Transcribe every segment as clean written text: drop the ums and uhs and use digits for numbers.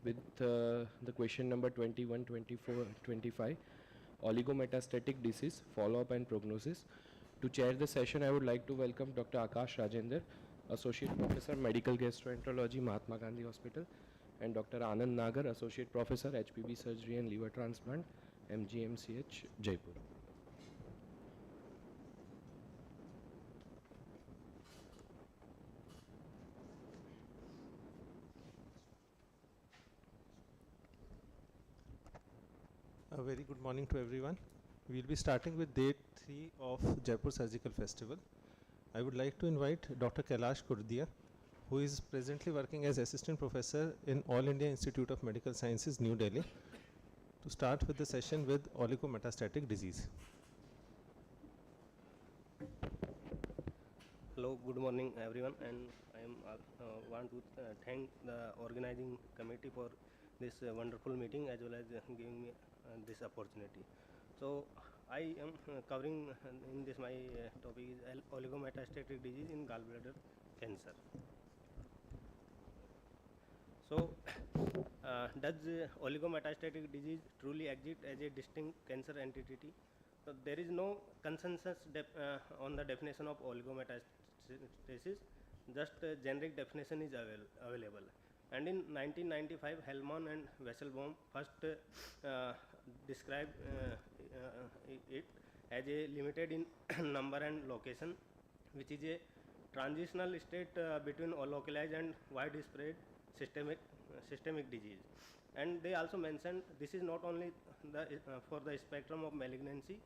with the question number 21, 24, 25, oligometastatic disease, follow-up and prognosis. To chair the session, I would like to welcome Dr. Akash Rajender, Associate Professor, Medical Gastroenterology, Mahatma Gandhi Hospital, and Dr. Anand Nagar, Associate Professor, HPB Surgery and Liver Transplant, MGMCH, Jaipur. A very good morning to everyone. We will be starting with day 3 of Jaipur Surgical Festival. I would like to invite Dr. Kailash Kurdia, who is presently working as Assistant Professor in All India Institute of Medical Sciences, New Delhi, to start with the session with oligometastatic disease. Hello, good morning everyone, and I want to thank the organizing committee for this wonderful meeting as well as giving me this opportunity. So I am covering in this my topic is oligometastatic disease in gallbladder cancer. So does oligometastatic disease truly exist as a distinct cancer entity? So there is no consensus on the definition of oligometastasis. Just a generic definition is available. And in 1995, Hellman and Wesselbaum first described it as a limited in number and location, which is a transitional state between localized and widespread systemic disease. And they also mentioned this is not only the for the spectrum of malignancy,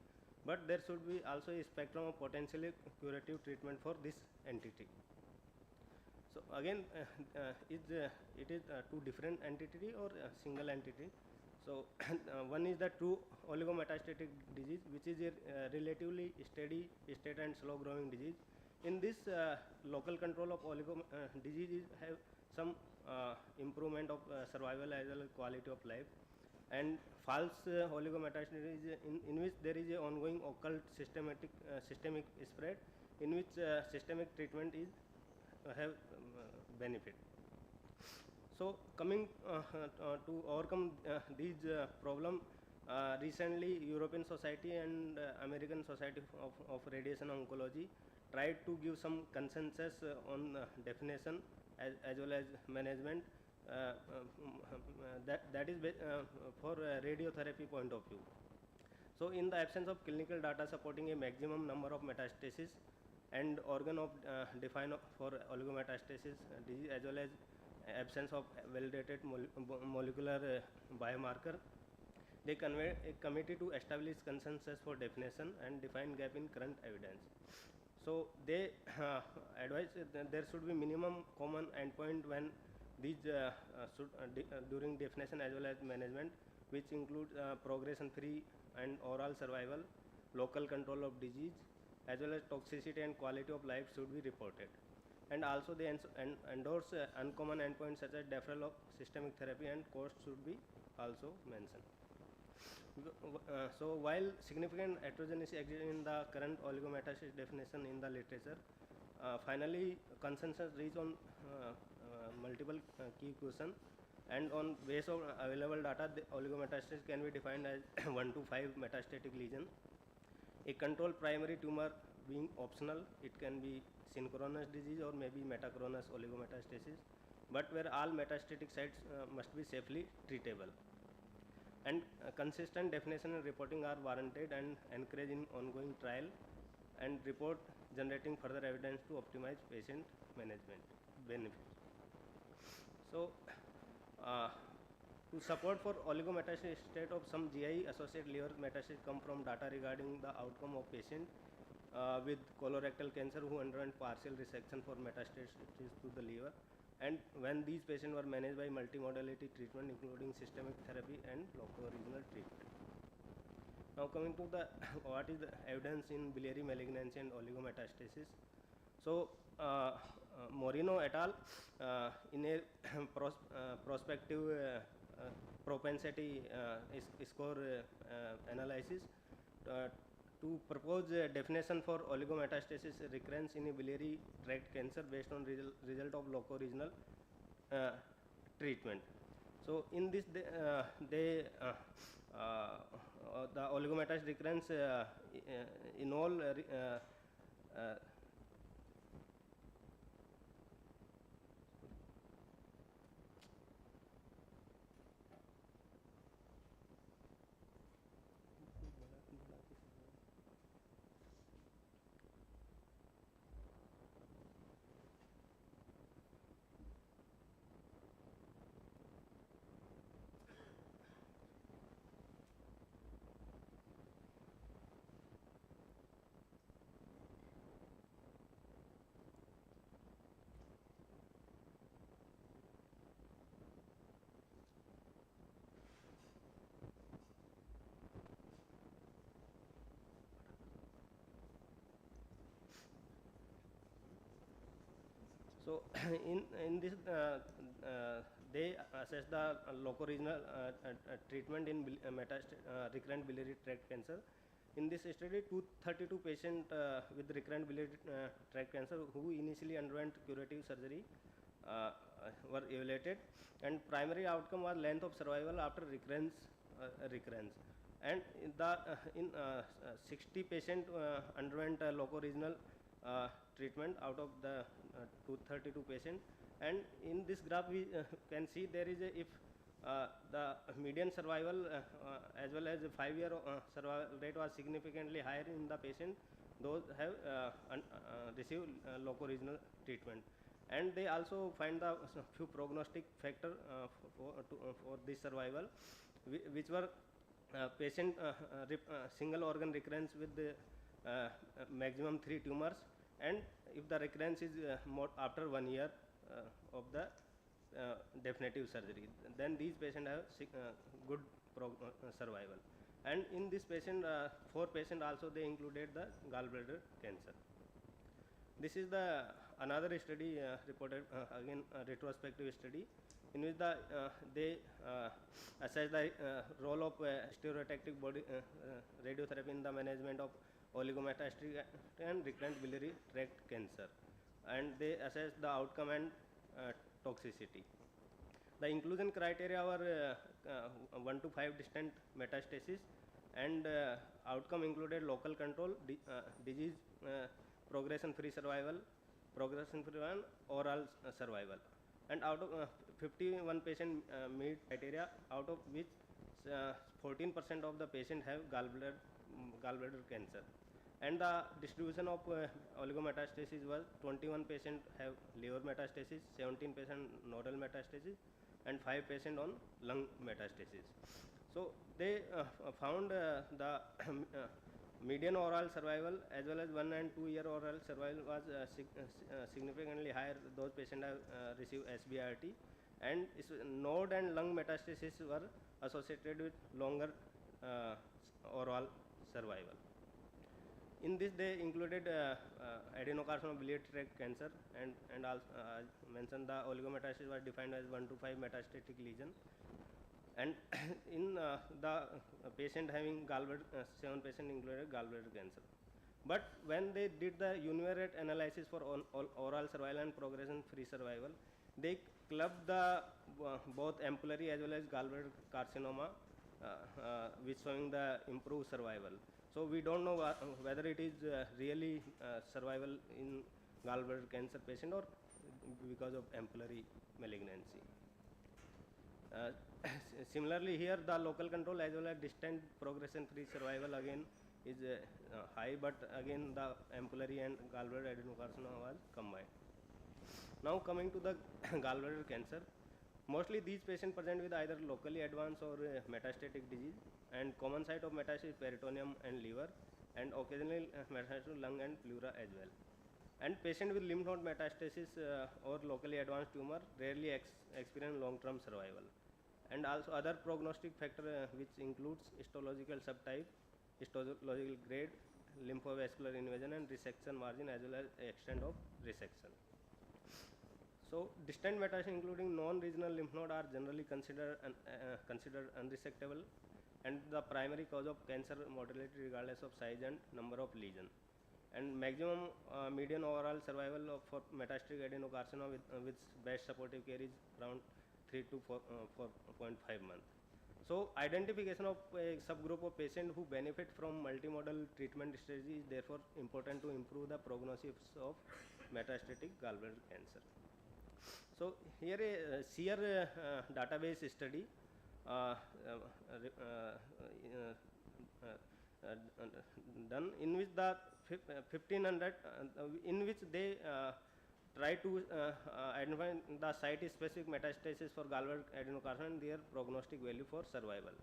but there should be also a spectrum of potentially curative treatment for this entity. So again, it is two different entity or a single entity. So one is the true oligometastatic disease, which is a relatively steady state and slow growing disease. In this local control of disease have some improvement of survival as well as quality of life. And false oligometastasis in which there is a ongoing occult systemic spread, in which systemic treatment is have benefit. So coming to overcome these problem, recently European Society and American Society of Radiation Oncology tried to give some consensus on definition as well as management. That is for radiotherapy point of view. So in the absence of clinical data supporting a maximum number of metastasis and organ of defined for oligometastasis disease, as well as absence of validated molecular biomarker, they convene a committee to establish consensus for definition and define gap in current evidence. So they advise that there should be minimum common endpoint when these during definition as well as management, which include progression-free and overall survival, local control of disease, as well as toxicity and quality of life should be reported. And also they endorse uncommon endpoints such as deferral of systemic therapy and cost should be also mentioned. So while significant heterogeneity exists in the current oligometastasis definition in the literature, finally consensus reached on multiple key questions, and on base of available data, the oligometastasis can be defined as 1 to 5 metastatic lesion. A controlled primary tumor being optional, it can be synchronous disease or maybe metachronous oligometastasis, but where all metastatic sites must be safely treatable. And consistent definition and reporting are warranted and encouraged in ongoing trial and report generating further evidence to optimize patient management benefit. So to support for oligometastasis state of some GI associated liver metastasis come from data regarding the outcome of patient with colorectal cancer who underwent partial resection for metastasis to the liver, and when these patients were managed by multimodality treatment including systemic therapy and loco-regional treatment. Now coming to the what is the evidence in biliary malignancy and oligometastasis. So Moreno et al. In a prospective propensity score analysis to propose a definition for oligometastasis recurrence in a biliary tract cancer based on result of loco-regional treatment. So in this the oligometastatic recurrence in all uh, so in this they assess the loco-regional treatment in recurrent biliary tract cancer. In this study, 232 patients with recurrent biliary tract cancer who initially underwent curative surgery were evaluated, and primary outcome was length of survival after recurrence. And in 60 patients underwent loco-regional treatment out of the 232 patients. And in this graph we can see there is a, if the median survival as well as the 5-year survival rate was significantly higher in the patient, those have received loco-regional treatment. And they also find the few prognostic factor for this survival, which were patient single organ recurrence with the maximum 3 tumors, and if the recurrence is more after 1 year of the definitive surgery, then these patients have good survival. And in this patient, 4 patients also they included the gallbladder cancer. This is the another study reported again retrospective study in which they assess the role of stereotactic body radiotherapy in the management of oligometastatic and recurrent biliary tract cancer, and they assess the outcome and toxicity. The inclusion criteria were 1 to 5 distant metastasis, and outcome included local control, disease progression-free survival, oral survival. And out of 51 patients meet criteria, out of which 14% of the patients have gallbladder cancer. And the distribution of oligometastasis was 21 patients have liver metastasis, 17 patients nodal metastasis, and 5 patients on lung metastasis. So they found the median overall survival as well as 1 and 2 year overall survival was significantly higher. Those patients have received SBRT, and node and lung metastasis were associated with longer overall survival. In this they included adenocarcinoma biliary tract cancer, and also mentioned the oligometastasis was defined as 1 to 5 metastatic lesion. And in the patient having gallbladder, 7 patients included gallbladder cancer. But when they did the univariate analysis for oral survival and progression-free survival, they clubbed the both ampullary as well as gallbladder carcinoma, which showing the improved survival. So we don't know whether it is really survival in gallbladder cancer patient or because of ampullary malignancy. Similarly, here the local control as well as distant progression-free survival again is high, but again the ampullary and gallbladder adenocarcinoma was combined. Now coming to the gallbladder cancer, mostly these patients present with either locally advanced or metastatic disease, and common site of metastasis peritoneum and liver, and occasionally metastasis to lung and pleura as well. And patient with lymph node metastasis or locally advanced tumor rarely experience long-term survival. And also other prognostic factor which includes histological subtype, histological grade, lymphovascular invasion, and resection margin as well as extent of resection. So distant metastasis including non-regional lymph node are generally considered unresectable, and the primary cause of cancer mortality regardless of size and number of lesion. And maximum median overall survival for metastatic adenocarcinoma with best supportive care is around 3 to 4.5 months. So identification of a subgroup of patients who benefit from multimodal treatment strategy is therefore important to improve the prognosis of metastatic gallbladder cancer. So here a SEER database study done in which the 1500 in which they try to identify the site-specific metastasis for gallbladder adenocarcinoma and their prognostic value for survival.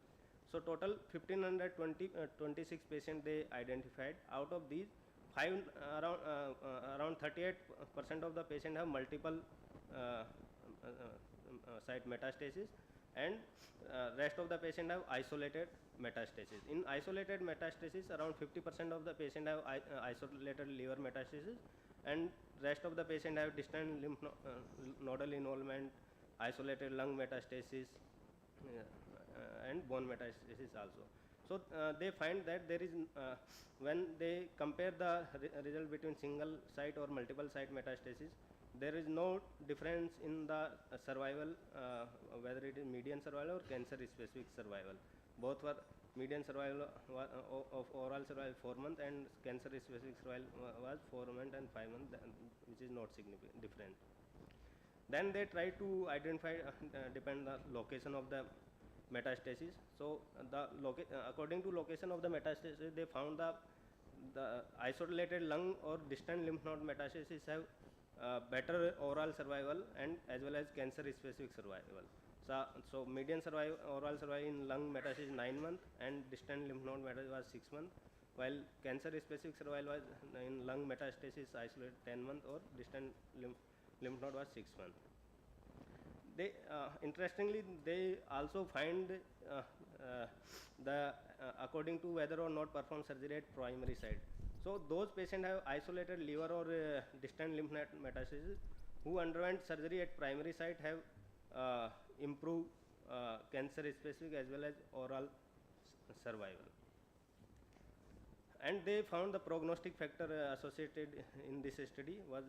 So total 1526 patients they identified. Out of these, around 38% of the patients have multiple site metastasis, and rest of the patient have isolated metastasis. In isolated metastasis, around 50% of the patient have isolated liver metastasis, and rest of the patient have distant lymph nodal involvement, isolated lung metastasis, and bone metastasis also. So they find that there is when they compare the result between single site or multiple site metastasis, there is no difference in the survival, whether it is median survival or cancer specific survival. Both were median survival of overall survival 4 months, and cancer specific survival was 4 months and 5 months, which is not significant different. Then they try to identify depend the location of the metastasis. So the according to location of the metastasis, they found the isolated lung or distant lymph node metastasis have better overall survival and as well as cancer specific survival. So median survival, overall survival in lung metastasis 9 months and distant lymph node metastasis was 6 months, while cancer specific survival was in lung metastasis isolated 10 months or distant lymph node was 6 months. They interestingly they also find according to whether or not perform surgery at primary site. So those patients have isolated liver or distant lymph node metastasis who underwent surgery at primary site have improved cancer specific as well as oral survival. And they found the prognostic factor associated in this study were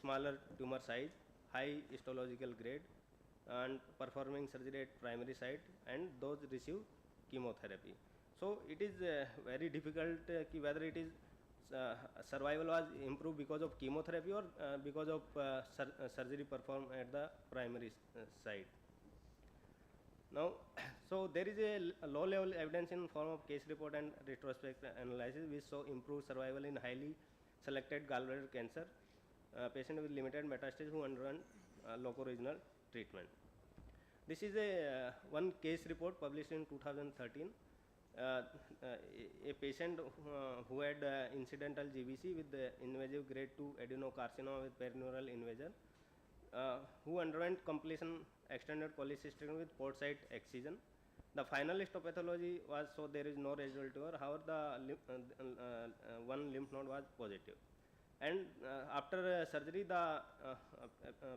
smaller tumor size, high histological grade, and performing surgery at primary site, and those receive chemotherapy. So it is very difficult whether it is survival was improved because of chemotherapy or because of surgery performed at the primary site. Now, so there is a low level evidence in form of case report and retrospective analysis which show improved survival in highly selected gallbladder cancer patient with limited metastasis who underwent loco-regional treatment. This is a one case report published in 2013. A patient who had incidental GBC with the invasive grade 2 adenocarcinoma with perineural invasion, who underwent completion extended cholecystectomy with port site excision. The final histopathology was so there is no residual tumor. However, the one lymph node was positive, and after surgery, the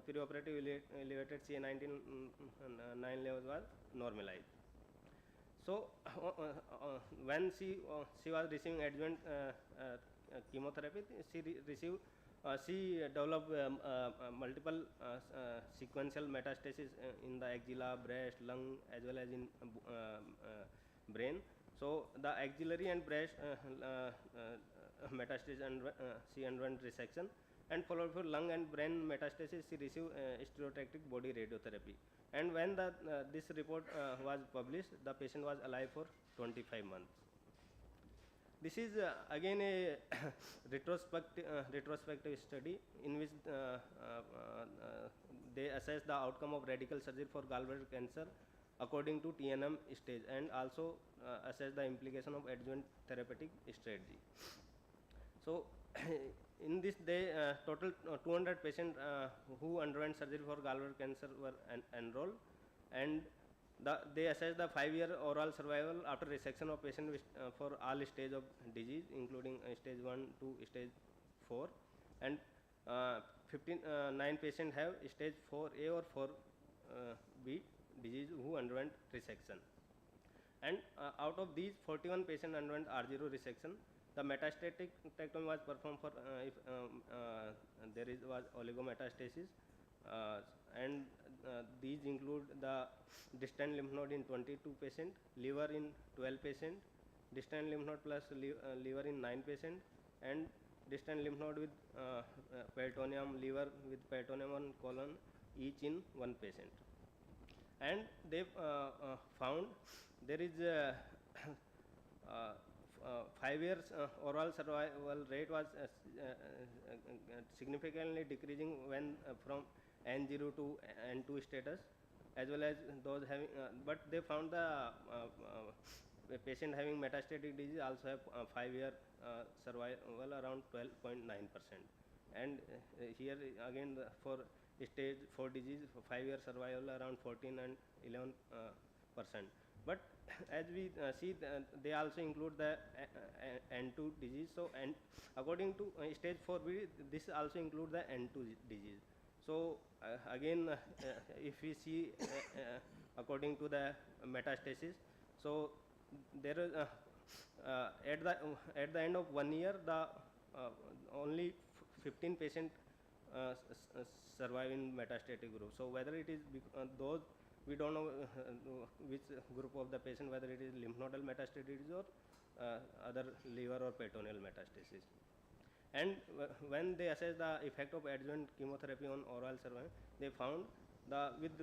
perioperative elevated CA19 9 levels was normalized. So when she was receiving adjuvant chemotherapy, she developed multiple sequential metastasis in the axilla, breast, lung, as well as in brain. So the axillary and breast metastasis, and she underwent resection, and followed for lung and brain metastasis, she received stereotactic body radiotherapy. And when this report was published, the patient was alive for 25 months. This is again a retrospective study in which they assess the outcome of radical surgery for gallbladder cancer according to TNM stage, and also assess the implication of adjuvant therapeutic strategy. So in this they total 200 patients who underwent surgery for gallbladder cancer were enrolled, and they assessed the 5-year overall survival after resection of patient with, for all stage of disease, including stage 1 to stage 4, and 9 patients have stage 4A or 4B disease who underwent resection, and out of these 41 patients underwent R0 resection. The metastatic tectomy was performed for if there was oligometastasis, and these include the distant lymph node in 22 patient, liver in 12 patient, distant lymph node plus liver in 9 patient, and distant lymph node with peritoneum, liver with peritoneum and colon each in 1 patient. And they found there is a 5 years oral survival rate was significantly decreasing when from N0 to N2 status, as well as those having, but they found the patient having metastatic disease also have 5-year survival around 12.9%. And here again for stage 4 disease, 5-year survival around 14 and 11%. But as we see, they also include the N2 disease. So, and according to stage 4B, this also includes the N2 disease. So, again, if we see according to the metastasis, so there is at the end of 1 year, the only 15 patients survive in metastatic group. So, whether it is those, we don't know which group of the patient, whether it is lymph nodal metastasis or other liver or peritoneal metastasis. And when they assess the effect of adjuvant chemotherapy on oral survival, they found with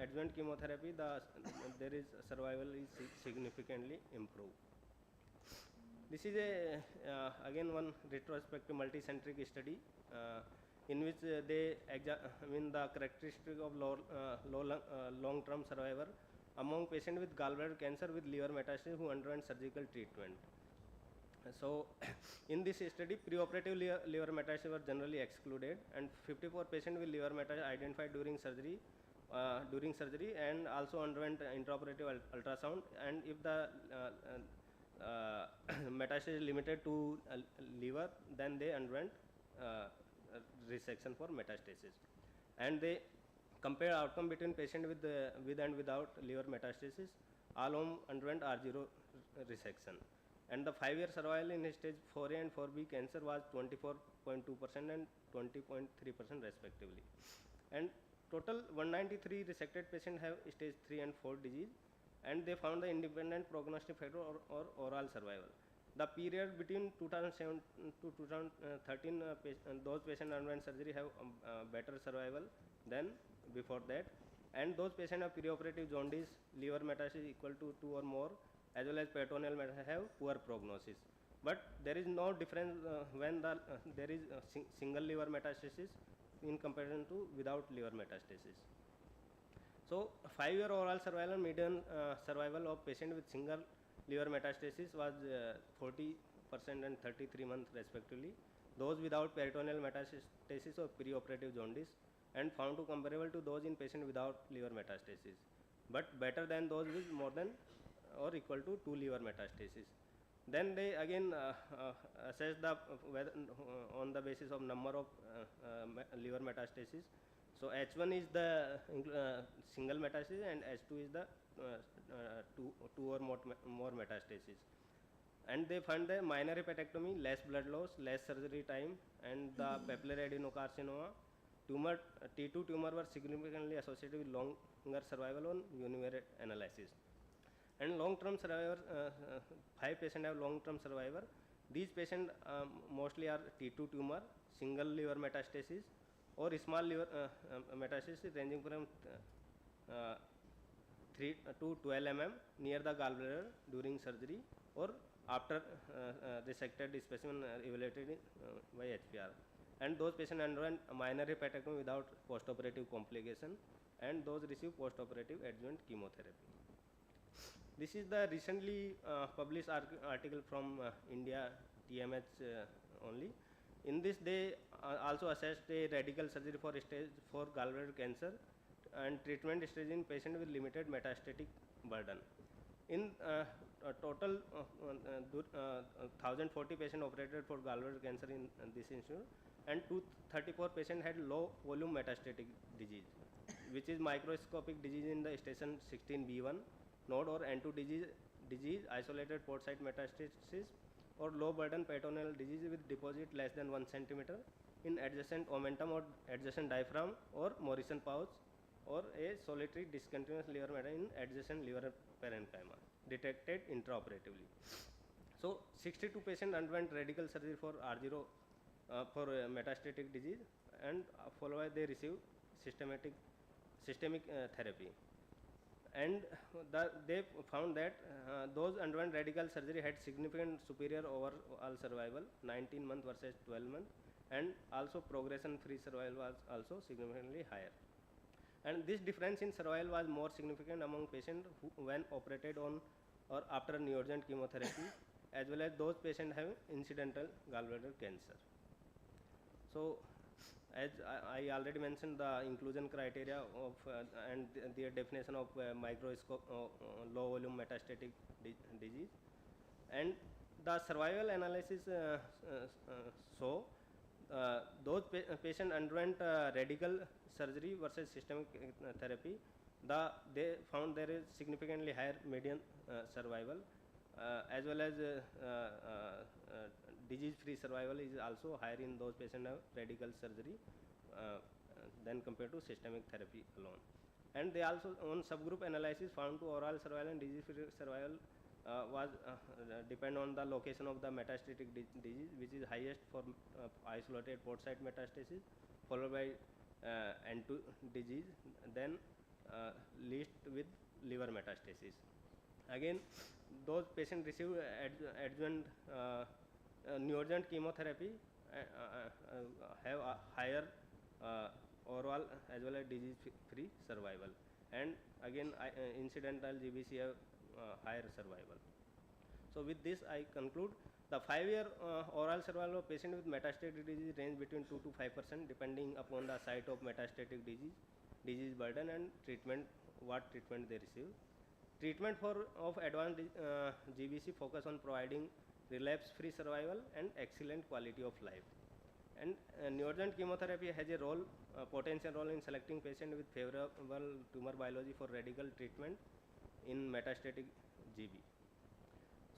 adjuvant chemotherapy, there is survival is significantly improved. This is a again one retrospective multicentric study in which they examine the characteristic of long-term survivor among patients with gallbladder cancer with liver metastasis who underwent surgical treatment. So, in this study, preoperative liver metastasis were generally excluded, and 54 patients with liver metastasis identified during surgery and also underwent intraoperative ultrasound. And if the metastasis is limited to liver, then they underwent resection for metastasis. And they compare outcome between patient with and without liver metastasis. All of them underwent R0 resection. And the 5-year survival in stage 4A and 4B cancer was 24.2% and 20.3% respectively. And total 193 resected patients have stage 3 and 4 disease, and they found the independent prognostic factor or oral survival. The period between 2007 to 2013, those patients underwent surgery have better survival than before that. And those patients have preoperative jaundice, liver metastasis equal to 2 or more, as well as peritoneal metastasis have poor prognosis. But there is no difference when there is single liver metastasis in comparison to without liver metastasis. So, 5-year oral survival, median survival of patient with single liver metastasis was 40% and 33 months respectively. Those without peritoneal metastasis or preoperative jaundice, and found to comparable to those in patient without liver metastasis, but better than those with more than or equal to 2 liver metastasis. Then they again assess the whether on the basis of number of liver metastasis. So, H1 is the single metastasis and H2 is the two or more metastasis. And they found the minor hepatectomy, less blood loss, less surgery time, and the papillary adenocarcinoma T2 tumor were significantly associated with longer survival on univariate analysis. And long-term survivor, 5 patients have long-term survivor. These patients mostly are T2 tumor, single liver metastasis, or small liver metastasis ranging from 3 to 12 mm near the gallbladder during surgery or after resected specimen evaluated by HPR. And those patients underwent minor hepatectomy without postoperative complication, and those receive postoperative adjuvant chemotherapy. This is the recently published article from India TMH only. In this, they also assessed a radical surgery for stage 4 gallbladder cancer and treatment strategy in patient with limited metastatic burden. In total, 1040 patients operated for gallbladder cancer in this institute, and 234 patients had low volume metastatic disease, which is microscopic disease in the station 16B1 node or N2 disease, isolated port site metastasis, or low burden peritoneal disease with deposit less than 1 centimeter in adjacent omentum or adjacent diaphragm or Morrison pouch or a solitary discontinuous liver matter in adjacent liver parenchyma detected intraoperatively. So 62 patients underwent radical surgery for R0 for metastatic disease, and followed by they received systemic therapy. And they found that those underwent radical surgery had significant superior overall survival, 19 months versus 12 months, and also progression free survival was also significantly higher. And this difference in survival was more significant among patients who when operated on or after neoadjuvant chemotherapy, as well as those patients having incidental gallbladder cancer. So as I already mentioned, the inclusion criteria of and the definition of microscope low volume metastatic disease, and the survival analysis show those patients underwent radical surgery versus systemic therapy. They found there is significantly higher median survival, as well as disease-free survival is also higher in those patients have radical surgery than compared to systemic therapy alone. And they also on subgroup analysis found to overall survival and disease-free survival was depend on the location of the metastatic disease, which is highest for isolated port site metastasis, followed by N2 disease, then least with liver metastasis. Again, those patients receive adjuvant neoadjuvant chemotherapy have a higher overall as well as disease-free survival, and again incidental GBC have higher survival. So with this I conclude the 5-year overall survival of patient with metastatic disease range between 2 to 5% depending upon the site of metastatic disease burden and treatment, what treatment they receive. Treatment of advanced GBC focus on providing relapse-free survival and excellent quality of life. And neoadjuvant chemotherapy has a role, potential role in selecting patient with favorable tumor biology for radical treatment in metastatic GB.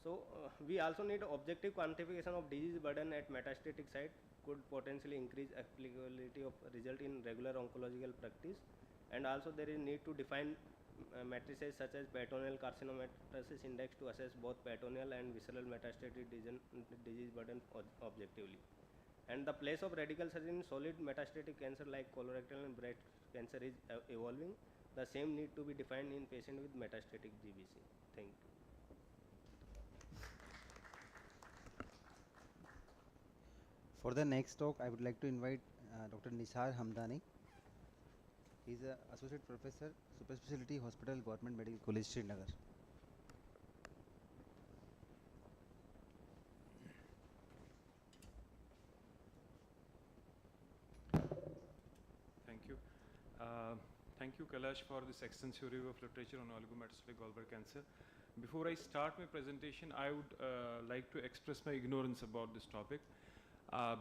So we also need objective quantification of disease burden at metastatic site could potentially increase applicability of result in regular oncological practice, and also there is need to define matrices such as peritoneal carcinomatosis index to assess both peritoneal and visceral metastatic disease burden objectively. And the place of radical surgery in solid metastatic cancer like colorectal and breast cancer is evolving. The same need to be defined in patient with metastatic GBC. Thank you. For the next talk, I would like to invite Dr. Nisar Hamdani. He is an associate professor, Super Specialty Hospital, Government Medical College, Srinagar. Thank you. Thank you, Kailash, for this extensive review of literature on oligometastatic gallbladder cancer. Before I start my presentation, I would like to express my ignorance about this topic.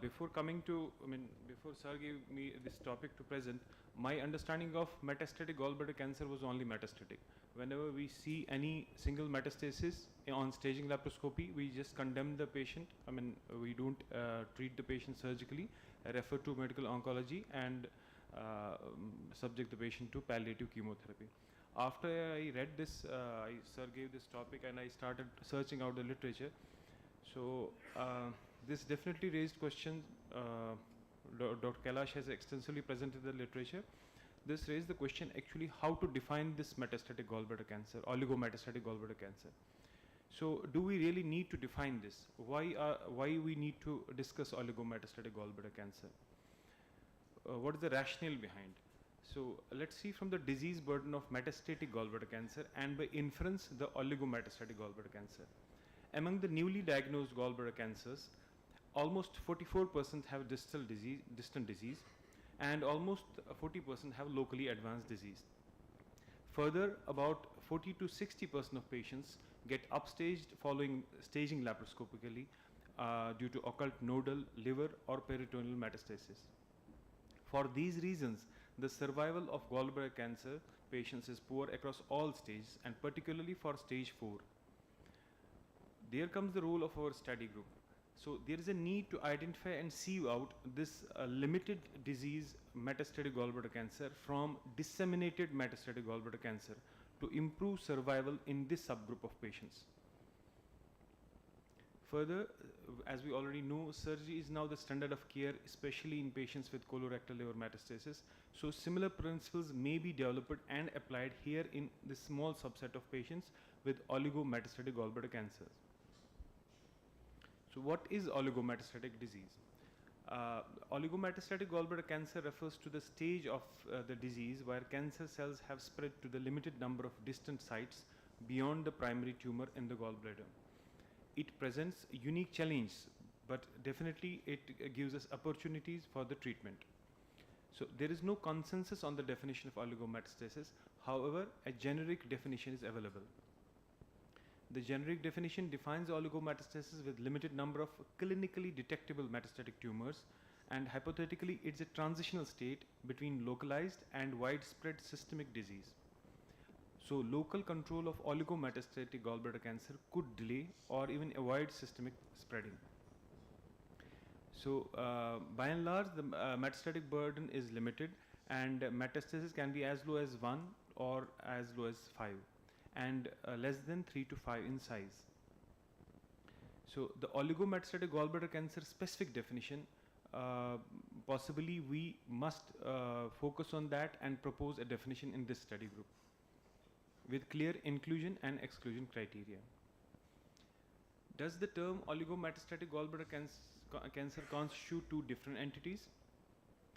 Before Sir gave me this topic to present, my understanding of metastatic gallbladder cancer was only metastatic. Whenever we see any single metastasis on staging laparoscopy, we just condemn the patient. We don't treat the patient surgically, refer to medical oncology, and subject the patient to palliative chemotherapy. After I read this, Sir gave this topic and I started searching out the literature. So this definitely raised questions. Dr. Kailash has extensively presented the literature. This raised the question actually how to define this metastatic gallbladder cancer, oligometastatic gallbladder cancer. So do we really need to define this? Why we need to discuss oligometastatic gallbladder cancer? What is the rationale behind? So let's see from the disease burden of metastatic gallbladder cancer and by inference the oligometastatic gallbladder cancer. Among the newly diagnosed gallbladder cancers, almost 44% have distant disease, and almost 40% have locally advanced disease. Further, about 40 to 60% of patients get upstaged following staging laparoscopically due to occult nodal, liver, or peritoneal metastasis. For these reasons, the survival of gallbladder cancer patients is poor across all stages, and particularly for stage 4. There comes the role of our study group. So there is a need to identify and sieve out this limited disease metastatic gallbladder cancer from disseminated metastatic gallbladder cancer to improve survival in this subgroup of patients. Further, as we already know, surgery is now the standard of care, especially in patients with colorectal liver metastasis. So similar principles may be developed and applied here in this small subset of patients with oligometastatic gallbladder cancers. So what is oligometastatic disease? Oligometastatic gallbladder cancer refers to the stage of the disease where cancer cells have spread to the limited number of distant sites beyond the primary tumor in the gallbladder. It presents a unique challenge, but definitely it gives us opportunities for the treatment. So there is no consensus on the definition of oligometastasis. However, a generic definition is available. The generic definition defines oligometastasis with limited number of clinically detectable metastatic tumors, and hypothetically it's a transitional state between localized and widespread systemic disease. So local control of oligometastatic gallbladder cancer could delay or even avoid systemic spreading. So by and large, the metastatic burden is limited, and metastasis can be as low as 1 or as low as 5, and less than 3 to 5 in size. So the oligometastatic gallbladder cancer specific definition, possibly we must focus on that and propose a definition in this study group with clear inclusion and exclusion criteria. Does the term oligometastatic gallbladder cancer constitute two different entities?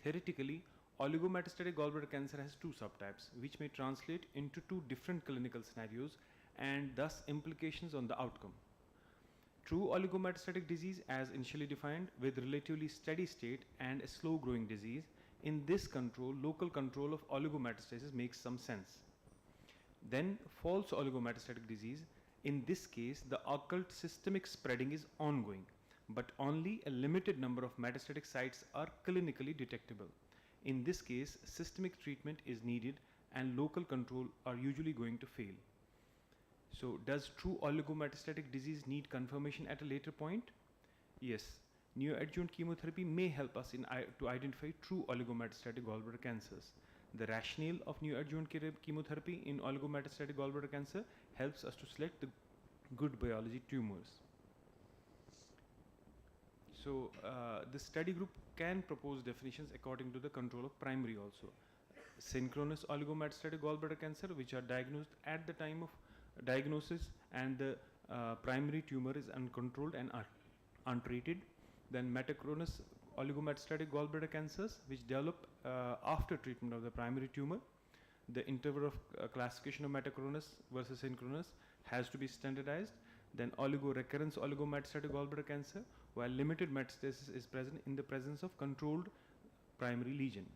Theoretically, oligometastatic gallbladder cancer has two subtypes, which may translate into two different clinical scenarios and thus implications on the outcome. True oligometastatic disease, as initially defined, with relatively steady state and a slow growing disease. In this control, local control of oligometastasis makes some sense. Then false oligometastatic disease. In this case, the occult systemic spreading is ongoing, but only a limited number of metastatic sites are clinically detectable. In this case, systemic treatment is needed and local control are usually going to fail. So does true oligometastatic disease need confirmation at a later point? Yes. Neoadjuvant chemotherapy may help us to identify true oligometastatic gallbladder cancers. The rationale of neoadjuvant chemotherapy in oligometastatic gallbladder cancer helps us to select the good biology tumors. So the study group can propose definitions according to the control of primary also. Synchronous oligometastatic gallbladder cancer, which are diagnosed at the time of diagnosis and the primary tumor is uncontrolled and untreated. Then metachronous oligometastatic gallbladder cancers, which develop after treatment of the primary tumor. The interval of classification of metachronous versus synchronous has to be standardized. Then recurrence oligometastatic gallbladder cancer, while limited metastasis is present in the presence of controlled primary lesion.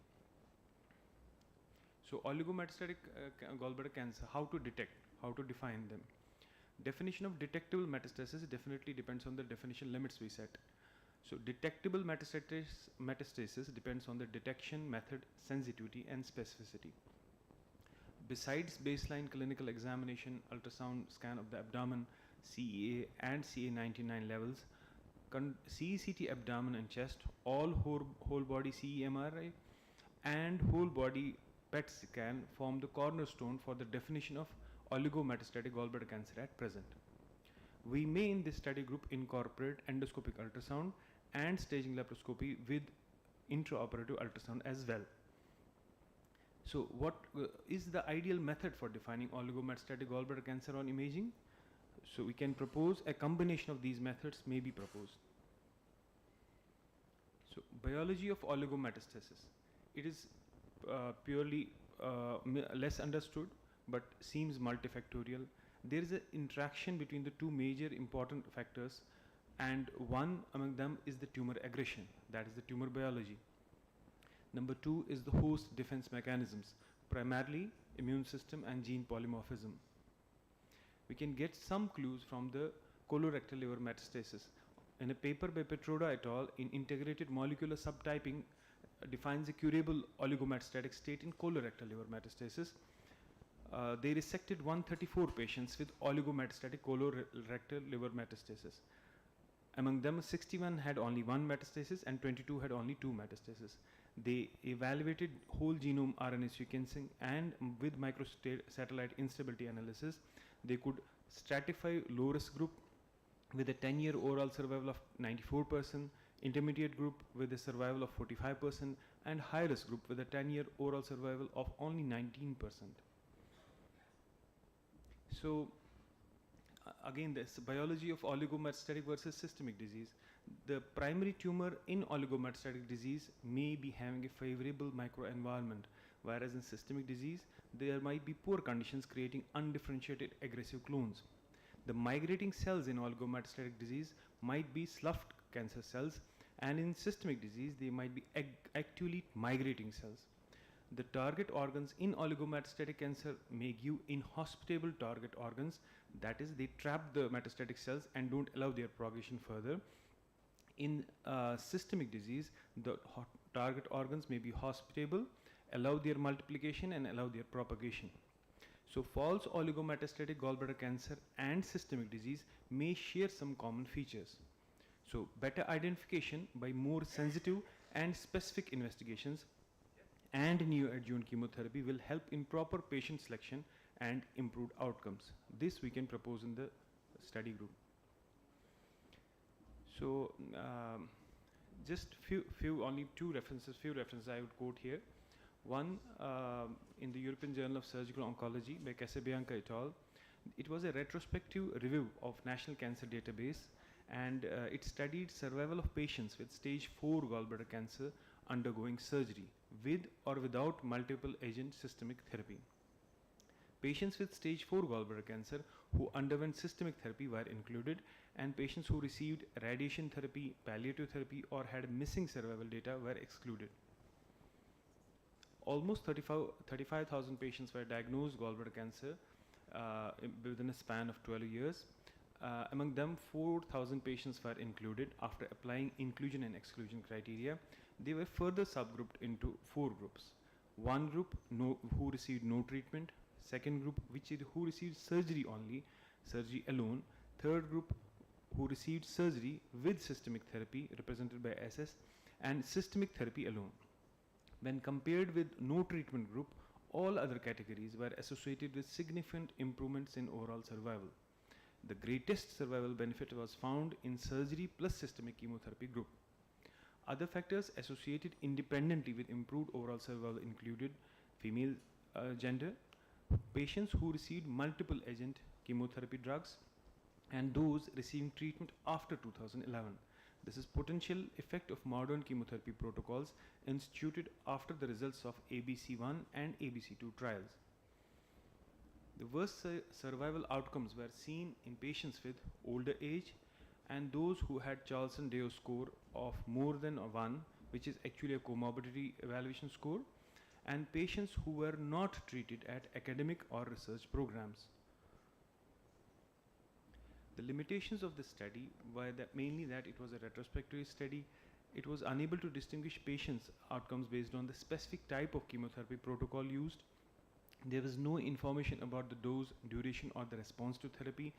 So oligometastatic gallbladder cancer, how to detect, how to define them. Definition of detectable metastasis definitely depends on the definition limits we set. So detectable metastasis depends on the detection method, sensitivity and specificity. Besides baseline clinical examination, ultrasound scan of the abdomen, CEA and CA99 levels, CECT abdomen and chest, all whole body CE-MRI and whole body PET scan form the cornerstone for the definition of oligometastatic gallbladder cancer at present. We may in this study group incorporate endoscopic ultrasound and staging laparoscopy with intraoperative ultrasound as well. So what is the ideal method for defining oligometastatic gallbladder cancer on imaging? So we can propose a combination of these methods may be proposed. So biology of oligometastasis. It is purely less understood but seems multifactorial. There is an interaction between the two major important factors, and one among them is the tumor aggression, that is the tumor biology. Number two is the host defense mechanisms, primarily immune system and gene polymorphism. We can get some clues from the colorectal liver metastasis. In a paper by Petroda et al. In integrated molecular subtyping defines a curable oligometastatic state in colorectal liver metastasis. They resected 134 patients with oligometastatic colorectal liver metastasis. Among them, 61 had only one metastasis and 22 had only two metastases. They evaluated whole genome RNA sequencing, and with microsatellite instability analysis, they could stratify low risk group with a 10-year overall survival of 94%, intermediate group with a survival of 45%, and high risk group with a 10-year overall survival of only 19%. So, again, this biology of oligometastatic versus systemic disease. The primary tumor in oligometastatic disease may be having a favorable microenvironment, whereas in systemic disease, there might be poor conditions creating undifferentiated aggressive clones. The migrating cells in oligometastatic disease might be sloughed cancer cells, and in systemic disease, they might be actively migrating cells. The target organs in oligometastatic cancer may give inhospitable target organs, that is, they trap the metastatic cells and don't allow their propagation further. In systemic disease, the target organs may be hospitable, allow their multiplication and allow their propagation. So false oligometastatic gallbladder cancer and systemic disease may share some common features. So better identification by more sensitive and specific investigations and neoadjuvant chemotherapy will help in proper patient selection and improved outcomes. This we can propose in the study group. So just only few references I would quote here. One, in the European Journal of Surgical Oncology by Casabianca et al. It was a retrospective review of National Cancer Database, and it studied survival of patients with stage 4 gallbladder cancer undergoing surgery with or without multiple agent systemic therapy. Patients with stage 4 gallbladder cancer who underwent systemic therapy were included, and patients who received radiation therapy, palliative therapy, or had missing survival data were excluded. Almost 35,000 patients were diagnosed gallbladder cancer within a span of 12 years. Among them, 4,000 patients were included. After applying inclusion and exclusion criteria, they were further subgrouped into 4 groups. One group who received no treatment, second group who received surgery only, surgery alone, third group who received surgery with systemic therapy represented by SS, and systemic therapy alone. When compared with no treatment group, all other categories were associated with significant improvements in overall survival. The greatest survival benefit was found in surgery plus systemic chemotherapy group. Other factors associated independently with improved overall survival included female gender, patients who received multiple agent chemotherapy drugs, and those receiving treatment after 2011. This is potential effect of modern chemotherapy protocols instituted after the results of ABC1 and ABC2 trials. The worst survival outcomes were seen in patients with older age and those who had Charlson-Deyo score of more than 1, which is actually a comorbidity evaluation score, and patients who were not treated at academic or research programs. The limitations of the study were mainly that it was a retrospective study. It was unable to distinguish patients' outcomes based on the specific type of chemotherapy protocol used. There was no information about the dose, duration, or the response to therapy.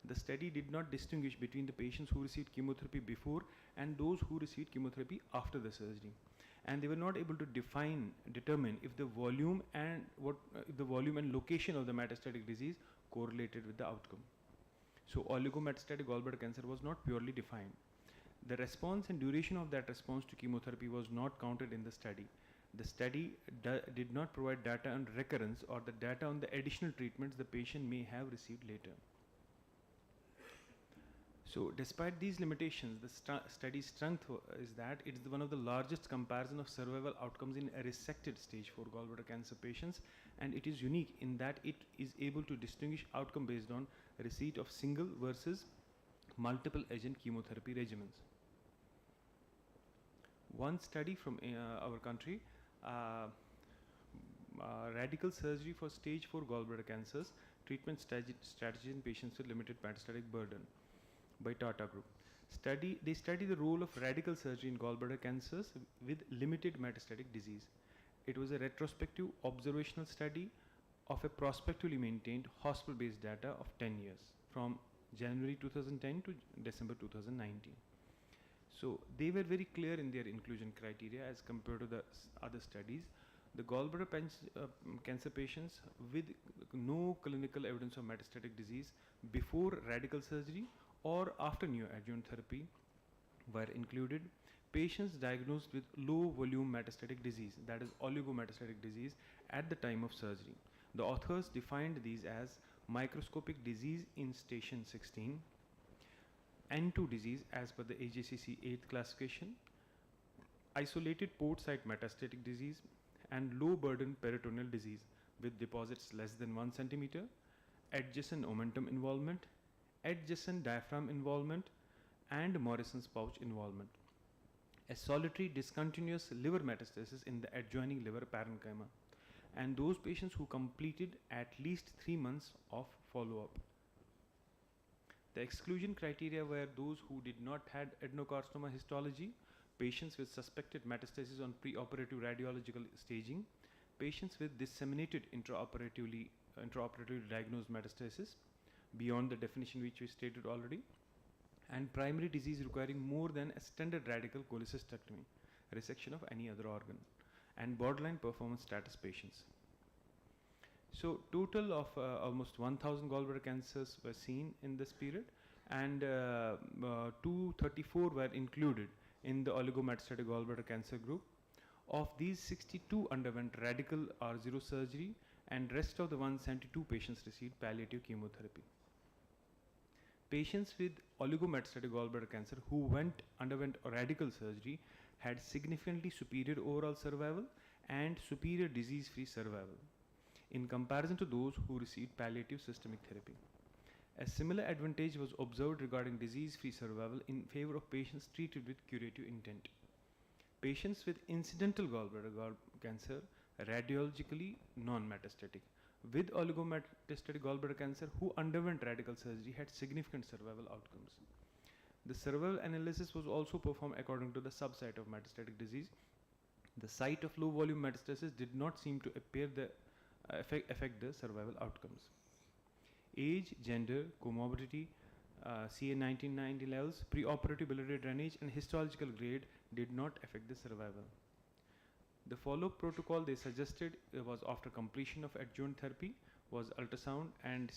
The study did not distinguish between the patients who received chemotherapy before and those who received chemotherapy after the surgery. And they were not able to determine if the volume and location of the metastatic disease correlated with the outcome. So oligometastatic gallbladder cancer was not purely defined. The response and duration of that response to chemotherapy was not counted in the study. The study did not provide data on recurrence or the data on the additional treatments the patient may have received later. So despite these limitations, the study's strength is that it is one of the largest comparison of survival outcomes in a resected stage 4 gallbladder cancer patients, and it is unique in that it is able to distinguish outcome based on receipt of single versus multiple agent chemotherapy regimens. One study from our country, radical surgery for stage 4 gallbladder cancers, treatment strategies in patients with limited metastatic burden, by Tata Group. They study the role of radical surgery in gallbladder cancers with limited metastatic disease. It was a retrospective observational study of a prospectively maintained hospital-based data of 10 years from January 2010 to December 2019. So they were very clear in their inclusion criteria as compared to the other studies. The gallbladder cancer patients with no clinical evidence of metastatic disease before radical surgery or after neoadjuvant therapy were included. Patients diagnosed with low volume metastatic disease, that is oligometastatic disease, at the time of surgery. The authors defined these as microscopic disease in station 16, N2 disease as per the AJCC 8th classification, isolated port site metastatic disease, and low burden peritoneal disease with deposits less than 1 centimeter, adjacent omentum involvement, adjacent diaphragm involvement, and Morrison's pouch involvement. A solitary discontinuous liver metastasis in the adjoining liver parenchyma, and those patients who completed at least 3 months of follow-up. The exclusion criteria were those who did not had adenocarcinoma histology, patients with suspected metastasis on preoperative radiological staging, patients with disseminated intraoperatively diagnosed metastasis beyond the definition which we stated already, and primary disease requiring more than a standard radical cholecystectomy, resection of any other organ, and borderline performance status patients. So total of almost 1,000 gallbladder cancers were seen in this period, and 234 were included in the oligometastatic gallbladder cancer group. Of these, 62 underwent radical R0 surgery, and rest of the 172 patients received palliative chemotherapy. Patients with oligometastatic gallbladder cancer who underwent radical surgery had significantly superior overall survival and superior disease-free survival in comparison to those who received palliative systemic therapy. A similar advantage was observed regarding disease-free survival in favor of patients treated with curative intent. Patients with incidental gallbladder cancer, radiologically non-metastatic, with oligometastatic gallbladder cancer who underwent radical surgery had significant survival outcomes. The survival analysis was also performed according to the subsite of metastatic disease. The site of low volume metastasis did not seem to appear affect the survival outcomes. Age, gender, comorbidity, CA 1990 levels, preoperative biliary drainage, and histological grade did not affect the survival. The follow-up protocol they suggested was after completion of adjuvant therapy was ultrasound and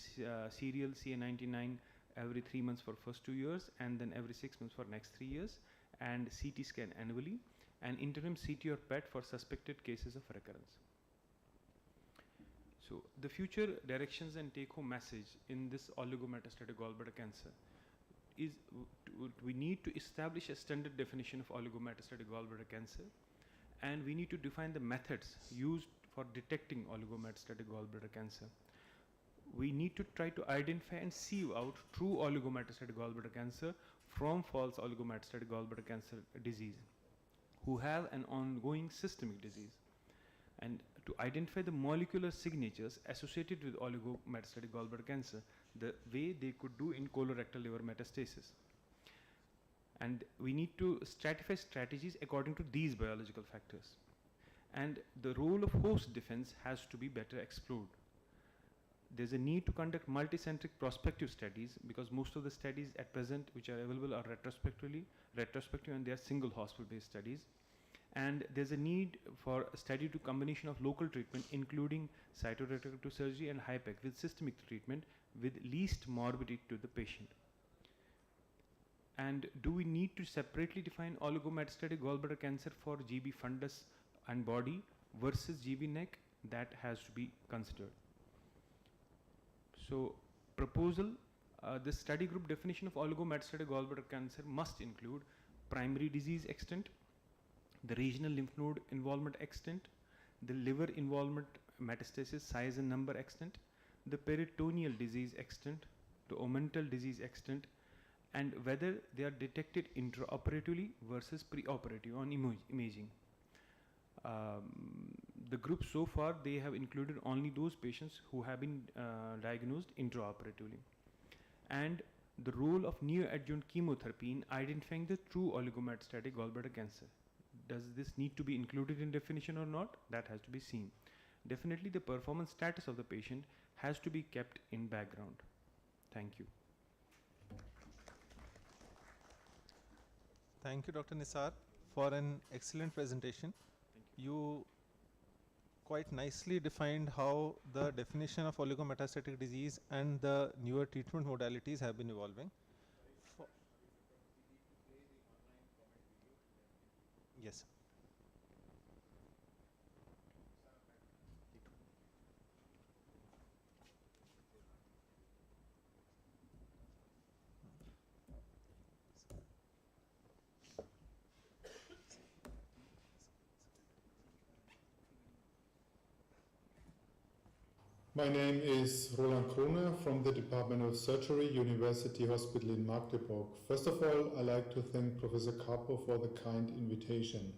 serial CA99 every 3 months for first 2 years, and then every 6 months for next 3 years, and CT scan annually, and interim CT or PET for suspected cases of recurrence. So the future directions and take-home message in this oligometastatic gallbladder cancer is we need to establish a standard definition of oligometastatic gallbladder cancer, and we need to define the methods used for detecting oligometastatic gallbladder cancer. We need to try to identify and sieve out true oligometastatic gallbladder cancer from false oligometastatic gallbladder cancer disease who have an ongoing systemic disease, and to identify the molecular signatures associated with oligometastatic gallbladder cancer the way they could do in colorectal liver metastasis. And we need to stratify strategies according to these biological factors. And the role of host defense has to be better explored. There's a need to conduct multicentric prospective studies because most of the studies at present which are available are retrospective, and they are single hospital based studies. And there's a need for a study to combination of local treatment including cytoreductive surgery and HIPEC with systemic treatment with least morbidity to the patient. And do we need to separately define oligometastatic gallbladder cancer for GB fundus and body versus GB neck? That has to be considered. So proposal, this study group definition of oligometastatic gallbladder cancer must include primary disease extent, the regional lymph node involvement extent, the liver involvement metastasis size and number extent, the peritoneal disease extent, the omental disease extent, and whether they are detected intraoperatively versus preoperative on imaging. The group so far, they have included only those patients who have been diagnosed intraoperatively. And the role of neoadjuvant chemotherapy in identifying the true oligometastatic gallbladder cancer. Does this need to be included in definition or not? That has to be seen. Definitely the performance status of the patient has to be kept in background. Thank you. Thank you, Dr. Nisar, for an excellent presentation. Thank you. You quite nicely defined how the definition of oligometastatic disease and the newer treatment modalities have been evolving. For yes. My name is Roland Krone from the Department of Surgery, University Hospital in Magdeburg. First of all, I'd like to thank Professor Capo for the kind invitation.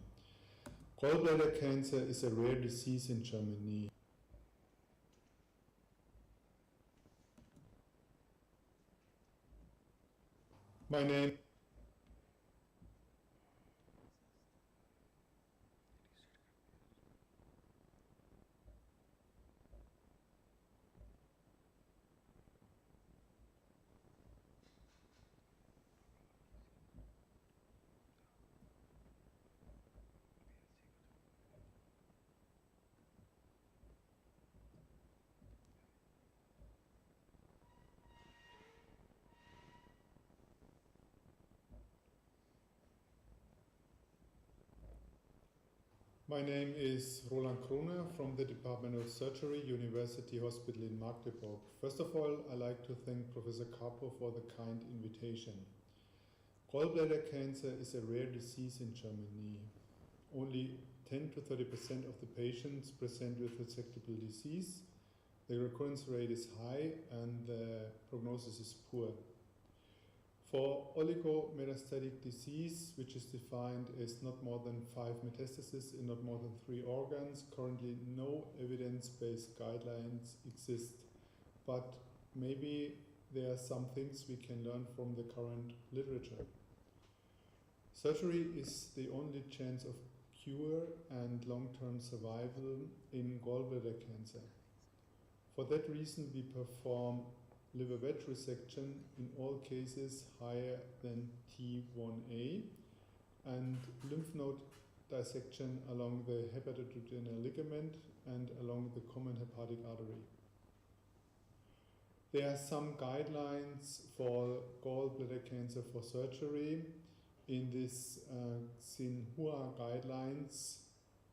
Gallbladder cancer is a rare disease in Germany. My name My name is Roland Krone from the Department of Surgery, University Hospital in Magdeburg. First of all, I'd like to thank Professor Capo for the kind invitation. Gallbladder cancer is a rare disease in Germany. Only 10 to 30% of the patients present with resectable disease. The recurrence rate is high and the prognosis is poor. For oligometastatic disease, which is defined as not more than 5 metastases in not more than 3 organs, currently no evidence-based guidelines exist. But maybe there are some things we can learn from the current literature. Surgery is the only chance of cure and long-term survival in gallbladder cancer. For that reason, we perform liver wedge resection in all cases higher than T1A and lymph node dissection along the hepatoduodenal ligament and along the common hepatic artery. There are some guidelines for gallbladder cancer for surgery. In this Xinhua guidelines,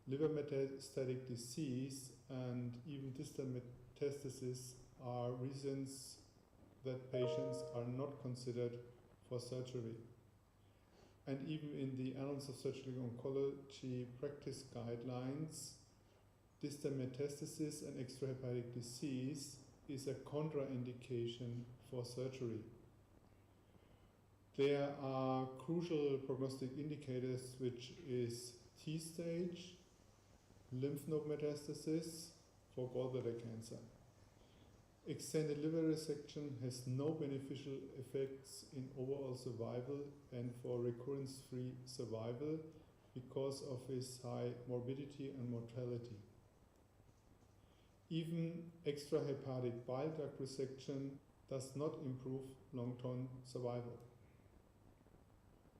liver metastatic disease and even distal metastasis are reasons that patients are not considered for surgery. And even in the Annals of Surgical Oncology practice guidelines, distal metastasis and extrahepatic disease is a contraindication for surgery. There are crucial prognostic indicators, which is T-stage, lymph node metastasis for gallbladder cancer. Extended liver resection has no beneficial effects in overall survival and for recurrence-free survival because of its high morbidity and mortality. Even extrahepatic bile duct resection does not improve long-term survival.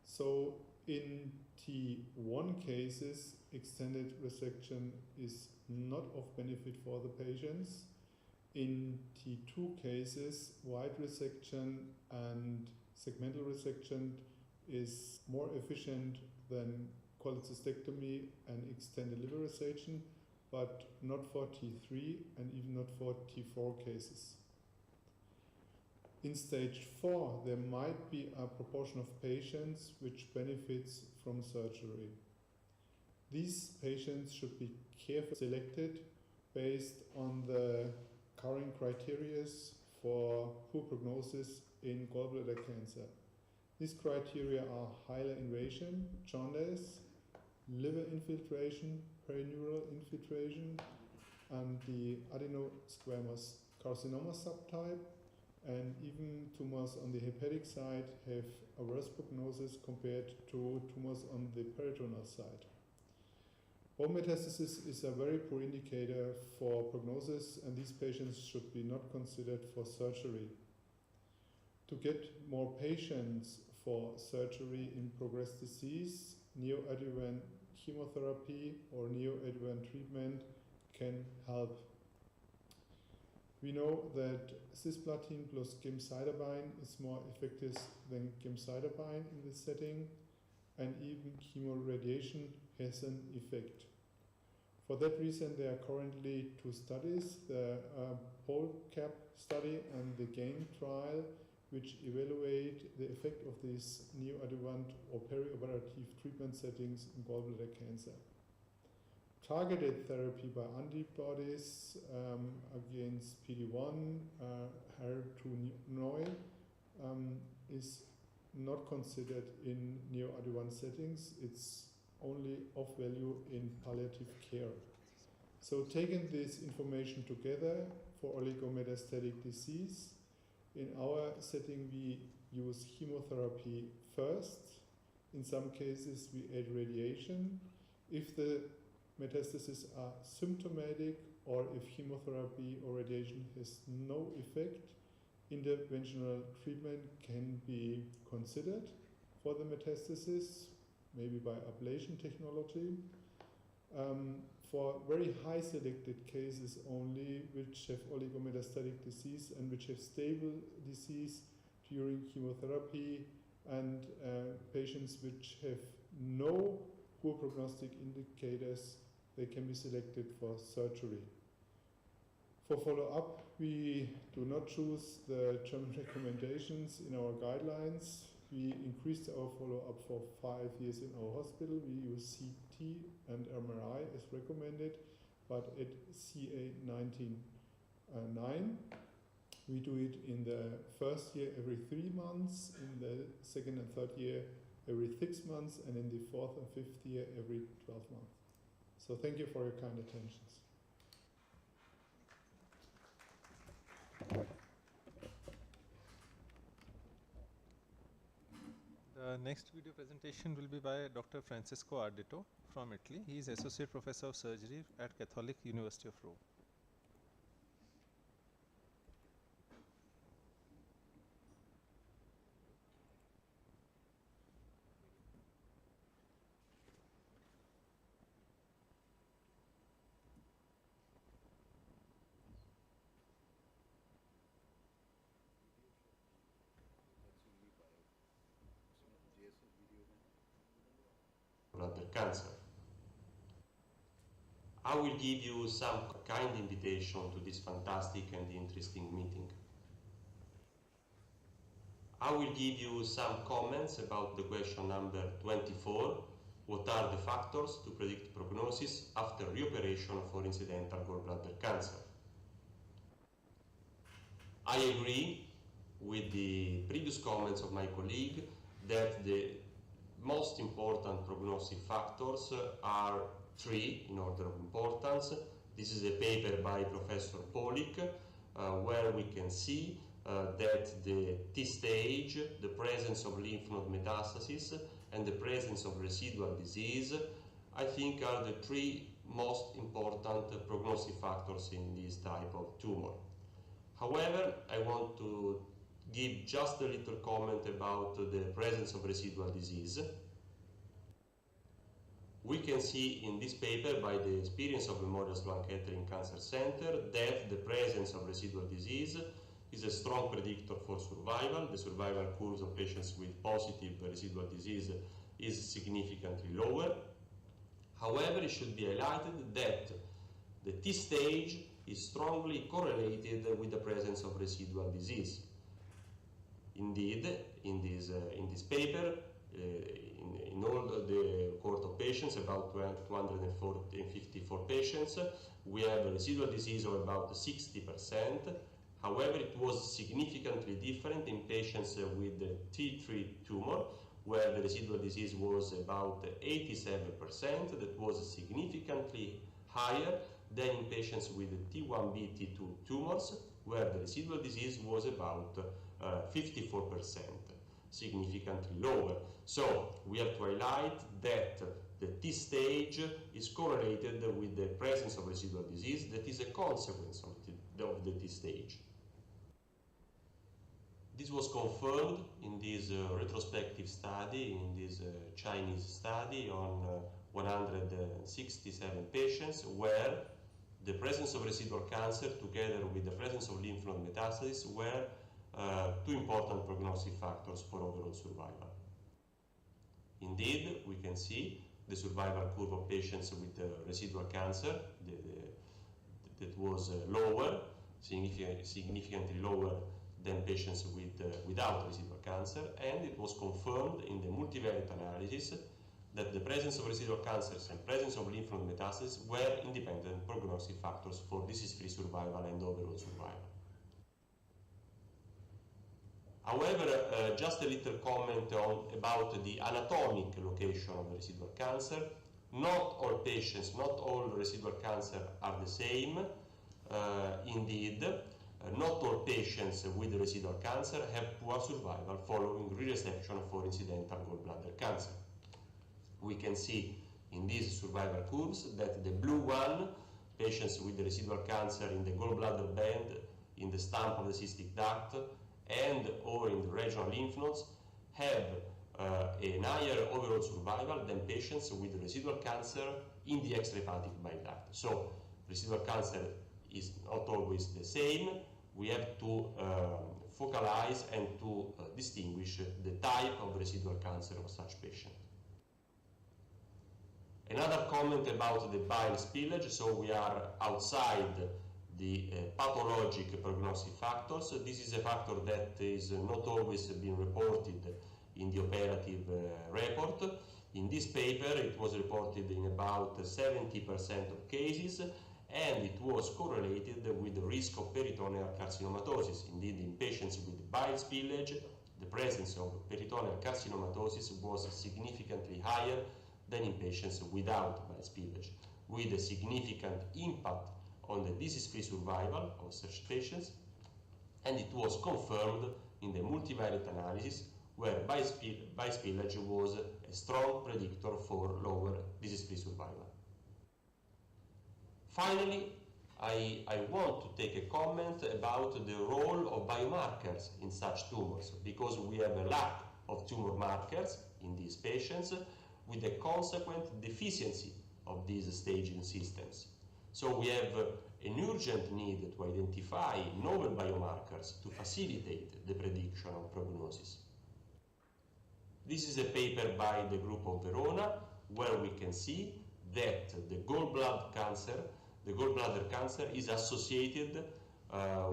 So in T1 cases, extended resection is not of benefit for the patients. In T2 cases, wide resection and segmental resection is more efficient than cholecystectomy and extended liver resection, but not for T3 and even not for T4 cases. In stage 4, there might be a proportion of patients which benefits from surgery. These patients should be carefully selected based on the current criteria for poor prognosis in gallbladder cancer. These criteria are hilar invasion, jaundice, liver infiltration, perineural infiltration, and the adenosquamous carcinoma subtype, and even tumors on the hepatic side have a worse prognosis compared to tumors on the peritoneal side. Bone metastasis is a very poor indicator for prognosis, and these patients should be not considered for surgery. To get more patients for surgery in progressed disease, neoadjuvant chemotherapy or neoadjuvant treatment can help. We know that cisplatin plus gemcitabine is more effective than gemcitabine in this setting, and even chemoradiation has an effect. For that reason, there are currently two studies, the POLCAP study and the GAIN trial, which evaluate the effect of these neoadjuvant or perioperative treatment settings in gallbladder cancer. Targeted therapy by antibodies against PD-1, HER2 is not considered in neoadjuvant settings. It's only of value in palliative care. So taking this information together for oligometastatic disease, in our setting we use chemotherapy first. In some cases we add radiation. If the metastases are symptomatic or if chemotherapy or radiation has no effect, interventional treatment can be considered for the metastasis, maybe by ablation technology. For very high selected cases only, which have oligometastatic disease and which have stable disease during chemotherapy, and patients which have no poor prognostic indicators, they can be selected for surgery. For follow-up, we do not choose the German recommendations in our guidelines. We increased our follow-up for 5 years in our hospital. We use CT and MRI as recommended, but at CA 19-9. We do it in the first year every 3 months, in the second and third year every 6 months, and in the fourth and fifth year every 12 months. So thank you for your kind attentions. The next video presentation will be by Dr. Francesco Ardito from Italy. He is Associate Professor of Surgery at Catholic University of Rome. Bladder cancer. I will give you some kind invitation to this fantastic and interesting meeting. I will give you some comments about the question number 24. What are the factors to predict prognosis after reoperation for incidental gallbladder cancer? I agree with the previous comments of my colleague that the most important prognostic factors are 3 in order of importance. This is a paper by Professor Polik, where we can see that the T stage, the presence of lymph node metastasis, and the presence of residual disease, I think are the 3 most important prognostic factors in this type of tumor. However, I want to give just a little comment about the presence of residual disease. We can see in this paper, by the experience of Memorial Sloan Kettering Cancer Center, that the presence of residual disease is a strong predictor for survival. The survival curves of patients with positive residual disease is significantly lower. However, it should be highlighted that the T stage is strongly correlated with the presence of residual disease. Indeed, in this paper, in all the cohort of patients, about 254 patients, we have a residual disease of about 60%. However, it was significantly different in patients with the T3 tumor, where the residual disease was about 87%. That was significantly higher than in patients with T1b, T2 tumors, where the residual disease was about 54%, significantly lower. So we have to highlight that the T stage is correlated with the presence of residual disease that is a consequence of the T stage. This was confirmed in this retrospective study, in this Chinese study on 167 patients, where the presence of residual cancer together with the presence of lymph node metastasis were two important prognostic factors for overall survival. Indeed, we can see the survival curve of patients with residual cancer that was lower, significantly lower than patients without residual cancer, and it was confirmed in the multivariate analysis that the presence of residual cancers and presence of lymph node metastasis were independent prognostic factors for disease-free survival and overall survival. However, just a little comment about the anatomic location of the residual cancer. Not all patients, not all residual cancer are the same. Indeed, not all patients with residual cancer have poor survival following resection for incidental gallbladder cancer. We can see in these survival curves that the blue one, patients with residual cancer in the gallbladder band, in the stump of the cystic duct, and or in the regional lymph nodes, have a higher overall survival than patients with residual cancer in the extrahepatic bile duct. So residual cancer is not always the same. We have to focalize and to distinguish the type of residual cancer of such patient. Another comment about the bile spillage. So we are outside the pathologic prognostic factors. This is a factor that is not always being reported in the operative report. In this paper, it was reported in about 70% of cases, and it was correlated with the risk of peritoneal carcinomatosis. Indeed, in patients with bile spillage, the presence of peritoneal carcinomatosis was significantly higher than in patients without bile spillage, with a significant impact on the disease-free survival of such patients, and it was confirmed in the multivariate analysis where bile spillage was a strong predictor for lower disease-free survival. Finally, I want to take a comment about the role of biomarkers in such tumors, because we have a lack of tumor markers in these patients with a consequent deficiency of these staging systems. So we have an urgent need to identify novel biomarkers to facilitate the prediction of prognosis. This is a paper by the group of Verona, where we can see that the gallbladder cancer is associated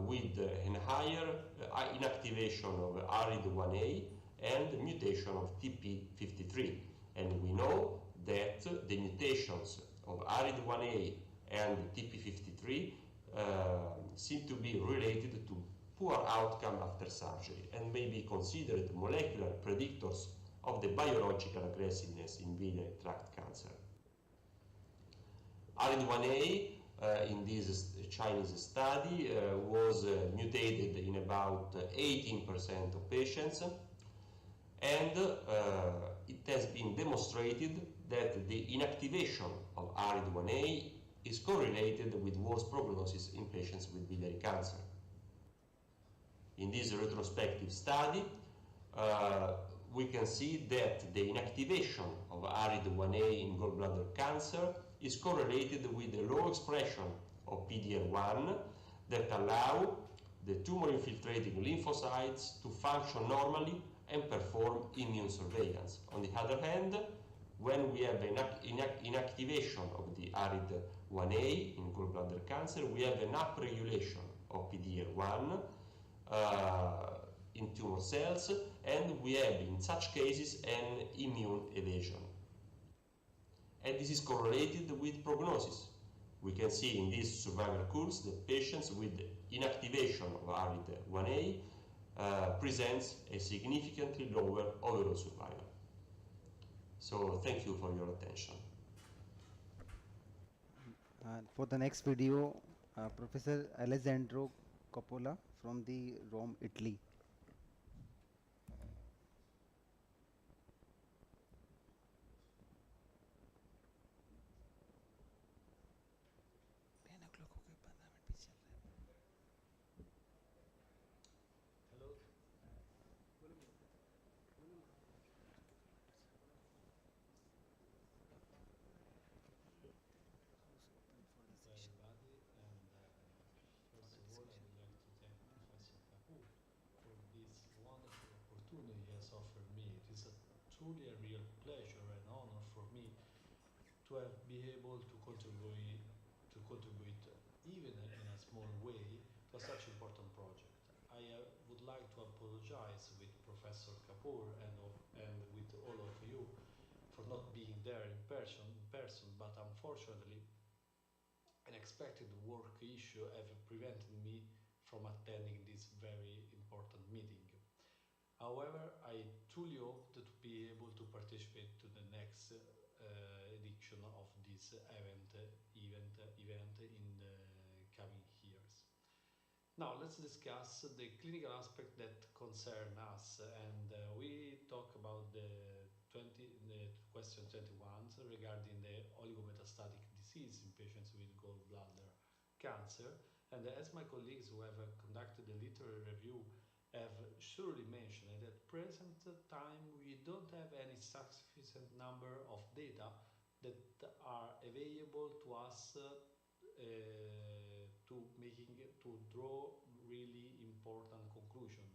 with a higher inactivation of ARID1A and mutation of TP53. And we know that the mutations of ARID1A and TP53 seem to be related to poor outcome after surgery and may be considered molecular predictors of the biological aggressiveness in biliary tract cancer. ARID1A in this Chinese study was mutated in about 18% of patients, and it has been demonstrated that the inactivation of ARID1A is correlated with worse prognosis in patients with biliary cancer. In this retrospective study, we can see that the inactivation of ARID1A in gallbladder cancer is correlated with the low expression of PD-L1 that allow the tumor-infiltrating lymphocytes to function normally and perform immune surveillance. On the other hand, when we have inactivation of the ARID1A in gallbladder cancer, we have an upregulation of PD-L1 in tumor cells, and we have in such cases an immune evasion. And this is correlated with prognosis. We can see in these survival curves that patients with inactivation of ARID1A presents a significantly lower overall survival. So thank you for your attention. For the next video, Professor Alessandro Coppola from the Rome, Italy. Hello, It's truly a real pleasure and honor for me to have be able to contribute even in a small way to such important project. I would like to apologize with Professor Kapoor and with all of you for not being there in person, but unfortunately an expected work issue have prevented me from attending this very important meeting. However, I truly hope to be able to participate to the next edition of this event in the coming years. Now let's discuss the clinical aspect that concern us, and we talk about the question 21 regarding the oligometastatic disease in patients with gallbladder cancer. And as my colleagues who have conducted the literary review have surely mentioned, at present time we don't have any sufficient number of data that are available to us to draw really important conclusion,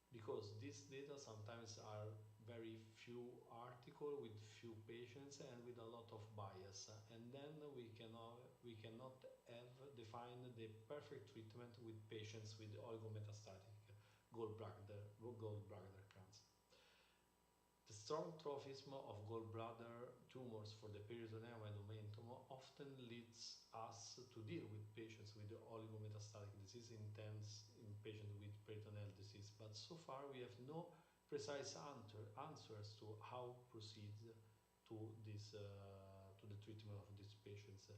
because these data sometimes are very few articles with few patients and with a lot of bias, and then we cannot have defined the perfect treatment with patients with oligometastatic gallbladder cancer. The strong trophism of gallbladder tumors for the peritoneum and omentum often leads us to deal with patients with oligometastatic disease in patients with peritoneal disease, but so far we have no precise answers to how proceed to the treatment of these patients.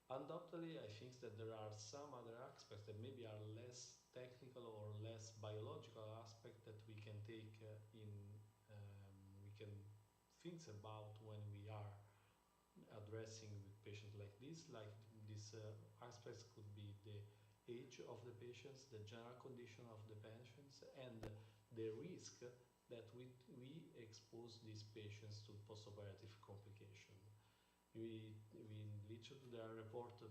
Undoubtedly, I think that there are some other aspects that maybe are less technical or less biological aspects that we can take we can think about when we are addressing with patients like this. Like these aspects could be the age of the patients, the general condition of the patients, and the risk that we expose these patients to postoperative complication. In literature there are reported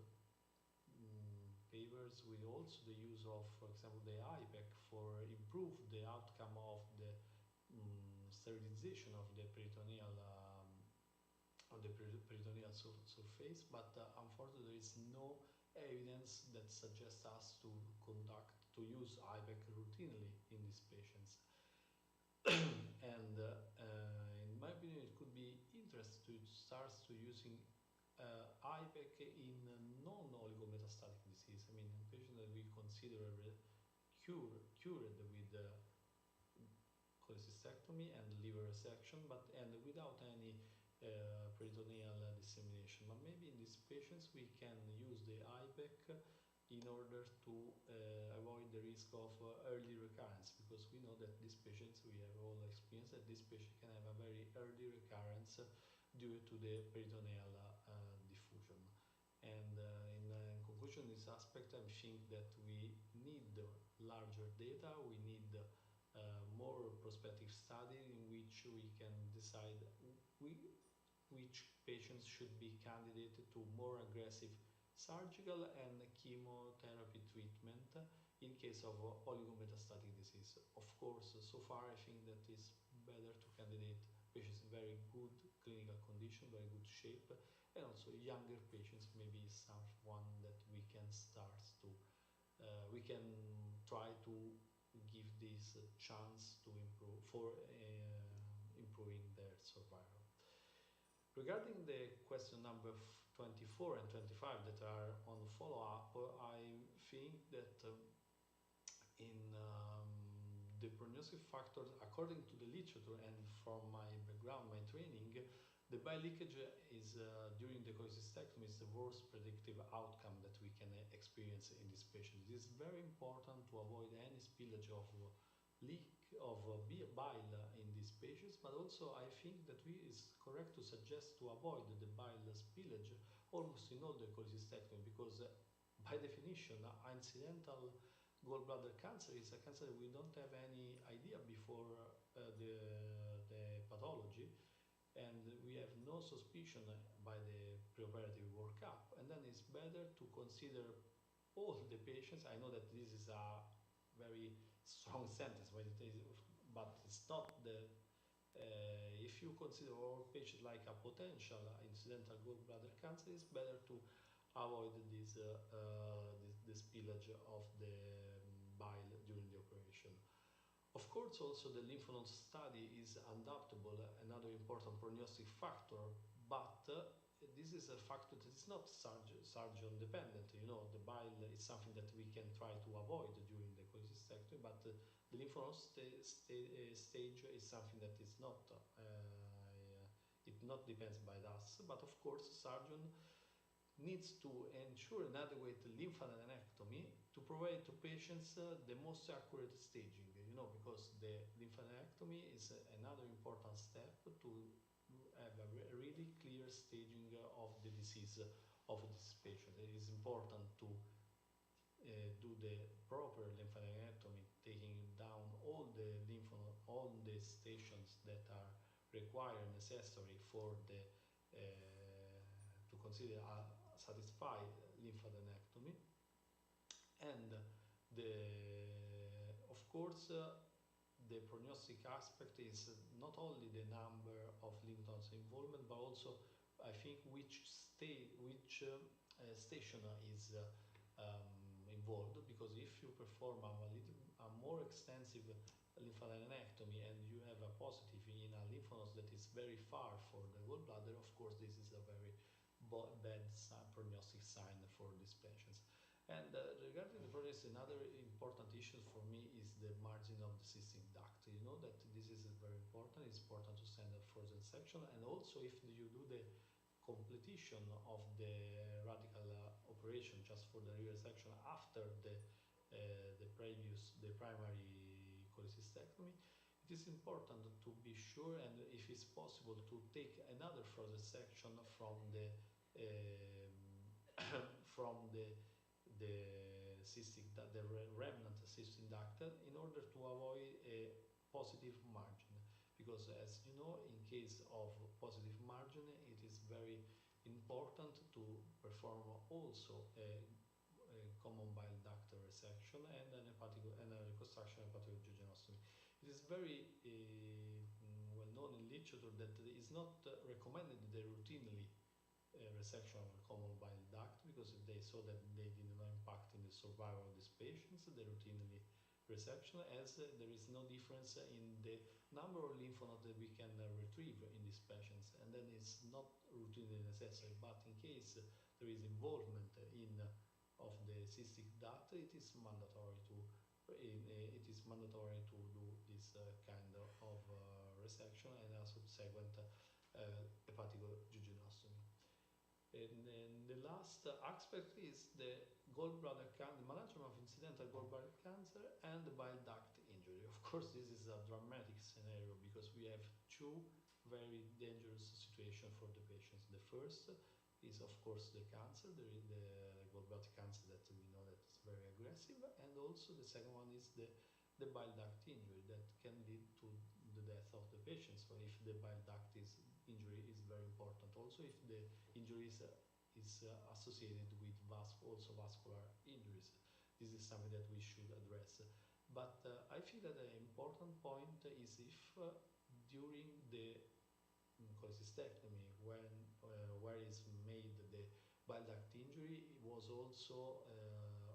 papers with also the use of, for example, the IPEC for improve the outcome of the sterilization of the peritoneal surface, but unfortunately there is no evidence that suggests us to use IPEC routinely in these patients. And in my opinion, it could be interesting to start to using IPEC in non-oligometastatic disease. I mean, in patients that we consider cured with cholecystectomy and liver resection, and without any peritoneal dissemination. But maybe in these patients we can use the IPEC in order to avoid the risk of early recurrence, because we know that these patients, we have all experienced that this patient can have a very early recurrence due to the peritoneal diffusion. And in conclusion, this aspect, I think that we need larger data, we need more prospective study in which we can decide which patients should be candidated to more aggressive surgical and chemotherapy treatment in case of oligometastatic disease. Of course, so far I think that it's better to candidate patients in very good clinical condition, very good shape, and also younger patients, maybe someone that we can start to, we can try to give this chance to improve for improving their survival. Regarding the question number 24 and 25 that are on follow-up, I think that in the prognostic factors, according to the literature and from my background, my training, the bile leakage is during the cholecystectomy is the worst predictive outcome that we can experience in this patient. It is very important to avoid any spillage of bile in these patients, but also I think that it's correct to suggest to avoid the bile spillage almost in all the cholecystectomy, because by definition incidental gallbladder cancer is a cancer that we don't have any idea before the pathology, and we have no suspicion by the preoperative workup, and then it's better to consider all the patients. I know that this is a very strong sentence, but it's not the If you consider our patient like a potential incidental gallbladder cancer, it's better to avoid the spillage of the bile during the operation. Of course, also the lymph node study is adaptable, another important prognostic factor, but this is a factor that is not surgeon dependent. You know, the bile is something that we can try to avoid during the cholecystectomy, but the lymph node stage is something that is not, it not depends by us, but of course, surgeon needs to ensure an adequate lymphadenectomy to provide to patients the most accurate staging, you know, because the lymphadenectomy is another important step to have a really clear staging of the disease of this patient. It is important to do the proper lymphadenectomy, taking down all the lymph node, all the stations that are required, necessary for the to consider a satisfied lymphadenectomy, and of course the prognostic aspect is not only the number of lymph nodes involvement, but also I think which station is involved, because if you perform a more extensive lymphadenectomy and you have a positive in a lymph node that is very far for the gallbladder, of course this is a very bad prognostic sign for these patients. And regarding the prognosis, another important issue for me is the margin of the cystic duct. You know that this is very important. It's important to send a frozen section, and also if you do the completion of the radical operation just for the resection after the primary cholecystectomy, it is important to be sure, and if it's possible, to take another frozen section from the from the remnant cystic duct in order to avoid a positive margin, because as you know, in case of positive margin, it is very important to perform also a common bile duct resection and a reconstruction hepatogenostomy. It is very well known in literature that it is not recommended the routinely resection of a common bile duct, because they saw that they did not impact in the survival of these patients, the routinely resection, as there is no difference in the number of lymph nodes that we can retrieve in these patients, and then it's not routinely necessary. But in case there is involvement of the cystic duct, it is mandatory to do this kind of resection and a subsequent hepatogenostomy. And the last aspect is the gallbladder cancer, the management of incidental gallbladder cancer and the bile duct injury. Of course, this is a dramatic scenario because we have two very dangerous situations for the patients. The first is, of course, the cancer, the gallbladder cancer that we know that is very aggressive, and also the second one is the bile duct injury that can lead to the death of the patient. So if the bile duct injury is very important. Also, if the injury is associated with vascular injuries, this is something that we should address. But I think that the important point is if during the cholecystectomy, where is made the bile duct injury, it was also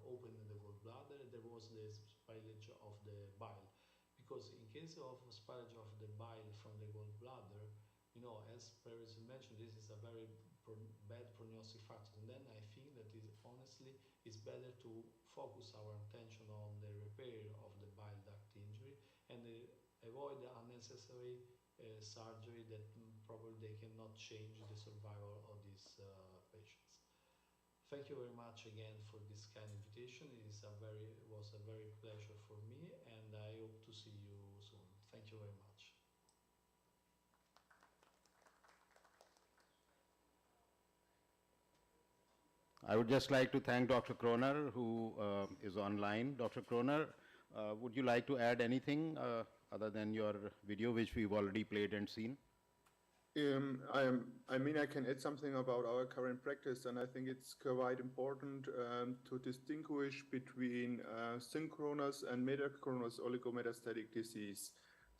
open in the gallbladder, there was the spillage of the bile. Because in case of spillage of the bile from the gallbladder, you know, as previously mentioned, this is a very bad prognostic factor. And then I think that honestly, it's better to focus our attention on the repair of the bile duct injury and avoid the unnecessary surgery that probably they cannot change the survival of these patients. Thank you very much again for this kind of invitation. It was a very pleasure for me, and I hope to see you soon. Thank you very much. I would just like to thank Dr. Kroner, who is online. Dr. Kroner, would you like to add anything other than your video, which we've already played and seen? I mean, I can add something about our current practice, and I think it's quite important to distinguish between synchronous and metachronous oligometastatic disease.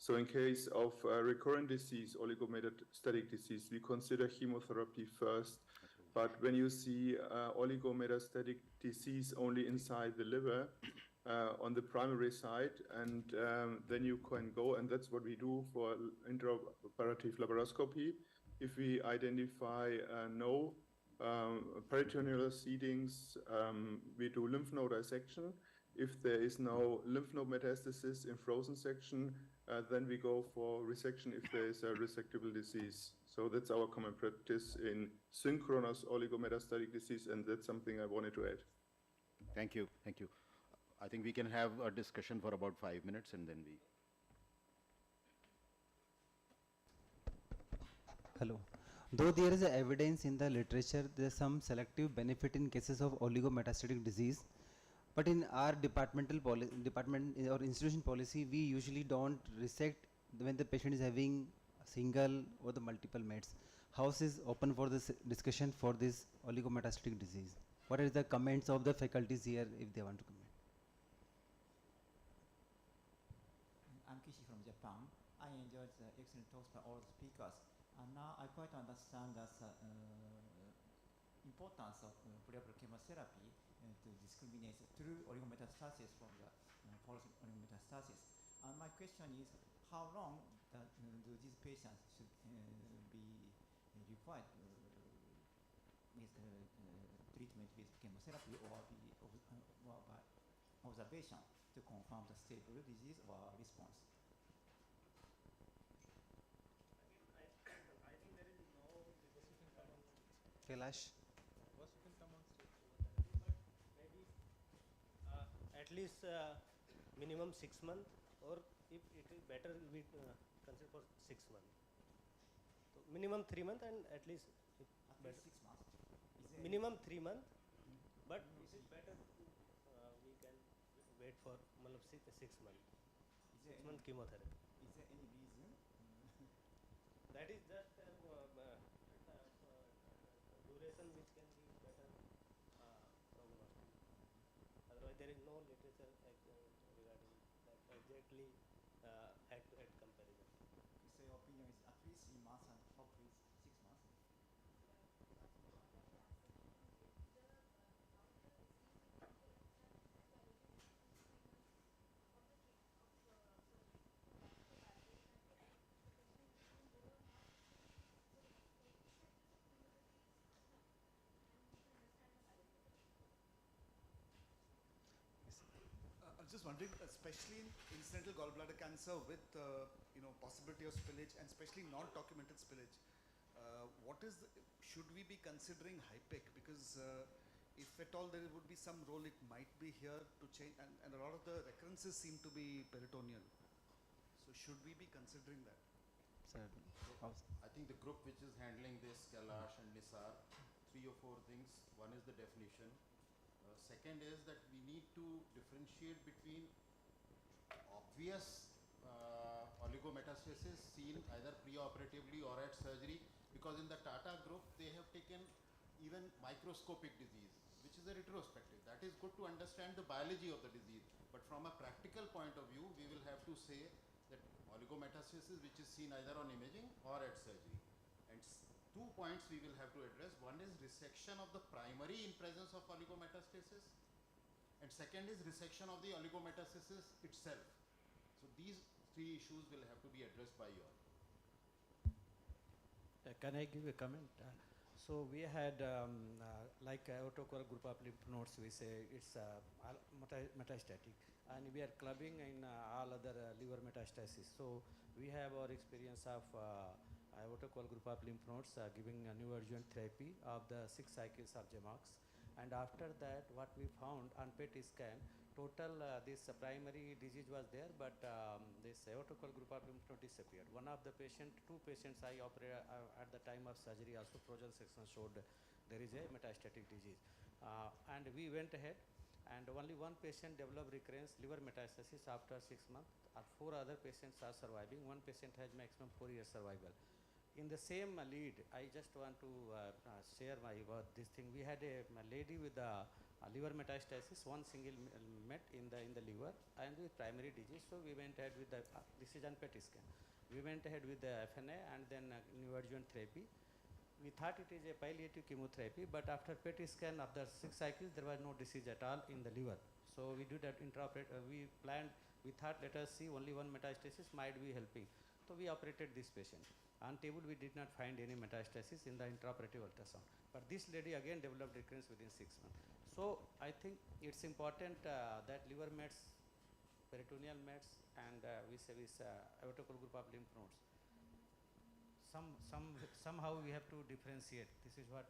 So in case of recurrent disease, oligometastatic disease, we consider chemotherapy first. But when you see oligometastatic disease only inside the liver, on the primary side, and then you can go, and that's what we do for intraoperative laparoscopy. If we identify no peritoneal seedings, we do lymph node dissection. If there is no lymph node metastasis in frozen section, then we go for resection if there is a resectable disease. So that's our common practice in synchronous oligometastatic disease, and that's something I wanted to add. Thank you, thank you. I think we can have a discussion for about 5 minutes and then we. Hello. Though there is evidence in the literature, there is some selective benefit in cases of oligometastatic disease, but in our department or institution policy, we usually don't resect when the patient is having a single or the multiple mets. House is open for this discussion for this oligometastatic disease. What are the comments of the faculties here if they want to comment? I'm Kishi from Japan. I enjoyed the excellent talks by all the speakers. And now I quite understand the importance of preoperative chemotherapy to discriminate true oligometastasis from the false oligometastasis. And my question is, how long do these patients should be required with treatment with chemotherapy or by observation to confirm the stable disease or response? I think there is no Kailash? maybe at least minimum 6 months, or if it is better, we consider for 6 months. So minimum 3 months, and at least At least 6 months. minimum 3 months. But it is better to we can wait for 6 months. 6 month chemotherapy. Is there any reason? That is just duration which can give better prognosis. Otherwise, there is no literature regarding that exactly head-to-head comparison. So your opinion is at least 3 months and hopefully 6 months? I was just wondering, especially in incidental gallbladder cancer with possibility of spillage and especially non-documented spillage, should we be considering HIPEC? Because if at all there would be some role, it might be here to change, and a lot of the recurrences seem to be peritoneal. So should we be considering that? Sir, I think the group which is handling this, Kailash and Nisar, 3 or 4 things. One is the definition. Second is that we need to differentiate between obvious oligometastasis seen either preoperatively or at surgery, because in the Tata group they have taken even microscopic disease, which is a retrospective. That is good to understand the biology of the disease, but from a practical point of view, we will have to say that oligometastasis which is seen either on imaging or at surgery. And 2 points we will have to address. One is resection of the primary in presence of oligometastasis, and second is resection of the oligometastasis itself. So these 3 issues will have to be addressed by you all. Can I give a comment? So we had like autocol group of lymph nodes, we say it's metastatic, and we are clubbing in all other liver metastasis. So we have our experience of autocol group of lymph nodes giving a new adjuvant therapy of the 6 cycles of GEMOX, and after that what we found on PET scan, total this primary disease was there, but this autocol group of lymph node disappeared. One of the patient, 2 patients I operated at the time of surgery, also frozen section showed there is a metastatic disease, and we went ahead, and only 1 patient developed recurrence liver metastasis after 6 months. 4 other patients are surviving. 1 patient has maximum 4 years survival. In the same lead, I just want to share my this thing. We had a lady with a liver metastasis, one single met in the liver and with primary disease. So we went ahead with the, this is on PET scan. We went ahead with the FNA and then neoadjuvant therapy. We thought it is a palliative chemotherapy, but after PET scan after 6 cycles, there was no disease at all in the liver. So we did that we planned, we thought let us see only one metastasis might be helping. So we operated this patient. On table we did not find any metastasis in the intraoperative ultrasound. But this lady again developed recurrence within 6 months. So I think it's important that liver mets, peritoneal mets and aortochoroidal group of lymph nodes. Somehow we have to differentiate. This is what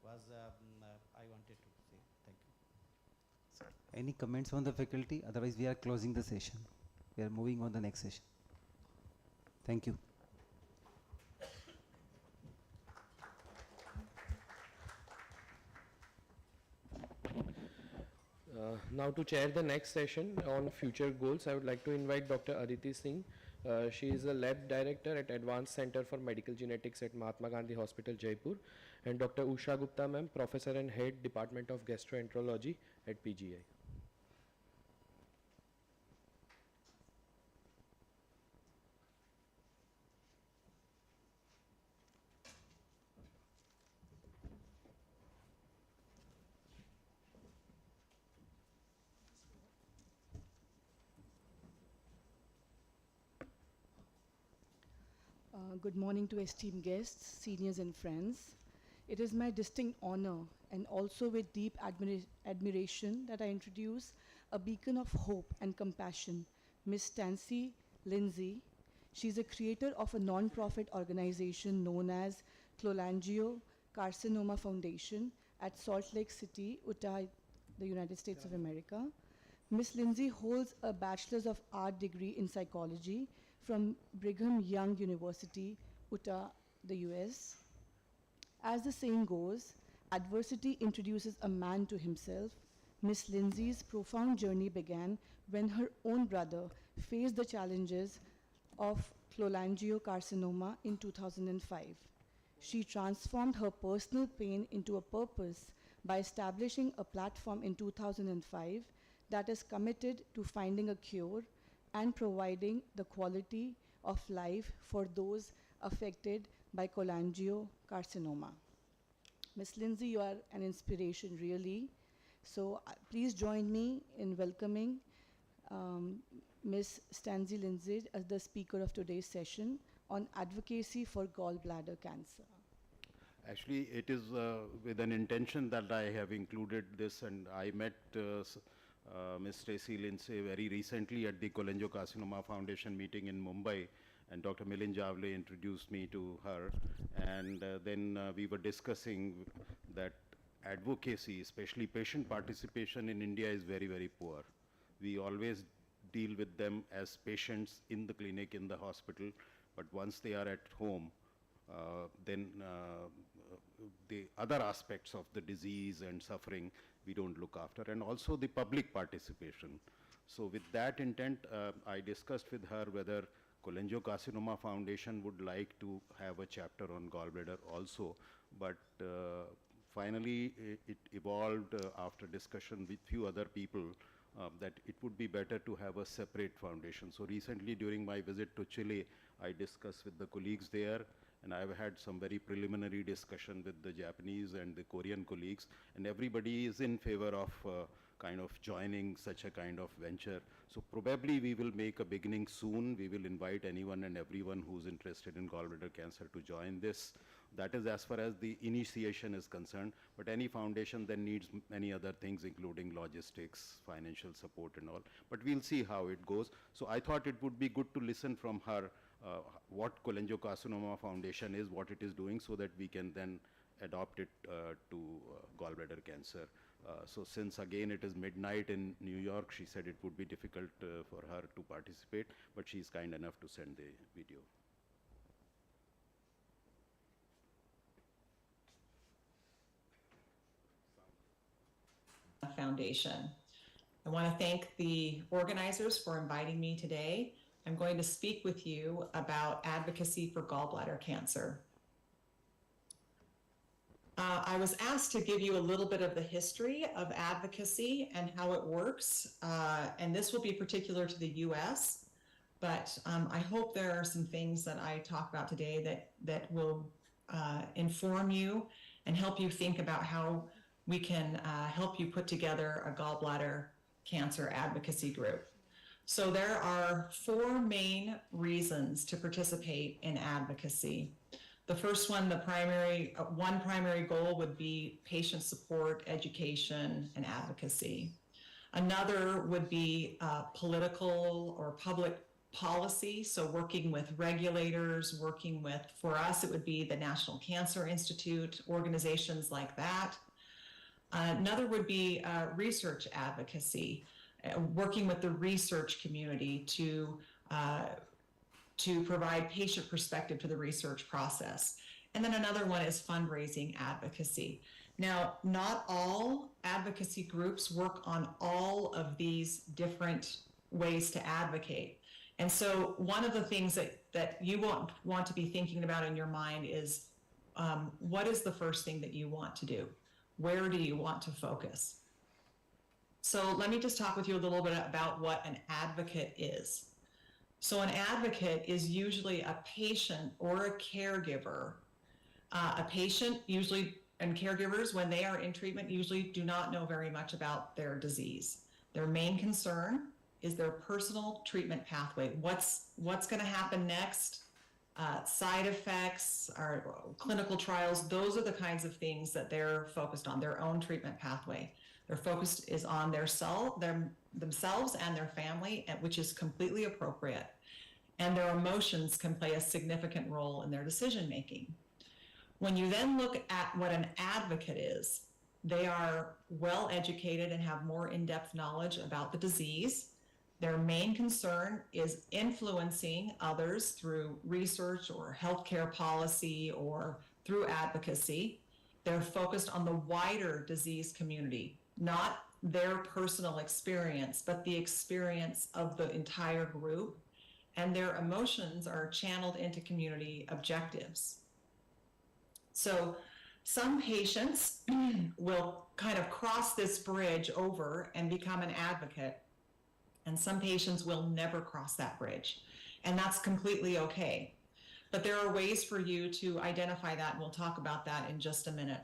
was I wanted to say. Thank you. Any comments on the faculty? Otherwise, we are closing the session. We are moving on the next session. Thank you. Now to chair the next session on future goals, I would like to invite Dr. Aditi Singh. She is a lab director at Advanced Center for Medical Genetics at Mahatma Gandhi Hospital, Jaipur, and Dr. Usha Gupta ma'am, professor and head Department of Gastroenterology at PGI. Good morning to esteemed guests, seniors and friends. It is my distinct honor and also with deep admiration that I introduce a beacon of hope and compassion, Miss Tansy Lindsay. She's a creator of a non-profit organization known as Cholangiocarcinoma Foundation at Salt Lake City, Utah, the United States of America. Miss Lindsay holds a Bachelor's of Art degree in psychology from Brigham Young University, Utah, the US. As the saying goes, adversity introduces a man to himself. Miss Lindsay's profound journey began when her own brother faced the challenges of cholangiocarcinoma in 2005. She transformed her personal pain into a purpose by establishing a platform in 2005 that is committed to finding a cure and providing the quality of life for those affected by cholangiocarcinoma. Ms. Lindsay, you are an inspiration, really. So please join me in welcoming Ms. Tansy Lindsay as the speaker of today's session on advocacy for gallbladder cancer. Actually, it is with an intention that I have included this, and I met Ms. Stacy Lindsay very recently at the Cholangiocarcinoma Foundation meeting in Mumbai, and Dr. Milind Javle introduced me to her, and then we were discussing that advocacy, especially patient participation in India, is very, very poor. We always deal with them as patients in the clinic, in the hospital, but once they are at home, then the other aspects of the disease and suffering we don't look after, and also the public participation. So with that intent, I discussed with her whether Cholangiocarcinoma Foundation would like to have a chapter on gallbladder also, but finally it evolved after discussion with few other people that it would be better to have a separate foundation. So recently during my visit to Chile, I discussed with the colleagues there, and I've had some very preliminary discussion with the Japanese and the Korean colleagues, and everybody is in favor of kind of joining such a kind of venture. So probably we will make a beginning soon. We will invite anyone and everyone who's interested in gallbladder cancer to join this. That is as far as the initiation is concerned, but any foundation then needs many other things, including logistics, financial support and all. But we'll see how it goes. So I thought it would be good to listen from her what Cholangiocarcinoma Foundation is, what it is doing, so that we can then adopt it to gallbladder cancer. So since again it is midnight in New York, she said it would be difficult for her to participate, but she's kind enough to send the video. Foundation. I want to thank the organizers for inviting me today. I'm going to speak with you about advocacy for gallbladder cancer. I was asked to give you a little bit of the history of advocacy and how it works, and this will be particular to the US, but I hope there are some things that I talk about today that will inform you and help you think about how we can help you put together a gallbladder cancer advocacy group. So there are 4 main reasons to participate in advocacy. The first one, one primary goal would be patient support, education, and advocacy. Another would be political or public policy, so working with regulators, working with, for us, it would be the National Cancer Institute, organizations like that. Another would be research advocacy, working with the research community to provide patient perspective to the research process. And then another one is fundraising advocacy. Now, not all advocacy groups work on all of these different ways to advocate. And so one of the things that you want to be thinking about in your mind is, what is the first thing that you want to do? Where do you want to focus? So let me just talk with you a little bit about what an advocate is. So an advocate is usually a patient or a caregiver. A patient usually, and caregivers, when they are in treatment, usually do not know very much about their disease. Their main concern is their personal treatment pathway. What's going to happen next? Side effects, or clinical trials, those are the kinds of things that they're focused on, their own treatment pathway. Their focus is on themselves and their family, which is completely appropriate. And their emotions can play a significant role in their decision making. When you then look at what an advocate is, they are well educated and have more in-depth knowledge about the disease. Their main concern is influencing others through research or healthcare policy or through advocacy. They're focused on the wider disease community, not their personal experience, but the experience of the entire group. And their emotions are channeled into community objectives. So some patients will kind of cross this bridge over and become an advocate, and some patients will never cross that bridge, and that's completely okay. But there are ways for you to identify that, and we'll talk about that in just a minute.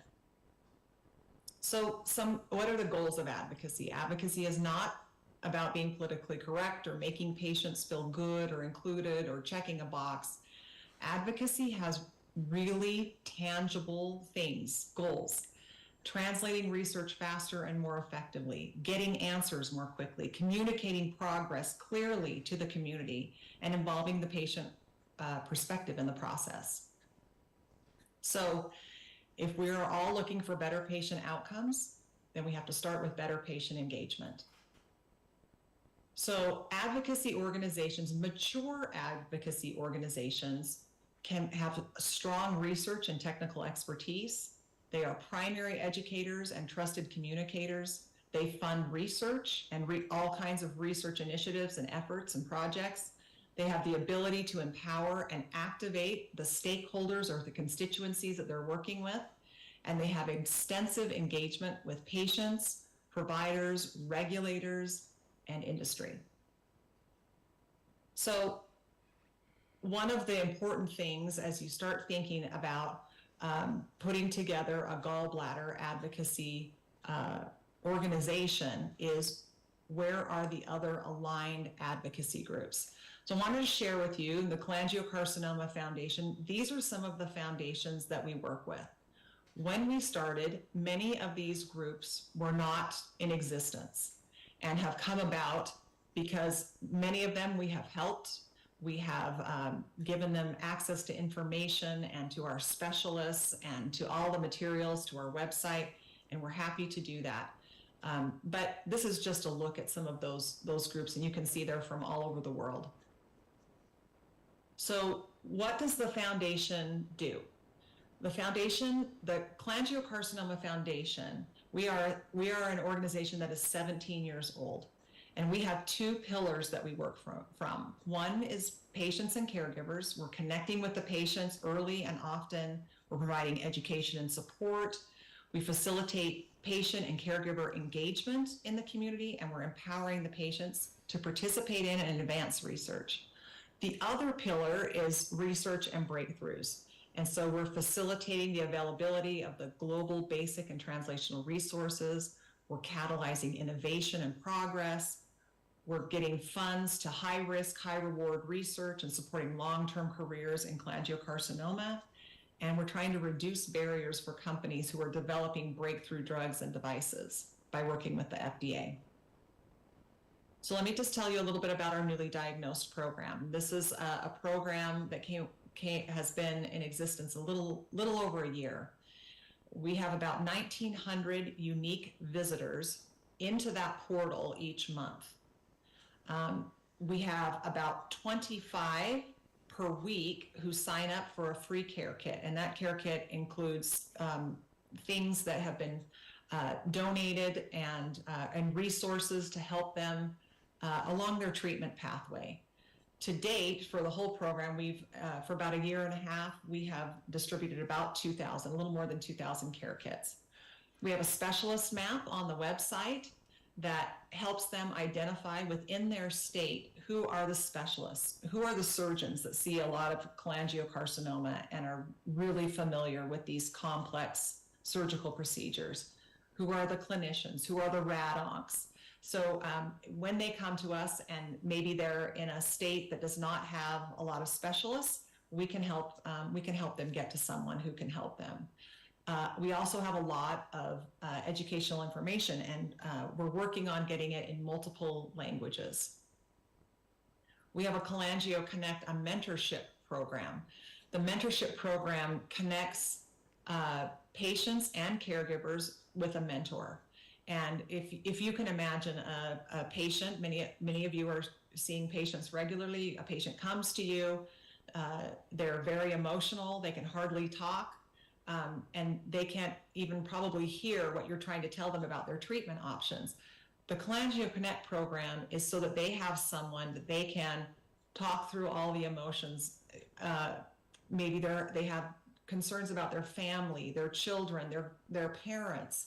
So what are the goals of advocacy? Advocacy is not about being politically correct or making patients feel good or included or checking a box. Advocacy has really tangible things, goals: translating research faster and more effectively, getting answers more quickly, communicating progress clearly to the community, and involving the patient perspective in the process. So if we're all looking for better patient outcomes, then we have to start with better patient engagement. So advocacy organizations, mature advocacy organizations, can have strong research and technical expertise. They are primary educators and trusted communicators. They fund research and all kinds of research initiatives and efforts and projects. They have the ability to empower and activate the stakeholders or the constituencies that they're working with. And they have extensive engagement with patients, providers, regulators, and industry. So one of the important things as you start thinking about putting together a gallbladder advocacy organization is, where are the other aligned advocacy groups? So I wanted to share with you the Cholangiocarcinoma Foundation. These are some of the foundations that we work with. When we started, many of these groups were not in existence and have come about because many of them we have helped. We have given them access to information and to our specialists and to all the materials, to our website, and we're happy to do that. But this is just a look at some of those groups, and you can see they're from all over the world. So what does the foundation do? The foundation, the Cholangiocarcinoma Foundation, we are an organization that is 17 years old. And we have two pillars that we work from. One is patients and caregivers. We're connecting with the patients early and often. We're providing education and support. We facilitate patient and caregiver engagement in the community, and we're empowering the patients to participate in and advance research. The other pillar is research and breakthroughs. And so we're facilitating the availability of the global basic and translational resources. We're catalyzing innovation and progress. We're getting funds to high-risk, high-reward research and supporting long-term careers in cholangiocarcinoma. And we're trying to reduce barriers for companies who are developing breakthrough drugs and devices by working with the FDA. So let me just tell you a little bit about our newly diagnosed program. This is a program that has been in existence a little over a year. We have about 1,900 unique visitors into that portal each month. We have about 25 per week who sign up for a free care kit, and that care kit includes things that have been donated and resources to help them along their treatment pathway. To date, for the whole program, for about a year and a half, we have distributed about 2,000, a little more than 2,000 care kits. We have a specialist map on the website that helps them identify within their state who are the specialists, who are the surgeons that see a lot of cholangiocarcinoma and are really familiar with these complex surgical procedures, who are the clinicians, who are the rad-oncs. So when they come to us and maybe they're in a state that does not have a lot of specialists, we can help them get to someone who can help them. We also have a lot of educational information, and we're working on getting it in multiple languages. We have a Cholangio Connect, a mentorship program. The mentorship program connects patients and caregivers with a mentor. And if you can imagine a patient, many of you are seeing patients regularly. A patient comes to you, they're very emotional, they can hardly talk, and they can't even probably hear what you're trying to tell them about their treatment options. The Cholangio Connect program is so that they have someone that they can talk through all the emotions. Maybe they have concerns about their family, their children, their parents,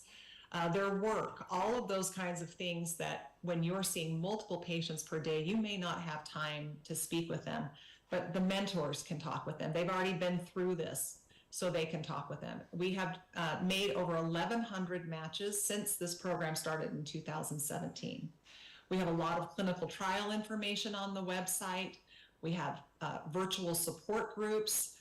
their work, all of those kinds of things that when you're seeing multiple patients per day, you may not have time to speak with them, but the mentors can talk with them. They've already been through this, so they can talk with them. We have made over 1,100 matches since this program started in 2017. We have a lot of clinical trial information on the website. We have virtual support groups.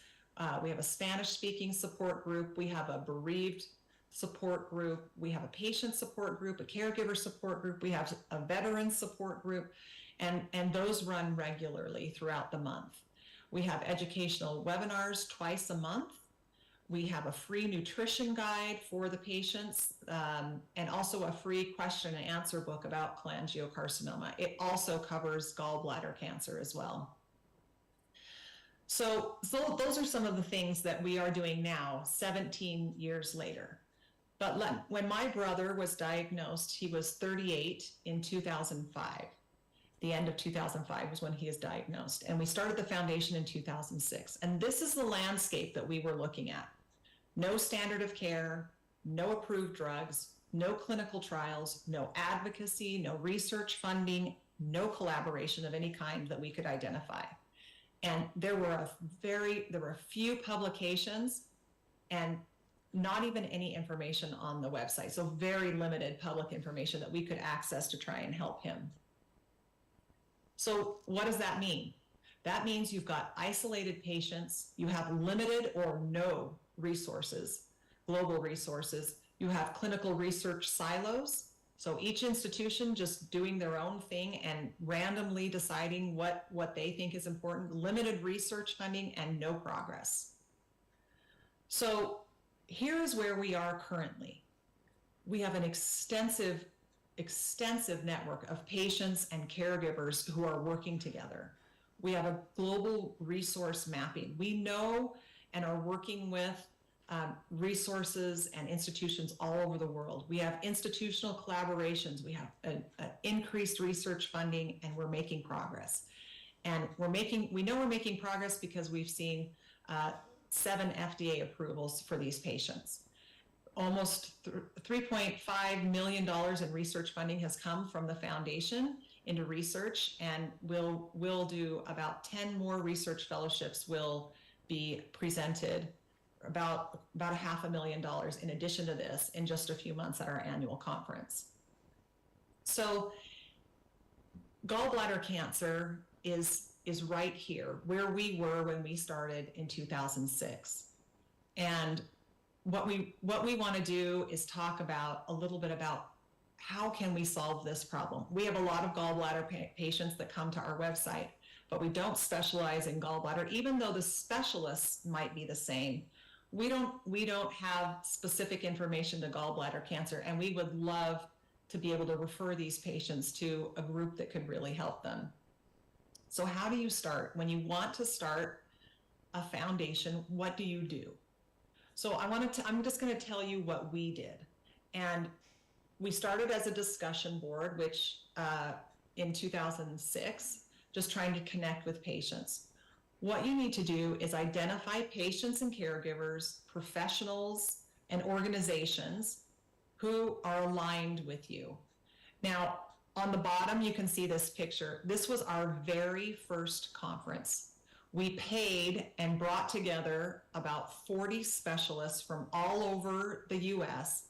We have a Spanish-speaking support group. We have a bereaved support group. We have a patient support group, a caregiver support group. We have a veteran support group, and those run regularly throughout the month. We have educational webinars twice a month. We have a free nutrition guide for the patients, and also a free question and answer book about cholangiocarcinoma. It also covers gallbladder cancer as well. So those are some of the things that we are doing now, 17 years later. But when my brother was diagnosed, he was 38 in 2005. The end of 2005 was when he was diagnosed. And we started the foundation in 2006. And this is the landscape that we were looking at. No standard of care, no approved drugs, no clinical trials, no advocacy, no research funding, no collaboration of any kind that we could identify. And there were a few publications and not even any information on the website. So very limited public information that we could access to try and help him. So what does that mean? That means you've got isolated patients, you have limited or no resources, global resources, you have clinical research silos. So each institution just doing their own thing and randomly deciding what they think is important, limited research funding, and no progress. So here's where we are currently. We have an extensive network of patients and caregivers who are working together. We have a global resource mapping. We know and are working with resources and institutions all over the world. We have institutional collaborations, we have increased research funding, and we're making progress. And we know we're making progress because we've seen 7 FDA approvals for these patients. Almost $3.5 million in research funding has come from the foundation into research, and we'll do about 10 more research fellowships will be presented, about $500,000 in addition to this in just a few months at our annual conference. So gallbladder cancer is right here where we were when we started in 2006. And what we want to do is talk about a little bit about how can we solve this problem. We have a lot of gallbladder patients that come to our website, but we don't specialize in gallbladder, even though the specialists might be the same. We don't have specific information to gallbladder cancer, and we would love to be able to refer these patients to a group that could really help them. So how do you start? When you want to start a foundation, what do you do? So I'm just going to tell you what we did. And we started as a discussion board, which in 2006, just trying to connect with patients. What you need to do is identify patients and caregivers, professionals, and organizations who are aligned with you. Now, on the bottom, you can see this picture. This was our very first conference. We paid and brought together about 40 specialists from all over the US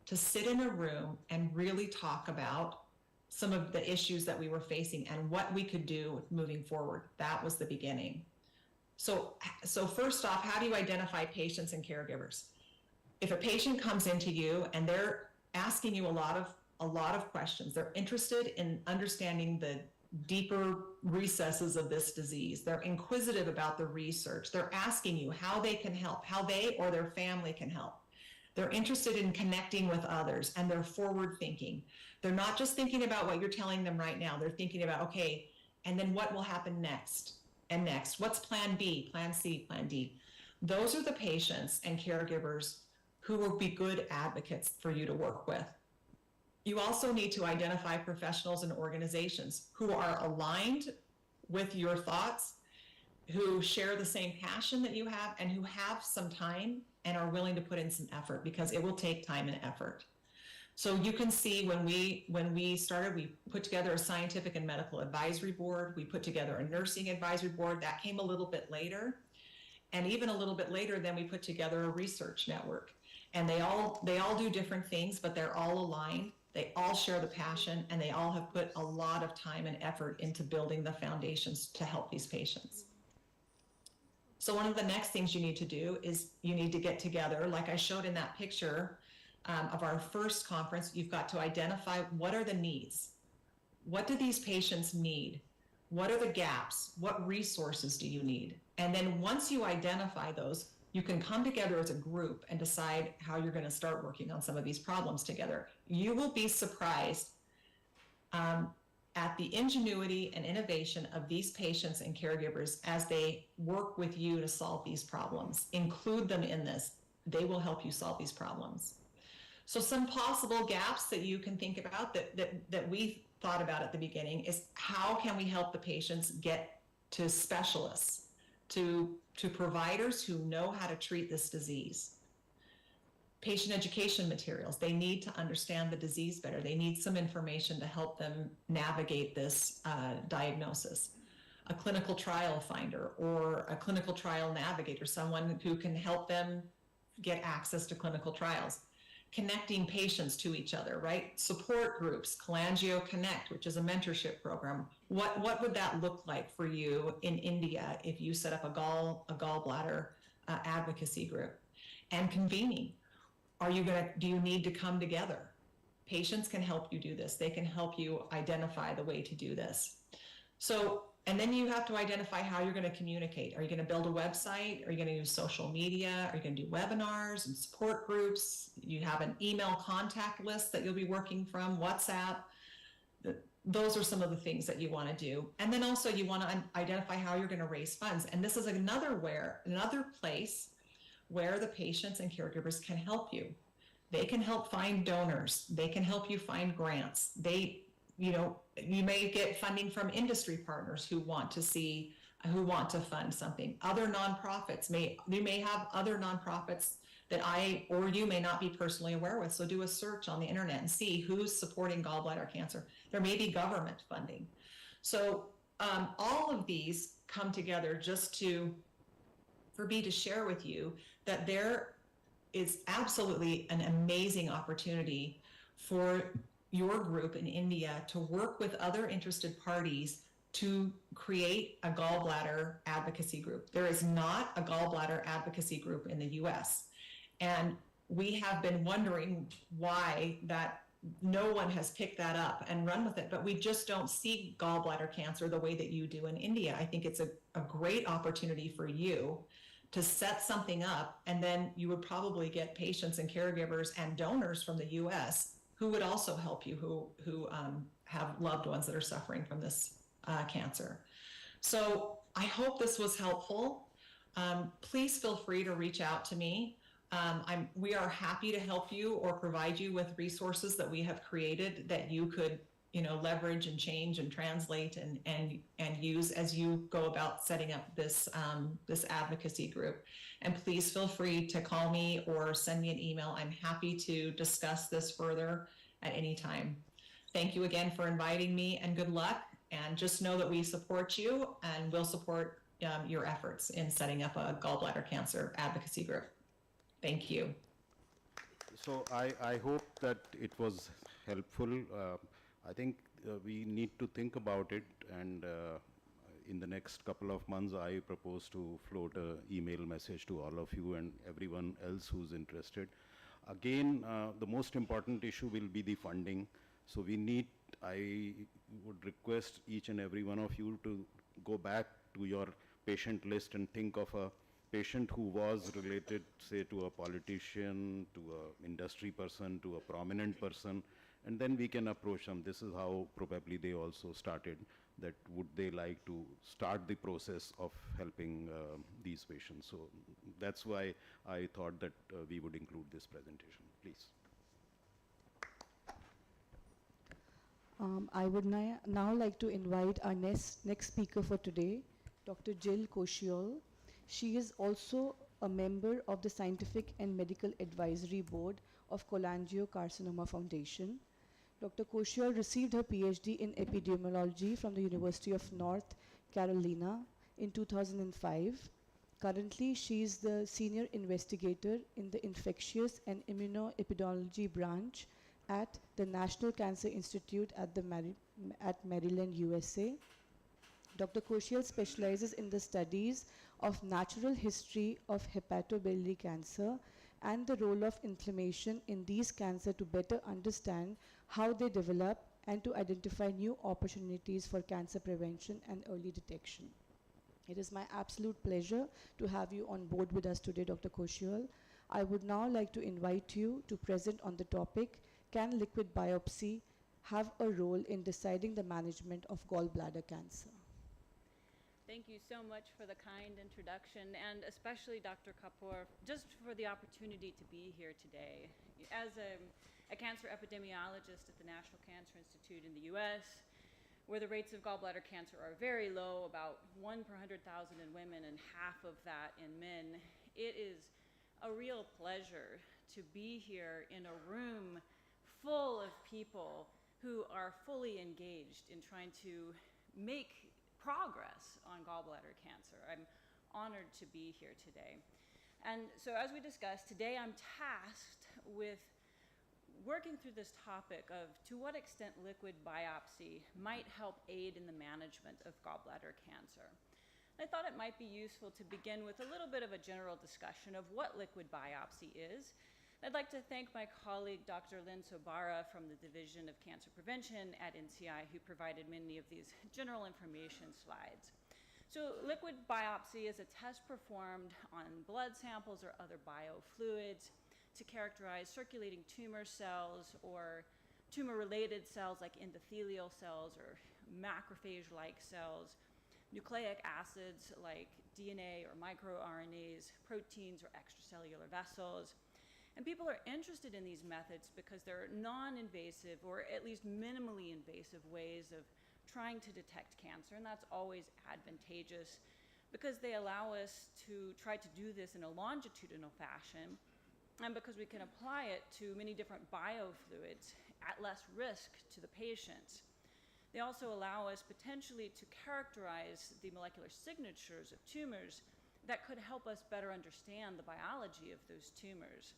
to sit in a room and really talk about some of the issues that we were facing and what we could do moving forward. That was the beginning. So first off, how do you identify patients and caregivers? If a patient comes into you and they're asking you a lot of questions, they're interested in understanding the deeper recesses of this disease. They're inquisitive about the research. They're asking you how they can help, how they or their family can help. They're interested in connecting with others, and they're forward thinking. They're not just thinking about what you're telling them right now. They're thinking about, okay, and then what will happen next and next? What's plan B, plan C, plan D? Those are the patients and caregivers who will be good advocates for you to work with. You also need to identify professionals and organizations who are aligned with your thoughts, who share the same passion that you have, and who have some time and are willing to put in some effort, because it will take time and effort. So you can see when we started, we put together a scientific and medical advisory board. We put together a nursing advisory board. That came a little bit later. And even a little bit later, then we put together a research network. And they all do different things, but they're all aligned. They all share the passion, and they all have put a lot of time and effort into building the foundations to help these patients. So one of the next things you need to do is you need to get together, like I showed in that picture of our first conference. You've got to identify what are the needs. What do these patients need? What are the gaps? What resources do you need? And then once you identify those, you can come together as a group and decide how you're going to start working on some of these problems together. You will be surprised at the ingenuity and innovation of these patients and caregivers as they work with you to solve these problems. Include them in this. They will help you solve these problems. So some possible gaps that you can think about that we thought about at the beginning is, how can we help the patients get to specialists, to providers who know how to treat this disease? Patient education materials. They need to understand the disease better. They need some information to help them navigate this diagnosis. A clinical trial finder or a clinical trial navigator, someone who can help them get access to clinical trials. Connecting patients to each other, right? Support groups, Cholangio Connect, which is a mentorship program. What would that look like for you in India if you set up a gallbladder advocacy group? And convening. Do you need to come together? Patients can help you do this. They can help you identify the way to do this. So, and then you have to identify how you're going to communicate. Are you going to build a website? Are you going to use social media? Are you going to do webinars and support groups? You have an email contact list that you'll be working from, WhatsApp. Those are some of the things that you want to do. And then also you want to identify how you're going to raise funds. And this is another place where the patients and caregivers can help you. They can help find donors. They can help you find grants. You may get funding from industry partners who want to fund something. Other nonprofits you may have other nonprofits that I or you may not be personally aware with. So do a search on the internet and see who's supporting gallbladder cancer. There may be government funding. So all of these come together just for me to share with you that there is absolutely an amazing opportunity for your group in India to work with other interested parties to create a gallbladder advocacy group. There is not a gallbladder advocacy group in the US. And we have been wondering why that no one has picked that up and run with it, but we just don't see gallbladder cancer the way that you do in India. I think it's a great opportunity for you to set something up, and then you would probably get patients and caregivers and donors from the US who would also help you, who have loved ones that are suffering from this cancer. So I hope this was helpful. Please feel free to reach out to me. We are happy to help you or provide you with resources that we have created that you could leverage and change and translate and use as you go about setting up this advocacy group. And please feel free to call me or send me an email. I'm happy to discuss this further at any time. Thank you again for inviting me, and good luck. And just know that we support you and will support your efforts in setting up a gallbladder cancer advocacy group. Thank you. So I hope that it was helpful. I think we need to think about it, and in the next couple of months, I propose to float an email message to all of you and everyone else who's interested. Again, the most important issue will be the funding. So I would request each and every one of you to go back to your patient list and think of a patient who was related, say, to a politician, to an industry person, to a prominent person, and then we can approach them. This is how probably they also started, that would they like to start the process of helping these patients. So that's why I thought that we would include this presentation. Please. I would now like to invite our next speaker for today, Dr. Jill Koshiol. She is also a member of the Scientific and Medical Advisory Board of Cholangiocarcinoma Foundation. Dr. Koshiol received her PhD in epidemiology from the University of North Carolina in 2005. Currently, she is the senior investigator in the Infectious and Immunoepidemiology branch at the National Cancer Institute at Maryland, USA. Dr. Koshiol specializes in the studies of natural history of hepatobiliary cancer and the role of inflammation in these cancers to better understand how they develop and to identify new opportunities for cancer prevention and early detection. It is my absolute pleasure to have you on board with us today, Dr. Koshiol. I would now like to invite you to present on the topic, can liquid biopsy have a role in deciding the management of gallbladder cancer? Thank you so much for the kind introduction, and especially Dr. Kapoor, just for the opportunity to be here today. As a cancer epidemiologist at the National Cancer Institute in the US, where the rates of gallbladder cancer are very low, about 1 per 100,000 in women and half of that in men, it is a real pleasure to be here in a room full of people who are fully engaged in trying to make progress on gallbladder cancer. I'm honored to be here today. And so as we discussed, today I'm tasked with working through this topic of to what extent liquid biopsy might help aid in the management of gallbladder cancer. I thought it might be useful to begin with a little bit of a general discussion of what liquid biopsy is. I'd like to thank my colleague, Dr. Lynn Sobara from the Division of Cancer Prevention at NCI, who provided many of these general information slides. So liquid biopsy is a test performed on blood samples or other biofluids to characterize circulating tumor cells or tumor-related cells like endothelial cells or macrophage-like cells, nucleic acids like DNA or microRNAs, proteins or extracellular vessels. And people are interested in these methods because they're non-invasive or at least minimally invasive ways of trying to detect cancer, and that's always advantageous because they allow us to try to do this in a longitudinal fashion, and because we can apply it to many different biofluids at less risk to the patient. They also allow us potentially to characterize the molecular signatures of tumors that could help us better understand the biology of those tumors.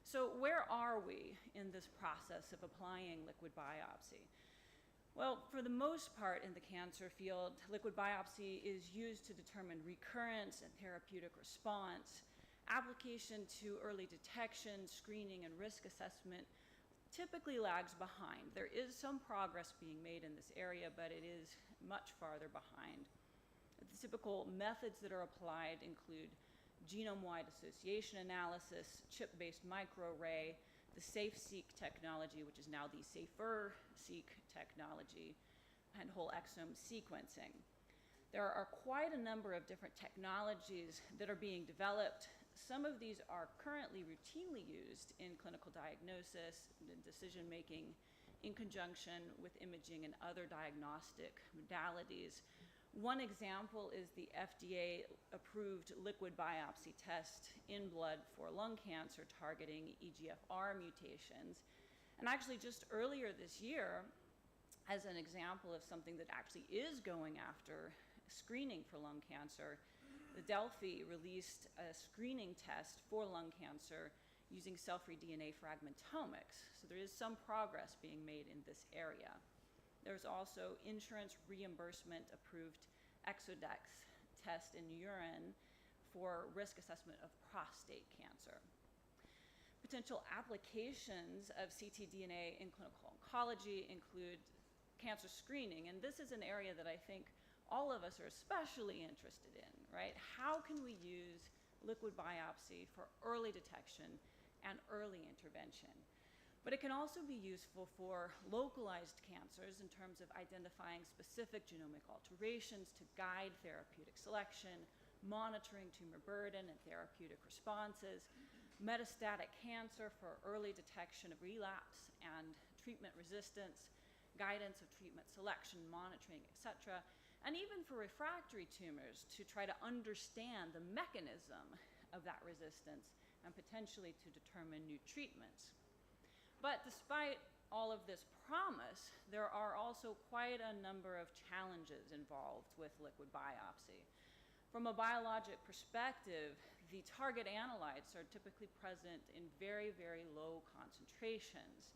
So where are we in this process of applying liquid biopsy? Well, for the most part in the cancer field, liquid biopsy is used to determine recurrence and therapeutic response. Application to early detection, screening, and risk assessment typically lags behind. There is some progress being made in this area, but it is much farther behind. The typical methods that are applied include genome-wide association analysis, chip-based microarray, the SAFE-seq technology, which is now the SAFER-seq technology, and whole exome sequencing. There are quite a number of different technologies that are being developed. Some of these are currently routinely used in clinical diagnosis and decision-making in conjunction with imaging and other diagnostic modalities. One example is the FDA-approved liquid biopsy test in blood for lung cancer targeting EGFR mutations. And actually just earlier this year, as an example of something that actually is going after screening for lung cancer, the Delphi released a screening test for lung cancer using cell-free DNA fragmentomics. So there is some progress being made in this area. There's also insurance reimbursement approved Exodex test in urine for risk assessment of prostate cancer. Potential applications of ctDNA in clinical oncology include cancer screening, and this is an area that I think all of us are especially interested in, right? How can we use liquid biopsy for early detection and early intervention? But it can also be useful for localized cancers in terms of identifying specific genomic alterations to guide therapeutic selection, monitoring tumor burden and therapeutic responses, metastatic cancer for early detection of relapse and treatment resistance, guidance of treatment selection, monitoring, etc., and even for refractory tumors to try to understand the mechanism of that resistance and potentially to determine new treatments. But despite all of this promise, there are also quite a number of challenges involved with liquid biopsy. From a biologic perspective, the target analytes are typically present in very, very low concentrations.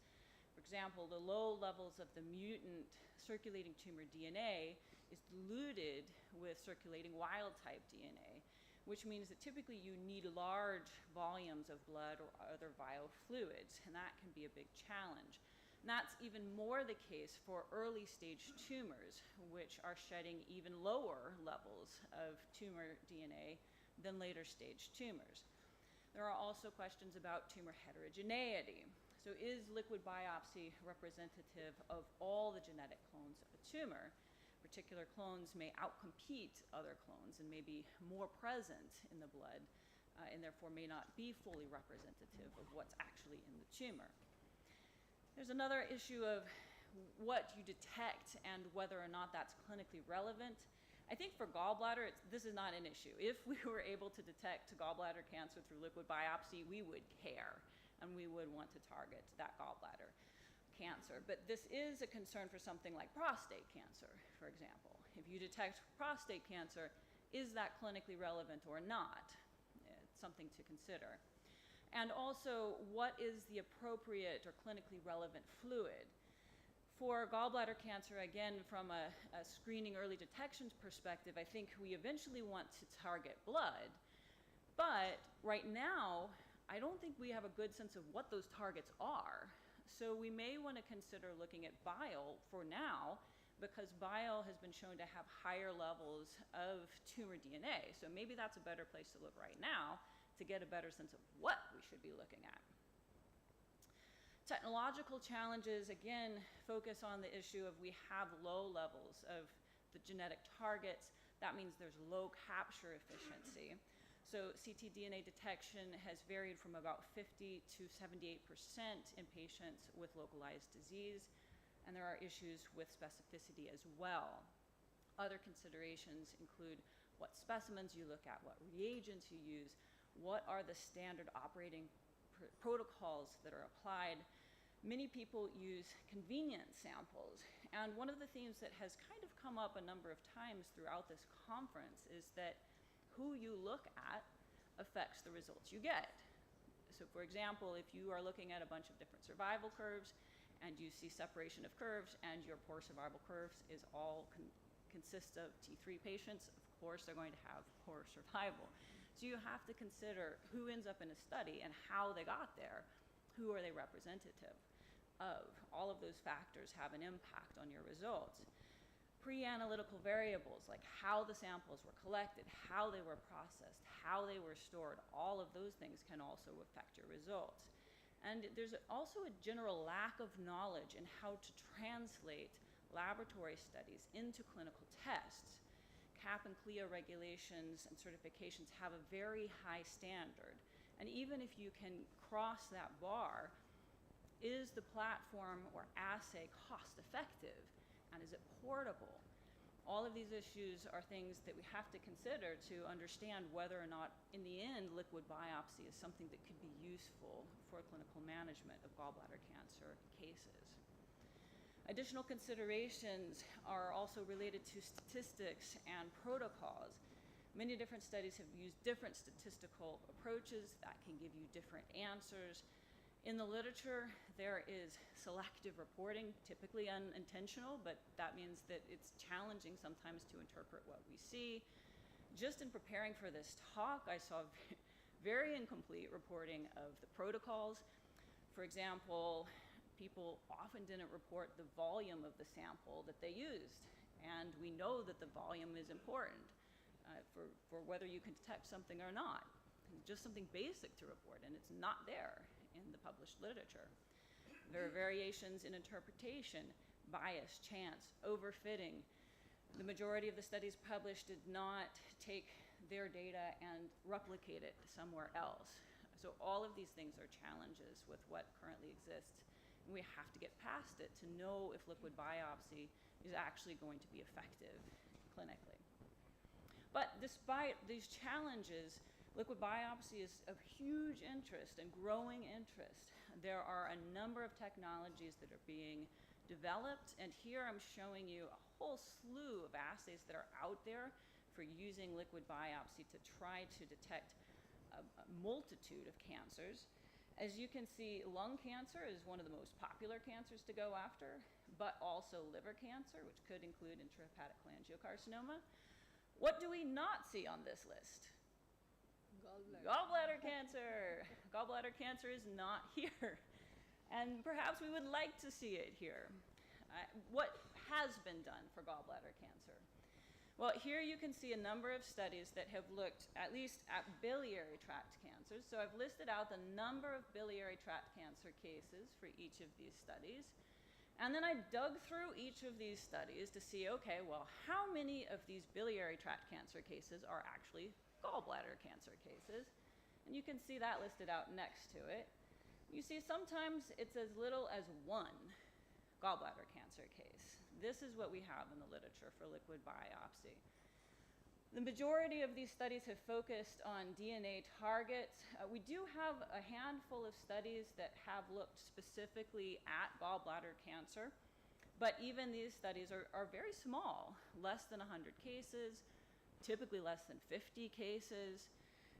For example, the low levels of the mutant circulating tumor DNA is diluted with circulating wild-type DNA, which means that typically you need large volumes of blood or other biofluids, and that can be a big challenge. And that's even more the case for early-stage tumors, which are shedding even lower levels of tumor DNA than later-stage tumors. There are also questions about tumor heterogeneity. So is liquid biopsy representative of all the genetic clones of a tumor? Particular clones may outcompete other clones and may be more present in the blood and therefore may not be fully representative of what's actually in the tumor. There's another issue of what you detect and whether or not that's clinically relevant. I think for gallbladder, this is not an issue. If we were able to detect gallbladder cancer through liquid biopsy, we would care and we would want to target that gallbladder cancer. But this is a concern for something like prostate cancer, for example. If you detect prostate cancer, is that clinically relevant or not? It's something to consider. And also, what is the appropriate or clinically relevant fluid? For gallbladder cancer, again, from a screening early detection perspective, I think we eventually want to target blood. But right now, I don't think we have a good sense of what those targets are. So we may want to consider looking at bile for now, because bile has been shown to have higher levels of tumor DNA. So maybe that's a better place to look right now to get a better sense of what we should be looking at. Technological challenges, again, focus on the issue of we have low levels of the genetic targets, That means there's low capture efficiency. So ctDNA detection has varied from about 50 to 78% in patients with localized disease, and there are issues with specificity as well. Other considerations include what specimens you look at, what reagents you use, what are the standard operating protocols that are applied. Many people use convenience samples, and one of the themes that has kind of come up a number of times throughout this conference is that who you look at affects the results you get. So for example, if you are looking at a bunch of different survival curves and you see separation of curves and your poor survival curves is all consists of T3 patients, of course they're going to have poor survival. So you have to consider who ends up in a study and how they got there. Who are they representative of? All of those factors have an impact on your results. Pre-analytical variables like how the samples were collected, how they were processed, how they were stored, all of those things can also affect your results. And there's also a general lack of knowledge in how to translate laboratory studies into clinical tests. CAP and CLIA regulations and certifications have a very high standard. And even if you can cross that bar, is the platform or assay cost effective? And is it portable? All of these issues are things that we have to consider to understand whether or not, in the end, liquid biopsy is something that could be useful for clinical management of gallbladder cancer cases. Additional considerations are also related to statistics and protocols. Many different studies have used different statistical approaches that can give you different answers. In the literature, there is selective reporting, typically unintentional, but that means that it's challenging sometimes to interpret what we see. Just in preparing for this talk, I saw very incomplete reporting of the protocols. For example, people often didn't report the volume of the sample that they used, and we know that the volume is important for whether you can detect something or not. Just something basic to report, and it's not there in the published literature. There are variations in interpretation, bias, chance, overfitting. The majority of the studies published did not take their data and replicate it somewhere else. So all of these things are challenges with what currently exists, and we have to get past it to know if liquid biopsy is actually going to be effective clinically. But despite these challenges, liquid biopsy is of huge interest and growing interest. There are a number of technologies that are being developed, and here I'm showing you a whole slew of assays that are out there for using liquid biopsy to try to detect a multitude of cancers. As you can see, lung cancer is one of the most popular cancers to go after, but also liver cancer, which could include intrahepatic cholangiocarcinoma. What do we not see on this list? Gallbladder cancer. Gallbladder cancer is not here. And perhaps we would like to see it here. What has been done for gallbladder cancer? Well, here you can see a number of studies that have looked at least at biliary tract cancers. So I've listed out the number of biliary tract cancer cases for each of these studies. And then I dug through each of these studies to see, okay, well, how many of these biliary tract cancer cases are actually gallbladder cancer cases? And you can see that listed out next to it. You see sometimes it's as little as one gallbladder cancer case. This is what we have in the literature for liquid biopsy. The majority of these studies have focused on DNA targets. We do have a handful of studies that have looked specifically at gallbladder cancer, but even these studies are very small, less than 100 cases, typically less than 50 cases.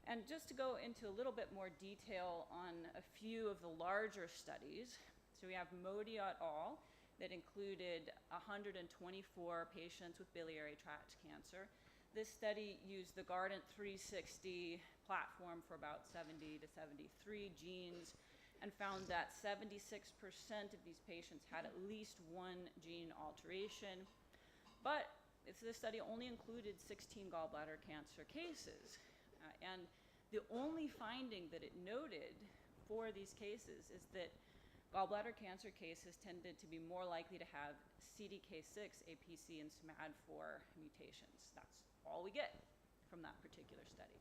And just to go into a little bit more detail on a few of the larger studies, so we have Modi et al. That included 124 patients with biliary tract cancer. This study used the Guardant 360 platform for about 70 to 73 genes and found that 76% of these patients had at least one gene alteration. But this study only included 16 gallbladder cancer cases. And the only finding that it noted for these cases is that gallbladder cancer cases tended to be more likely to have CDK6, APC, and SMAD4 mutations. That's all we get from that particular study.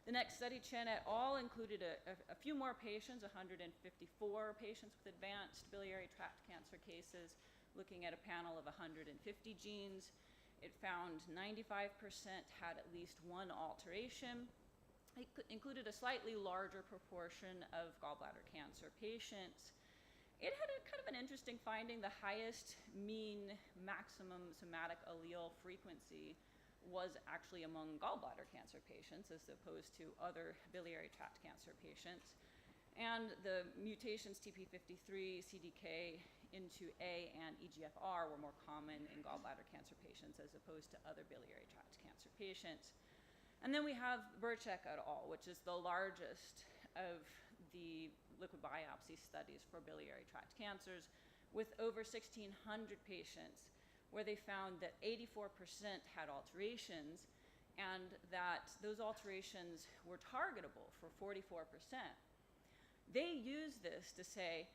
The next study, Chen et al., included a few more patients, 154 patients with advanced biliary tract cancer cases, looking at a panel of 150 genes. It found 95% had at least one alteration. It included a slightly larger proportion of gallbladder cancer patients. It had a kind of an interesting finding. The highest mean maximum somatic allele frequency was actually among gallbladder cancer patients as opposed to other biliary tract cancer patients. And the mutations TP53, CDK into A and EGFR were more common in gallbladder cancer patients as opposed to other biliary tract cancer patients. And then we have Burchek et al., which is the largest of the liquid biopsy studies for biliary tract cancers, with over 1,600 patients, where they found that 84% had alterations and that those alterations were targetable for 44%. They used this to say,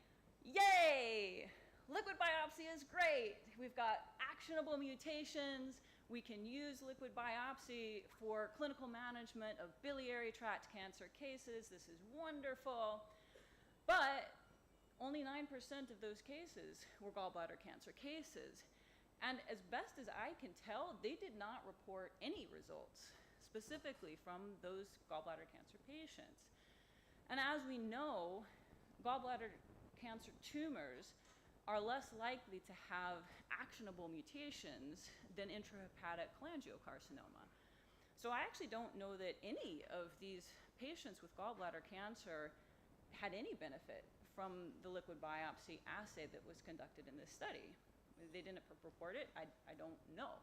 yay, liquid biopsy is great. We've got actionable mutations. We can use liquid biopsy for clinical management of biliary tract cancer cases. This is wonderful. But only 9% of those cases were gallbladder cancer cases. And as best as I can tell, they did not report any results specifically from those gallbladder cancer patients. And as we know, gallbladder cancer tumors are less likely to have actionable mutations than intrahepatic cholangiocarcinoma. So I actually don't know that any of these patients with gallbladder cancer had any benefit from the liquid biopsy assay that was conducted in this study. They didn't report it. I don't know.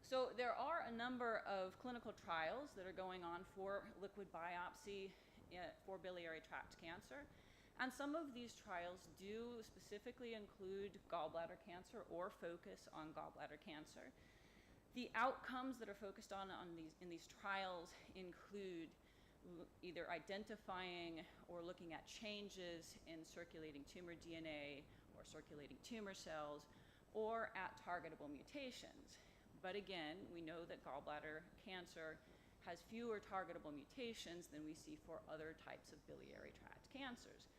So there are a number of clinical trials that are going on for liquid biopsy for biliary tract cancer. And some of these trials do specifically include gallbladder cancer or focus on gallbladder cancer. The outcomes that are focused on in these trials include either identifying or looking at changes in circulating tumor DNA or circulating tumor cells, or at targetable mutations. But again, we know that gallbladder cancer has fewer targetable mutations than we see for other types of biliary tract cancers.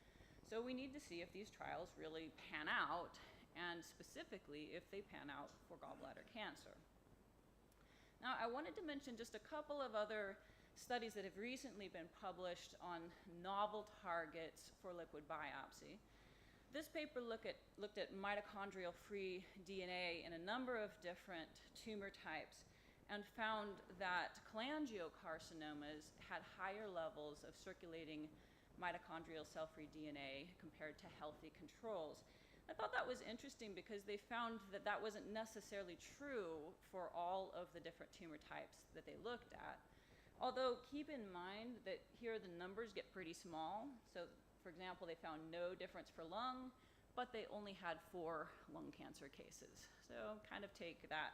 So we need to see if these trials really pan out, and specifically if they pan out for gallbladder cancer. Now, I wanted to mention just a couple of other studies that have recently been published on novel targets for liquid biopsy. This paper looked at mitochondrial-free DNA in a number of different tumor types and found that cholangiocarcinomas had higher levels of circulating mitochondrial cell-free DNA compared to healthy controls. I thought that was interesting because they found that that wasn't necessarily true for all of the different tumor types that they looked at. Although keep in mind that here the numbers get pretty small. So for example, they found no difference for lung, but they only had 4 lung cancer cases. So kind of take that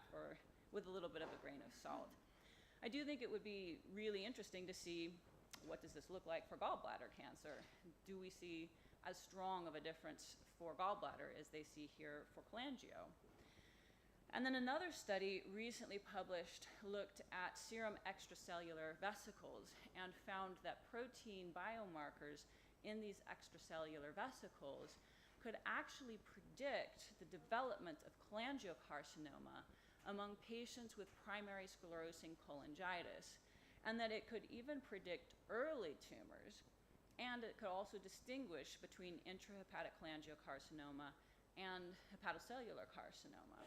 with a little bit of a grain of salt. I do think it would be really interesting to see what does this look like for gallbladder cancer. Do we see as strong of a difference for gallbladder as they see here for cholangio? And then another study recently published looked at serum extracellular vesicles and found that protein biomarkers in these extracellular vesicles could actually predict the development of cholangiocarcinoma among patients with primary sclerosing cholangitis, and that it could even predict early tumors, and it could also distinguish between intrahepatic cholangiocarcinoma and hepatocellular carcinoma.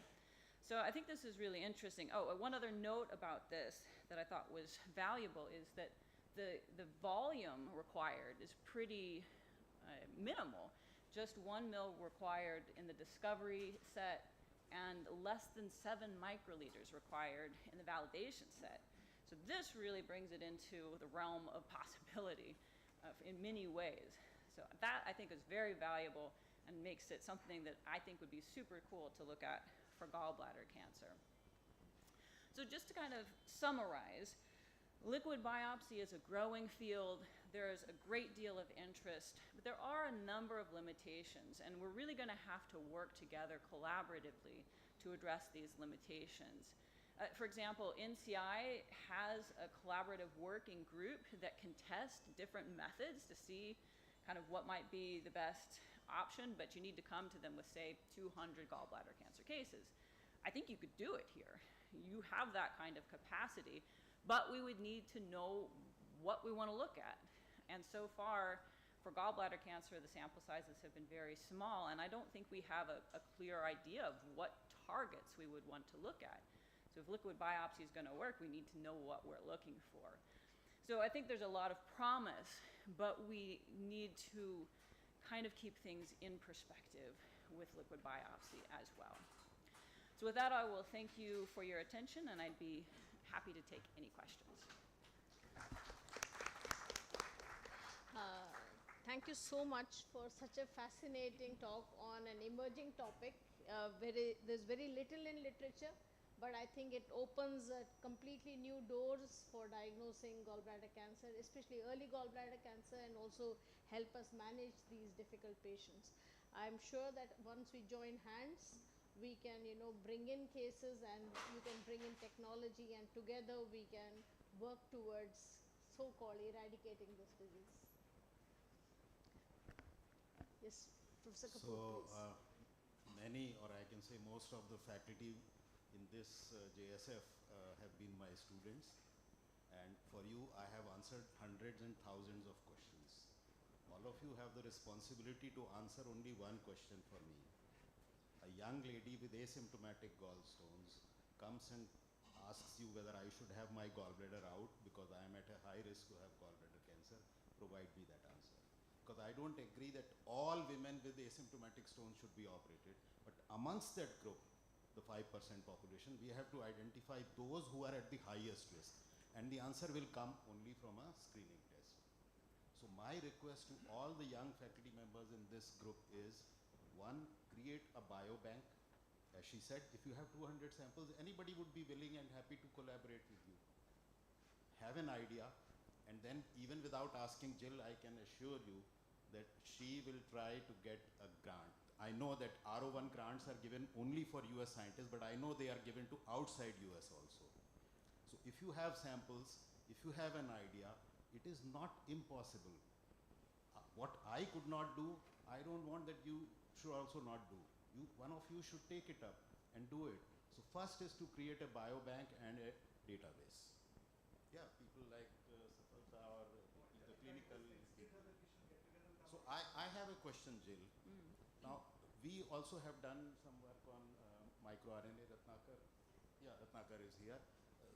So I think this is really interesting. Oh, one other note about this that I thought was valuable is that the volume required is pretty minimal. Just 1 ml required in the discovery set and less than 7 microliters required in the validation set. So this really brings it into the realm of possibility in many ways. So that I think is very valuable and makes it something that I think would be super cool to look at for gallbladder cancer. So just to kind of summarize, liquid biopsy is a growing field. There is a great deal of interest, but there are a number of limitations, and we're really going to have to work together collaboratively to address these limitations. For example, NCI has a collaborative working group that can test different methods to see kind of what might be the best option, but you need to come to them with, say, 200 gallbladder cancer cases. I think you could do it here. You have that kind of capacity, but we would need to know what we want to look at. And so far, for gallbladder cancer, the sample sizes have been very small, and I don't think we have a clear idea of what targets we would want to look at. So if liquid biopsy is going to work, we need to know what we're looking for. So I think there's a lot of promise, but we need to kind of keep things in perspective with liquid biopsy as well. So with that, I will thank you for your attention, and I'd be happy to take any questions. Thank you so much for such a fascinating talk on an emerging topic. There's very little in literature, but I think it opens completely new doors for diagnosing gallbladder cancer, especially early gallbladder cancer, and also help us manage these difficult patients. I'm sure that once we join hands, we can, bring in cases, and you can bring in technology, and together we can work towards so-called eradicating this disease. Yes, Professor Kapoor, please. Many, or I can say most of the faculty in this JSF have been my students, and for you I have answered hundreds and thousands of questions. All of you have the responsibility to answer only one question for me. A young lady with asymptomatic gallstones comes and asks you whether I should have my gallbladder out because I am at a high risk to have gallbladder cancer. Provide me that answer. Because I don't agree that all women with asymptomatic stones should be operated, but amongst that group, the 5% population, we have to identify those who are at the highest risk, and the answer will come only from a screening test. So my request to all the young faculty members in this group is, one, create a biobank. As she said, if you have 200 samples, anybody would be willing and happy to collaborate with you. Have an idea, and then even without asking Jill, I can assure you that she will try to get a grant. I know that R01 grants are given only for US scientists, but I know they are given to outside US also. So if you have samples, if you have an idea, it is not impossible. What I could not do, I don't want that you should also not do. One of you should take it up and do it. So first is to create a biobank and a database. Yeah, people like Safalta or the clinical. So I have a question, Jill. Now, we also have done some work on microRNA. Ratnakar is here.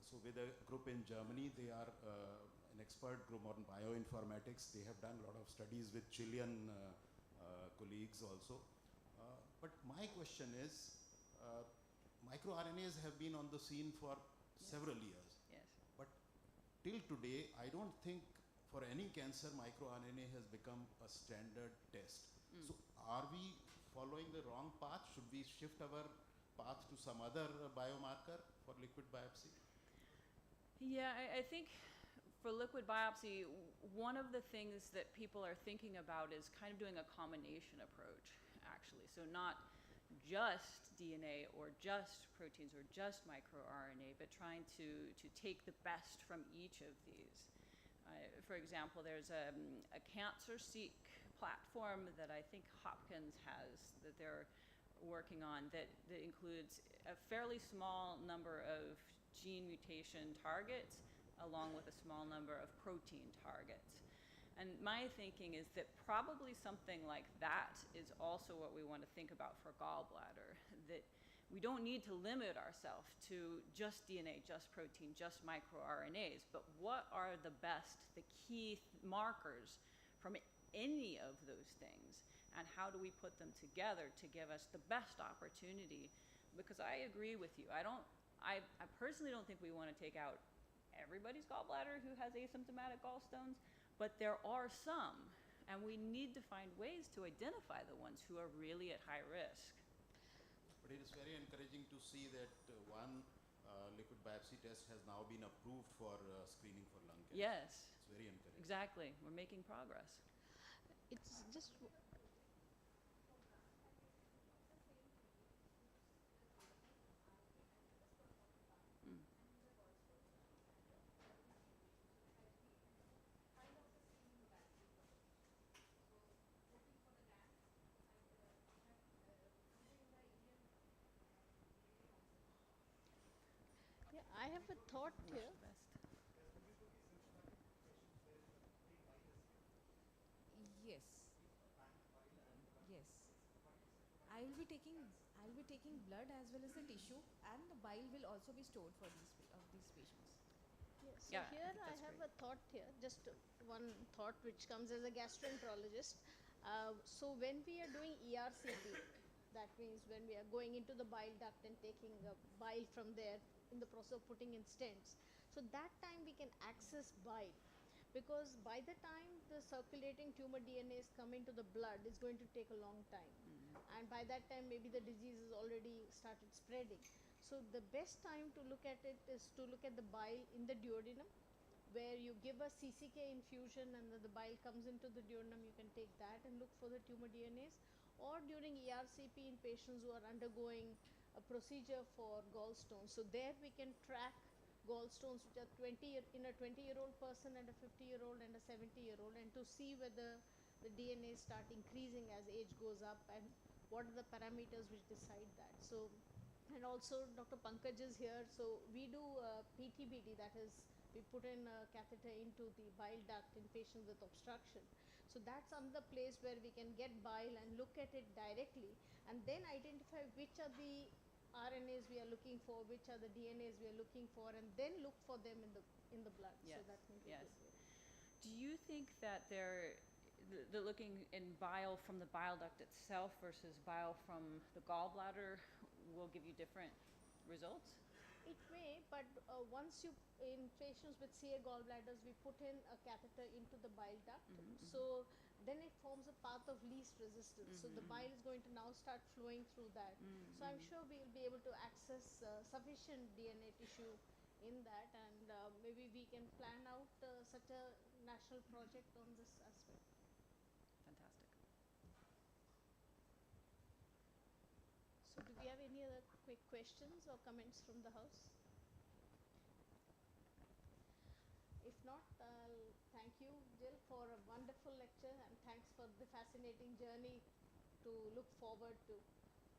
So with a group in Germany, they are an expert group on bioinformatics. They have done a lot of studies with Chilean colleagues also. But my question is, microRNAs have been on the scene for several years. Yes. But till today, I don't think for any cancer, microRNA has become a standard test. So are we following the wrong path? Should we shift our path to some other biomarker for liquid biopsy? Yeah, I think for liquid biopsy, one of the things that people are thinking about is kind of doing a combination approach, actually. So not just DNA or just proteins or just microRNA, but trying to take the best from each of these. For example, there's a CancerSeq platform that I think Hopkins has that they're working on that includes a fairly small number of gene mutation targets along with a small number of protein targets. And my thinking is that probably something like that is also what we want to think about for gallbladder, that we don't need to limit ourselves to just DNA, just protein, just microRNAs, but what are the best, the key markers from any of those things, and how do we put them together to give us the best opportunity? Because I agree with you. I personally don't think we want to take out everybody's gallbladder who has asymptomatic gallstones, but there are some, and we need to find ways to identify the ones who are really at high risk. But it is very encouraging to see that one liquid biopsy test has now been approved for screening for lung cancer. Yes. It's very encouraging. Exactly. We're making progress. It's just... have a thought here. Yes. Yes. I will be taking blood as well as the tissue, and the bile will also be stored for these patients. Yes. So Yeah, here I that's have great. a thought here, just one thought which comes as a gastroenterologist. So when we are doing ERCP, that means when we are going into the bile duct and taking bile from there in the process of putting in stents. So that time we can access bile, because by the time the circulating tumor DNA is coming to the blood, it's going to take a long time. And by that time maybe the disease has already started spreading. So the best time to look at it is to look at the bile in the duodenum, where you give a CCK infusion and the bile comes into the duodenum. You can take that and look for the tumor DNAs, or during ERCP in patients who are undergoing a procedure for gallstones. So there we can track gallstones which are in a 20-year-old person and a 50-year-old and a 70-year-old, and to see whether the DNA start increasing as age goes up, and what are the parameters which decide that. So, and also Dr. Pankaj is here. So we do PTBD, that is, we put in a catheter into the bile duct in patients with obstruction. So that's another place where we can get bile and look at it directly, and then identify which are the RNAs we are looking for, which are the DNAs we are looking for, and then look for them in the blood. Yes. So that may be Yes. a good way. Do you think that the looking in bile from the bile duct itself versus bile from the gallbladder will give you different results? It may, but once in patients with CA gallbladders, we put in a catheter into the bile duct. So then it forms a path of least resistance. So the bile is going to now start flowing through that. So I'm sure we'll be able to access sufficient DNA tissue in that, and maybe we can plan out such a national project on this aspect. Fantastic. So do we have any other quick questions or comments from the house? If not, I'll thank you, Jill, for a wonderful lecture, and thanks for the fascinating journey to look forward to.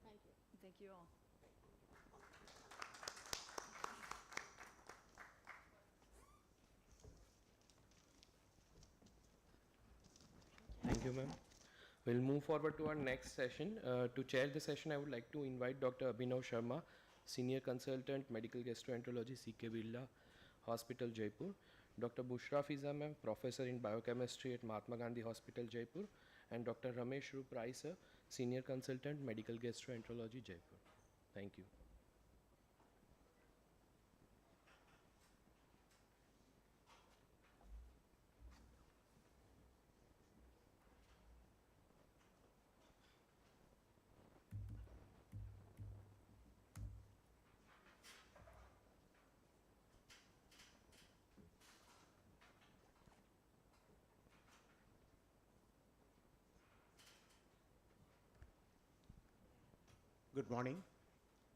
Thank you. Thank you all. Thank you, ma'am. We'll move forward to our next session. To chair the session, I would like to invite Dr. Abhinav Sharma, Senior Consultant, Medical Gastroenterology, CK Birla Hospital, Jaipur. Dr. Bushra Fiza, ma'am, Professor in Biochemistry at Mahatma Gandhi Hospital, Jaipur. And Dr. Ramesh Rup Rai, sir, Senior Consultant, Medical Gastroenterology, Jaipur. Thank you. Good morning.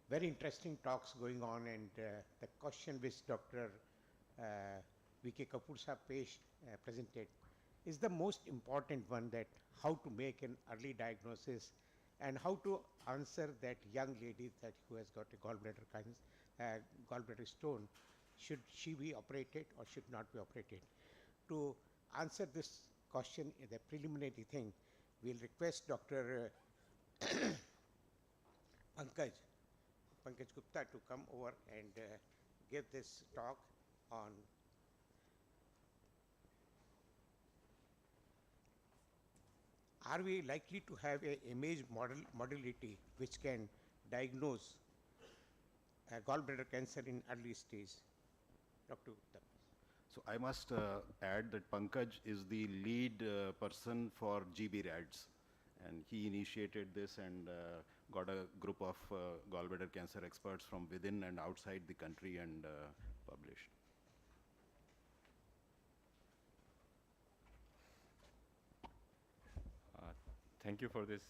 Very interesting talks going on, and the question which Dr. V.K. Kapoor Sahab presented is the most important one, that how to make an early diagnosis and how to answer that young lady that who has got a gallbladder stone, should she be operated or should not be operated. To answer this question, the preliminary thing, we'll request Dr. Pankaj Gupta to come over and give this talk on are we likely to have a image modality which can diagnose gallbladder cancer in early stage. Dr. Gupta. So I must add that Pankaj is the lead person for GB-RADS, and he initiated this and got a group of gallbladder cancer experts from within and outside the country and published. Thank you for this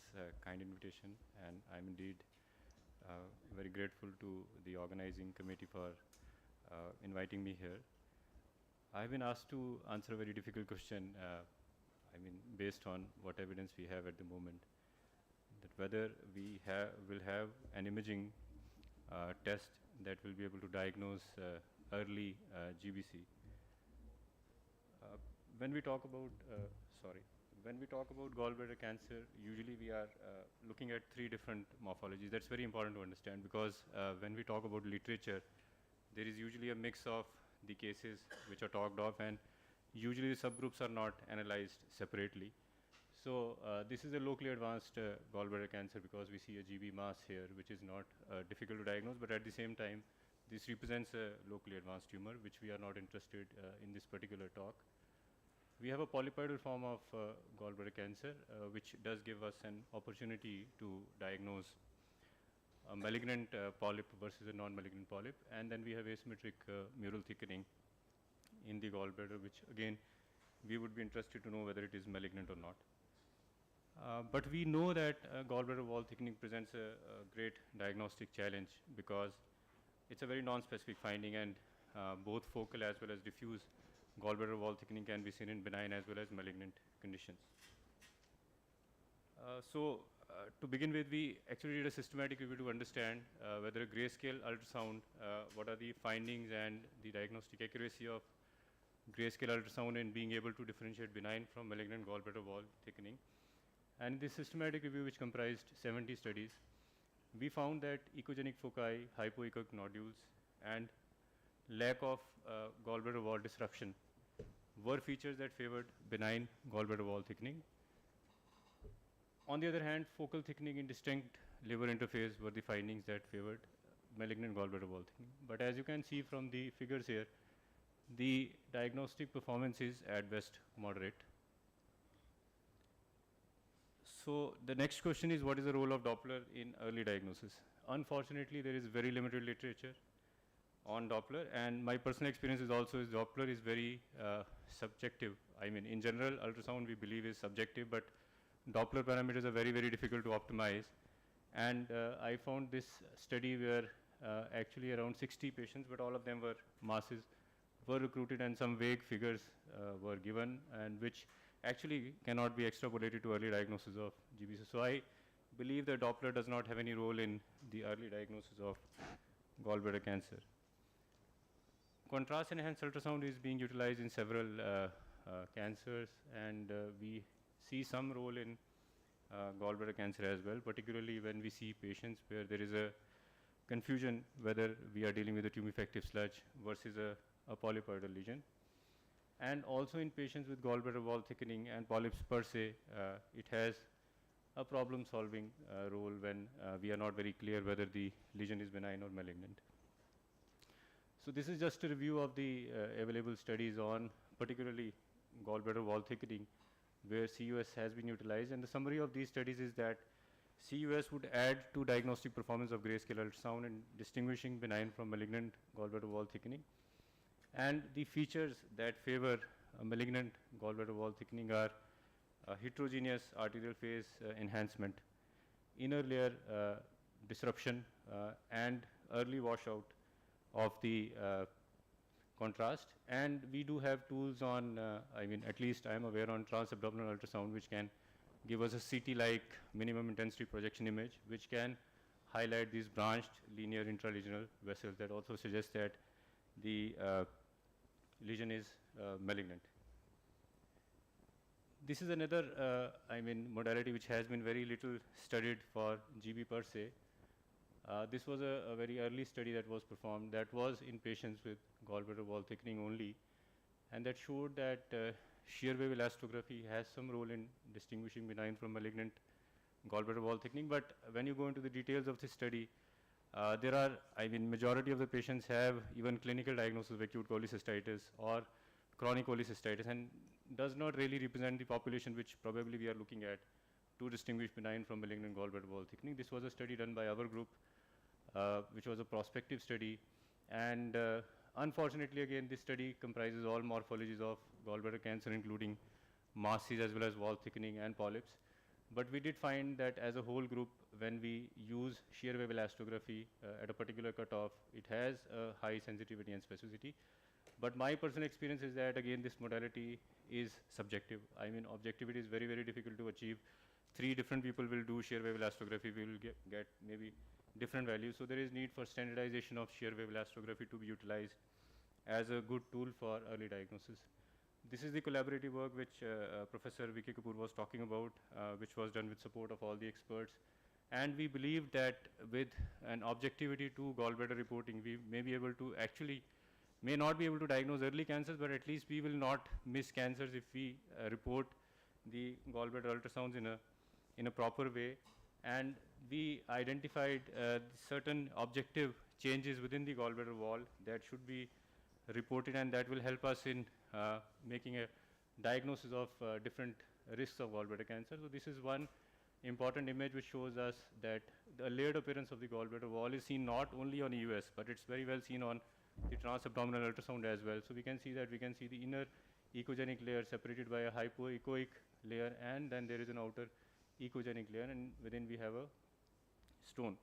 kind invitation, and I'm indeed very grateful to the organizing committee for inviting me here. I've been asked to answer a very difficult question, based on what evidence we have at the moment, that whether we will have an imaging test that will be able to diagnose early GBC. When we talk about, when we talk about gallbladder cancer, usually we are looking at 3 different morphologies. That's very important to understand, because when we talk about literature, there is usually a mix of the cases which are talked of, and usually the subgroups are not analyzed separately. So this is a locally advanced gallbladder cancer, because we see a GB mass here, which is not difficult to diagnose, but at the same time, this represents a locally advanced tumor, which we are not interested in this particular talk. We have a polypoidal form of gallbladder cancer, which does give us an opportunity to diagnose a malignant polyp versus a non-malignant polyp, and then we have asymmetric mural thickening in the gallbladder, which again we would be interested to know whether it is malignant or not. But we know that gallbladder wall thickening presents a great diagnostic challenge, because it's a very non-specific finding, and both focal as well as diffuse gallbladder wall thickening can be seen in benign as well as malignant conditions. To begin with, we actually did a systematic review to understand whether a grayscale ultrasound, what are the findings and the diagnostic accuracy of grayscale ultrasound in being able to differentiate benign from malignant gallbladder wall thickening. And in this systematic review, which comprised 70 studies, we found that echogenic foci, hypoechoic nodules, and lack of gallbladder wall disruption were features that favored benign gallbladder wall thickening. On the other hand, focal thickening in distinct liver interface were the findings that favored malignant gallbladder wall thickening. But as you can see from the figures here, the diagnostic performance is at best moderate. So the next question is, what is the role of Doppler in early diagnosis? Unfortunately, there is very limited literature on Doppler, and my personal experience is also Doppler is very subjective. I mean, in general, ultrasound we believe is subjective, but Doppler parameters are very, very difficult to optimize. And I found this study where actually around 60 patients, but all of them were masses, were recruited, and some vague figures were given, and which actually cannot be extrapolated to early diagnosis of GBC. So I believe that Doppler does not have any role in the early diagnosis of gallbladder cancer. Contrast enhanced ultrasound is being utilized in several cancers, and we see some role in gallbladder cancer as well, particularly when we see patients where there is a confusion whether we are dealing with a tumefactive sludge versus a polypoidal lesion. And also in patients with gallbladder wall thickening and polyps per se, it has a problem solving role when we are not very clear whether the lesion is benign or malignant. So this is just a review of the available studies on particularly gallbladder wall thickening, where CUS has been utilized, and the summary of these studies is that CUS would add to diagnostic performance of grayscale ultrasound in distinguishing benign from malignant gallbladder wall thickening. And the features that favor malignant gallbladder wall thickening are heterogeneous arterial phase enhancement, inner layer disruption, and early washout of the contrast. And we do have tools on, I mean, at least I am aware, on transabdominal ultrasound, which can give us a CT-like minimum intensity projection image, which can highlight these branched linear intralesional vessels that also suggest that the lesion is malignant. This is another, I mean, modality which has been very little studied for GB per se. This was a very early study that was performed that was in patients with gallbladder wall thickening only, and that showed that shear wave elastography has some role in distinguishing benign from malignant gallbladder wall thickening. But when you go into the details of this study, there are, I mean, majority of the patients have even clinical diagnosis of acute cholecystitis or chronic cholecystitis, and does not really represent the population which probably we are looking at to distinguish benign from malignant gallbladder wall thickening. This was a study done by our group, which was a prospective study, and unfortunately, again, this study comprises all morphologies of gallbladder cancer, including masses as well as wall thickening and polyps. But we did find that as a whole group, when we use shear wave elastography at a particular cutoff, it has a high sensitivity and specificity. But my personal experience is that, again, this modality is subjective. I mean, objectivity is very, very difficult to achieve. 3 different people will do shear wave elastography, we will get maybe different values. So there is need for standardization of shear wave elastography to be utilized as a good tool for early diagnosis. This is the collaborative work which Professor Vicky Kapoor was talking about, which was done with support of all the experts. And we believe that with an objectivity to gallbladder reporting, we may be able to actually, may not be able to diagnose early cancers, but at least we will not miss cancers if we report the gallbladder ultrasounds in a proper way. And we identified certain objective changes within the gallbladder wall that should be reported, and that will help us in making a diagnosis of different risks of gallbladder cancer. So this is one important image which shows us that the layered appearance of the gallbladder wall is seen not only on EUS, but it's very well seen on the transabdominal ultrasound as well. So we can see that we can see the inner echogenic layer separated by a hypoechoic layer, and then there is an outer echogenic layer, and within we have a stone.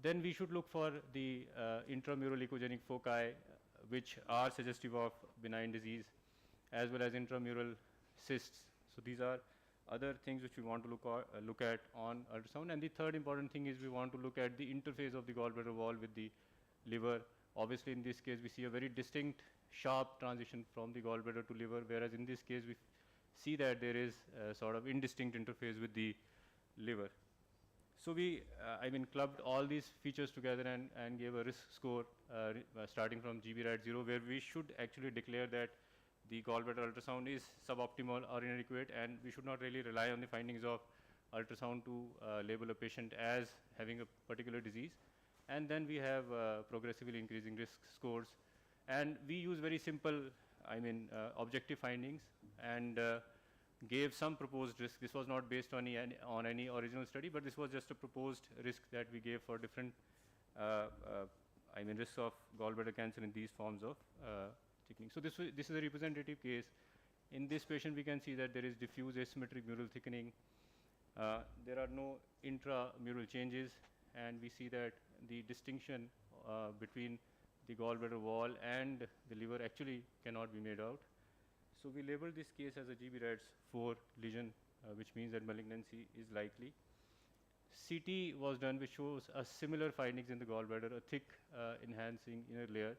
Then we should look for the intramural echogenic foci, which are suggestive of benign disease, as well as intramural cysts. So these are other things which we want to look at on ultrasound. And the third important thing is we want to look at the interface of the gallbladder wall with the liver. Obviously, in this case, we see a very distinct, sharp transition from the gallbladder to liver, whereas in this case, we see that there is a sort of indistinct interface with the liver. So we, clubbed all these features together and gave a risk score starting from GB-RAD 0, where we should actually declare that the gallbladder ultrasound is suboptimal or inadequate, and we should not really rely on the findings of ultrasound to label a patient as having a particular disease. And then we have progressively increasing risk scores. And we use very simple, objective findings, and gave some proposed risk. This was not based on any original study, but this was just a proposed risk that we gave for different risks of gallbladder cancer in these forms of thickening. So this is a representative case. In this patient, we can see that there is diffuse asymmetric mural thickening. There are no intramural changes, and we see that the distinction between the gallbladder wall and the liver actually cannot be made out. So we labeled this case as a GB-RADS 4 lesion, which means that malignancy is likely. CT was done, which shows a similar findings in the gallbladder, a thick enhancing inner layer.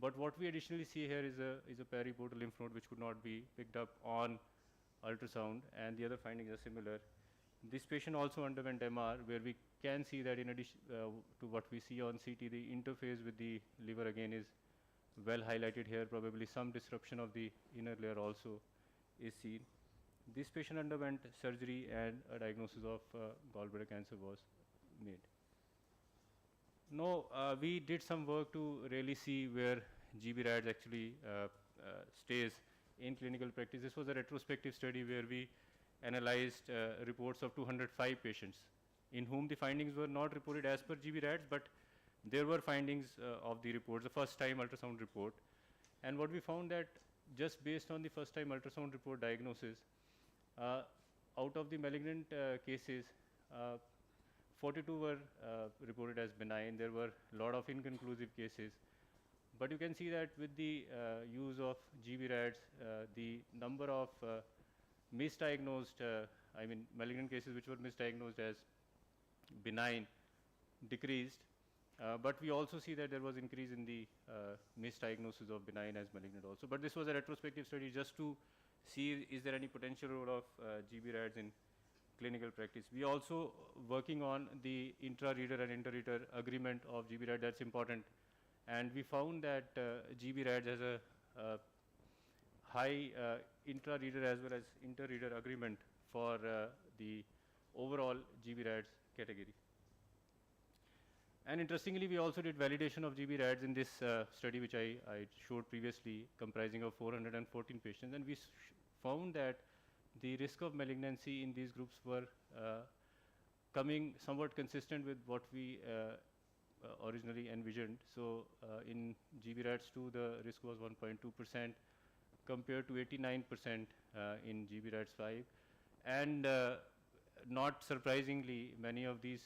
But what we additionally see here is a periportal lymph node which could not be picked up on ultrasound, and the other findings are similar. This patient also underwent MR, where we can see that in addition to what we see on CT, the interface with the liver again is well highlighted here. Probably some disruption of the inner layer also is seen. This patient underwent surgery, and a diagnosis of gallbladder cancer was made. Now, we did some work to really see where GB-RADS actually stays in clinical practice. This was a retrospective study where we analyzed reports of 205 patients in whom the findings were not reported as per GB-RADS, but there were findings of the reports, the first time ultrasound report. And what we found that just based on the first time ultrasound report diagnosis, out of the malignant cases, 42 were reported as benign. There were a lot of inconclusive cases. But you can see that with the use of GB-RADS, the number of misdiagnosed, malignant cases which were misdiagnosed as benign decreased. But we also see that there was increase in the misdiagnosis of benign as malignant also. But this was a retrospective study just to see is there any potential role of GB-RADS in clinical practice. We also working on the intra-reader and inter-reader agreement of GB-RADS. That's important. And we found that GB-RADS has a high intra-reader as well as inter-reader agreement for the overall GB-RADS category. And interestingly, we also did validation of GB-RADS in this study, which I showed previously, comprising of 414 patients. And we found that the risk of malignancy in these groups were coming somewhat consistent with what we originally envisioned. So in GB-RADS 2, the risk was 1.2% compared to 89% in GB-RADS 5. And not surprisingly, many of these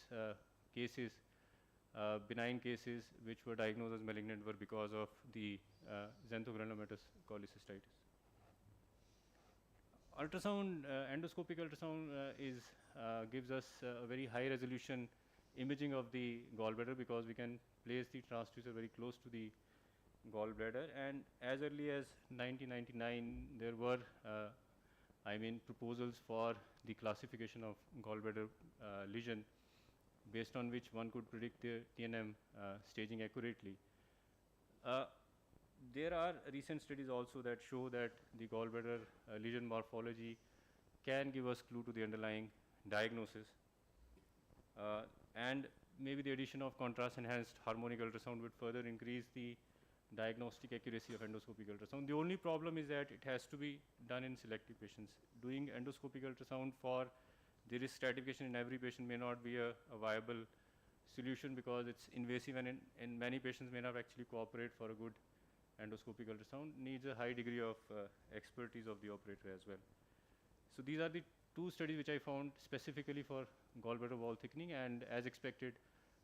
cases, benign cases which were diagnosed as malignant, were because of the xanthogranulomatous cholecystitis. Ultrasound, endoscopic ultrasound gives us a very high resolution imaging of the gallbladder, because we can place the transducer very close to the gallbladder, and as early as 1999 there were proposals for the classification of gallbladder lesion based on which one could predict the TNM staging accurately. There are recent studies also that show that the gallbladder lesion morphology can give us clue to the underlying diagnosis. And maybe the addition of contrast enhanced harmonic ultrasound would further increase the diagnostic accuracy of endoscopic ultrasound. The only problem is that it has to be done in selective patients. Doing endoscopic ultrasound for the risk stratification in every patient may not be a viable solution because it's invasive, and in many patients may not actually cooperate for a good endoscopic ultrasound. Needs a high degree of expertise of the operator as well. So these are the two studies which I found specifically for gallbladder wall thickening, and as expected,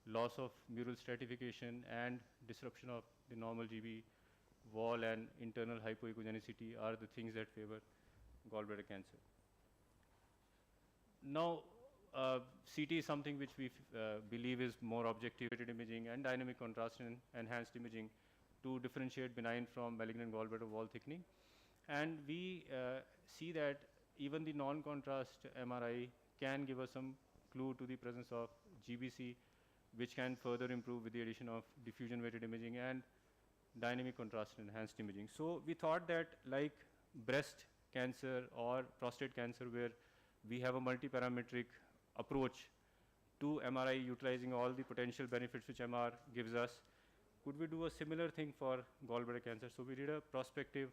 loss of mural stratification and disruption of the normal GB wall and internal hypoechogenicity are the things that favor gallbladder cancer. Now, CT is something which we believe is more objective-weighted imaging and dynamic contrast and enhanced imaging to differentiate benign from malignant gallbladder wall thickening. And we see that even the non-contrast MRI can give us some clue to the presence of GBC, which can further improve with the addition of diffusion-weighted imaging and dynamic contrast enhanced imaging. So we thought that like breast cancer or prostate cancer, where we have a multi-parametric approach to MRI utilizing all the potential benefits which MR gives us, could we do a similar thing for gallbladder cancer? So we did a prospective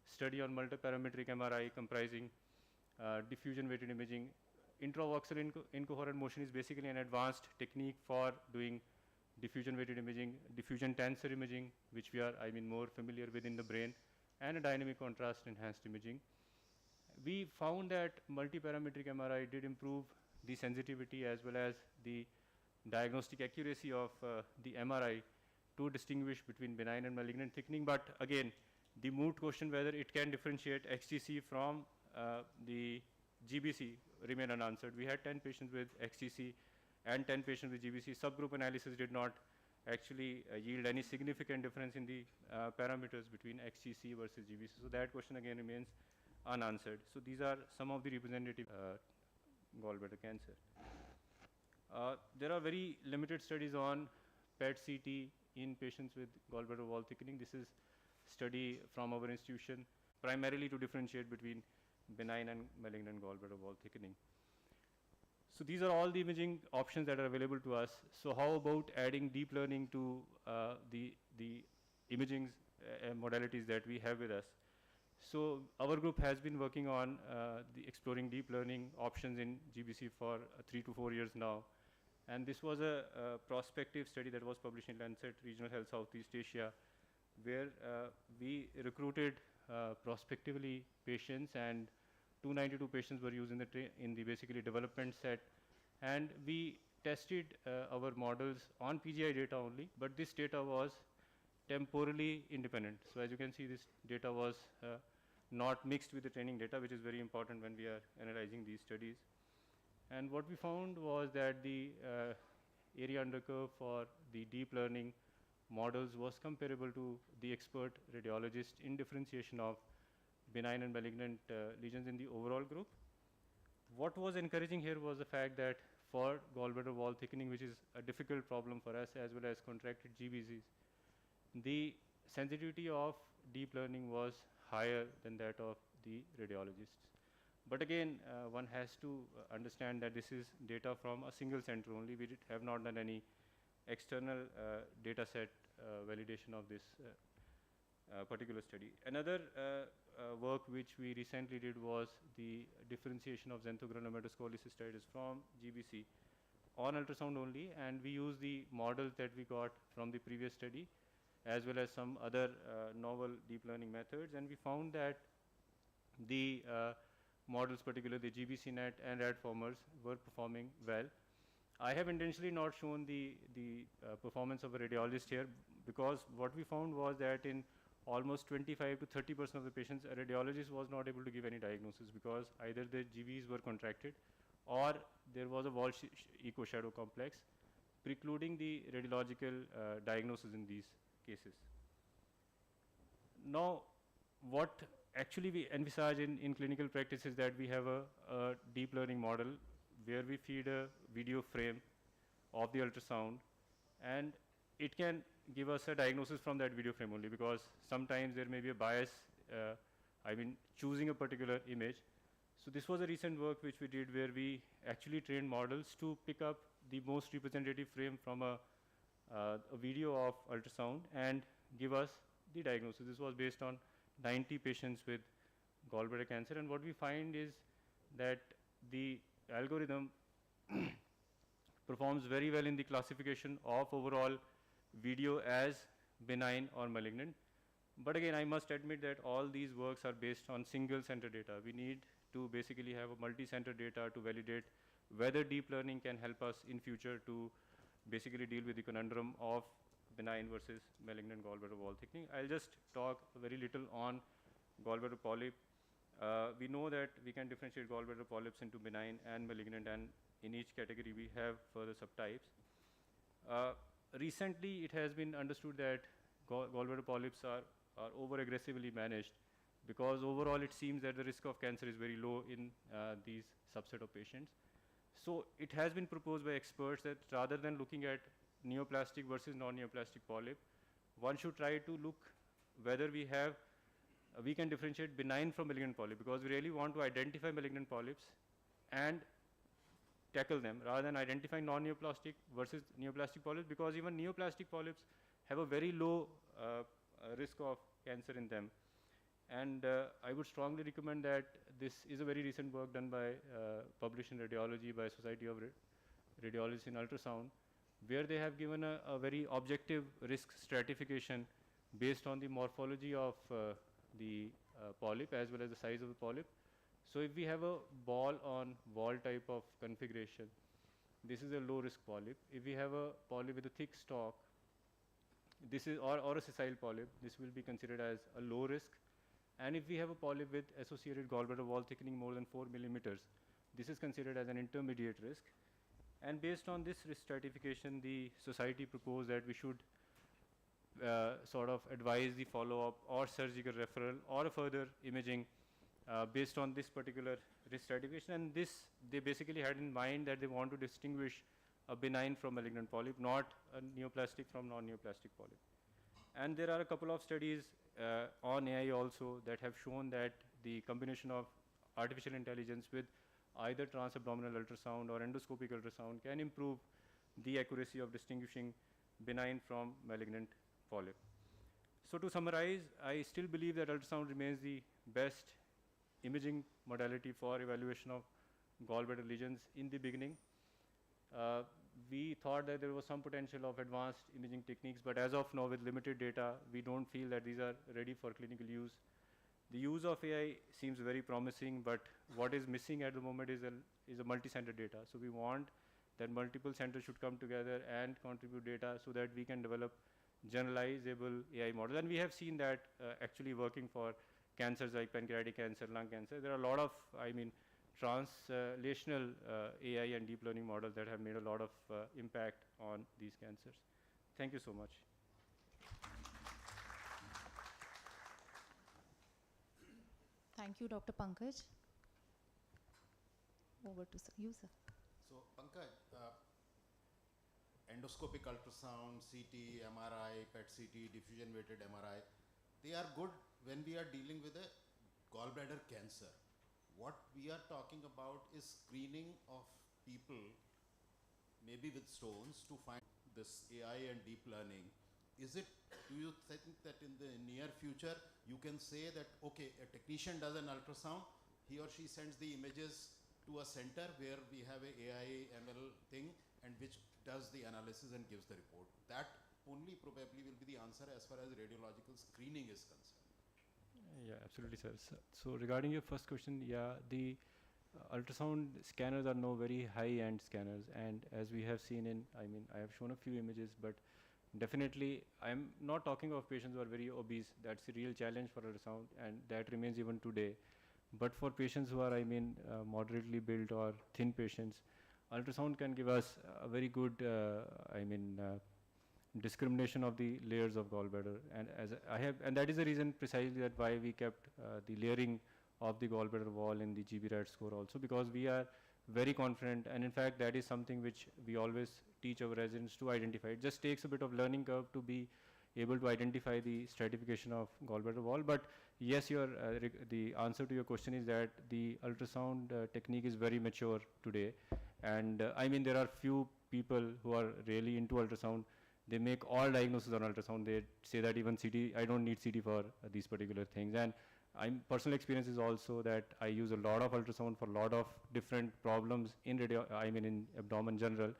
study on multi-parametric MRI comprising diffusion-weighted imaging. Intravascular incoherent motion is basically an advanced technique for doing diffusion-weighted imaging, diffusion tensor imaging, which we are, more familiar with in the brain, and a dynamic contrast enhanced imaging. We found that multi-parametric MRI did improve the sensitivity as well as the diagnostic accuracy of the MRI to distinguish between benign and malignant thickening. But again, the moot question whether it can differentiate XTC from the GBC remain unanswered. We had 10 patients with XTC and 10 patients with GBC. Subgroup analysis did not actually yield any significant difference in the parameters between XTC versus GBC. So that question again remains unanswered. So these are some of the representative gallbladder cancer. There are very limited studies on PET-CT in patients with gallbladder wall thickening. This is study from our institution primarily to differentiate between benign and malignant gallbladder wall thickening. So these are all the imaging options that are available to us. So how about adding deep learning to the imaging modalities that we have with us? So our group has been working on exploring deep learning options in GBC for 3 to 4 years now. And this was a prospective study that was published in Lancet Regional Health Southeast Asia, where we recruited prospectively patients, and 292 patients were used in the basically development set, and we tested our models on PGI data only, but this data was temporally independent. So as you can see, this data was not mixed with the training data, which is very important when we are analyzing these studies. And what we found was that the area under curve for the deep learning models was comparable to the expert radiologist in differentiation of benign and malignant lesions in the overall group. What was encouraging here was the fact that for gallbladder wall thickening, which is a difficult problem for us, as well as contracted GBCs, the sensitivity of deep learning was higher than that of the radiologists. But again, one has to understand that this is data from a single center only. We have not done any external data set validation of this particular study. Another work which we recently did was the differentiation of xanthogranulomatosis cystitis from GBC on ultrasound only, and we used the models that we got from the previous study as well as some other novel deep learning methods, and we found that the models, particularly the GBCNet and radformers, were performing well. I have intentionally not shown the performance of a radiologist here, because what we found was that in almost 25 to 30% of the patients, a radiologist was not able to give any diagnosis because either the GBs were contracted or there was a wall echo shadow complex precluding the radiological diagnosis in these cases. Now, what actually we envisage in clinical practice is that we have a deep learning model where we feed a video frame of the ultrasound, and it can give us a diagnosis from that video frame only, because sometimes there may be a bias, choosing a particular image. So this was a recent work which we did where we actually trained models to pick up the most representative frame from a video of ultrasound and give us the diagnosis. This was based on 90 patients with gallbladder cancer, and what we find is that the algorithm performs very well in the classification of overall video as benign or malignant. But again, I must admit that all these works are based on single center data. We need to basically have a multi-center data to validate whether deep learning can help us in future to basically deal with the conundrum of benign versus malignant gallbladder wall thickening. I'll just talk very little on gallbladder polyp. We know that we can differentiate gallbladder polyps into benign and malignant, and in each category we have further subtypes. Recently it has been understood that gallbladder polyps are over aggressively managed, because overall it seems that the risk of cancer is very low in these subset of patients. So it has been proposed by experts that rather than looking at neoplastic versus non-neoplastic polyp, one should try to look whether we can differentiate benign from malignant polyp, because we really want to identify malignant polyps and tackle them rather than identifying non-neoplastic versus neoplastic polyps, because even neoplastic polyps have a very low risk of cancer in them. And I would strongly recommend that this is a very recent work done by published in Radiology by Society of Radiologists in Ultrasound, where they have given a very objective risk stratification based on the morphology of the polyp as well as the size of the polyp. So if we have a ball on wall type of configuration, this is a low risk polyp. If we have a polyp with a thick stalk, this is or a sessile polyp, this will be considered as a low risk. And if we have a polyp with associated gallbladder wall thickening more than 4 millimeters, this is considered as an intermediate risk. And based on this risk stratification, the society proposed that we should sort of advise the follow-up or surgical referral or a further imaging based on this particular risk stratification. And this, they basically had in mind that they want to distinguish a benign from malignant polyp, not a neoplastic from non-neoplastic polyp. And there are a couple of studies on AI also that have shown that the combination of artificial intelligence with either transabdominal ultrasound or endoscopic ultrasound can improve the accuracy of distinguishing benign from malignant polyp. So to summarize, I still believe that ultrasound remains the best imaging modality for evaluation of gallbladder lesions in the beginning. We thought that there was some potential of advanced imaging techniques, but as of now, with limited data, we don't feel that these are ready for clinical use. The use of AI seems very promising, but what is missing at the moment is a multi-center data. So we want that multiple centers should come together and contribute data so that we can develop generalizable AI models. And we have seen that actually working for cancers like pancreatic cancer, lung cancer. There are a lot of, translational AI and deep learning models that have made a lot of impact on these cancers. Thank you so much. Thank you, Dr. Pankaj. Over to you, sir. So, Pankaj, endoscopic ultrasound, CT, MRI, PET-CT, diffusion-weighted MRI, they are good when we are dealing with a gallbladder cancer. What we are talking about is screening of people, maybe with stones, to find this AI and deep learning. Do you think that in the near future, you can say that, okay, a technician does an ultrasound, he or she sends the images to a center where we have a AI ML thing and which does the analysis and gives the report. That only probably will be the answer as far as radiological screening is concerned. Yeah, absolutely, sir. So regarding your first question, yeah, the ultrasound scanners are no very high-end scanners, and as we have seen in, I have shown a few images, but definitely I'm not talking of patients who are very obese. That's a real challenge for ultrasound, and that remains even today. But for patients who are, moderately built or thin patients, ultrasound can give us a very good, discrimination of the layers of gallbladder. And and that is the reason precisely that why we kept the layering of the gallbladder wall in the GB-RAT score also, because we are very confident, and in fact that is something which we always teach our residents to identify. It just takes a bit of learning curve to be able to identify the stratification of gallbladder wall. But yes, the answer to your question is that the ultrasound technique is very mature today, and I mean there are few people who are really into ultrasound. They make all diagnoses on ultrasound. They say that even CT, I don't need CT for these particular things. And personal experience is also that I use a lot of ultrasound for a lot of different problems in in abdomen general.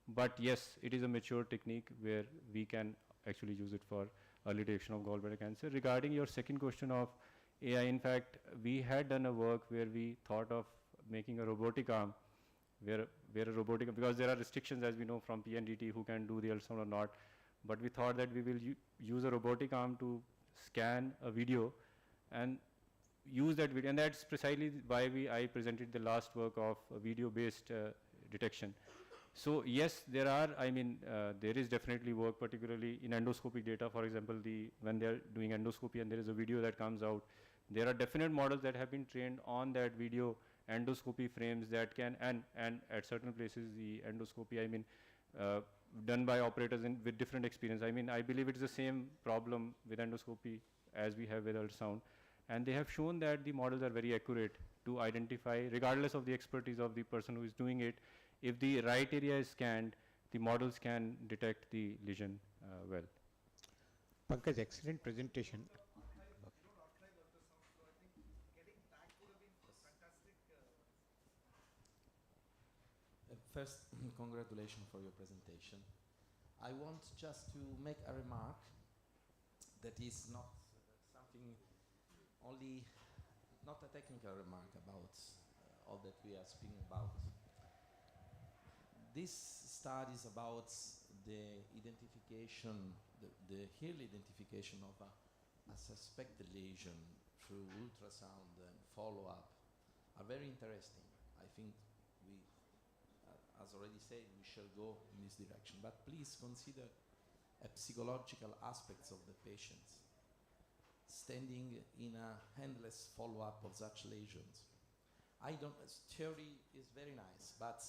But yes, it is a mature technique where we can actually use it for early detection of gallbladder cancer. Regarding your second question of AI, in fact, we had done a work where we thought of making a robotic arm, where a robotic, because there are restrictions, as we know, from PNDT who can do the ultrasound or not. But we thought that we will use a robotic arm to scan a video and use that video, and that's precisely why I presented the last work of video-based detection. So yes, there are, there is definitely work, particularly in endoscopic data. For example, when they're doing endoscopy and there is a video that comes out, there are definite models that have been trained on that video endoscopy frames that can, and at certain places the endoscopy, done by operators with different experience. I believe it's the same problem with endoscopy as we have with ultrasound. And they have shown that the models are very accurate to identify, regardless of the expertise of the person who is doing it. If the right area is scanned, the models can detect the lesion well. Pankaj, excellent presentation. First, congratulations for your presentation. I want just to make a remark that is not something only, not a technical remark about all that we are speaking about. This study is about the identification, the early identification of a suspected lesion through ultrasound and follow-up are very interesting. I think we, as already said, we shall go in this direction. But please consider psychological aspects of the patients standing in a endless follow-up of such lesions. Theory is very nice, but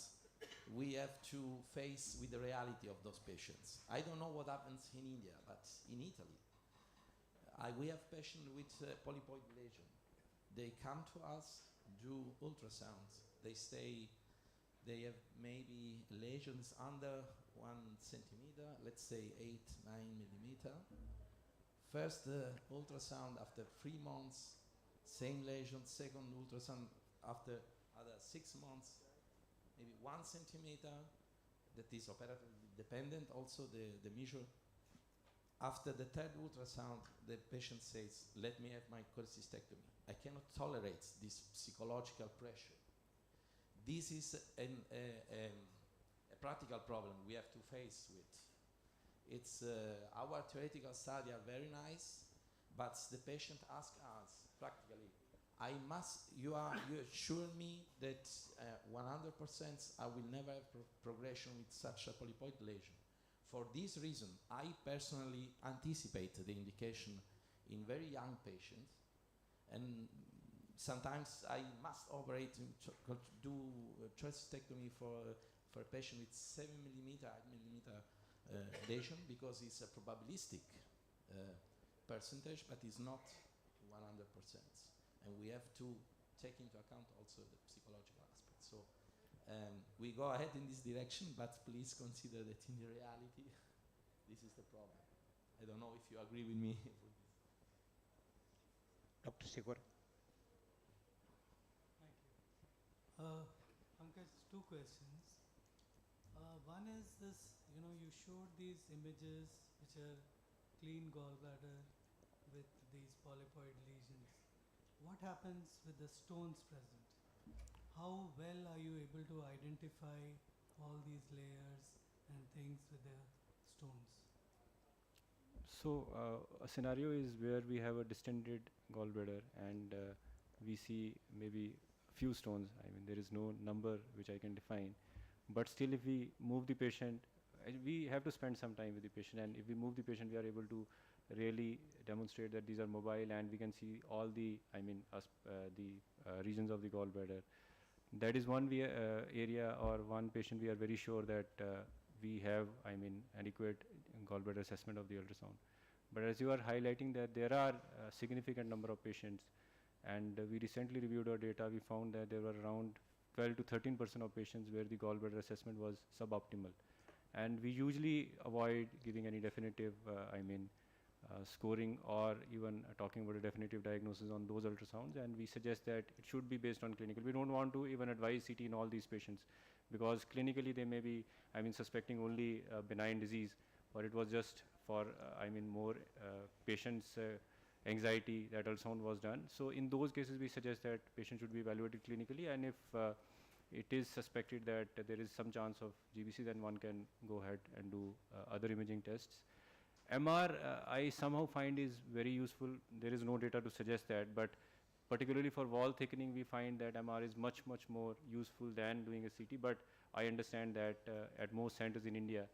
we have to face with the reality of those patients. I don't know what happens in India, but in Italy, we have patients with polypoid lesion. They come to us, do ultrasounds. They have maybe lesions under 1 centimeter, let's say 8, 9 millimeter. First ultrasound after 3 months, same lesion. Second ultrasound after other 6 months, maybe 1 centimeter. That is operatively dependent. Also the measure. After the third ultrasound, the patient says, "Let me have my cholecystectomy. I cannot tolerate this psychological pressure." This is a practical problem we have to face with. It's our theoretical study are very nice, but the patient asks us practically, you assure me that 100% I will never have progression with such a polypoid lesion. For this reason, I personally anticipate the indication in very young patients, and sometimes I must operate do cholecystectomy for a patient with 7 millimeter, 8 millimeter lesion, because it's a probabilistic percentage, but it's not 100%. And we have to take into account also the psychological aspect. So we go ahead in this direction, but please consider that in the reality, this is the problem. I don't know if you agree with me. Dr. Sigur. Pankaj, 2 questions. One is this, you showed these images which are clean gallbladder with these polypoid lesions. What happens with the stones present? How well are you able to identify all these layers and things with the stones? So a scenario is where we have a distended gallbladder and we see maybe few stones. There is no number which I can define, but still if we move the patient we have to spend some time with the patient, and if we move the patient, we are able to really demonstrate that these are mobile, and we can see all the, regions of the gallbladder. That is one area or one patient we are very sure that we have, adequate gallbladder assessment of the ultrasound. But as you are highlighting that there are a significant number of patients, and we recently reviewed our data, we found that there were around 12 to 13% of patients where the gallbladder assessment was suboptimal. And we usually avoid giving any definitive, scoring or even talking about a definitive diagnosis on those ultrasounds, and we suggest that it should be based on clinical. We don't want to even advise CT in all these patients, because clinically they may be, suspecting only benign disease, or it was just for, more patients' anxiety that ultrasound was done. So in those cases, we suggest that patient should be evaluated clinically, and if it is suspected that there is some chance of GBC, then one can go ahead and do other imaging tests. MR, I somehow find is very useful. There is no data to suggest that, but particularly for wall thickening, we find that MR is much, much more useful than doing a CT. But I understand that at most centers in India,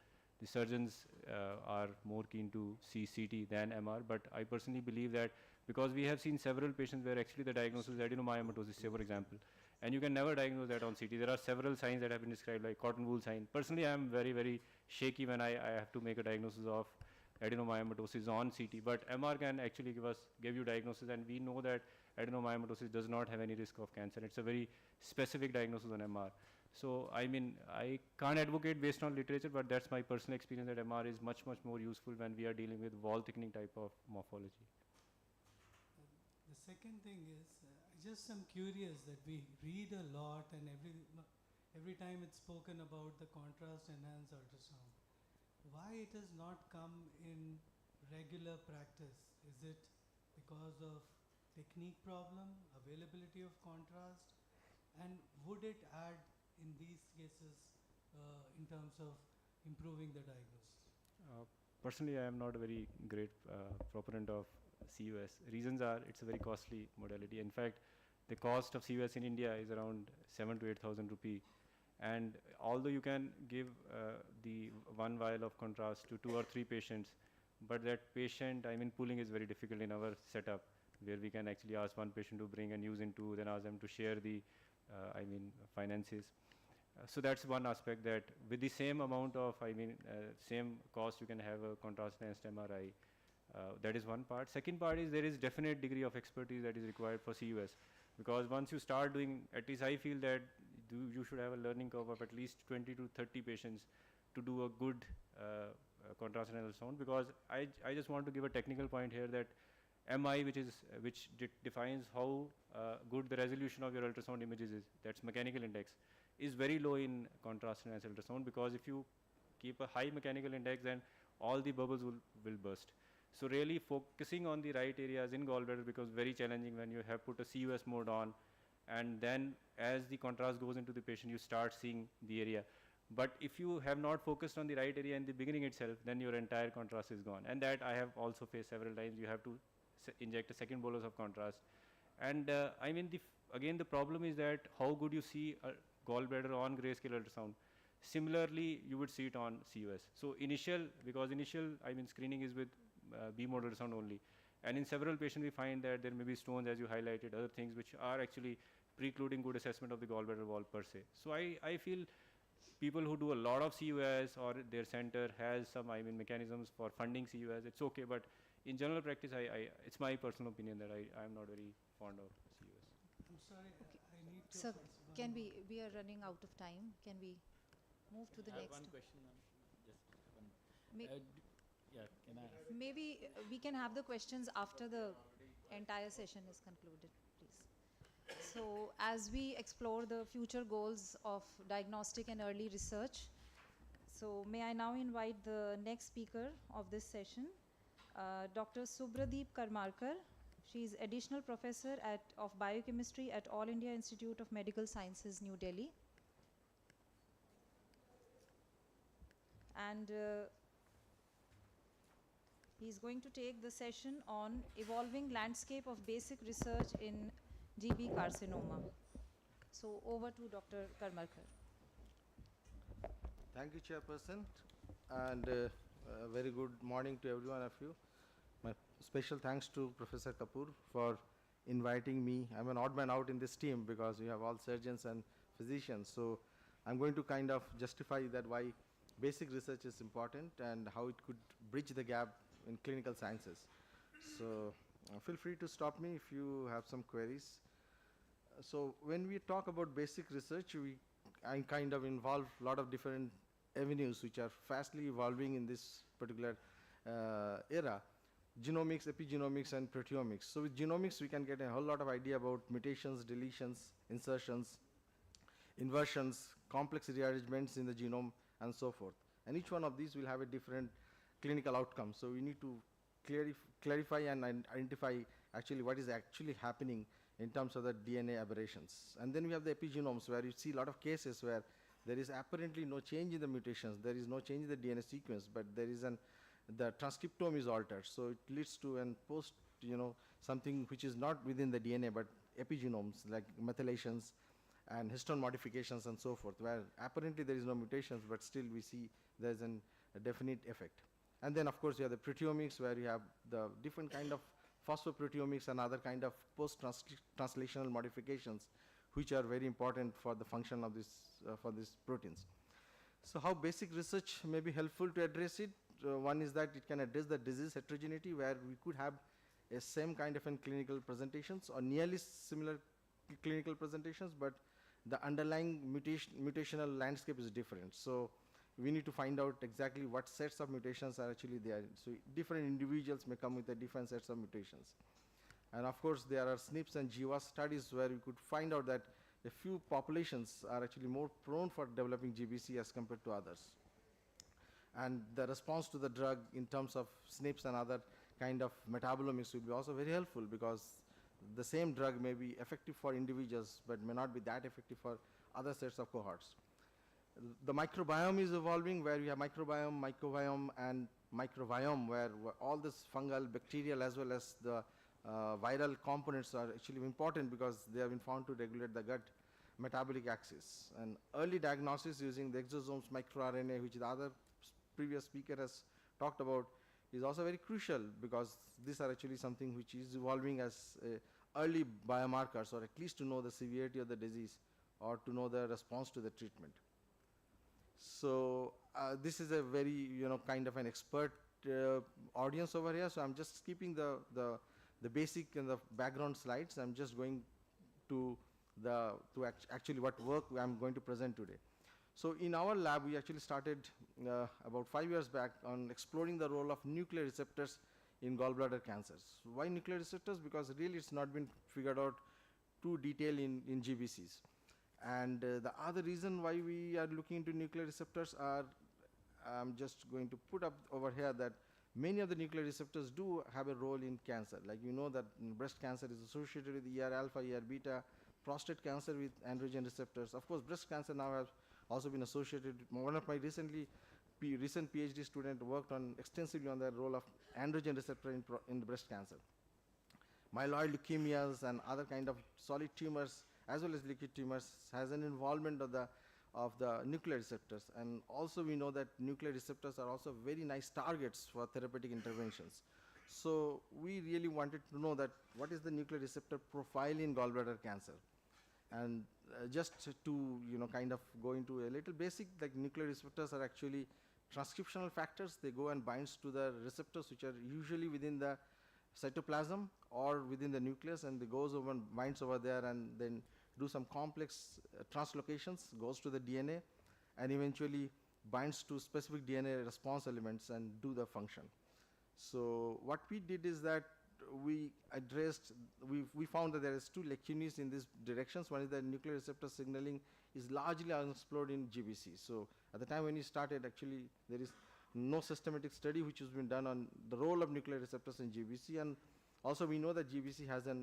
the surgeons are more keen to see CT than MR. But I personally believe that because we have seen several patients where actually the diagnosis is adenomyomatosis, say for example, and you can never diagnose that on CT. There are several signs that have been described, like cotton wool sign. Personally, I am very, very shaky when I have to make a diagnosis of adenomyomatosis on CT, but MR can actually give you diagnosis, and we know that adenomyomatosis does not have any risk of cancer. It's a very specific diagnosis on MR. So I can't advocate based on literature, but that's my personal experience that MR is much, much more useful when we are dealing with wall thickening type of morphology. The second thing is, I just am curious that we read a lot, and every time it's spoken about the contrast enhanced ultrasound. Why it has not come in regular practice? Is it because of technique problem, availability of contrast, and would it add in these cases in terms of improving the diagnosis? Personally, I am not a very great proponent of CUS. Reasons are it's a very costly modality. In fact, the cost of CUS in India is around 7,000 to 8,000 rupee. And although you can give the one vial of contrast to 2 or 3 patients, but that patient, pooling is very difficult in our setup, where we can actually ask one patient to bring and use into, then ask them to share the, finances. So that's one aspect, that with the same amount of, same cost, you can have a contrast enhanced MRI. That is one part. Second part is there is definite degree of expertise that is required for CUS, because once you start doing, at least I feel that you should have a learning curve of at least 20 to 30 patients to do a good contrast enhanced ultrasound. Because I just want to give a technical point here, that MI, which defines how good the resolution of your ultrasound images is, that's mechanical index, is very low in contrast enhanced ultrasound, because if you keep a high mechanical index, then all the bubbles will burst. So really focusing on the right areas in gallbladder becomes very challenging when you have put a CUS mode on, and then as the contrast goes into the patient, you start seeing the area. But if you have not focused on the right area in the beginning itself, then your entire contrast is gone. And that I have also faced several times. You have to inject a second bolus of contrast. And again, the problem is that how good you see a gallbladder on grayscale ultrasound. Similarly, you would see it on CUS. So because initial screening is with B mode ultrasound only. And in several patients, we find that there may be stones, as you highlighted, other things which are actually precluding good assessment of the gallbladder wall per se. So I feel people who do a lot of CUS, or their center has some mechanisms for funding CUS, it's okay. But in general practice, it's my personal opinion that I am not very fond of CUS. I'm sorry, I need to. So can we are running out of time. Can we move to the I have next? one question, ma'am. Just one. May- Yeah, can I? Maybe we can have the questions after the entire session is concluded, please. So as we explore the future goals of diagnostic and early research, so may I now invite the next speaker of this session, Dr. Subradeep Karmarkar. She is additional professor of biochemistry at All India Institute of Medical Sciences, New Delhi. And he is going to take the session on evolving landscape of basic research in GB carcinoma. So over to Dr. Karmarkar. Thank you, Chairperson. and very good morning to every one of you. My special thanks to Professor Kapoor for inviting me. I'm an odd man out in this team because we have all surgeons and physicians. So I'm going to kind of justify that why basic research is important and how it could bridge the gap in clinical sciences. So feel free to stop me if you have some queries. So when we talk about basic research, I kind of involve a lot of different avenues which are fastly evolving in this particular era: genomics, epigenomics, and proteomics. So with genomics, we can get a whole lot of idea about mutations, deletions, insertions, inversions, complex rearrangements in the genome, and so forth. And each one of these will have a different clinical outcome. So we need to clarify and identify actually what is actually happening in terms of the DNA aberrations. And then we have the epigenomes, where you see a lot of cases where there is apparently no change in the mutations, there is no change in the DNA sequence, but there is the transcriptome is altered. So it leads to an something which is not within the DNA, but epigenomes like methylations and histone modifications and so forth, where apparently there is no mutations, but still we see there's a definite effect. And then of course you have the proteomics, where you have the different kind of phosphoproteomics and other kind of post-translational modifications, which are very important for the function of this for these proteins. So how basic research may be helpful to address it? One is that it can address the disease heterogeneity, where we could have a same kind of clinical presentations or nearly similar clinical presentations, but the underlying mutational landscape is different. So we need to find out exactly what sets of mutations are actually there. So different individuals may come with a different sets of mutations. And of course, there are SNPs and GWAS studies where we could find out that a few populations are actually more prone for developing GBC as compared to others. And the response to the drug in terms of SNPs and other kind of metabolomics will be also very helpful, because the same drug may be effective for individuals but may not be that effective for other sets of cohorts. The microbiome is evolving, where we have microbiome, and microbiome, where all this fungal, bacterial, as well as the viral components are actually important, because they have been found to regulate the gut metabolic axis. And early diagnosis using the exosomes microRNA, which the other previous speaker has talked about, is also very crucial, because these are actually something which is evolving as early biomarkers, or at least to know the severity of the disease or to know the response to the treatment. So this is a very kind of an expert audience over here, so I'm just skipping the basic and the background slides. I'm just going to actually what work I'm going to present today. So in our lab, we actually started about 5 years back on exploring the role of nuclear receptors in gallbladder cancers. Why nuclear receptors? Because really it's not been figured out too detailed in GBCs. And the other reason why we are looking into nuclear receptors are, I'm just going to put up over here that many of the nuclear receptors do have a role in cancer. Like you know that breast cancer is associated with ER alpha, ER beta, prostate cancer with androgen receptors. Of course, breast cancer now has also been associated. One of my recent PhD student worked on extensively on the role of androgen receptor in breast cancer. Myeloid leukemias and other kind of solid tumors, as well as liquid tumors, has an involvement of the nuclear receptors. And also we know that nuclear receptors are also very nice targets for therapeutic interventions. So we really wanted to know that what is the nuclear receptor profile in gallbladder cancer. And just to kind of go into a little basic, like nuclear receptors are actually transcriptional factors. They go and binds to the receptors which are usually within the cytoplasm or within the nucleus, and they goes over and binds over there, and then do some complex translocations, goes to the DNA, and eventually binds to specific DNA response elements and do the function. So what we did is that we found that there is two lacunae in these directions. One is that nuclear receptor signaling is largely unexplored in GBC. So at the time when we started, actually there is no systematic study which has been done on the role of nuclear receptors in GBC. And also we know that GBC has a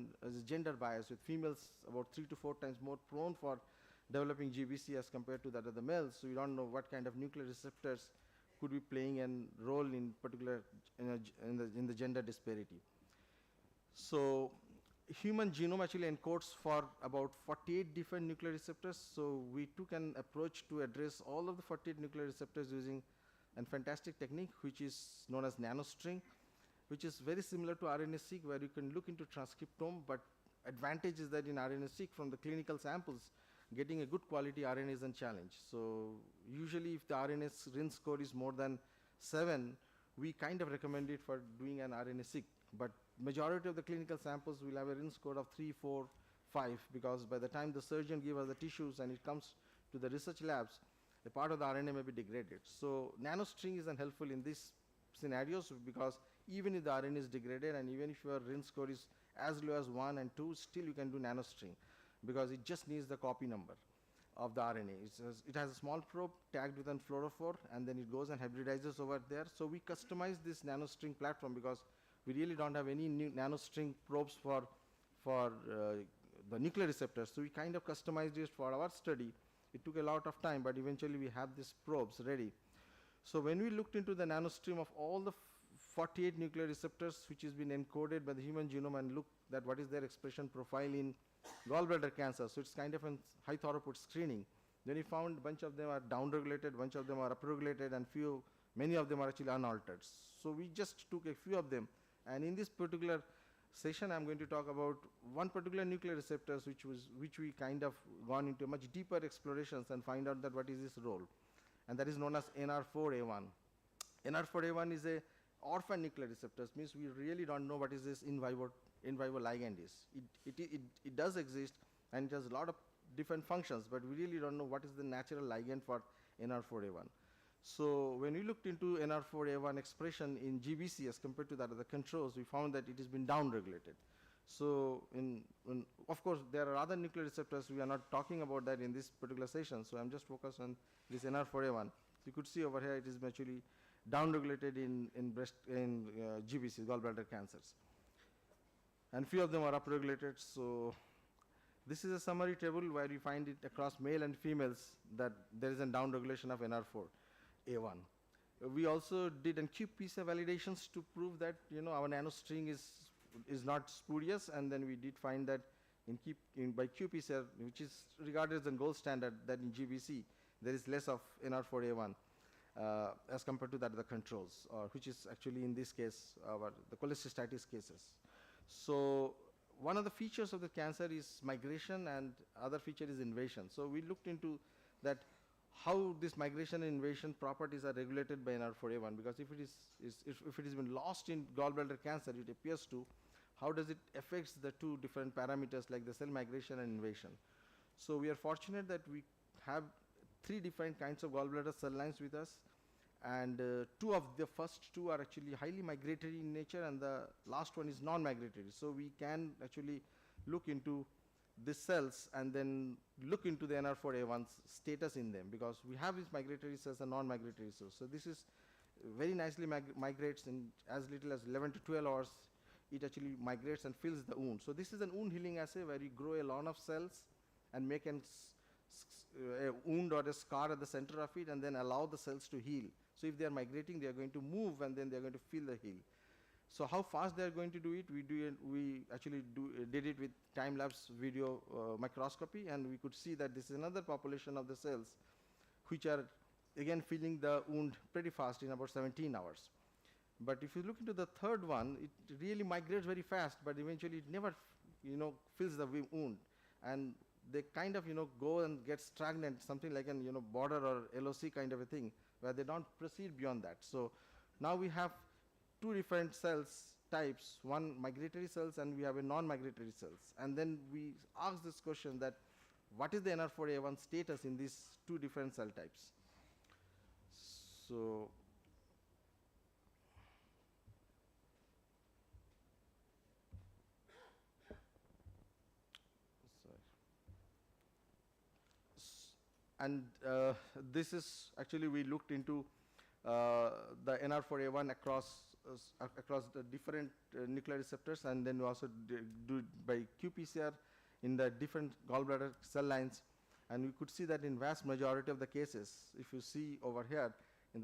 gender bias, with females about 3 to 4 times more prone for developing GBC as compared to that of the males. So we don't know what kind of nuclear receptors could be playing a role in particular in the gender disparity. So human genome actually encodes for about 48 different nuclear receptors. So we took an approach to address all of the 48 nuclear receptors using and fantastic technique which is known as nanostring, which is very similar to RNA-seq, where you can look into transcriptome, but advantage is that in RNA-seq from the clinical samples, getting a good quality RNA is a challenge. So usually if the RNA RIN score is more than 7, we kind of recommend it for doing an RNA-seq. But majority of the clinical samples will have a RIN score of 3, 4, 5, because by the time the surgeon gives us the tissues and it comes to the research labs, a part of the RNA may be degraded. So nanostring is helpful in these scenarios, because even if the RNA is degraded and even if your RIN score is as low as 1 and 2, still you can do nanostring, because it just needs the copy number of the RNA. It has a small probe tagged with a fluorophore, and then it goes and hybridizes over there. So we customize this nanostring platform, because we really don't have any new nanostring probes for the nuclear receptors. So we kind of customized it for our study. It took a lot of time, but eventually we have these probes ready. So when we looked into the nanostream of all the 48 nuclear receptors which has been encoded by the human genome and looked at what is their expression profile in gallbladder cancer, so it's kind of a high throughput screening. Then we found a bunch of them are downregulated, bunch of them are upregulated, and many of them are actually unaltered. So we just took a few of them, and in this particular session I'm going to talk about one particular nuclear receptors which we kind of gone into much deeper explorations and find out that what is its role, and that is known as NR4A1. NR4A1 is a orphan nuclear receptors, means we really don't know what is this in vivo ligand is. It does exist and it has a lot of different functions, but we really don't know what is the natural ligand for NR4A1. So when we looked into NR4A1 expression in GBC as compared to that of the controls, we found that it has been downregulated. So of course there are other nuclear receptors, we are not talking about that in this particular session, so I'm just focused on this NR4A1. So you could see over here it is actually downregulated in GBC, gallbladder cancers. And few of them are upregulated. So this is a summary table where you find it across male and females that there is a downregulation of NR4A1. We also did qPCR validations to prove that our nanostring is not spurious, and then we did find that by qPCR, which is regarded as a gold standard, that in GBC there is less of NR4A1 as compared to that of the controls, which is actually in this case the cholecystitis cases. So one of the features of the cancer is migration, and other feature is invasion. So we looked into that, how this migration and invasion properties are regulated by NR4A1, because if it has been lost in gallbladder cancer, it appears to, how does it affects the two different parameters like the cell migration and invasion. So we are fortunate that we have 3 different kinds of gallbladder cell lines with us, and the first two are actually highly migratory in nature, and the last one is non-migratory. So we can actually look into the cells and then look into the NR4A1's status in them, because we have these migratory cells and non-migratory cells. So this is very nicely migrates in as little as 11 to 12 hours. It actually migrates and fills the wound. So this is an wound healing assay where you grow a lawn of cells and make a wound or a scar at the center of it, and then allow the cells to heal. So if they are migrating, they are going to move, and then they are going to fill the heal. So how fast they are going to do it? We actually did it with time-lapse video microscopy, and we could see that this is another population of the cells which are again filling the wound pretty fast in about 17 hours. But if you look into the third one, it really migrates very fast, but eventually it never fills the wound, and they kind of go and get stagnant, something like an border or LOC kind of a thing, where they don't proceed beyond that. So now we have 2 different cells types, one migratory cells and we have a non-migratory cells, and then we ask this question that what is the NR4A1 status in these 2 different cell types. So and this is actually, we looked into the NR4A1 across the different nuclear receptors, and then we also do it by qPCR in the different gallbladder cell lines, and we could see that in vast majority of the cases, if you see over here in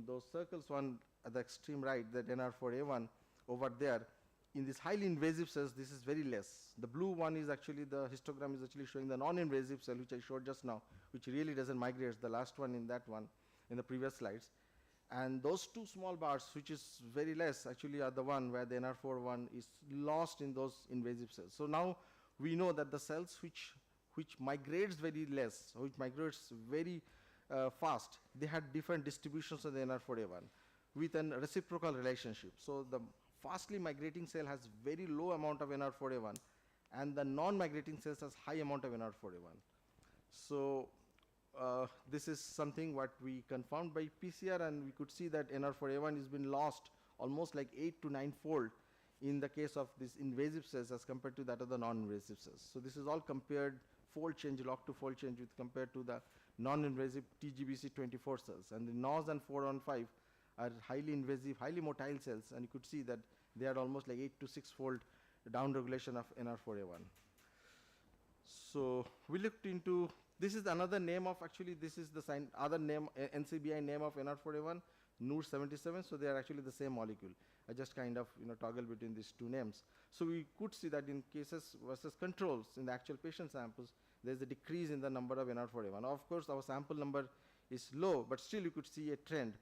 those circles, one at the extreme right, that NR4A1 over there, in these highly invasive cells, this is very less. The blue one is actually, the histogram is actually showing the non-invasive cell, which I showed just now, which really doesn't migrate, the last one in that one, in the previous slides. And those two small bars, which is very less, actually are the one where the NR41 is lost in those invasive cells. So now we know that the cells which migrates very less, which migrates very fast, they had different distributions of the NR4A1 with a reciprocal relationship. So the fastly migrating cell has very low amount of NR4A1, and the non-migrating cells has high amount of NR4A1. So this is something what we confirmed by PCR, and we could see that NR4A1 has been lost almost like 8 to 9 fold in the case of these invasive cells as compared to that of the non-invasive cells. So this is all compared fold change, log to fold change with compared to the non-invasive TGBC24 cells. And the NOS and 415 are highly invasive, highly motile cells, and you could see that they are almost like 8 to 6 fold down regulation of NR4A1. So we looked into, this is another name of, actually this is the other name, NCBI name of NR4A1, NUR77, so they are actually the same molecule. I just kind of toggle between these two names. So we could see that in cases versus controls in the actual patient samples, there's a decrease in the number of NR4A1. Of course, our sample number is low, but still you could see a trend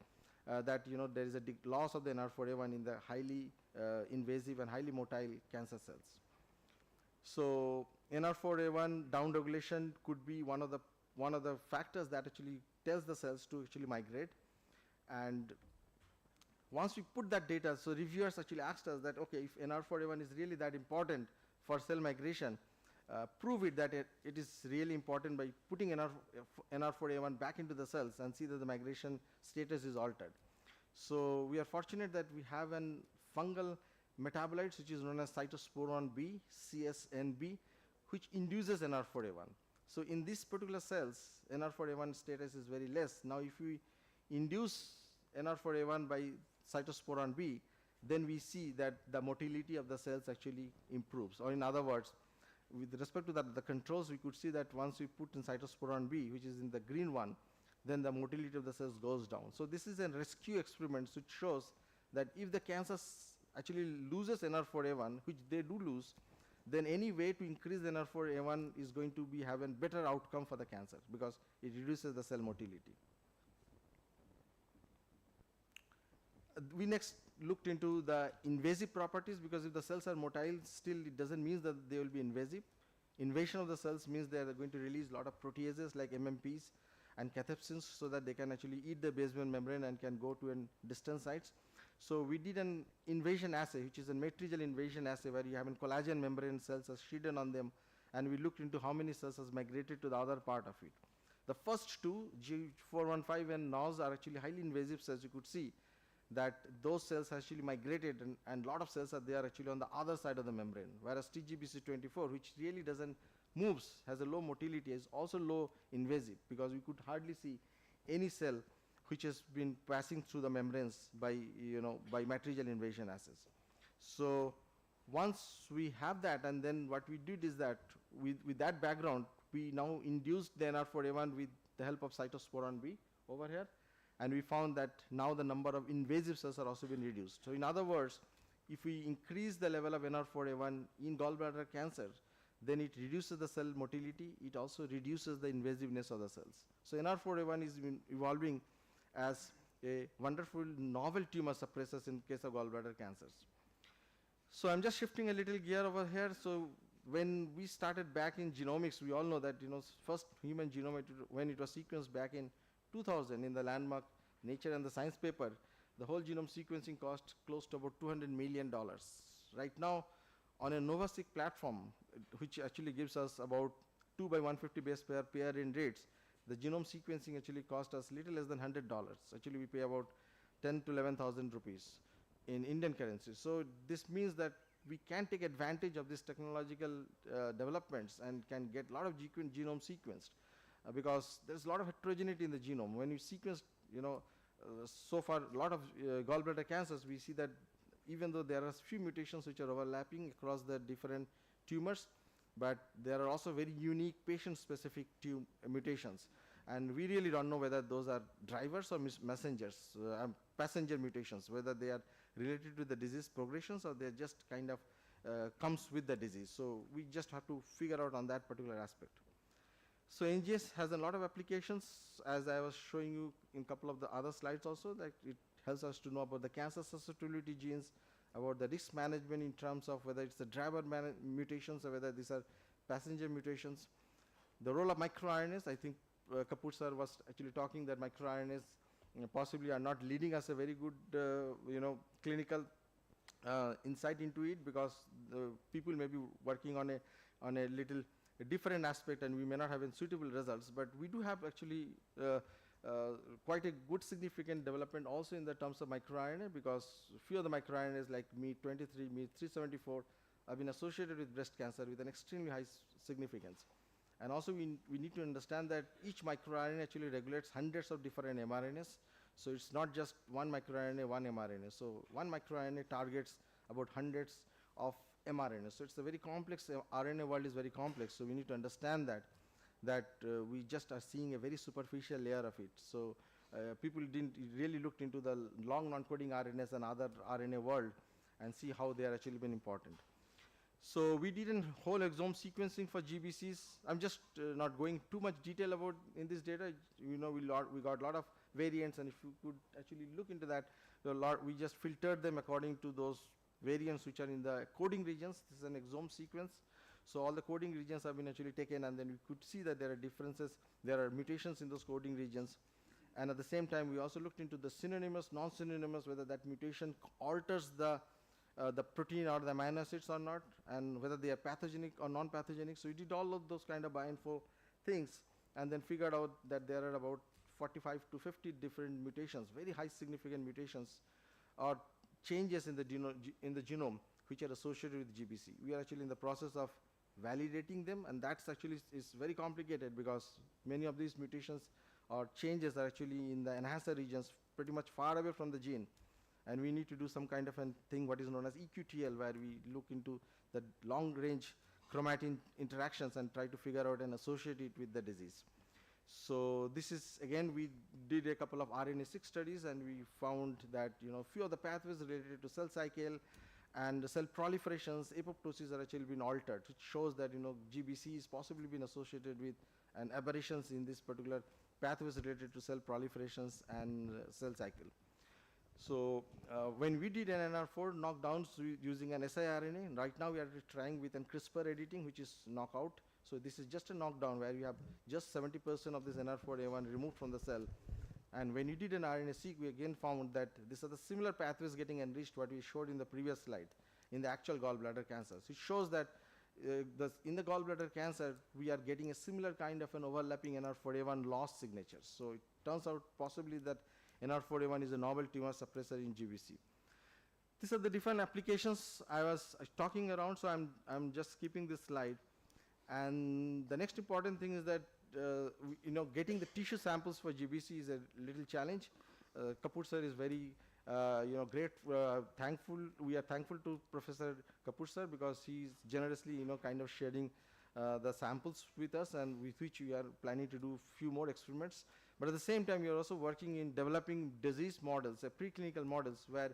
that there is a loss of the NR4A1 in the highly invasive and highly motile cancer cells. So NR4A1 downregulation could be one of the factors that actually tells the cells to actually migrate. And once we put that data, so reviewers actually asked us that, okay, if NR4A1 is really that important for cell migration, prove it that it is really important by putting NR4A1 back into the cells and see that the migration status is altered. So we are fortunate that we have an fungal metabolites which is known as cytosporin B, CSNB, which induces NR4A1. So in these particular cells, NR4A1 status is very less. Now if we induce NR4A1 by cytosporin B, then we see that the motility of the cells actually improves. Or in other words, with respect to that, the controls, we could see that once we put in cytosporin B, which is in the green one, then the motility of the cells goes down. So this is a rescue experiment which shows that if the cancer actually loses NR4A1, which they do lose, then any way to increase the NR4A1 is going to have a better outcome for the cancer because it reduces the cell motility. We next looked into the invasive properties, because if the cells are motile, still it doesn't mean that they will be invasive. Invasion of the cells means they are going to release a lot of proteases like MMPs and cathepsins so that they can actually eat the basement membrane and can go to distant sites. So we did an invasion assay, which is a matricial invasion assay where you have a collagen membrane cells are shedded on them, and we looked into how many cells has migrated to the other part of it. The first two, G415 and NOS, are actually highly invasive cells. You could see that those cells actually migrated, and a lot of cells are there actually on the other side of the membrane, whereas TGBC24, which really doesn't moves, has a low motility, is also low invasive, because we could hardly see any cell which has been passing through the membranes by matricial invasion assays. So once we have that, and then what we did is that with that background, we now induced the NR4A1 with the help of cytosporin B over here, and we found that now the number of invasive cells are also been reduced. So in other words, if we increase the level of NR4A1 in gallbladder cancer, then it reduces the cell motility, it also reduces the invasiveness of the cells. So NR4A1 is evolving as a wonderful novel tumor suppressor in case of gallbladder cancers. So I'm just shifting a little gear over here. So when we started back in genomics, we all know that first human genome, when it was sequenced back in 2000 in the landmark Nature and the Science paper, the whole genome sequencing cost close to about $200 million. Right now, on a NovaSeq platform, which actually gives us about 2 by 150 base pair in rates, the genome sequencing actually cost us little less than $100. Actually, we pay about 10 to 11,000 rupees in Indian currency. So this means that we can take advantage of these technological developments and can get a lot of genome sequenced because there's a lot of heterogeneity in the genome. When you sequence, so far a lot of gallbladder cancers, we see that even though there are few mutations which are overlapping across the different tumors, but there are also very unique patient-specific mutations. And we really don't know whether those are drivers or messengers, passenger mutations, whether they are related to the disease progressions or they just kind of comes with the disease. So we just have to figure out on that particular aspect. So NGS has a lot of applications, as I was showing you in a couple of the other slides also, that it helps us to know about the cancer susceptibility genes, about the risk management in terms of whether it's the driver mutations or whether these are passenger mutations. The role of microRNAs, I think Kapoor sir was actually talking that microRNAs possibly are not leading us a very good, clinical insight into it, because the people may be working on a little different aspect and we may not have suitable results, but we do have actually quite a good significant development also in the terms of microRNA, because few of the microRNAs like MEAT23, MEAT374 have been associated with breast cancer with an extremely high significance. And also we need to understand that each microRNA actually regulates hundreds of different mRNAs. So it's not just one microRNA, one mRNA. So one microRNA targets about hundreds of mRNA. So it's a very complex, RNA world is very complex. So we need to understand that we just are seeing a very superficial layer of it. So people didn't really look into the long non-coding RNAs and other RNA world and see how they are actually been important. So we did a whole exome sequencing for GBCs. I'm just not going too much detail about in this data. We got a lot of variants, and if you could actually look into that, we just filtered them according to those variants which are in the coding regions. This is an exome sequence. So all the coding regions have been actually taken, and then we could see that there are differences, there are mutations in those coding regions. And at the same time, we also looked into the synonymous, non-synonymous, whether that mutation alters the protein or the amino acids or not, and whether they are pathogenic or non-pathogenic. So we did all of those kind of bioinfo things, and then figured out that there are about 45 to 50 different mutations, very high significant mutations, or changes in the genome which are associated with GBC. We are actually in the process of validating them, and that's actually is very complicated, because many of these mutations or changes are actually in the enhancer regions pretty much far away from the gene. And we need to do some kind of a thing what is known as EQTL, where we look into the long range chromatin interactions and try to figure out and associate it with the disease. So this is, again, we did a couple of RNA-seq studies, and we found that few of the pathways related to cell cycle and cell proliferations, apoptosis are actually been altered, which shows that GBC is possibly been associated with an aberrations in this particular pathways related to cell proliferations and cell cycle. So when we did an NR4 knockdowns using an siRNA, right now we are trying with an CRISPR editing, which is knockout. So this is just a knockdown where you have just 70% of this NR4A1 removed from the cell. And when you did an RNA-seq, we again found that these are the similar pathways getting enriched what we showed in the previous slide in the actual gallbladder cancer. So it shows that in the gallbladder cancer, we are getting a similar kind of an overlapping NR4A1 loss signature. So it turns out possibly that NR4A1 is a novel tumor suppressor in GBC. These are the different applications I was talking around, so I'm just skipping this slide. And the next important thing is that getting the tissue samples for GBC is a little challenge. Kapoor sir is very thankful. We are thankful to Professor Kapoor sir, because he's generously kind of sharing the samples with us, and with which we are planning to do few more experiments. But at the same time, we are also working in developing disease models, preclinical models, where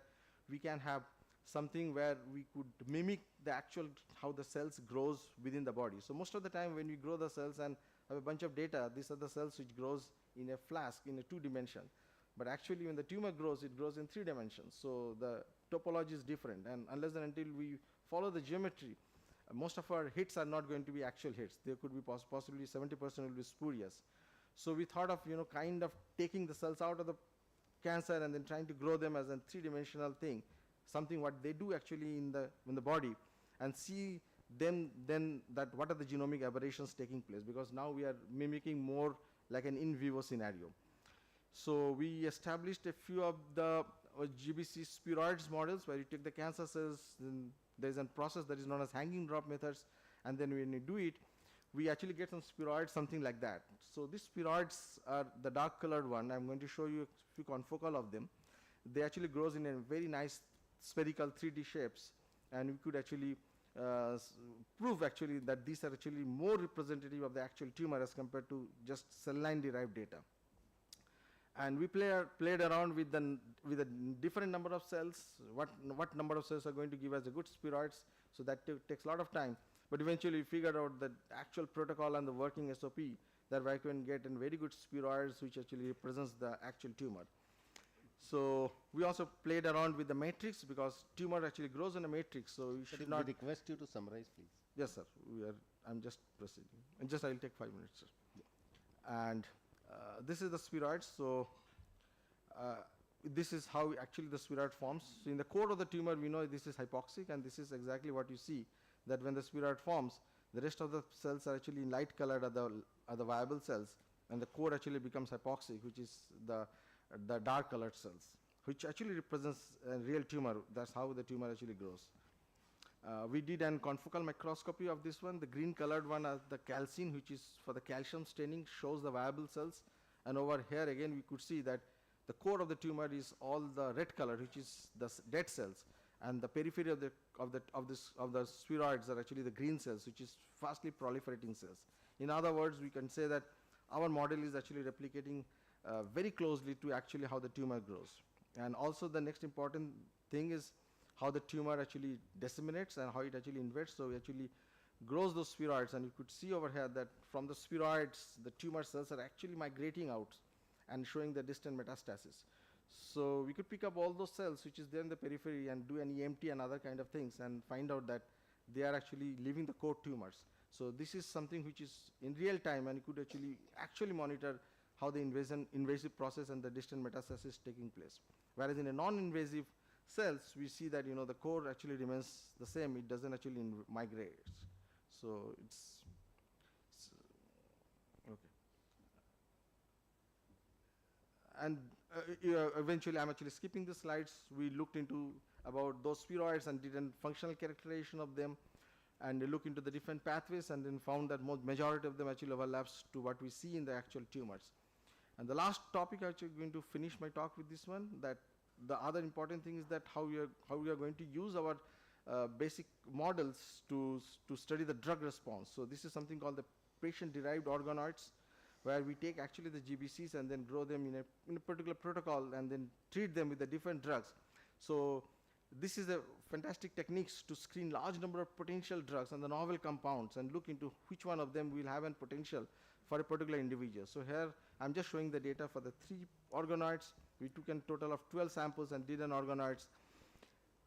we can have something where we could mimic the actual how the cells grows within the body. So most of the time when we grow the cells and have a bunch of data, these are the cells which grows in a flask in a 2 dimension. But actually when the tumor grows, it grows in 3 dimensions. So the topology is different, and unless and until we follow the geometry, most of our hits are not going to be actual hits. There could be possibly 70% will be spurious. So we thought of kind of taking the cells out of the cancer and then trying to grow them as a 3-dimensional thing, something what they do actually in the body, and see then that what are the genomic aberrations taking place, because now we are mimicking more like an in vivo scenario. So we established a few of the GBC spheroids models where you take the cancer cells, then there is a process that is known as hanging drop methods, and then when you do it, we actually get some spheroids, something like that. So these spheroids are the dark colored one. I'm going to show you a few confocal of them. They actually grows in a very nice spherical 3D shapes, and we could actually prove actually that these are actually more representative of the actual tumor as compared to just cell line derived data. And we played around with a different number of cells, what number of cells are going to give us a good spheroids. So that takes a lot of time. But eventually we figured out that actual protocol and the working SOP thereby I can get a very good spheroids which actually represents the actual tumor. So we also played around with the matrix because tumor actually grows in a matrix, so you should not. We request you to summarize, please. Yes, sir. I'm just proceeding. And just I'll take 5 minutes, sir. And this is the spheroid. So this is how actually the spheroid forms. So in the core of the tumor, we know this is hypoxic, and this is exactly what you see, that when the spheroid forms, the rest of the cells are actually light colored are the viable cells, and the core actually becomes hypoxic, which is the dark colored cells, which actually represents a real tumor. That's how the tumor actually grows. We did an confocal microscopy of this one. The green colored one as the calcine, which is for the calcium staining, shows the viable cells. And over here again we could see that the core of the tumor is all the red color, which is the dead cells, and the periphery of the spheroids are actually the green cells, which is fastly proliferating cells. In other words, we can say that our model is actually replicating very closely to actually how the tumor grows. And also the next important thing is how the tumor actually disseminates and how it actually invades. So it actually grows those spheroids, and you could see over here that from the spheroids the tumor cells are actually migrating out and showing the distant metastasis. So we could pick up all those cells which is there in the periphery and do an EMT and other kind of things and find out that they are actually leaving the core tumors. So this is something which is in real time, and you could actually monitor how the invasive process and the distant metastasis taking place. Whereas in a non-invasive cells, we see that the core actually remains the same. It doesn't actually migrate. So it's okay. And eventually, I'm actually skipping the slides. We looked into about those spheroids and did a functional characterization of them, and looked into the different pathways, and then found that majority of them actually overlaps to what we see in the actual tumors. And the last topic, I'm actually going to finish my talk with this one, that the other important thing is that how we are going to use our basic models to study the drug response. So this is something called the patient-derived organoids, where we take actually the GBCs and then grow them in a particular protocol and then treat them with the different drugs. So this is a fantastic techniques to screen large number of potential drugs and the novel compounds and look into which one of them will have a potential for a particular individual. So here I'm just showing the data for the 3 organoids. We took a total of 12 samples and did an organoids.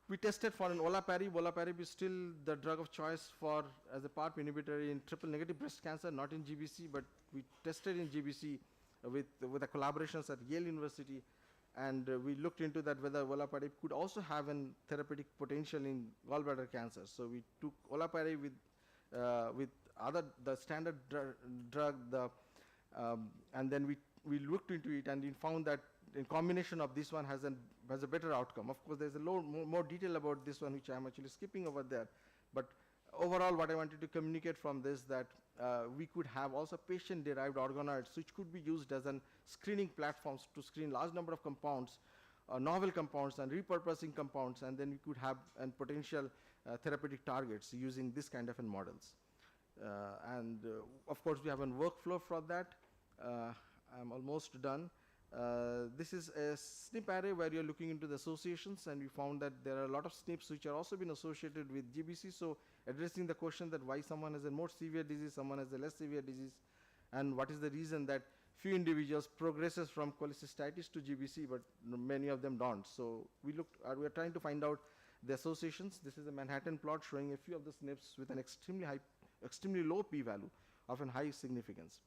We tested for an olaparib. Olaparib is still the drug of choice for as a PARP inhibitor in triple negative breast cancer, not in GBC, but we tested in GBC with the collaborations at Yale University, and we looked into that whether olaparib could also have a therapeutic potential in gallbladder cancer. So we took olaparib with the standard drug, and then we looked into it, and we found that in combination of this one has a better outcome. Of course, there's a lot more detail about this one, which I'm actually skipping over there. But overall, what I wanted to communicate from this that we could have also patient-derived organoids, which could be used as an screening platforms to screen large number of compounds, novel compounds and repurposing compounds, and then we could have potential therapeutic targets using this kind of models. Of course, we have a workflow for that. I'm almost done. This is a SNP array where you're looking into the associations, and we found that there are a lot of SNPs which are also been associated with GBC. So addressing the question that why someone has a more severe disease, someone has a less severe disease, and what is the reason that few individuals progresses from cholecystitis to GBC, but many of them don't. So we are trying to find out the associations. This is a Manhattan plot showing a few of the SNPs with an extremely low p-value of a high significance.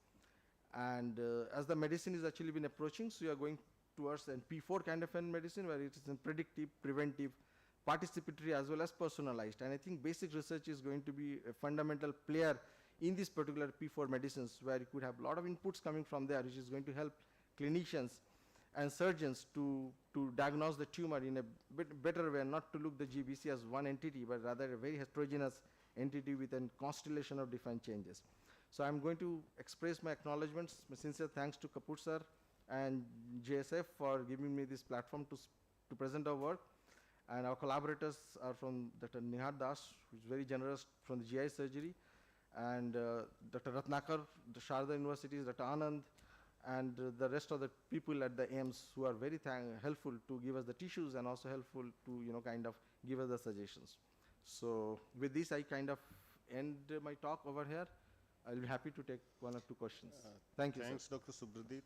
And as the medicine is actually been approaching, so you are going towards a P4 kind of a medicine where it is in predictive, preventive, participatory as well as personalized. And I think basic research is going to be a fundamental player in this particular P4 medicines, where you could have a lot of inputs coming from there, which is going to help clinicians and surgeons to diagnose the tumor in a better way, not to look the GBC as one entity, but rather a very heterogeneous entity with a constellation of different changes. So I'm going to express my acknowledgements, my sincere thanks to Kapoor sir and JSF for giving me this platform to present our work. And our collaborators are from Dr. Nihar Das, who is very generous from the GI surgery, and Dr. Ratnakar, the Sharda University, Dr. Anand, and the rest of the people at the AIMS who are very helpful to give us the tissues and also helpful to kind of give us the suggestions. So with this, I kind of end my talk over here. I'll be happy to take one or two questions. Thank you, Thanks, sir. Dr. Subradip.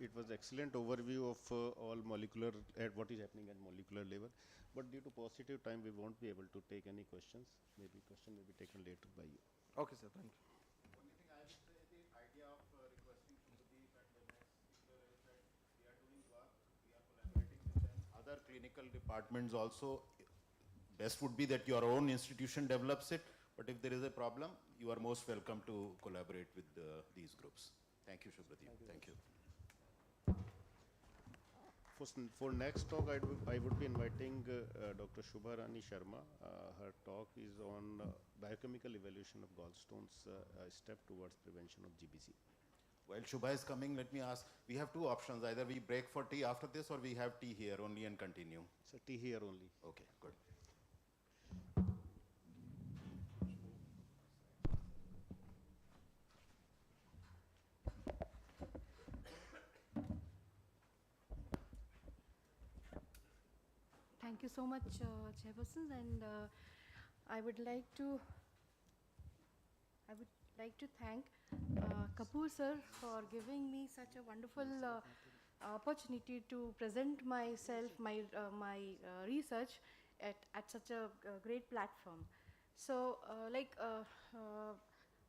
It was excellent overview of all molecular, what is happening at molecular level. But due to paucity time, we won't be able to take any questions. Maybe question may be taken later by you. Okay, sir. Thank you. Only thing I would say, the idea of requesting Subhadeep and the next speaker is that we are doing work, we are collaborating with them. Other clinical departments also, best would be that your own institution develops it, but if there is a problem, you are most welcome to collaborate with these groups. Thank you, Subhadeep. Thank you. For next talk, I would be inviting Dr. Shubha Rani Sharma. Her talk is on biochemical evaluation of gallstones, a step towards prevention of GBC. While Shubha is coming, let me ask, we have two options. Either we break for tea after this or we have tea here only and continue. So tea here only. Okay, good. Thank you so much, Chairperson, and I would like to thank Kapoor sir for giving me such a wonderful opportunity to present myself, my research at such a great platform. So,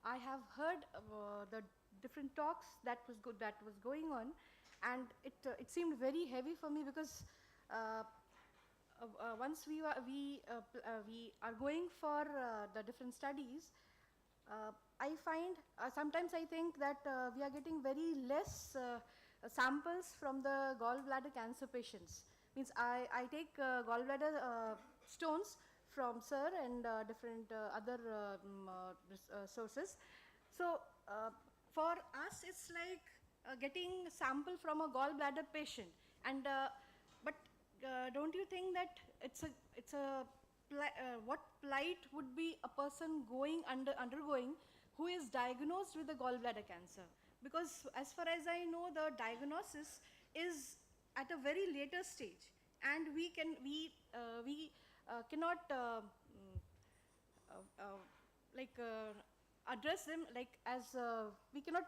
I have heard the different talks that was going on, and it seemed very heavy for me because. Once we are going for the different studies, I find sometimes I think that we are getting very less samples from the gallbladder cancer patients. Means I take gallbladder stones from sir and different other sources. So for us, it's like getting sample from a gallbladder patient, and but don't you think that it's a what plight would be a person undergoing who is diagnosed with the gallbladder cancer? Because as far as I know, the diagnosis is at a very later stage, and we cannot address them we cannot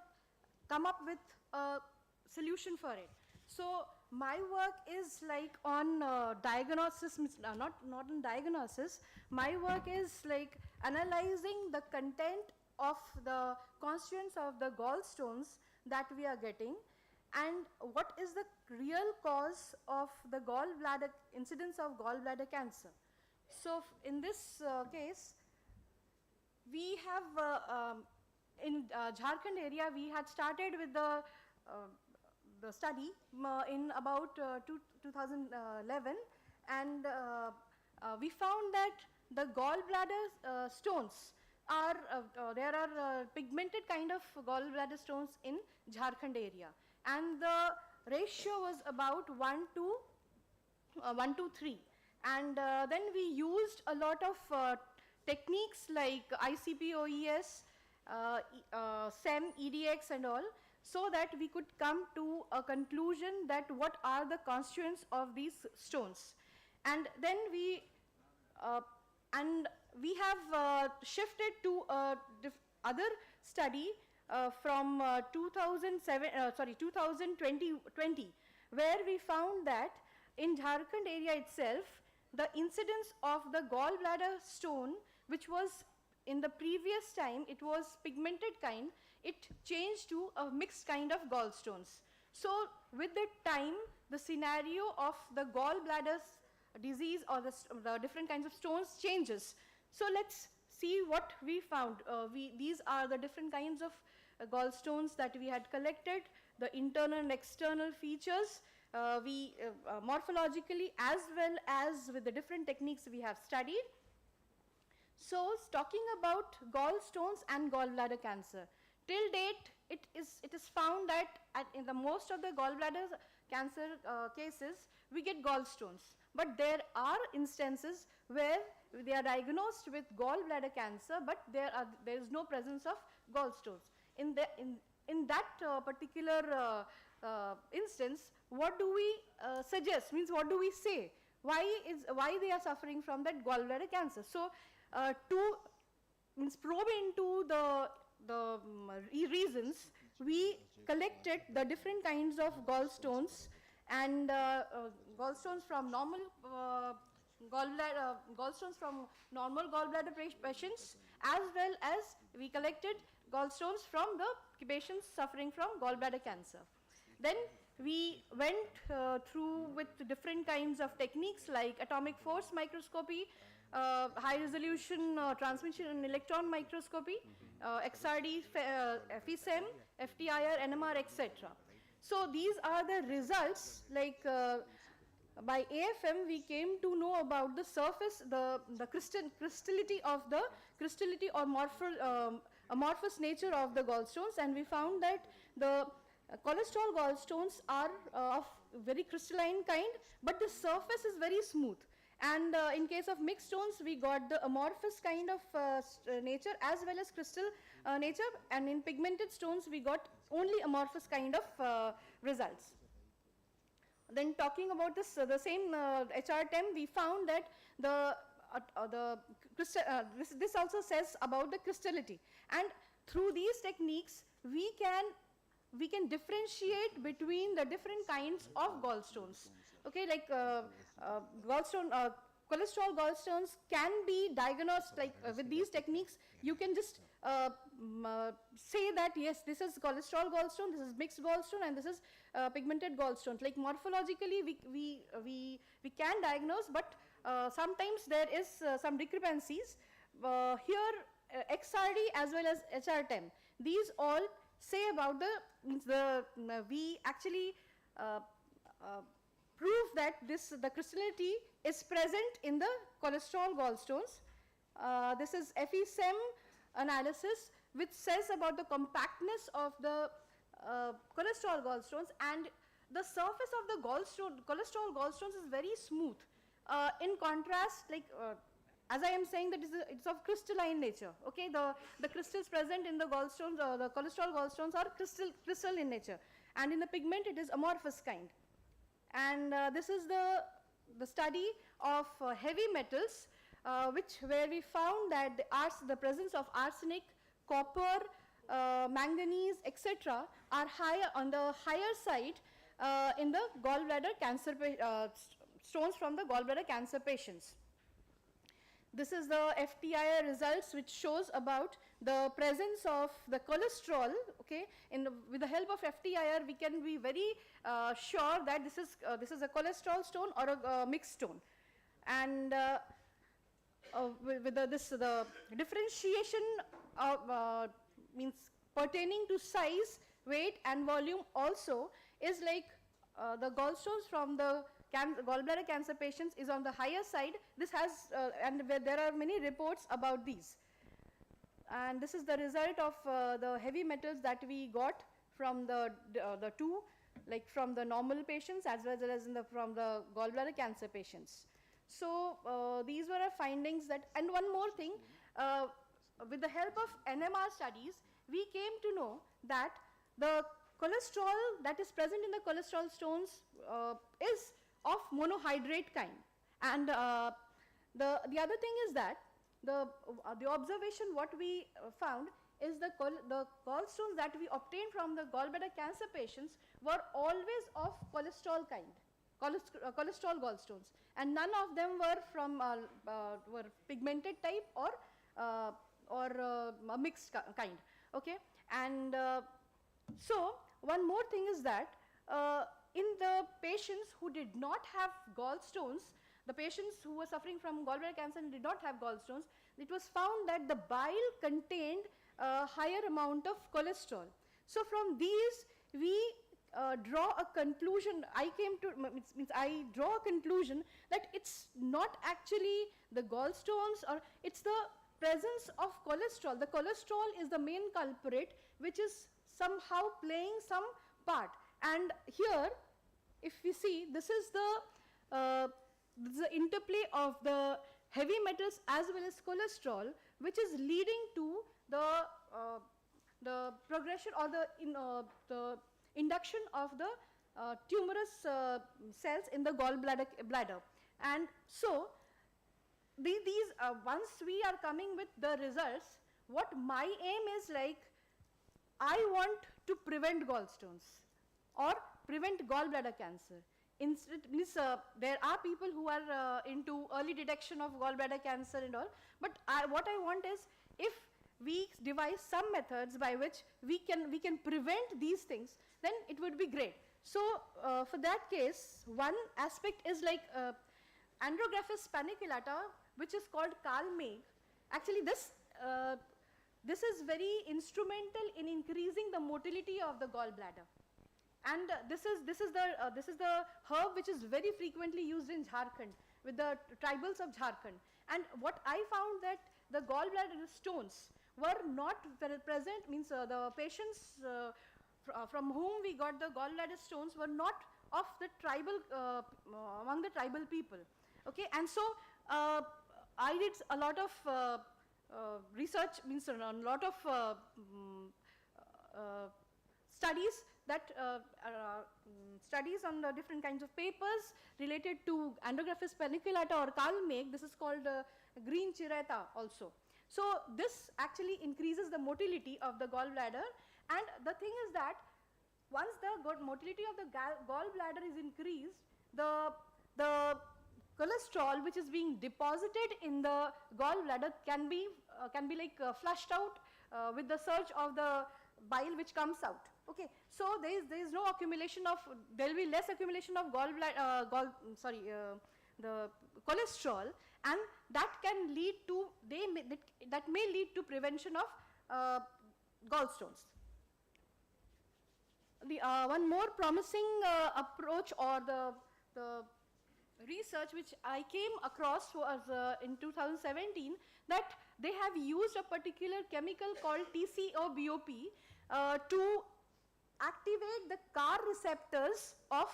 come up with a solution for it. So my work is like on diagnosis, not on diagnosis. My work is like analyzing the content of the constituents of the gallstones that we are getting, and what is the real cause of the gallbladder incidence of gallbladder cancer. So in this case, we have in Jharkhand area, we had started with the study in about 2011, and we found that the gallbladder stones are there are pigmented kind of gallbladder stones in Jharkhand area, and the ratio was about 1 to 3, and then we used a lot of techniques like ICP-OES, SEM, EDX and all, so that we could come to a conclusion that what are the constituents of these stones. And then we have shifted to other study from 2020, where we found that in Jharkhand area itself, the incidence of the gallbladder stone, which was in the previous time, it was pigmented kind, it changed to a mixed kind of gallstones. So with the time, the scenario of the gallbladder disease or the different kinds of stones changes. So let's see what we found. These are the different kinds of gallstones that we had collected, the internal and external features, morphologically as well as with the different techniques we have studied. So talking about gallstones and gallbladder cancer, till date it is found that in the most of the gallbladder cancer cases we get gallstones, but there are instances where they are diagnosed with gallbladder cancer, but there is no presence of gallstones. In that particular instance, what do we suggest? Means what do we say? Why they are suffering from that gallbladder cancer? So to probe into reasons, we collected the different kinds of gallstones and gallstones from normal gallstones from normal gallbladder patients, as well as we collected gallstones from the patients suffering from gallbladder cancer. Then we went through with different kinds of techniques like atomic force microscopy, high resolution transmission and electron microscopy, XRD, FESEM, FTIR, NMR, etc. So these are the results. Like by AFM we came to know about the surface, the crystality or amorphous nature of the gallstones, and we found that the cholesterol gallstones are of very crystalline kind, but the surface is very smooth. And in case of mixed stones, we got the amorphous kind of nature as well as crystal nature, and in pigmented stones we got only amorphous kind of results. Then talking about this, the same HR10, we found that this also says about the crystality, and through these techniques we can differentiate between the different kinds of gallstones. Okay, like cholesterol gallstones can be diagnosed, like with these techniques you can just say that yes, this is cholesterol gallstone, this is mixed gallstone, and this is pigmented gallstone. Like morphologically we can diagnose, but sometimes there is some discrepancies. Here XRD as well as HR10, these all say about we actually prove that the crystallinity is present in the cholesterol gallstones. This is FESEM analysis, which says about the compactness of the cholesterol gallstones, and the surface of the cholesterol gallstones is very smooth. In contrast, like as I am saying that it's of crystalline nature. Okay, the crystals present in the gallstones, the cholesterol gallstones are crystal in nature, and in the pigment it is amorphous kind. And this is the study of heavy metals, where we found that the presence of arsenic, copper, manganese, etc. are higher on the higher side in the gallbladder cancer stones from the gallbladder cancer patients. This is the FTIR results, which shows about the presence of the cholesterol. Okay, with the help of FTIR, we can be very sure that this is a cholesterol stone or a mixed stone. And with the differentiation of means pertaining to size, weight, and volume also is like the gallstones from the gallbladder cancer patients is on the higher side. This has and there are many reports about these. And this is the result of the heavy metals that we got from the two, like from the normal patients as well as from the gallbladder cancer patients. So these were our findings. That, and one more thing, with the help of NMR studies, we came to know that the cholesterol that is present in the cholesterol stones is of monohydrate kind. And the other thing is that the observation what we found is the gallstones that we obtained from the gallbladder cancer patients were always of cholesterol kind, cholesterol gallstones, and none of them were from were pigmented type or a mixed kind. Okay, and so one more thing is that in the patients who did not have gallstones, the patients who were suffering from gallbladder cancer and did not have gallstones, it was found that the bile contained a higher amount of cholesterol. So from these we draw a conclusion. I draw a conclusion that it's not actually the gallstones, or it's the presence of cholesterol. The cholesterol is the main culprit, which is somehow playing some part. And here, if we see, this is the interplay of the heavy metals as well as cholesterol, which is leading to the progression or the induction of the tumorous cells in the gallbladder. And so these once we are coming with the results, what my aim is like I want to prevent gallstones or prevent gallbladder cancer. Instead, means, there are people who are into early detection of gallbladder cancer and all, but what I want is, if we devise some methods by which we can prevent these things, then it would be great. So for that case, one aspect is like Andrographis paniculata, which is called Kalmeg. Actually, this is very instrumental in increasing the motility of the gallbladder, and this is the herb which is very frequently used in Jharkhand with the tribals of Jharkhand. And what I found that the gallbladder stones were not present, means the patients from whom we got the gallbladder stones were not of the tribal among the tribal people. Okay, and so I did a lot of research, means a lot of studies that studies on the different kinds of papers related to Andrographis paniculata or Kalmeg. This is called green chireta also. So this actually increases the motility of the gallbladder, and the thing is that once the motility of the gallbladder is increased, the cholesterol which is being deposited in the gallbladder can be like flushed out with the surge of the bile which comes out. Okay, so there is no accumulation of, there will be less accumulation of the cholesterol, and that can lead to, that may lead to prevention of gallstones. The one more promising approach, or the research which I came across was in 2017, that they have used a particular chemical called TCO-BOP to activate the CAR receptors of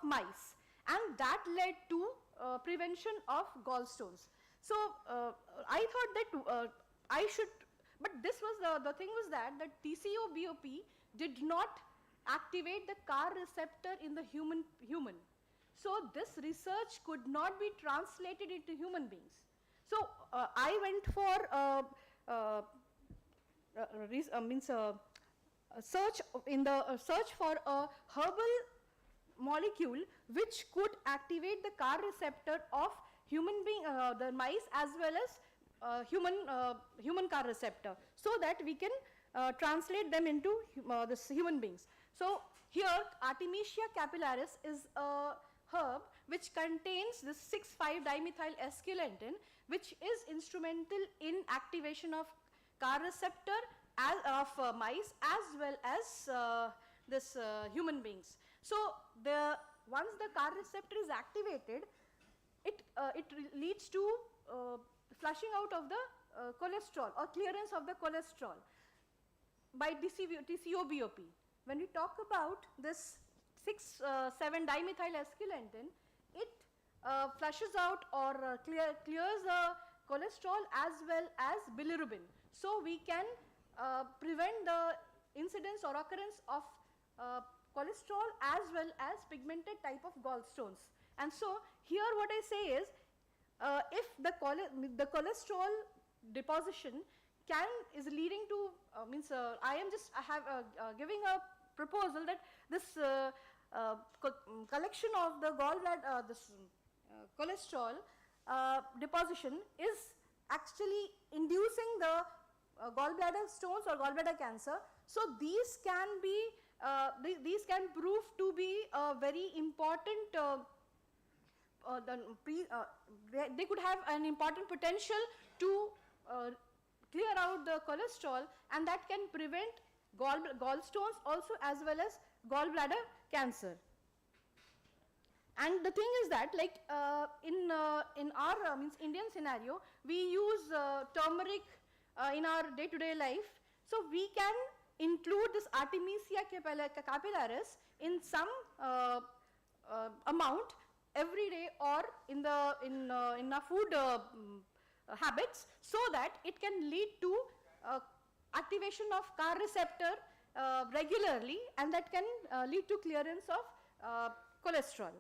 mice, and that led to prevention of gallstones. So I thought that I should, but this was the thing was that the TCO-BOP did not activate the CAR receptor in the human. So this research could not be translated into human beings. So I went for search for a herbal molecule which could activate the CAR receptor of the mice as well as human CAR receptor, so that we can translate them into this human beings. So here Artemisia capillaris is a herb which contains this 6,5-dimethyl esculentine, which is instrumental in activation of CAR receptor of mice as well as this human beings. So once the CAR receptor is activated, it leads to flushing out of the cholesterol or clearance of the cholesterol by TCO-BOP. When we talk about this 6,7-dimethyl esculentine, it flushes out or clears the cholesterol as well as bilirubin. So we can prevent the incidence or occurrence of cholesterol as well as pigmented type of gallstones. And so here what I say is, if the cholesterol deposition is leading to I have giving a proposal that this collection of the gallbladder, this cholesterol deposition is actually inducing the gallbladder stones or gallbladder cancer. So these can prove to be a very important. They could have an important potential to clear out the cholesterol, and that can prevent gallstones also as well as gallbladder cancer. And the thing is that, like in our Indian scenario, we use turmeric in our day-to-day life. So we can include this Artemisia capillaris in some amount every day or in our food habits, so that it can lead to activation of CAR receptor regularly, and that can lead to clearance of cholesterol.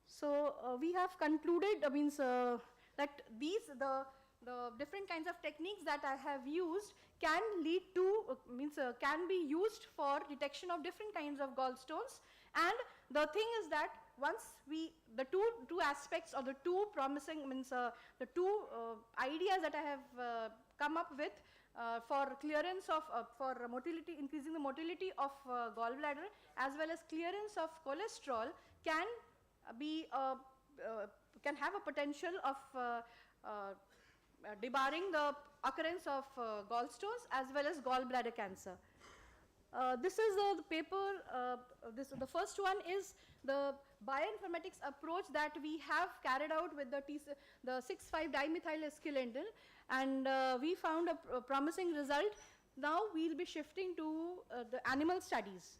So we have concluded that the different kinds of techniques that I have used can lead to, can be used for detection of different kinds of gallstones. And the thing is that once the two aspects or the two promising, the two ideas that I have come up with for clearance of, for motility, increasing the motility of gallbladder as well as clearance of cholesterol can be, can have a potential of debarring the occurrence of gallstones as well as gallbladder cancer. This is the paper, the first one is the bioinformatics approach that we have carried out with the 6,5-dimethyl-esquilendyl, and we found a promising result. Now we will be shifting to the animal studies.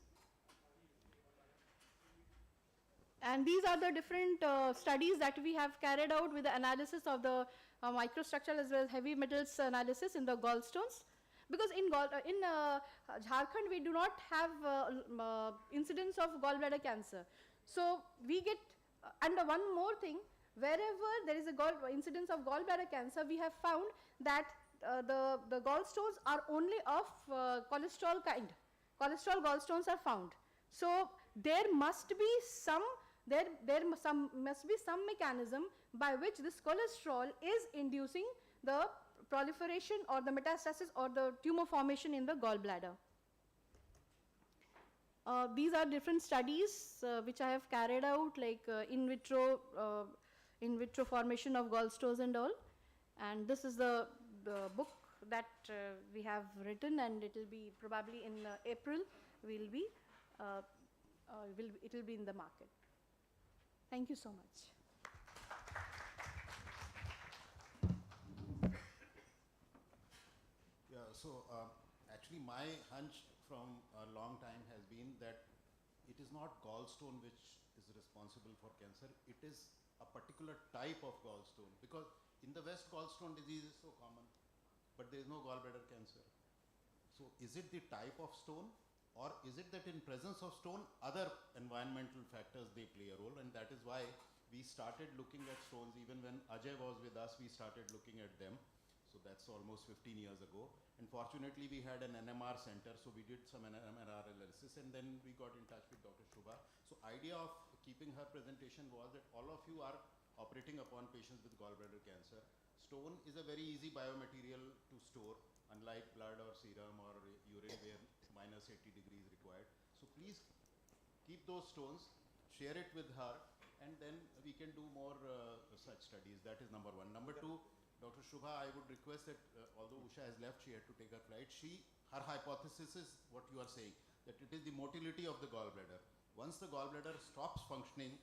And these are the different studies that we have carried out with the analysis of the microstructural as well as heavy metals analysis in the gallstones. Because in Jharkhand we do not have incidence of gallbladder cancer. So we get, and one more thing, wherever there is a incidence of gallbladder cancer, we have found that the gallstones are only of cholesterol kind. Cholesterol gallstones are found. So there must be some, must be some mechanism by which this cholesterol is inducing the proliferation or the metastasis or the tumor formation in the gallbladder. These are different studies which I have carried out, like in vitro formation of gallstones and all. And this is the book that we have written, and it will be probably in April. It will be in the market. Thank you so much. Yeah, so actually my hunch from a long time has been that it is not gallstone which is responsible for cancer, it is a particular type of gallstone, because in the West gallstone disease is so common, but there is no gallbladder cancer. So is it the type of stone, or is it that in presence of stone other environmental factors they play a role? And that is why we started looking at stones. Even when Ajay was with us, we started looking at them. So that's almost 15 years ago. And fortunately, we had an NMR center, so we did some NMR analysis, and then we got in touch with Dr. Shubha. So idea of keeping her presentation was that all of you are operating upon patients with gallbladder cancer. Stone is a very easy biomaterial to store, unlike blood or serum or urine where minus 80 degrees required. So please keep those stones, share it with her, and then we can do more such studies. That is number one. Number two, Dr. Shubha, I would request that although Usha has left, she had to take her flight. Her hypothesis is what you are saying, that it is the motility of the gallbladder. Once the gallbladder stops functioning,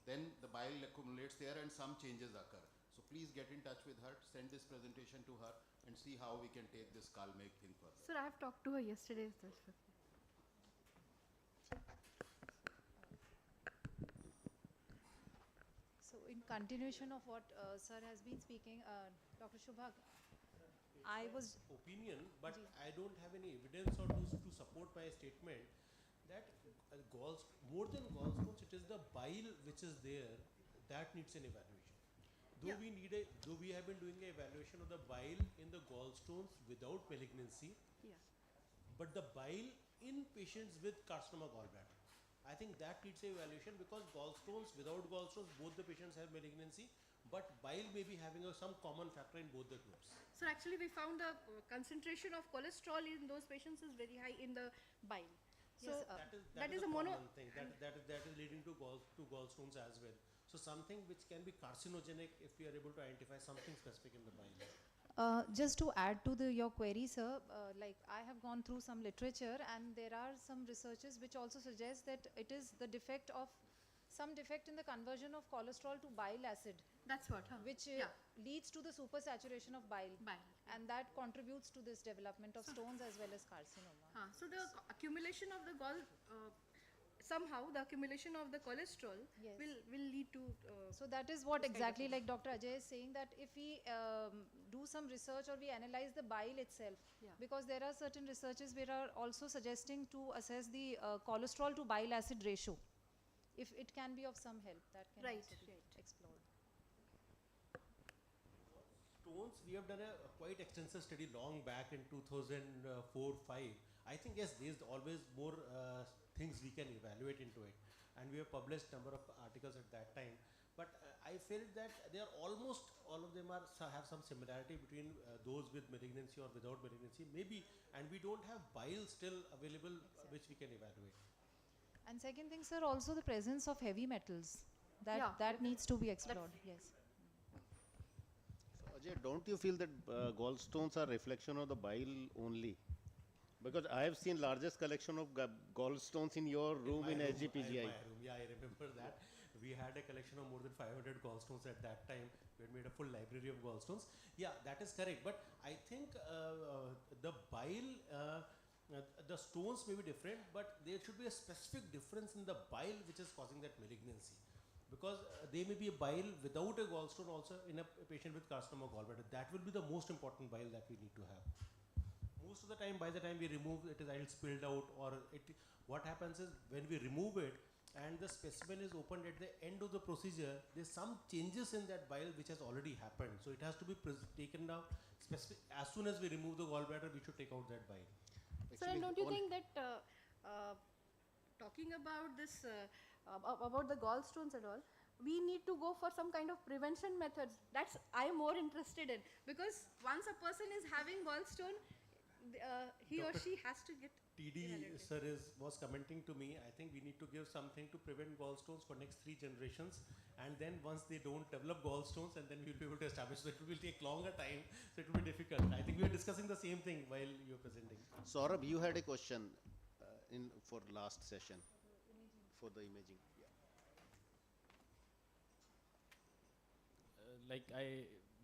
then the bile accumulates there and some changes occur. So please get in touch with her, send this presentation to her, and see how we can take this Kalmeg thing further. Sir, I have talked to her yesterday. So in continuation of what sir has been speaking, Dr. Shubha, I was opinion, but I don't have any evidence or to support my statement that more than gallstones, it is the bile which is there that needs an evaluation. Though we have been doing an evaluation of the bile in the gallstones without malignancy, but the bile in patients with carcinoma gallbladder, I think that needs an evaluation, because gallstones, without gallstones, both the patients have malignancy, but bile may be having some common factor in both the groups. Sir, actually we found the concentration of cholesterol in those patients is very high in the bile. So that is a common thing. That is leading to gallstones as well. So something which can be carcinogenic if we are able to identify something specific in the bile. Just to add to your query, sir, like I have gone through some literature, and there are some researches which also suggest that it is the defect of some defect in the conversion of cholesterol to bile acid. That's what, which leads to the supersaturation of bile, and that contributes to this development of stones as well as carcinoma. So the accumulation of the somehow the accumulation of the cholesterol will lead to. So that is what exactly like Dr. Ajay is saying, that if we do some research or we analyze the bile itself, because there are certain researches which are also suggesting to assess the cholesterol to bile acid ratio. If it can be of some help, that can also be explored. stones, we have done a quite extensive study long back in 2004-5. I think yes, there's always more things we can evaluate into it, and we have published number of articles at that time. But I felt that they are almost all of them have some similarity between those with malignancy or without malignancy, maybe, and we don't have bile still available which we can evaluate. And second thing, sir, also the presence of heavy metals. That, Yeah, that needs to be explored, yes. So Ajay, don't you feel that gallstones are reflection of the bile only? Because I have seen largest collection of gallstones in your room in SGPGI. My room, yeah, I remember that. We had a collection of more than 500 gallstones at that time. We had made a full library of gallstones. Yeah, that is correct. But I think the bile, the stones may be different, but there should be a specific difference in the bile which is causing that malignancy. Because there may be a bile without a gallstone also in a patient with carcinoma gallbladder. That will be the most important bile that we need to have. Most of the time, by the time we remove it, is either spilled out, or what happens is when we remove it and the specimen is opened at the end of the procedure, there's some changes in that bile which has already happened. So it has to be taken out as soon as we remove the gallbladder, we should take out that bile. Sir, and don't you think that talking about this, about the gallstones and all, we need to go for some kind of prevention methods? That's I'm more interested in, because once a person is having gallstone, he or she has to get TD sir was commenting to me, I think we need to give something to prevent gallstones for next 3 generations, and then once they don't develop gallstones, and then we'll be able to establish. So it will take longer time, so it will be difficult. I think we were discussing the same thing while you were presenting. Saurabh, you had a question for last session for the imaging. Yeah.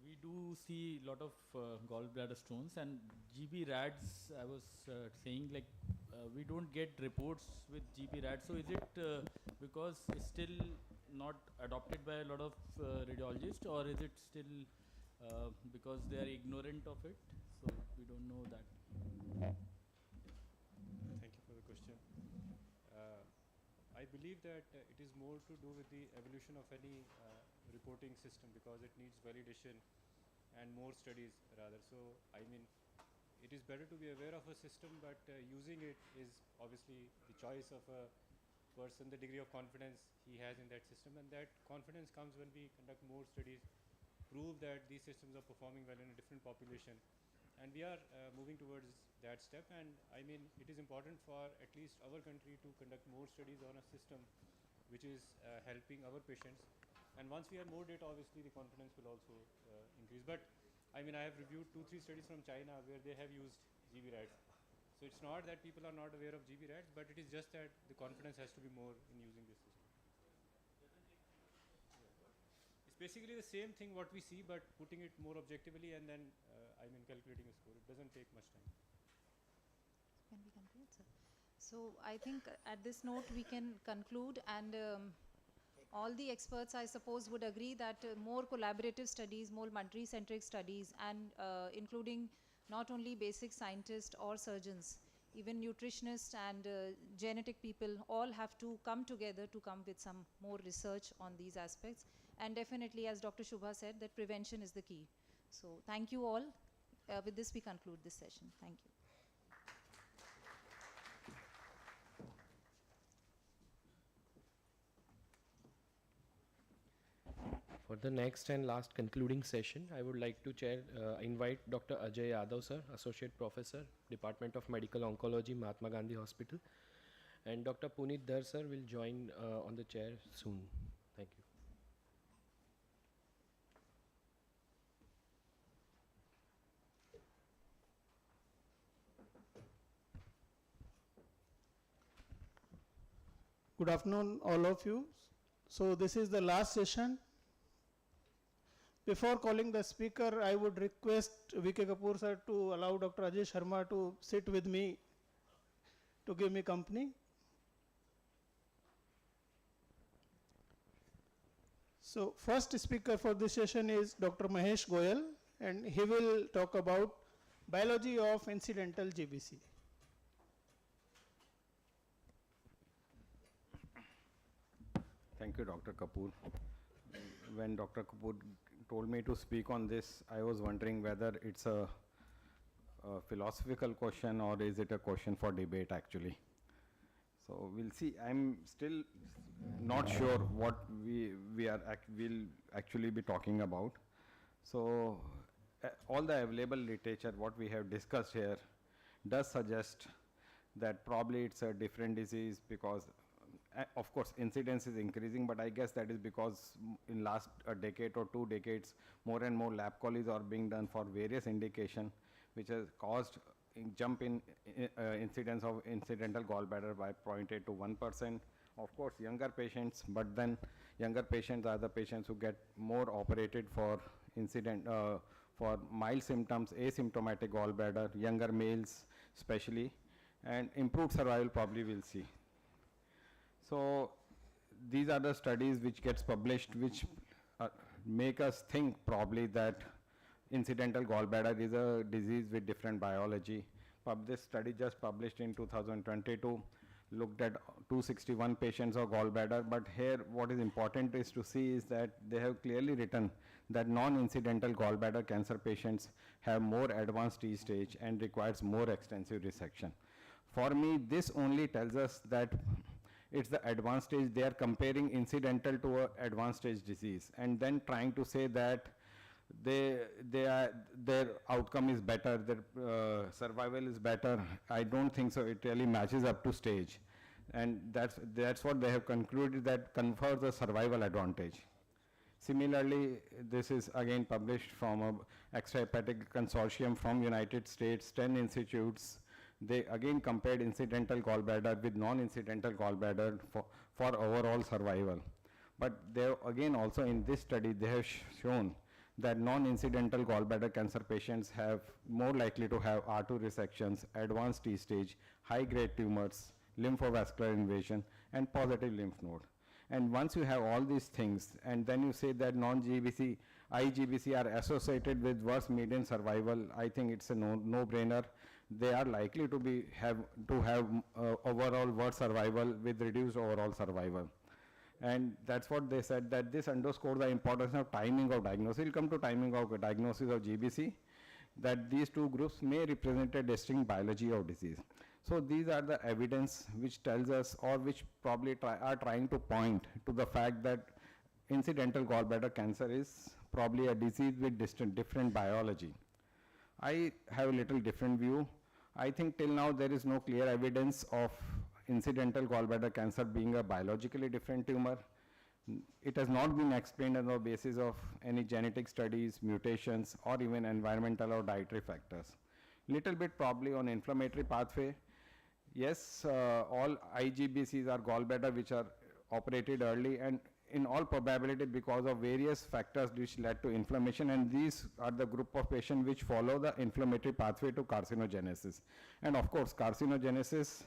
We do see lot of gallbladder stones, and GB rads, I was saying, we don't get reports with GB rads. So is it because it's still not adopted by a lot of radiologists, or is it still because they are ignorant of it? So we don't know that. Thank you for the question. I believe that it is more to do with the evolution of any reporting system, because it needs validation and more studies rather. So I mean, it is better to be aware of a system, but using it is obviously the choice of a person, the degree of confidence he has in that system, and that confidence comes when we conduct more studies, prove that these systems are performing well in a different population, and we are moving towards that step. And I mean, it is important for at least our country to conduct more studies on a system which is helping our patients. And once we have more data, obviously the confidence will also increase. But I mean, I have reviewed 2-3 studies from China where they have used GB rads. So it's not that people are not aware of GB rads, but it is just that the confidence has to be more in using this system. It's basically the same thing what we see, but putting it more objectively, and then I mean, calculating a score. It doesn't take much time. Can we conclude, sir? So I think at this note we can conclude, and all the experts, I suppose, would agree that more collaborative studies, more multi-centric studies, and including not only basic scientists or surgeons, even nutritionists and genetic people, all have to come together to come with some more research on these aspects. And definitely, as Dr. Shubha said, that prevention is the key. So thank you all. With this, we conclude this session. Thank you. For the next and last concluding session, I would like to invite Dr. Ajay Yadav sir, Associate Professor, Department of Medical Oncology, Mahatma Gandhi Hospital, and Dr. Puneet Dhar sir will join on the chair soon. Thank you. Good afternoon, all of you. So this is the last session. Before calling the speaker, I would request V.K. Kapoor sir to allow Dr. Ajay Sharma to sit with me to give me company. So first speaker for this session is Dr. Mahesh Goyal, and he will talk about biology of incidental GBC. Thank you, Dr. Kapoor. When Dr. Kapoor told me to speak on this, I was wondering whether it's a philosophical question or is it a question for debate actually. So we'll see. I'm still not sure what we'll actually be talking about. So all the available literature, what we have discussed here, does suggest that probably it's a different disease because, of course, incidence is increasing, but I guess that is because in last a decade or 2 decades, more and more lab collies are being done for various indication, which has caused jump in incidence of incidental gallbladder by 0.8 to 1%. Of course, younger patients, but then younger patients are the patients who get more operated for for mild symptoms, asymptomatic gallbladder, younger males especially, and improved survival probably we'll see. So these are the studies which gets published, which make us think probably that incidental gallbladder is a disease with different biology. This study just published in 2022 looked at 261 patients of gallbladder, but here what is important is to see is that they have clearly written that non-incidental gallbladder cancer patients have more advanced stage and requires more extensive resection. For me, this only tells us that it's the advanced stage. They are comparing incidental to an advanced stage disease and then trying to say that their outcome is better, their survival is better. I don't think so. It really matches up to stage. And that's what they have concluded, that confers a survival advantage. Similarly, this is again published from a extrahepatic consortium from United States, 10 institutes. They again compared incidental gallbladder with non-incidental gallbladder for overall survival. But they again also in this study, they have shown that non-incidental gallbladder cancer patients have more likely to have R2 resections, advanced stage, high-grade tumors, lymphovascular invasion, and positive lymph node. And once you have all these things, and then you say that non-GBC, IGBC are associated with worse median survival, I think it's a no-brainer. They are likely to have overall worse survival with reduced overall survival. And that's what they said, that this underscores the importance of timing of diagnosis. We'll come to timing of diagnosis of GBC, that these two groups may represent a distinct biology of disease. So these are the evidence which tells us, or which probably are trying to point to the fact that incidental gallbladder cancer is probably a disease with different biology. I have a little different view. I think till now there is no clear evidence of incidental gallbladder cancer being a biologically different tumor. It has not been explained on the basis of any genetic studies, mutations, or even environmental or dietary factors. Little bit probably on inflammatory pathway. Yes, all IGBCs are gallbladder which are operated early, and in all probability because of various factors which led to inflammation, and these are the group of patients which follow the inflammatory pathway to carcinogenesis. And of course, carcinogenesis,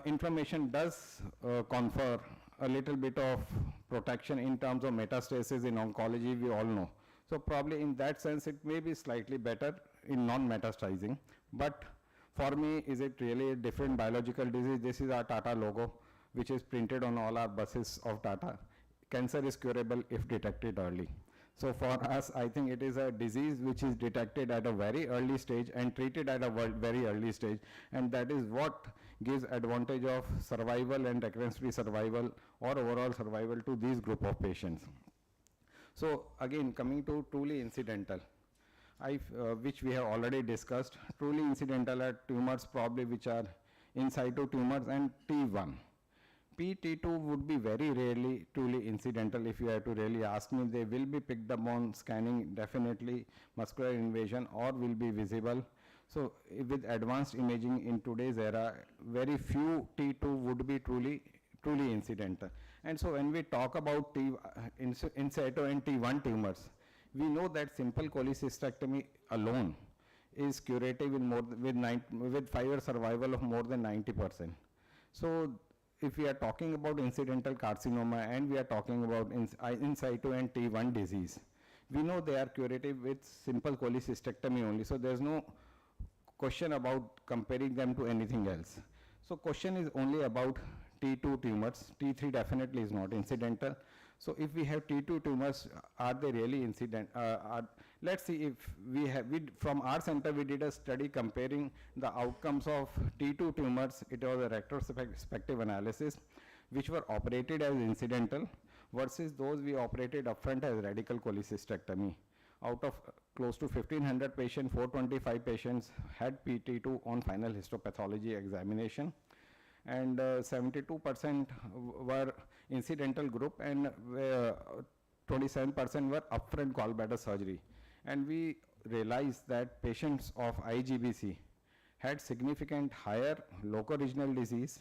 inflammation does confer a little bit of protection in terms of metastasis in oncology, we all know. So probably in that sense, it may be slightly better in non-metastasizing. But for me, is it really a different biological disease? This is our Tata logo, which is printed on all our buses of Tata. Cancer is curable if detected early. So for us, I think it is a disease which is detected at a very early stage and treated at a very early stage, and that is what gives advantage of survival and recurrence-free survival or overall survival to these group of patients. So again, coming to truly incidental, which we have already discussed, truly incidental are tumors probably which are in situ tumors and T1. T2 would be very rarely truly incidental. If you have to really ask me, they will be picked up on scanning, definitely muscular invasion, or will be visible. So with advanced imaging in today's era, very few T2 would be truly incidental. And so when we talk about in situ and T1 tumors, we know that simple cholecystectomy alone is curative in with 5-year survival of more than 90%. So if we are talking about incidental carcinoma and we are talking about in situ and T1 disease, we know they are curative with simple cholecystectomy only. So there's no question about comparing them to anything else. So question is only about T2 tumors. T3 definitely is not incidental. So if we have T2 tumors, are they really incident? Let's see if from our center we did a study comparing the outcomes of T2 tumors. It was a retrospective analysis, which were operated as incidental versus those we operated upfront as radical cholecystectomy. Out of close to 1,500 patients, 425 patients had PT2 on final histopathology examination, and 72% were incidental group, and 27% were upfront gallbladder surgery. And we realized that patients of IGBC had significant higher local regional disease,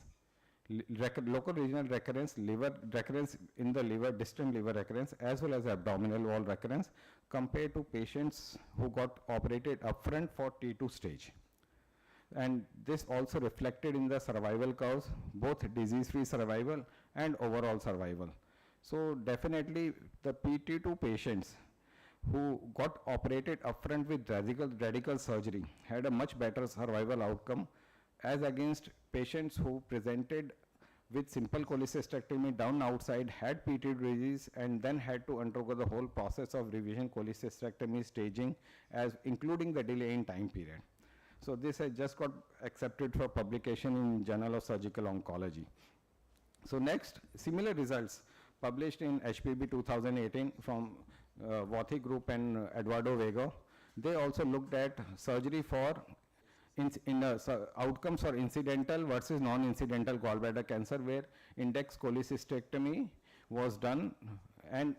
local regional recurrence, liver recurrence in the liver, distant liver recurrence, as well as abdominal wall recurrence, compared to patients who got operated upfront for T2 stage. And this also reflected in the survival curves, both disease-free survival and overall survival. So definitely the PT2 patients who got operated upfront with radical surgery had a much better survival outcome as against patients who presented with simple cholecystectomy down outside, had PT2 disease, and then had to undergo the whole process of revision cholecystectomy staging, as including the delay in time period. So this has just got accepted for publication in Journal of Surgical Oncology. So next, similar results published in HPB 2018 from Wathi group and Eduardo Vega. They also looked at surgery for outcomes for incidental versus non-incidental gallbladder cancer, where index cholecystectomy was done, and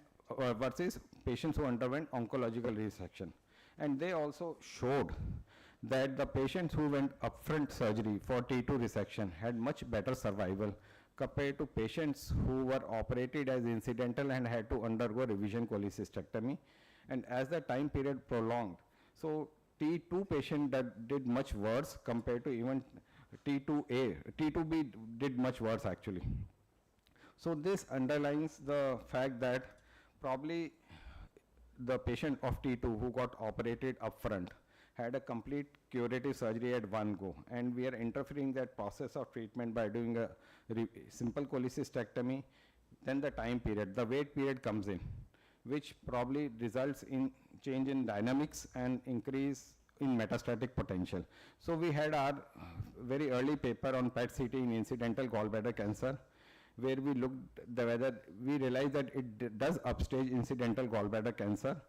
versus patients who underwent oncological resection. And they also showed that the patients who went upfront surgery for T2 resection had much better survival compared to patients who were operated as incidental and had to undergo revision cholecystectomy. And as the time period prolonged, so T2 patient that did much worse compared to even T2A. T2B did much worse actually. So this underlines the fact that probably the patient of T2 who got operated upfront had a complete curative surgery at one go, and we are interfering that process of treatment by doing a simple cholecystectomy. Then the time period, the wait period comes in, which probably results in change in dynamics and increase in metastatic potential. So we had our very early paper on PET-CT in incidental gallbladder cancer, where we looked whether we realized that it does upstage incidental gallbladder cancer,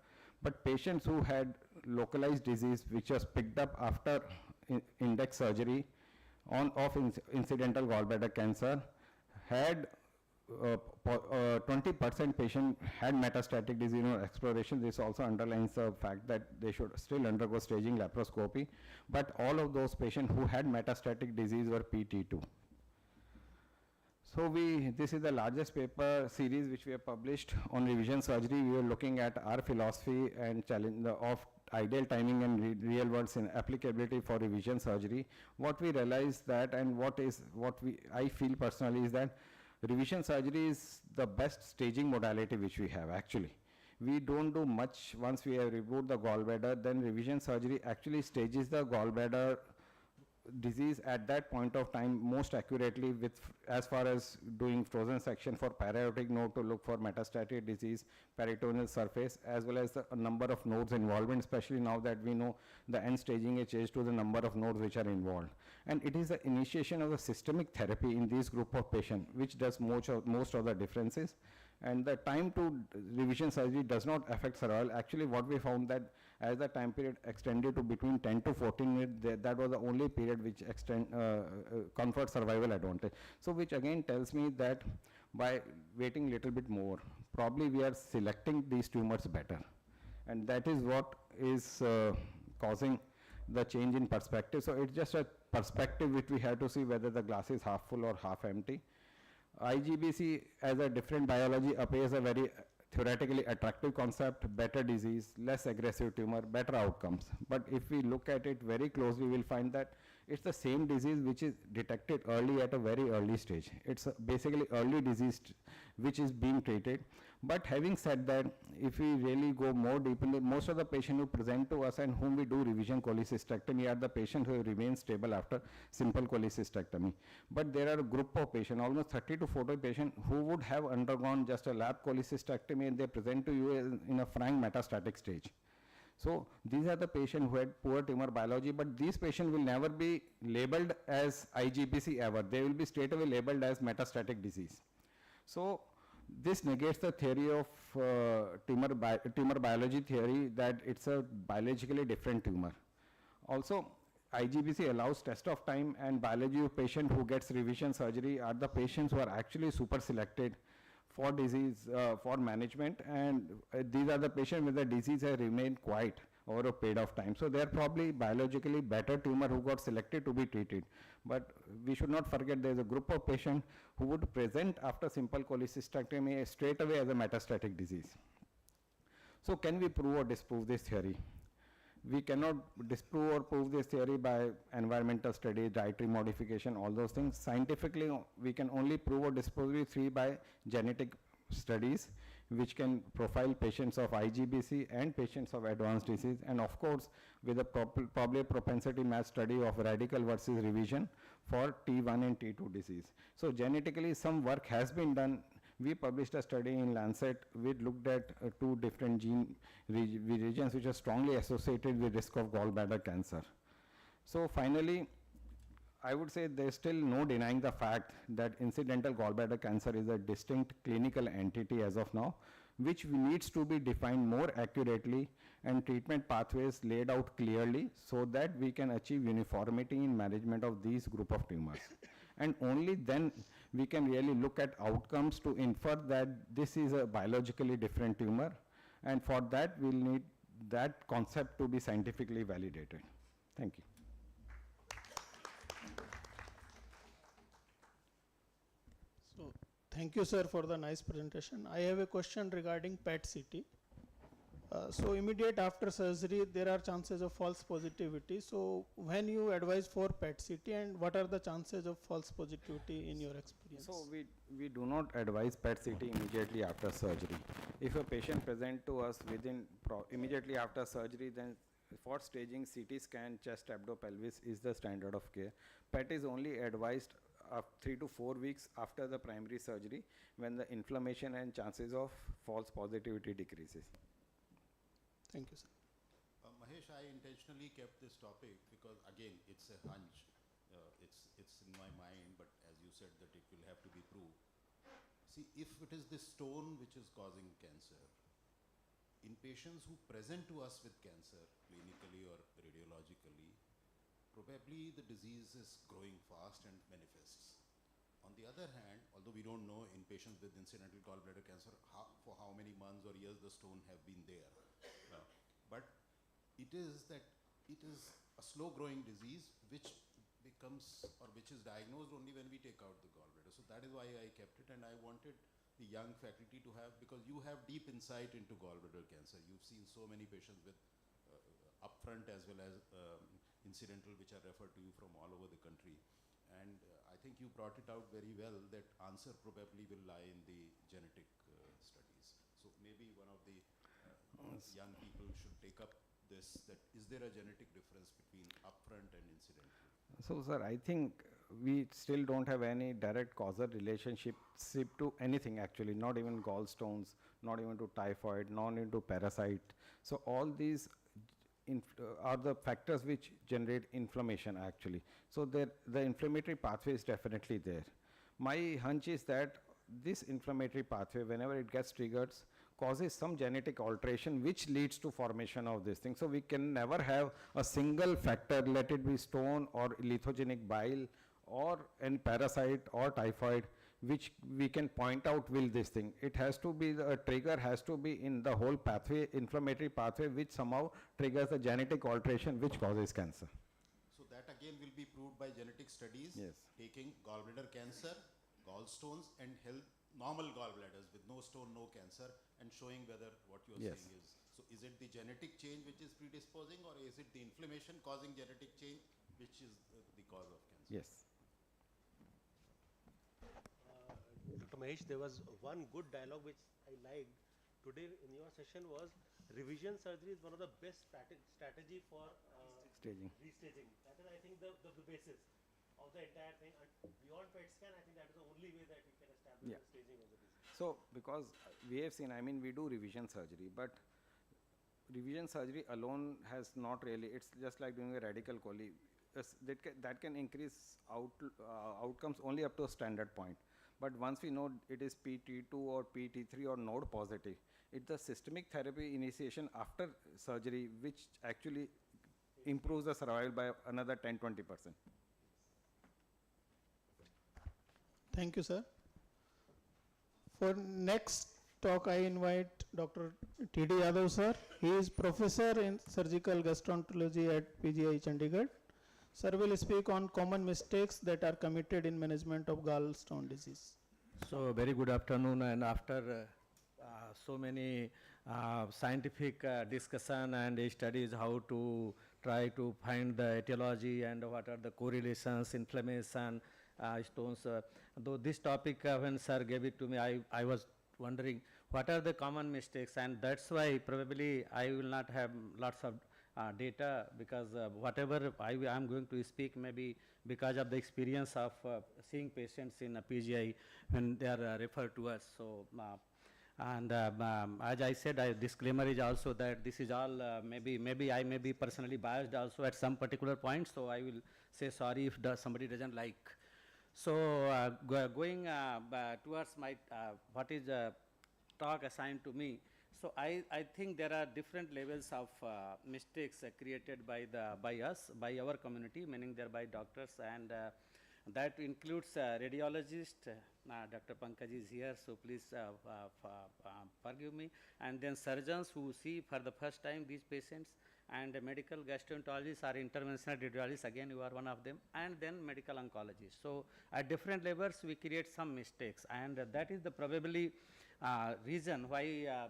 but patients who had localized disease which was picked up after index surgery of incidental gallbladder cancer had 20% patient had metastatic disease or exploration. This also underlines the fact that they should still undergo staging laparoscopy, but all of those patients who had metastatic disease were PT2. So this is the largest paper series which we have published on revision surgery. We were looking at our philosophy and challenge of ideal timing and real world applicability for revision surgery. What we realized that, and I feel personally, is that revision surgery is the best staging modality which we have actually. We don't do much once we have removed the gallbladder. Then revision surgery actually stages the gallbladder disease at that point of time most accurately, with as far as doing frozen section for para-aortic node to look for metastatic disease, peritoneal surface, as well as the number of nodes involvement, especially now that we know the end staging is changed to the number of nodes which are involved. And it is the initiation of the systemic therapy in this group of patients which does most of the differences. And the time to revision surgery does not affect survival. Actually, what we found that as the time period extended to between 10 to 14 minutes, that was the only period which conferred survival advantage. So which again tells me that by waiting little bit more, probably we are selecting these tumors better. And that is what is causing the change in perspective. So it's just a perspective which we have to see whether the glass is half full or half empty. IGBC as a different biology appears a very theoretically attractive concept, better disease, less aggressive tumor, better outcomes. But if we look at it very closely, we will find that it's the same disease which is detected early at a very early stage. It's basically early disease which is being treated, But having said that, if we really go more deeply, most of the patients who present to us and whom we do revision cholecystectomy are the patients who remain stable after simple cholecystectomy. But there are a group of patients, almost 30 to 40 patients, who would have undergone just a lap cholecystectomy and they present to you in a frank metastatic stage. So these are the patients who had poor tumor biology, but these patients will never be labeled as IGBC ever. They will be straight away labeled as metastatic disease. So this negates the theory of tumor biology theory that it's a biologically different tumor. Also, IGBC allows test of time and biology of patient who gets revision surgery are the patients who are actually super selected for disease, for management, and these are the patients where the disease has remained quiet over a period of time. So they are probably biologically better tumor who got selected to be treated. But we should not forget there is a group of patients who would present after simple cholecystectomy straight away as a metastatic disease. So can we prove or disprove this theory? We cannot disprove or prove this theory by environmental study, dietary modification, all those things. Scientifically, we can only prove or disprove this theory by genetic studies, which can profile patients of IGBC and patients of advanced disease, and of course, with a probably a propensity match study of radical versus revision for T1 and T2 disease. So genetically, some work has been done. We published a study in Lancet. We looked at 2 different gene regions which are strongly associated with risk of gallbladder cancer. So finally, I would say there's still no denying the fact that incidental gallbladder cancer is a distinct clinical entity as of now, which needs to be defined more accurately and treatment pathways laid out clearly so that we can achieve uniformity in management of these group of tumors. And only then we can really look at outcomes to infer that this is a biologically different tumor, and for that we'll need that concept to be scientifically validated. Thank you. So thank you, sir, for the nice presentation. I have a question regarding PET-CT. So immediate after surgery, there are chances of false positivity. So when you advise for PET-CT, and what are the chances of false positivity in your experience? So we do not advise PET-CT immediately after surgery. If a patient present to us immediately after surgery, then for staging CT scan, chest, abdo-pelvis is the standard of care. PET is only advised 3 to 4 weeks after the primary surgery when the inflammation and chances of false positivity decreases. Thank you, sir. Mahesh, I intentionally kept this topic because again, it's a hunch. It's in my mind, but as you said that it will have to be proved. See, if it is this stone which is causing cancer, in patients who present to us with cancer, clinically or radiologically, probably the disease is growing fast and manifests. On the other hand, although we don't know in patients with incidental gallbladder cancer for how many months or years the stone have been there, but it is a slow growing disease which becomes or which is diagnosed only when we take out the gallbladder. So that is why I kept it, and I wanted the young faculty to have, because you have deep insight into gallbladder cancer. You've seen so many patients with upfront as well as incidental, which are referred to you from all over the country. And I think you brought it out very well that answer probably will lie in the genetic studies. So maybe one of the young people should take up this, that is there a genetic difference between upfront and incidental? So sir, I think we still don't have any direct causal relationship to anything actually, not even gallstones, not even to typhoid, not into parasite. So all these are the factors which generate inflammation actually. So the inflammatory pathway is definitely there. My hunch is that this inflammatory pathway, whenever it gets triggered, causes some genetic alteration which leads to formation of this thing. So we can never have a single factor, let it be stone or lithogenic bile or any parasite or typhoid, which we can point out will this thing. It has to be, the trigger has to be in the whole pathway, inflammatory pathway, which somehow triggers a genetic alteration which causes cancer. So that again will be proved by genetic studies, yes, taking gallbladder cancer, gallstones and normal gallbladders with no stone, no cancer, and showing whether what you are yes, saying is. So is it the genetic change which is predisposing, or is it the inflammation causing genetic change which is the cause of cancer? Yes. Dr. Mahesh, there was one good dialogue which I liked today in your session was revision surgery is one of the best strategy for Staging. restaging. That is, I think, the basis of the entire thing. And beyond PET scan, I think that is the only way that we can establish Yeah. the staging of the disease. So, because we have seen, I mean, we do revision surgery, but revision surgery alone has not really, it's just like doing a radical chole. That can increase outcomes only up to a standard point. But once we know it is PT2 or PT3 or node positive, it's the systemic therapy initiation after surgery which actually improves the survival by another 10-20%. Thank you, sir. For next talk, I invite Dr. T.D. Yadav, sir. He is professor in surgical gastroenterology at PGI Chandigarh. Sir will speak on common mistakes that are committed in management of gallstone disease. So, very good afternoon, and after so many scientific discussion and studies how to try to find the etiology and what are the correlations, inflammation, stones. Though this topic, when sir gave it to me, I was wondering what are the common mistakes, and that's why probably I will not have lots of data, because whatever I am going to speak maybe because of the experience of seeing patients in a PGI when they are referred to us. So, as I said, disclaimer is also that this is all maybe I may be personally biased also at some particular point, so I will say sorry if somebody doesn't like. So, going towards my what is talk assigned to me. So, I think there are different levels of mistakes created by us, by our community, meaning thereby doctors, and that includes radiologist. Dr. Pankaj is here, so please forgive me. And then surgeons who see for the first time these patients, and medical gastroenterologists or interventional radiologists, again you are one of them, and then medical oncologists. So, at different levels we create some mistakes, and that is the probably reason why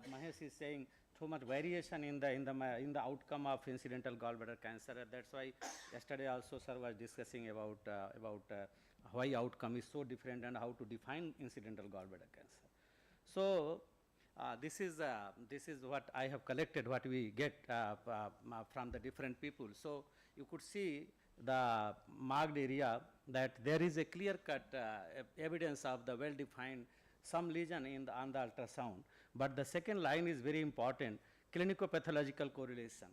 Mahesh is saying so much variation in the outcome of incidental gallbladder cancer. That's why yesterday also sir was discussing about why outcome is so different and how to define incidental gallbladder cancer. So, this is what I have collected, what we get from the different people. So, you could see the marked area that there is a clear-cut evidence of the well-defined some lesion on the ultrasound. But the second line is very important, clinico-pathological correlation.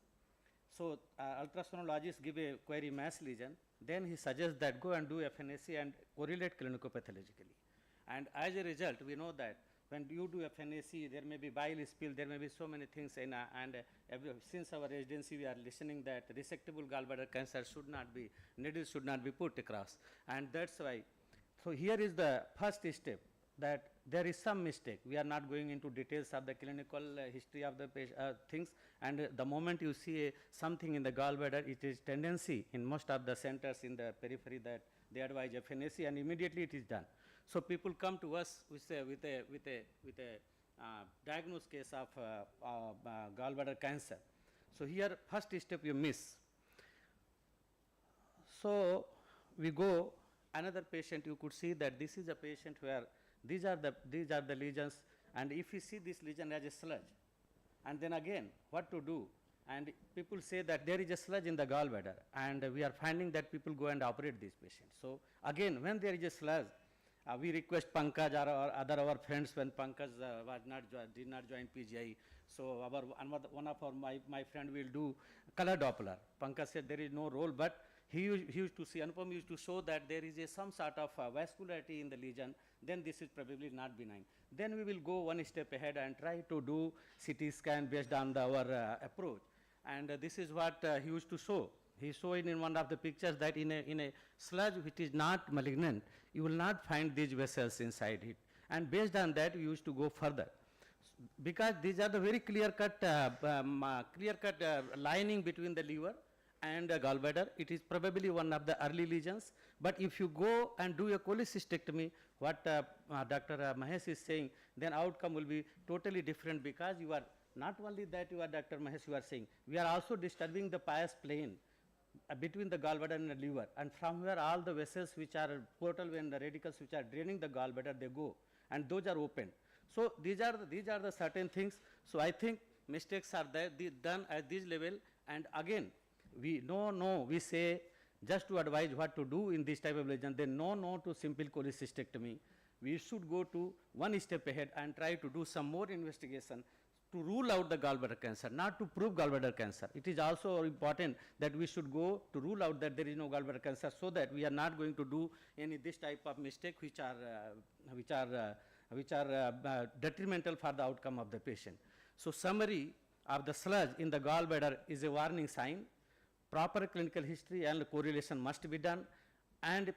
So, ultrasonologist give a query mass lesion, then he suggests that go and do FNAC and correlate clinico-pathologically. And as a result, we know that when you do FNAC, there may be bile spill, there may be so many things in since our residency, we are listening that resectable gallbladder cancer should not be, needles should not be put across. And that's why, so here is the first step, that there is some mistake. We are not going into details of the clinical history of the things, and the moment you see something in the gallbladder, it is tendency in most of the centers in the periphery that they advise FNAC, and immediately it is done. So, people come to us with a diagnosed case of gallbladder cancer. So, here first step you miss. So, we go another patient, you could see that this is a patient where these are the lesions, and if you see this lesion as a sludge, and then again what to do, and people say that there is a sludge in the gallbladder, and we are finding that people go and operate these patients. So, again when there is a sludge, we request Pankaj or our friends, when Pankaj did not join PGI. So, one of my friend will do color Doppler. Pankaj said there is no role, but he used to see, Anupam used to show that there is some sort of vascularity in the lesion, then this is probably not benign. Then we will go one step ahead and try to do CT scan based on our approach. And this is what he used to show. He showed in one of the pictures that in a sludge which is not malignant, you will not find these vessels inside it. And based on that, we used to go further. Because these are the very clear-cut lining between the liver and gallbladder, it is probably one of the early lesions. But if you go and do a cholecystectomy, what Dr. Mahesh is saying, then outcome will be totally different, because you are not only that, you are Dr. Mahesh, you are saying, we are also disturbing the pars plane. between the gallbladder and the liver, and from where all the vessels which are portal vein, the radicals which are draining the gallbladder, they go, and those are open. So these are the certain things. So I think mistakes are there, done at this level, and again, we say just to advise what to do in this type of lesion, then no to simple cholecystectomy. We should go to one step ahead and try to do some more investigation to rule out the gallbladder cancer, not to prove gallbladder cancer. It is also important that we should go to rule out that there is no gallbladder cancer, so that we are not going to do any this type of mistake which are detrimental for the outcome of the patient. So summary of the sludge in the gallbladder is a warning sign. Proper clinical history and correlation must be done, and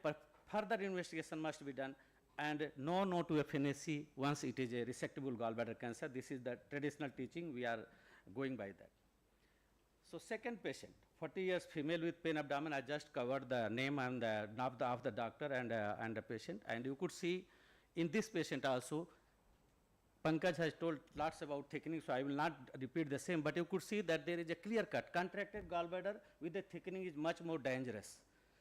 further investigation must be done, and no to FNAC once it is a resectable gallbladder cancer. This is the traditional teaching, we are going by that. So second patient, 40 years female with pain abdomen. I just covered the name and of the doctor and the patient, and you could see in this patient also, Pankaj has told lots about thickening, so I will not repeat the same, but you could see that there is a clear cut. Contracted gallbladder with the thickening is much more dangerous.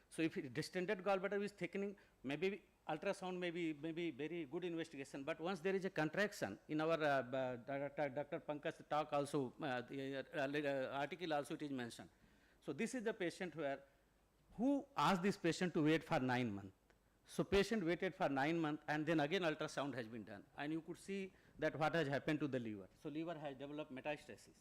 So if distended gallbladder is thickening, maybe ultrasound may be very good investigation, but once there is a contraction, in our Dr. Pankaj's talk also, article also it is mentioned. So this is the patient who asked this patient to wait for 9 months. So patient waited for 9 months, and then again ultrasound has been done, and you could see that what has happened to the liver. So liver has developed metastasis.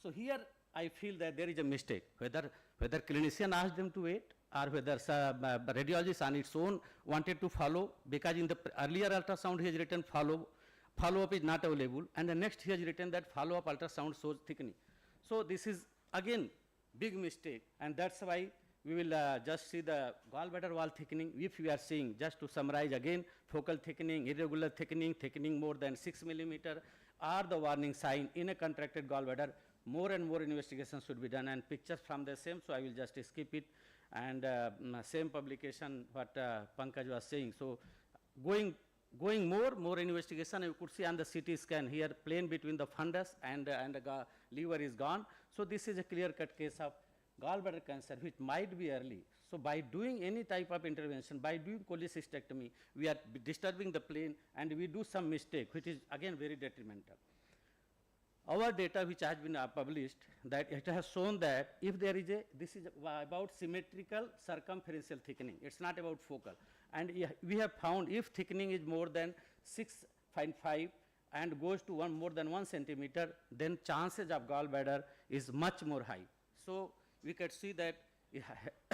So here I feel that there is a mistake, whether clinician asked them to wait, or whether radiologist on its own wanted to follow, because in the earlier ultrasound he has written follow-up is not available, and the next he has written that follow-up ultrasound shows thickening. So this is again big mistake, and that's why we will just see the gallbladder wall thickening. If we are seeing, just to summarize again, focal thickening, irregular thickening more than 6 millimeter are the warning sign in a contracted gallbladder. More and more investigations should be done, and pictures from the same, so I will just skip it. And same publication what Pankaj was saying. So going more investigation, you could see on the CT scan here, plane between the fundus and the liver is gone. So this is a clear-cut case of gallbladder cancer, which might be early. So by doing any type of intervention, by doing cholecystectomy, we are disturbing the plane, and we do some mistake, which is again very detrimental. Our data which has been published, that it has shown that if there is this is about symmetrical circumferential thickening, it's not about focal. And we have found if thickening is more than 6.5 and goes to more than 1 centimeter, then chances of gallbladder is much more high. So we can see that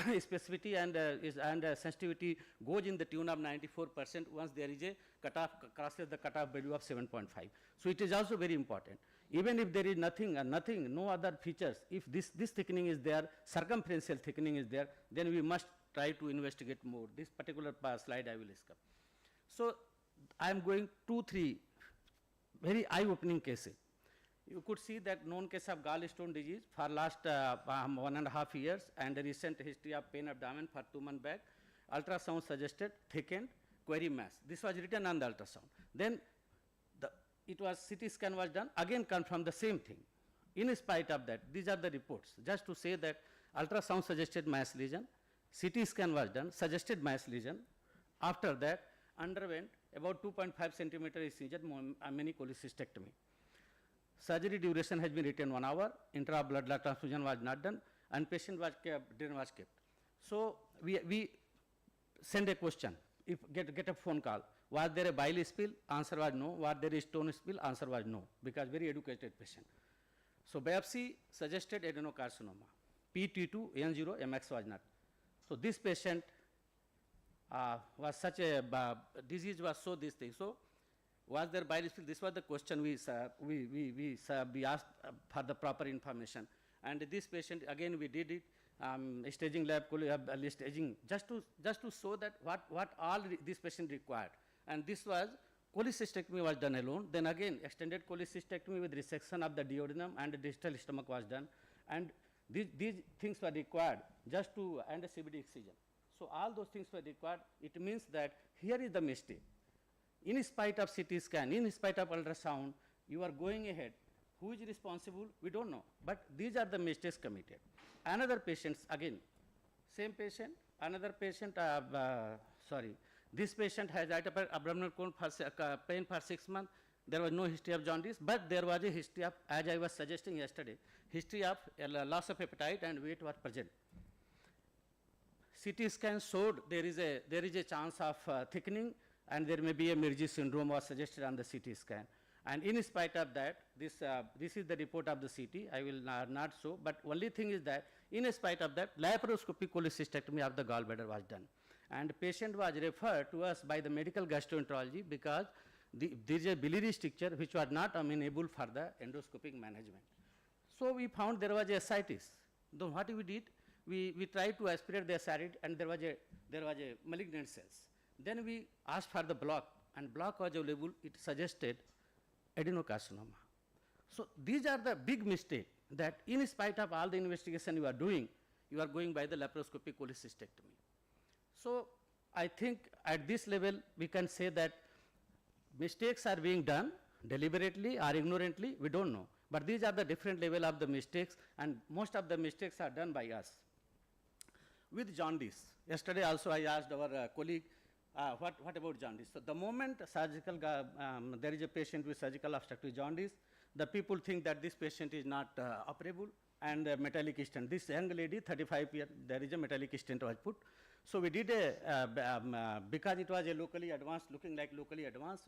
specificity and sensitivity goes in the tune of 94% once there is a cutoff, crosses the cutoff value of 7.5. So it is also very important. Even if there is nothing, no other features, if this thickening is there, circumferential thickening is there, then we must try to investigate more. This particular slide I will skip. So I am going 2-3 very eye-opening cases. You could see that known case of gallstone disease for last 1.5 years, and the recent history of pain abdomen for 2 months back. Ultrasound suggested thickened query mass. This was written on the ultrasound. Then it was CT scan was done, again confirmed the same thing. In spite of that, these are the reports. Just to say that ultrasound suggested mass lesion, CT scan was done, suggested mass lesion. After that, underwent about 2.5 centimeter incision, mini cholecystectomy. Surgery duration has been written 1 hour, intra-blood transfusion was not done, and patient was kept, drain was kept. So we send a question, if get a phone call, was there a bile spill? Answer was no. Was there a stone spill? Answer was no, because very educated patient. So biopsy suggested adenocarcinoma. P-T2, N0, MX was not. So this patient was such a disease was so this thing. So was there bile spill? This was the question we asked for the proper information. And this patient, again we did it, staging lab, staging, just to show that what all this patient required. And this was, cholecystectomy was done alone. Then again, extended cholecystectomy with resection of the duodenum and the distal stomach was done. And these things were required just to, and a CBD excision. So all those things were required. It means that here is the mistake. In spite of CT scan, in spite of ultrasound, you are going ahead. Who is responsible? We don't know. But these are the mistakes committed. Another patients, again, Same patient, another patient, sorry, this patient has right upper abdominal pain for 6 months. There was no history of jaundice, but there was a history of, as I was suggesting yesterday, history of loss of appetite and weight was present. CT scan showed there is a chance of thickening, and there may be a Mirji syndrome was suggested on the CT scan. And in spite of that, this is the report of the CT. I will not show, but only thing is that in spite of that, laparoscopic cholecystectomy of the gallbladder was done. And the patient was referred to us by the medical gastroenterology because there is a biliary stricture which was not amenable for the endoscopic management. So we found there was ascites. Then what we did, we tried to aspirate the ascites, and there was a malignant cells. Then we asked for the block, and block was available. It suggested adenocarcinoma. So these are the big mistake that in spite of all the investigation you are doing, you are going by the laparoscopic cholecystectomy. So I think at this level we can say that mistakes are being done deliberately or ignorantly, we don't know. But these are the different level of the mistakes, and most of the mistakes are done by us. With jaundice, yesterday also I asked our colleague, what about jaundice? So the moment surgical, there is a patient with surgical obstructive jaundice, the people think that this patient is not operable, and metallic stent. This young lady, 35 years, there is a metallic stent was put. So we did because it was a locally advanced, looking like locally advanced,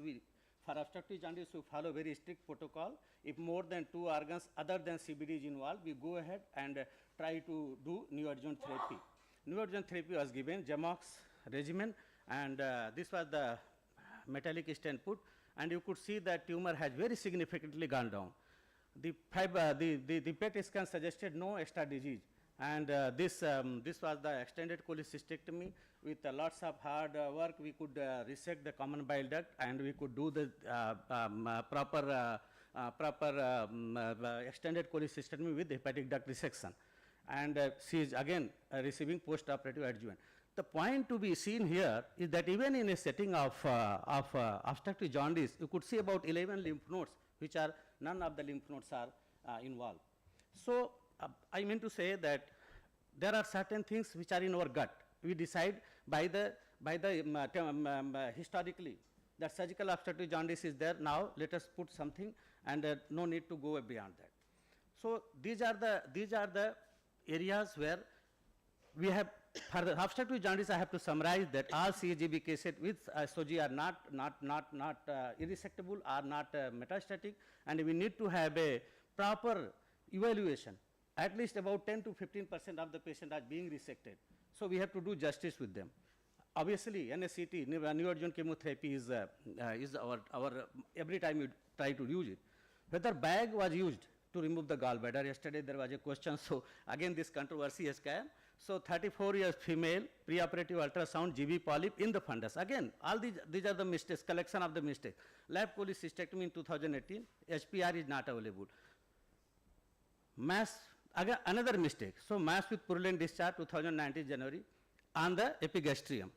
for obstructive jaundice we follow very strict protocol. If more than 2 organs other than CBD is involved, we go ahead and try to do neoadjuvant therapy. Neoadjuvant therapy was given, Jamox regimen, and this was the metallic stent put, and you could see that tumor has very significantly gone down. The PET scan suggested no extra disease, and this was the extended cholecystectomy with lots of hard work. We could resect the common bile duct, and we could do the proper extended cholecystectomy with hepatic duct resection, and she is again receiving post-operative adjuvant. The point to be seen here is that even in a setting of obstructive jaundice, you could see about 11 lymph nodes, which are none of the lymph nodes are involved. So I mean to say that there are certain things which are in our gut. We decide by the historically that surgical obstructive jaundice is there. Now let us put something, and no need to go beyond that. So these are the areas where we have. For the obstructive jaundice, I have to summarize that all CAGB cases with SOGI are not irresectable, are not metastatic, and we need to have a proper evaluation. At least about 10 to 15% of the patient are being resected. So we have to do justice with them. Obviously, NSCT, neoadjuvant chemotherapy is our every time we try to use it. Whether bag was used to remove the gallbladder, yesterday there was a question, so again this controversy has come. So 34 years female, preoperative ultrasound, GB polyp in the fundus. Again, all these are the mistakes, collection of the mistakes. Lap cholecystectomy in 2018, HPR is not available. Mass, again another mistake. So mass with purulent discharge 2019 January on the epigastrium.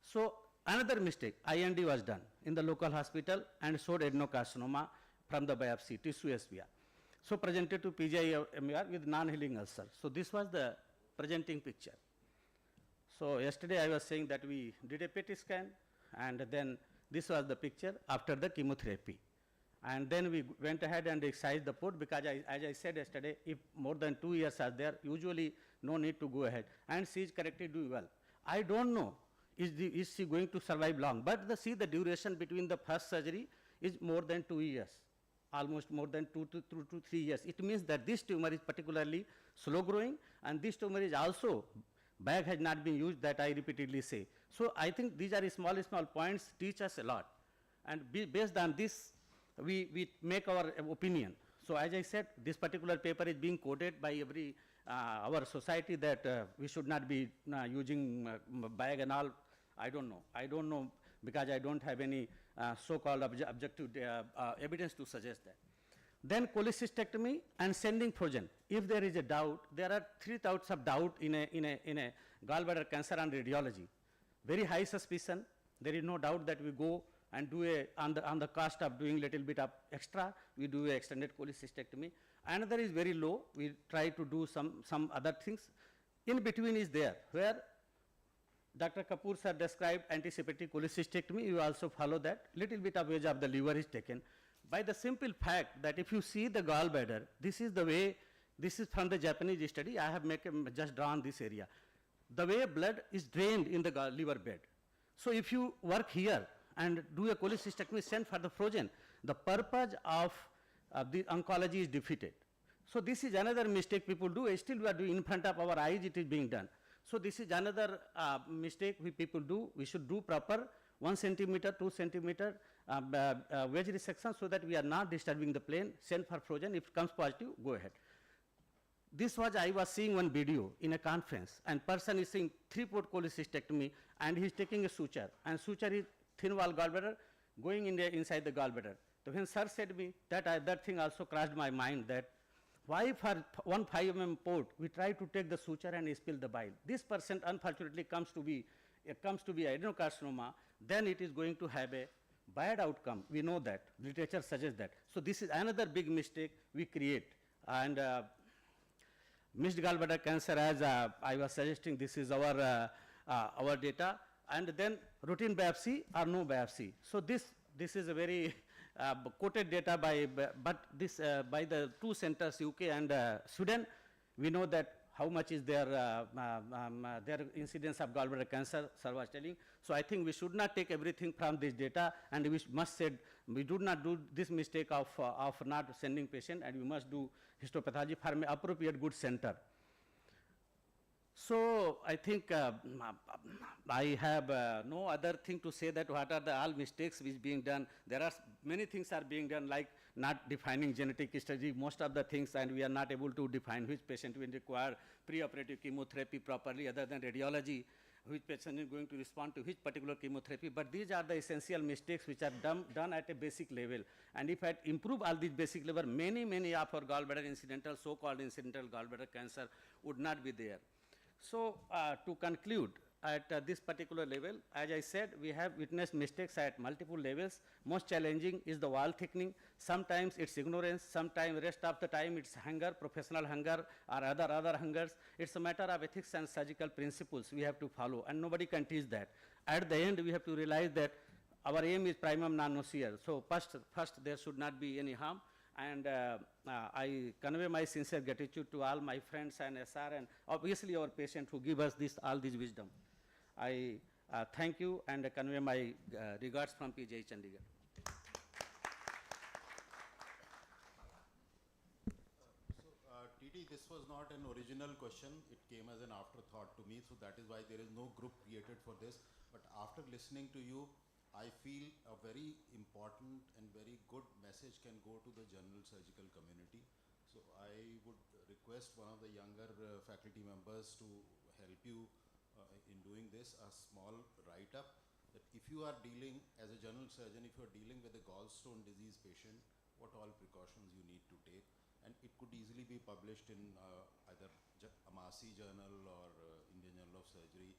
So another mistake, IND was done in the local hospital and showed adenocarcinoma from the biopsy, tissue SBR. So presented to PGI-MR with non-healing ulcer. So this was the presenting picture. So yesterday I was saying that we did a PET scan, and then this was the picture after the chemotherapy. And then we went ahead and excised the port because as I said yesterday, if more than 2 years are there, usually no need to go ahead. And she is correctly doing well. I don't know, is she going to survive long? But see the duration between the first surgery is more than 2 years. Almost more than 2 to 3 years. It means that this tumor is particularly slow growing, and this tumor is also, bag has not been used, that I repeatedly say. So I think these are small points, teach us a lot. And based on this, we make our opinion. So as I said, this particular paper is being quoted by every, our society that we should not be using bag and all. I don't know because I don't have any so-called objective evidence to suggest that. Then cholecystectomy and sending frozen. If there is a doubt, there are 3 types of doubt in a gallbladder cancer on radiology. Very high suspicion. There is no doubt that we go and do on the cost of doing little bit of extra, we do a extended cholecystectomy. Another is very low. We try to do some other things. In between is there, where Dr. Kapoor sir described anticipatory cholecystectomy. You also follow that. Little bit of wedge of the liver is taken. By the simple fact that if you see the gallbladder, this is the way, this is from the Japanese study. I have just drawn this area. The way blood is drained in the liver bed. So if you work here and do a cholecystectomy, send for the frozen, the purpose of the oncology is defeated. So this is another mistake people do. Still we are doing in front of our eyes, it is being done. So this is another mistake we people do. We should do proper 1 centimeter, 2 centimeter wedge resection so that we are not disturbing the plane. Send for frozen. If it comes positive, go ahead. This was, I was seeing one video in a conference, and person is saying 3-port cholecystectomy, and he is taking a suture, and suture is thin wall gallbladder going in there inside the gallbladder. So when sir said me that, that thing also crossed my mind, that why for 1 5 mm port we try to take the suture and spill the bile. This person unfortunately comes to be adenocarcinoma, then it is going to have a bad outcome. We know that, literature suggests that. So this is another big mistake we create. And missed gallbladder cancer, as I was suggesting, this is our data. And then routine biopsy or no biopsy. So this is a very quoted data by the 2 centers, UK and Sweden. We know that how much is their incidence of gallbladder cancer, sir was telling. So I think we should not take everything from this data, and we must say we do not do this mistake of not sending patient, and we must do histopathology from an appropriate good center. So I think I have no other thing to say that what are the all mistakes which being done. There are many things are being done, like not defining genetic history, most of the things, and we are not able to define which patient will require preoperative chemotherapy properly other than radiology, which patient is going to respond to which particular chemotherapy. But these are the essential mistakes which are done at a basic level. And if I improve all these basic level, many of our gallbladder incidental, so-called incidental gallbladder cancer would not be there. So to conclude, at this particular level, as I said, we have witnessed mistakes at multiple levels. Most challenging is the wall thickening. Sometimes it's ignorance, sometimes rest of the time it's hunger, professional hunger or other hungers. It's a matter of ethics and surgical principles we have to follow, and nobody can teach that. At the end, we have to realize that our aim is primum non nocere. So first there should not be any harm. And I convey my sincere gratitude to all my friends and SR and obviously our patient who give us all this wisdom. I thank you and convey my regards from PGI Chandigarh. TT, this was not an original question. It came as an afterthought to me, so that is why there is no group created for this. But after listening to you, I feel a very important and very good message can go to the general surgical community. So I would request one of the younger faculty members to help you in doing this, a small write-up that if you are dealing, as a general surgeon, if you are dealing with a gallstone disease patient, what all precautions you need to take. And it could easily be published in either Amasi Journal or Indian Journal of Surgery,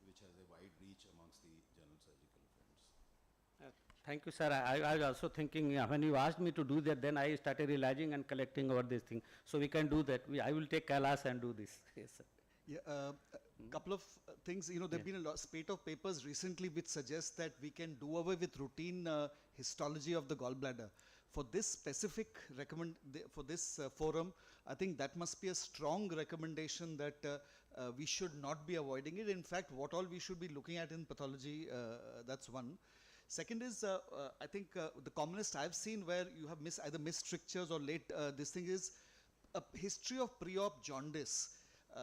which has a wide reach amongst the general surgical friends. Thank you, sir. I was also thinking, when you asked me to do that, then I started realizing and collecting over this thing. So we can do that. I will take Kailash and do this. Yes, sir. Yeah, couple of things, there have been a spate of papers recently which suggest that we can do away with routine histology of the gallbladder. For this specific forum, I think that must be a strong recommendation that we should not be avoiding it. In fact, what all we should be looking at in pathology, that's one. Second is, I think the commonest I've seen where you have either missed strictures or late, this thing is a history of pre-op jaundice.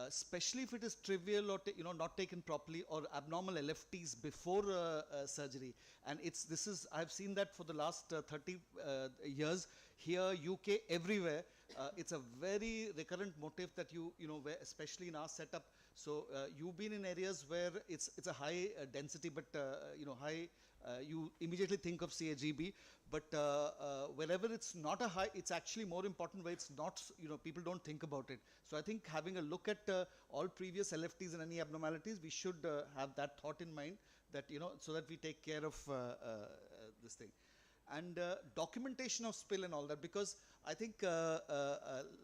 Especially if it is trivial or not taken properly, or abnormal LFTs before surgery, and I've seen that for the last 30 years here, UK, everywhere. It's a very recurrent motif that where, especially in our setup. So you've been in areas where it's a high density, but high. You immediately think of CAGB, but wherever it's not a high, it's actually more important where it's not, people don't think about it. So I think having a look at all previous LFTs and any abnormalities, we should have that thought in mind that, so that we take care of this thing. and documentation of spill and all that, because I think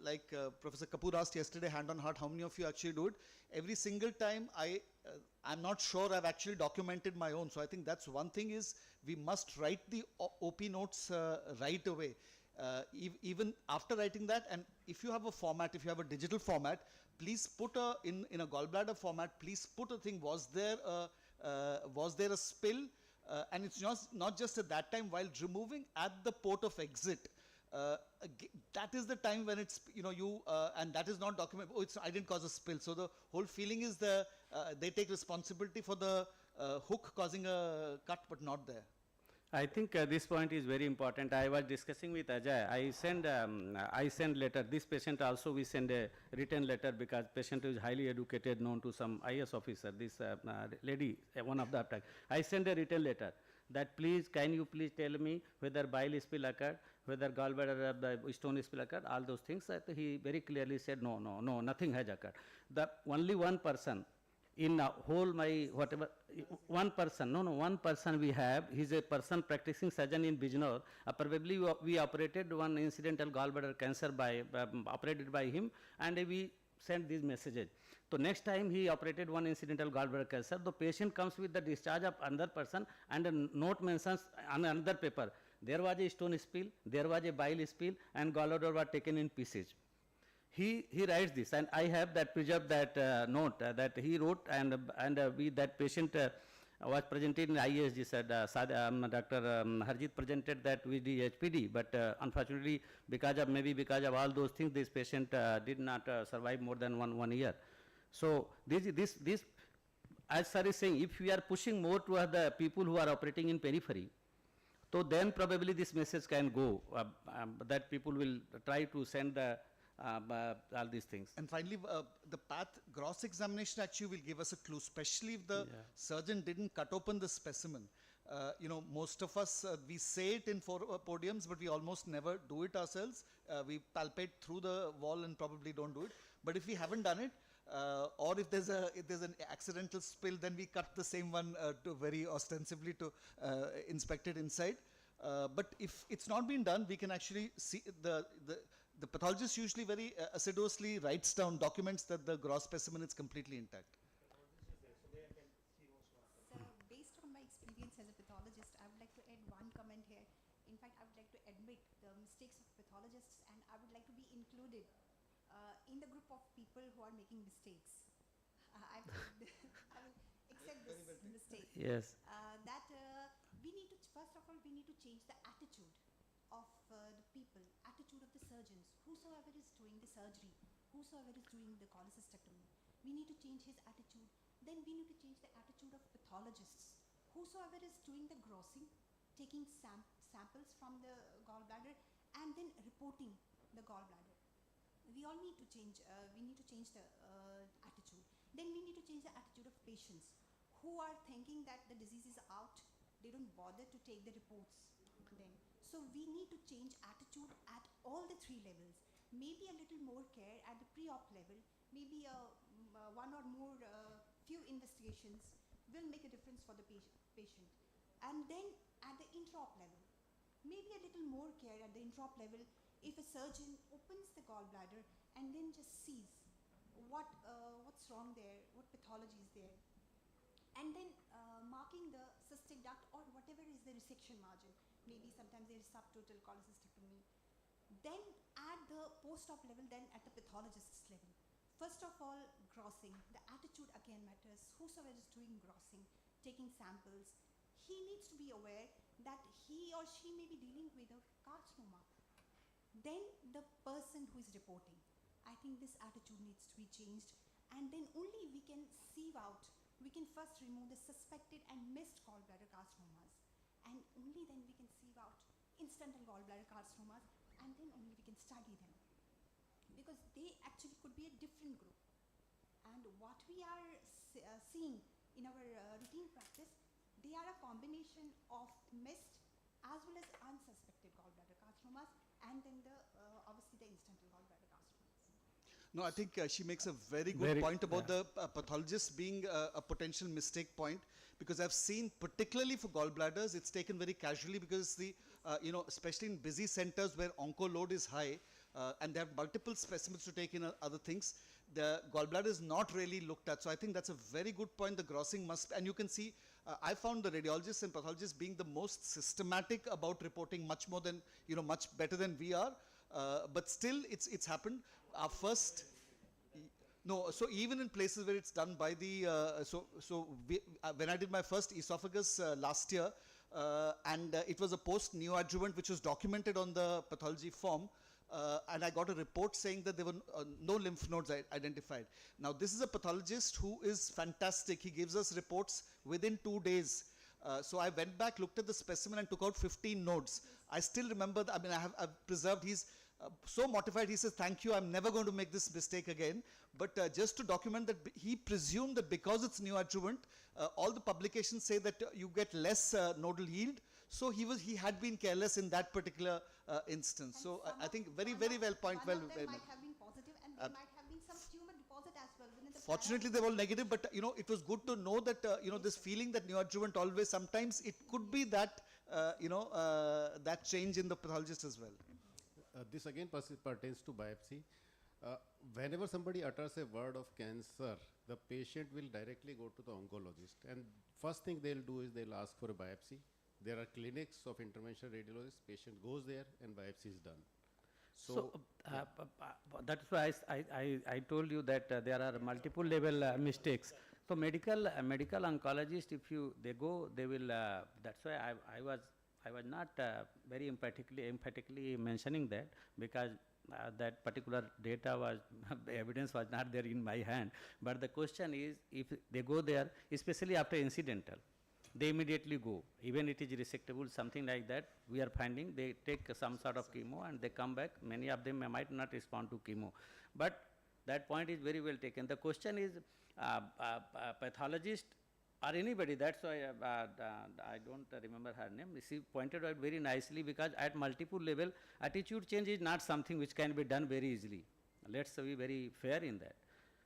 like Professor Kapoor asked yesterday, hand on heart, how many of you actually do it? Every single time I'm not sure I've actually documented my own. So I think that's one thing, is we must write the OP notes right away. Even after writing that, and if you have a format, if you have a digital format, please put in a gallbladder format, please put a thing, was there a spill? And it's not just at that time, while removing at the port of exit. That is the time when it's, and that is not documented. Oh, I didn't cause a spill. So the whole feeling is they take responsibility for the hook causing a cut, but not there. I think this point is very important. I was discussing with Ajay. I send letter. This patient also we send a written letter, because patient is highly educated, known to some IS officer. This lady, one of the attack. I send a written letter that can you please tell me whether bile spill occurred, whether gallbladder the stone spill occurred, all those things. He very clearly said no, nothing has occurred. The only one person in whole my whatever, one person we have, he's a person practicing surgeon in Bijnor. Probably we operated one incidental gallbladder cancer operated by him, and we sent these messages. So next time he operated one incidental gallbladder cancer, the patient comes with the discharge of another person, and a note mentions on another paper, there was a stone spill, there was a bile spill, and gallbladder was taken in pieces. He writes this, and I have that preserved that note that he wrote, and we, that patient was presented in ISG, said Dr. Harjit presented that with the HPD, but unfortunately because of all those things, this patient did not survive more than one year. So this as sir is saying, if we are pushing more to the people who are operating in periphery, so then probably this message can go, that people will try to send all these things. And finally, the path gross examination actually will give us a clue, especially if the surgeon didn't cut open the specimen. Most of us, we say it in podiums, but we almost never do it ourselves. We palpate through the wall and probably don't do it. But if we haven't done it, or if there's an accidental spill, then we cut the same one to very ostensibly to inspect it inside. But if it's not been done, we can actually see the pathologist usually very assiduously writes down, documents that the gross specimen is completely intact. So, based on my experience as a pathologist, I would like to add one comment here. In fact, I would like to admit the mistakes of pathologists, and I would like to be included in the group of people who are making mistakes. I will accept this mistake. Yes. That we need to, first of all, we need to change the attitude of the people, attitude of the surgeons, whosoever is doing the surgery, whosoever is doing the cholecystectomy. We need to change his attitude. Then we need to change the attitude of pathologists, whosoever is doing the grossing, taking samples from the gallbladder and then reporting the gallbladder. We all need to change, we need to change the attitude. Then we need to change the attitude of patients who are thinking that the disease is out, they don't bother to take the reports then. So we need to change attitude at all the three levels. Maybe a little more care at the pre-op level, maybe one or more few investigations will make a difference for the patient. And then at the intra-op level, maybe a little more care at the intra-op level if a surgeon opens the gallbladder and then just sees what's wrong there, what pathology is there, and then marking the cystic duct or whatever is the resection margin. Maybe sometimes there is subtotal cholecystectomy. Then at the post-op level, then at the pathologist's level. First of all, grossing. The attitude again matters. Whosoever is doing grossing, taking samples, he needs to be aware that he or she may be dealing with a carcinoma. Then the person who is reporting, I think this attitude needs to be changed, and then only we can sieve out, we can first remove the suspected and missed gallbladder carcinomas, and only then we can sieve out incidental gallbladder carcinomas, and then only we can study them, because they actually could be a different group. And what we are seeing in our routine practice, they are a combination of missed as well as unsuspected gallbladder carcinomas, and then obviously the incidental gallbladder carcinomas. No, I think she makes a very good point about the pathologist being a potential mistake point, because I've seen, particularly for gallbladders, it's taken very casually because the, especially in busy centers where onco load is high, and they have multiple specimens to take in other things, the gallbladder is not really looked at. So I think that's a very good point. The grossing must, and you can see, I found the radiologists and pathologists being the most systematic about reporting, much more than, much better than we are. But still, it's happened. Our first, no, so even in places where it's done by the, when I did my first esophagus last year, and it was a post-neoadjuvant which was documented on the pathology form, and I got a report saying that there were no lymph nodes identified. Now, this is a pathologist who is fantastic. He gives us reports within 2 days. So I went back, looked at the specimen and took out 15 nodes. I still remember, I've preserved, he's so mortified, he says, thank you, I'm never going to make this mistake again. But just to document that, he presumed that because it's neoadjuvant, all the publications say that you get less nodal yield. So he had been careless in that particular instance. So I think very well point. One of them might have been positive, and there might have been some tumor deposit as well within the Fortunately, they were all negative, but it was good to know that this feeling that neoadjuvant always, sometimes it could be that that change in the pathologist as well. This again pertains to biopsy. Whenever somebody utters a word of cancer, the patient will directly go to the oncologist, and first thing they'll do is they'll ask for a biopsy. There are clinics of interventional radiologists. Patient goes there and biopsy is done. So that's why I told you that there are multiple level mistakes. So medical oncologist, if they go, they will. That's why I was not very emphatically mentioning that, because that particular data was evidence was not there in my hand. But the question is, if they go there, especially after incidental, they immediately go. Even it is resectable, something like that, we are finding they take some sort of chemo and they come back. Many of them might not respond to chemo. But that point is very well taken. The question is, pathologist or anybody, that's why I don't remember her name. She pointed out very nicely, because at multiple level, attitude change is not something which can be done very easily. Let's be very fair in that.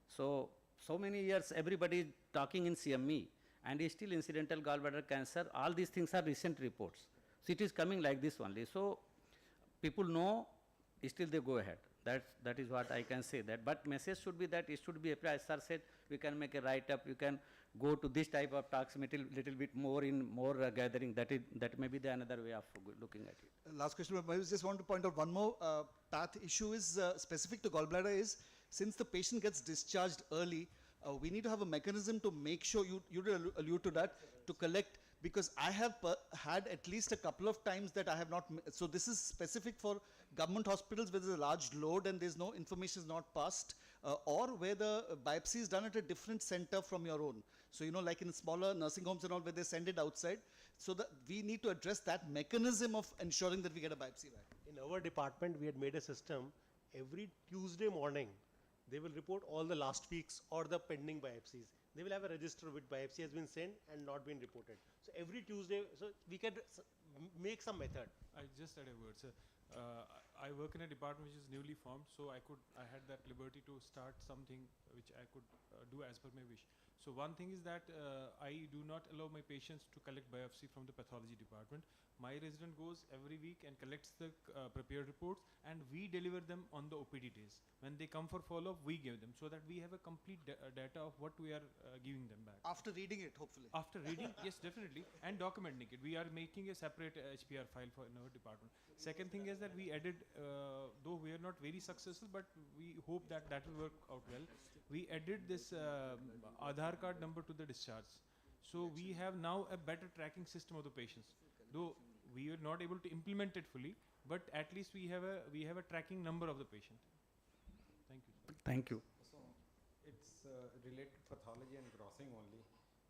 So many years everybody is talking in CME, and is still incidental gallbladder cancer. All these things are recent reports. So it is coming like this only. So people know, still they go ahead. That is what I can say. That, but message should be that it should be, as sir said, we can make a write-up. You can go to this type of talks, little bit more in more gathering. That may be the another way of looking at it. Last question. I just want to point out one more path issue is specific to gallbladder is, since the patient gets discharged early, we need to have a mechanism to make sure, you allude to that, to collect, because I have had at least a couple of times that I have not, so this is specific for government hospitals where there's a large load and there's no information is not passed, or where the biopsy is done at a different center from your own. So, like in smaller nursing homes and all, where they send it outside. So that we need to address that mechanism of ensuring that we get a biopsy back. In our department, we had made a system. Every Tuesday morning, they will report all the last weeks or the pending biopsies. They will have a register which biopsy has been sent and not been reported. So every Tuesday, so we can make some method. I just add a word, sir. I work in a department which is newly formed, so I had that liberty to start something which I could do as per my wish. So one thing is that I do not allow my patients to collect biopsy from the pathology department. My resident goes every week and collects the prepared reports, and we deliver them on the OPD days. When they come for follow-up, we give them, so that we have a complete data of what we are giving them back. After reading it, hopefully. After reading, yes, definitely, and documenting it. We are making a separate HPR file for in our department. Second thing is that we added, though we are not very successful, but we hope that that will work out well. We added this Aadhaar card number to the discharge. So we have now a better tracking system of the patients. Though we are not able to implement it fully, but at least we have a tracking number of the patient. Thank you. Thank you. So it's related to pathology and grossing only.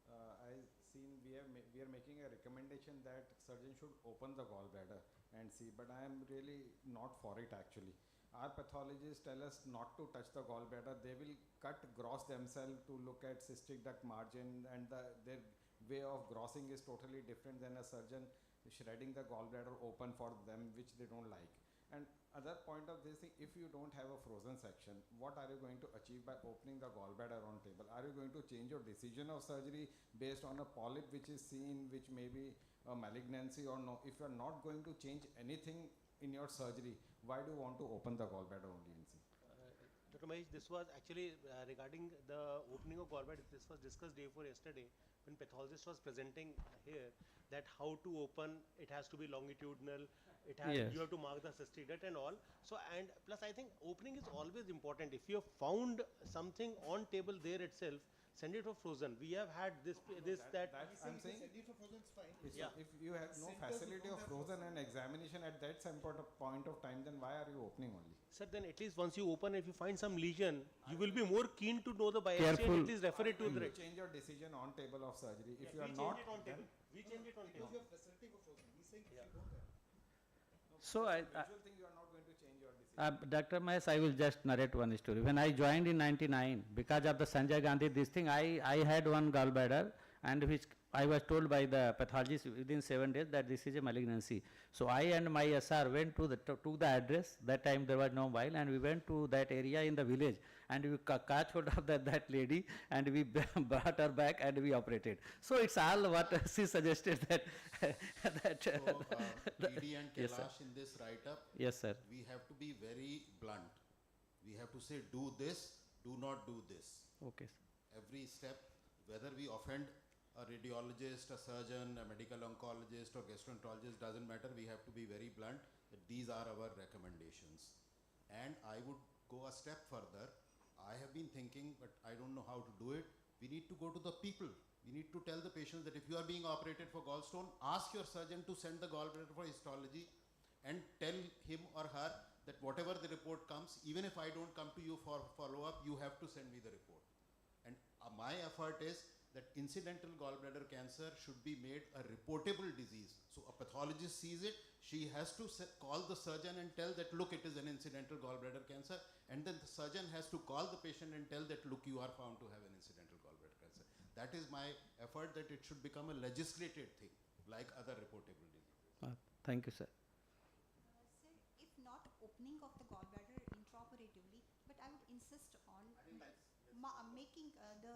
I seen we are making a recommendation that surgeon should open the gallbladder and see, but I am really not for it actually. Our pathologists tell us not to touch the gallbladder. They will cut gross themselves to look at cystic duct margin, and their way of grossing is totally different than a surgeon shredding the gallbladder open for them, which they don't like. And other point of this, if you don't have a frozen section, what are you going to achieve by opening the gallbladder on table? Are you going to change your decision of surgery based on a polyp which is seen, which may be a malignancy or no? If you are not going to change anything in your surgery, why do you want to open the gallbladder only and see? Dr. Mahesh, this was actually regarding the opening of gallbladder. This was discussed day before yesterday when pathologist was presenting here that how to open. It has to be longitudinal. It has Yes. you have to mark the cystic duct and all. So and plus I think opening is always important. If you have found something on table there itself, send it for frozen. We have had this that. I'm saying Yeah. if you have no facility of frozen and examination at that some point of time, then why are you opening only? Sir, then at least once you open, if you find some lesion, you will be more keen to know the biopsy Careful. and at least refer it to the. You change your decision on table of surgery. If you we are change not, it on then table. We change it on table. So I, usual thing you are not going to change your decision. Dr. Mahesh, I will just narrate one story. When I joined in 99, because of the Sanjay Gandhi, this thing, I had one gallbladder, and which I was told by the pathologist within 7 days that this is a malignancy. So I and my SR went to the address. That time there was no mobile, and we went to that area in the village, and we catch hold of that lady, and we brought her back, and we operated. So it's all what she suggested that. So, PD and Yes, sir. Kailash in this write-up, Yes, sir. we have to be very blunt. We have to say, do this, do not do this. Okay, sir. Every step, whether we offend a radiologist, a surgeon, a medical oncologist or gastroenterologist, doesn't matter. We have to be very blunt that these are our recommendations. And I would go a step further. I have been thinking, but I don't know how to do it. We need to go to the people. We need to tell the patients that if you are being operated for gallstone, ask your surgeon to send the gallbladder for histology and tell him or her that whatever the report comes, even if I don't come to you for follow-up, you have to send me the report. And my effort is that incidental gallbladder cancer should be made a reportable disease. So a pathologist sees it, she has to call the surgeon and tell that, look, it is an incidental gallbladder cancer. And then the surgeon has to call the patient and tell that, look, you are found to have an incidental gallbladder cancer. That is my effort, that it should become a legislated thing, like other reportable diseases. Thank you, sir. Sir, if not opening of the gallbladder intraoperatively, but I would insist on making the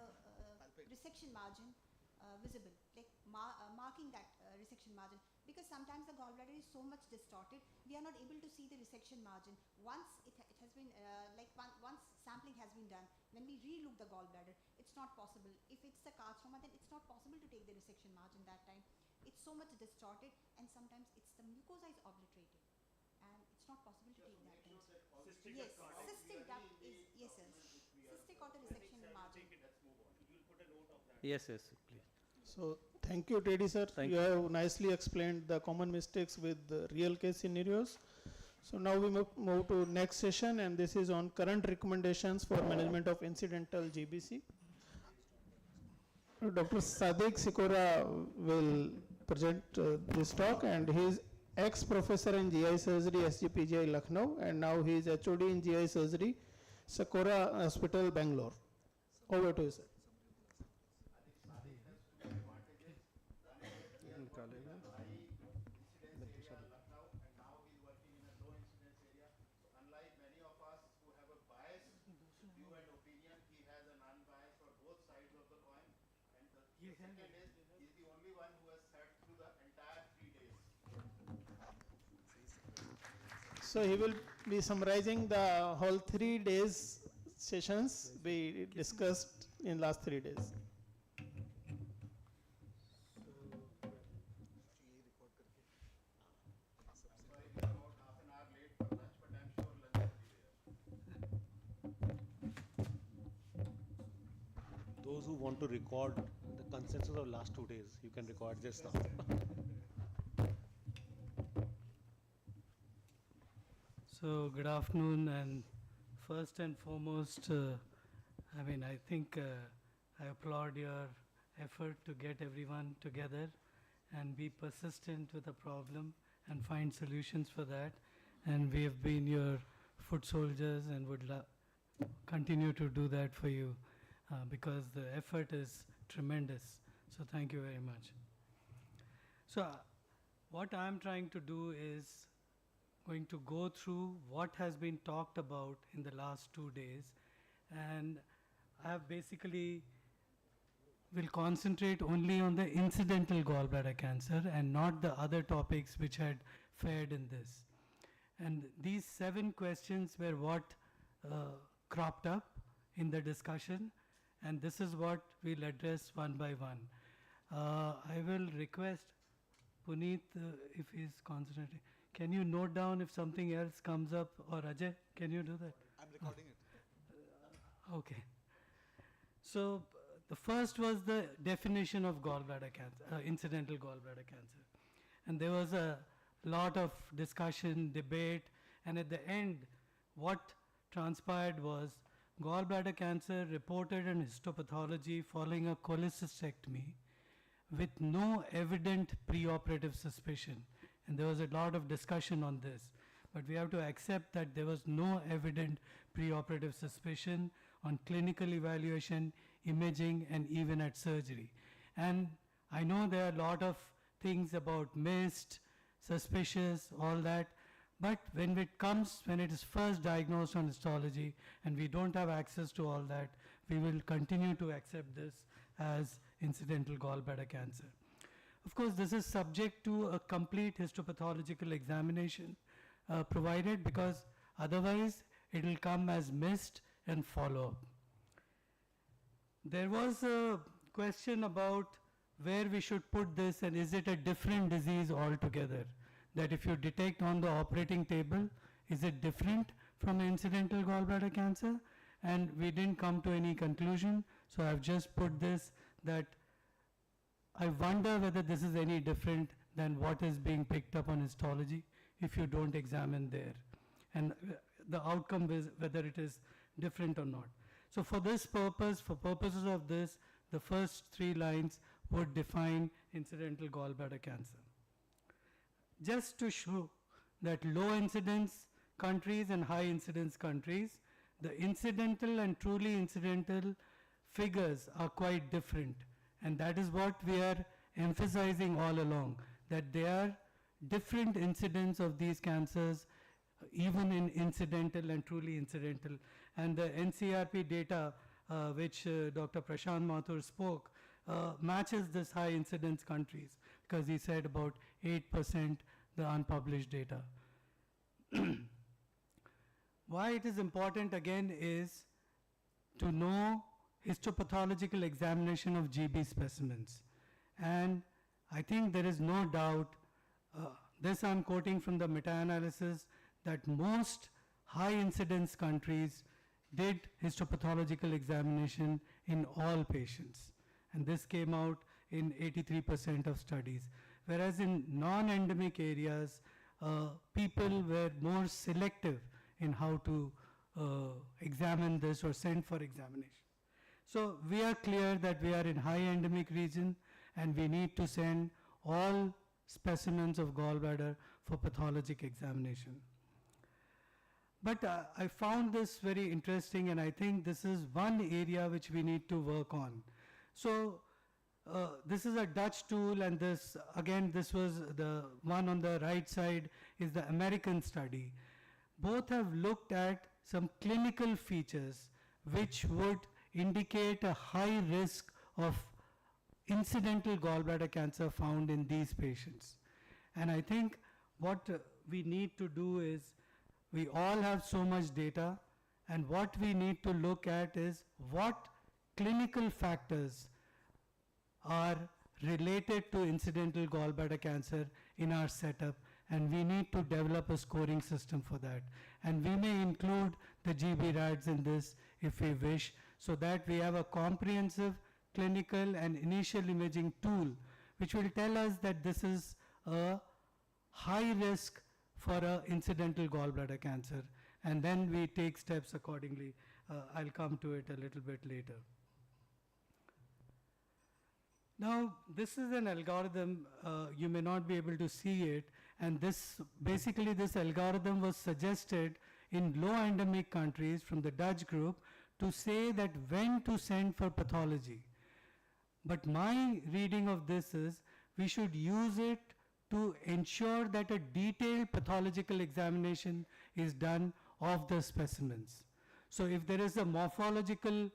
resection margin visible, like marking that resection margin, because sometimes the gallbladder is so much distorted, we are not able to see the resection margin. Once it has been, once sampling has been done, when we re-look the gallbladder, it's not possible. If it's the carcinoma, then it's not possible to take the resection margin that time. It's so much distorted, and sometimes it's the mucosa is obliterated, and it's not possible to take that time. Yes, cystic duct is, yes, sir. Cystic or the resection margin. Yes, yes, please. So thank you, Teddy sir. Thank you you. have nicely explained the common mistakes with the real case scenarios. So now we move to next session, and this is on current recommendations for management of incidental GBC. Dr. Sadiq Sikora will present this talk, and he is ex-professor in GI surgery, SGPGI Lucknow, and now he is HOD in GI surgery, Sikora Hospital, Bangalore. Over to you, sir. So he will be summarizing the whole 3 days sessions we discussed in last 3 days. Those who want to record the consensus of last 2 days, you can record just now. So good afternoon, and first and foremost, I mean, I think I applaud your effort to get everyone together and be persistent with the problem and find solutions for that. And we have been your foot soldiers and would continue to do that for you because the effort is tremendous. So thank you very much. So what I'm trying to do is going to go through what has been talked about in the last 2 days, and I have basically will concentrate only on the incidental gallbladder cancer and not the other topics which had fared in this. And these 7 questions were what cropped up in the discussion, and this is what we'll address one by one. I will request Puneet, if he's concentrating, can you note down if something else comes up, or Ajay, can you do that? I'm recording it. Okay. So the first was the definition of gallbladder cancer, incidental gallbladder cancer. And there was a lot of discussion, debate, and at the end, what transpired was gallbladder cancer reported in histopathology following a cholecystectomy with no evident preoperative suspicion. And there was a lot of discussion on this. But we have to accept that there was no evident preoperative suspicion on clinical evaluation, imaging, and even at surgery. And I know there are a lot of things about missed, suspicious, all that, but when it is first diagnosed on histology and we don't have access to all that, we will continue to accept this as incidental gallbladder cancer. Of course, this is subject to a complete histopathological examination provided, because otherwise it will come as missed and follow-up. There was a question about where we should put this and is it a different disease altogether? That if you detect on the operating table, is it different from incidental gallbladder cancer? And we didn't come to any conclusion, so I've just put this, that I wonder whether this is any different than what is being picked up on histology if you don't examine there. And the outcome is whether it is different or not. So for this purpose, for purposes of this, the first 3 lines would define incidental gallbladder cancer. Just to show that low incidence countries and high incidence countries, the incidental and truly incidental figures are quite different. And that is what we are emphasizing all along, that there are different incidence of these cancers, even in incidental and truly incidental. And the NCRP data, which Dr. Prashant Mathur spoke, matches this high incidence countries, because he said about 8% the unpublished data. Why it is important again is to know histopathological examination of GB specimens. And I think there is no doubt, this I'm quoting from the meta-analysis, that most high incidence countries did histopathological examination in all patients. And this came out in 83% of studies. Whereas in non-endemic areas, people were more selective in how to examine this or send for examination. So we are clear that we are in high endemic region and we need to send all specimens of gallbladder for pathologic examination. But I found this very interesting, and I think this is one area which we need to work on. So this is a Dutch tool, and this, again, this was the one on the right side is the American study. Both have looked at some clinical features which would indicate a high risk of incidental gallbladder cancer found in these patients. And I think what we need to do is, we all have so much data, and what we need to look at is what clinical factors are related to incidental gallbladder cancer in our setup, and we need to develop a scoring system for that. And we may include the GB RADs in this if we wish, so that we have a comprehensive clinical and initial imaging tool which will tell us that this is a high risk for a incidental gallbladder cancer, and then we take steps accordingly. I'll come to it a little bit later. Now, this is an algorithm, you may not be able to see it, and this, basically this algorithm was suggested in low endemic countries from the Dutch group to say that when to send for pathology. But my reading of this is, we should use it to ensure that a detailed pathological examination is done of the specimens. So if there is a morphological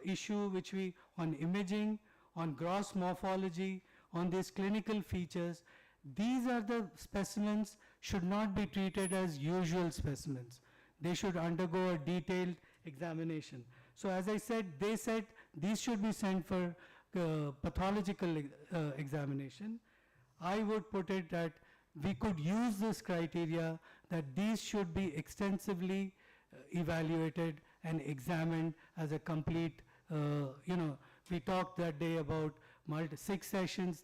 issue which we, on imaging, on gross morphology, on these clinical features, these are the specimens should not be treated as usual specimens. They should undergo a detailed examination. So as I said, they said these should be sent for pathological examination. I would put it that we could use this criteria that these should be extensively evaluated and examined as a complete, we talked that day about 6 sessions,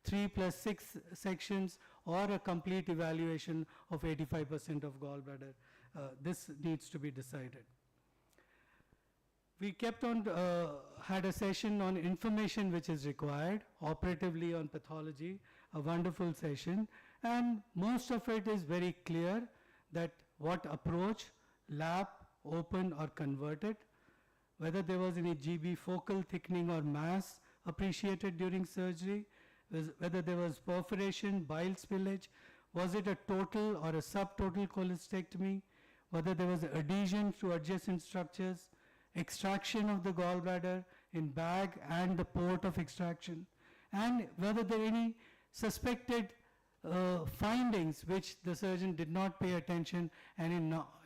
3 plus 6 sections, or a complete evaluation of 85% of gallbladder. This needs to be decided. We kept on, had a session on information which is required, operatively on pathology, a wonderful session, and most of it is very clear that what approach, lap, open or converted, whether there was any GB focal thickening or mass appreciated during surgery, whether there was perforation, bile spillage, was it a total or a subtotal cholecystectomy, whether there was adhesion to adjacent structures, extraction of the gallbladder in bag and the port of extraction, and whether there are any suspected findings which the surgeon did not pay attention and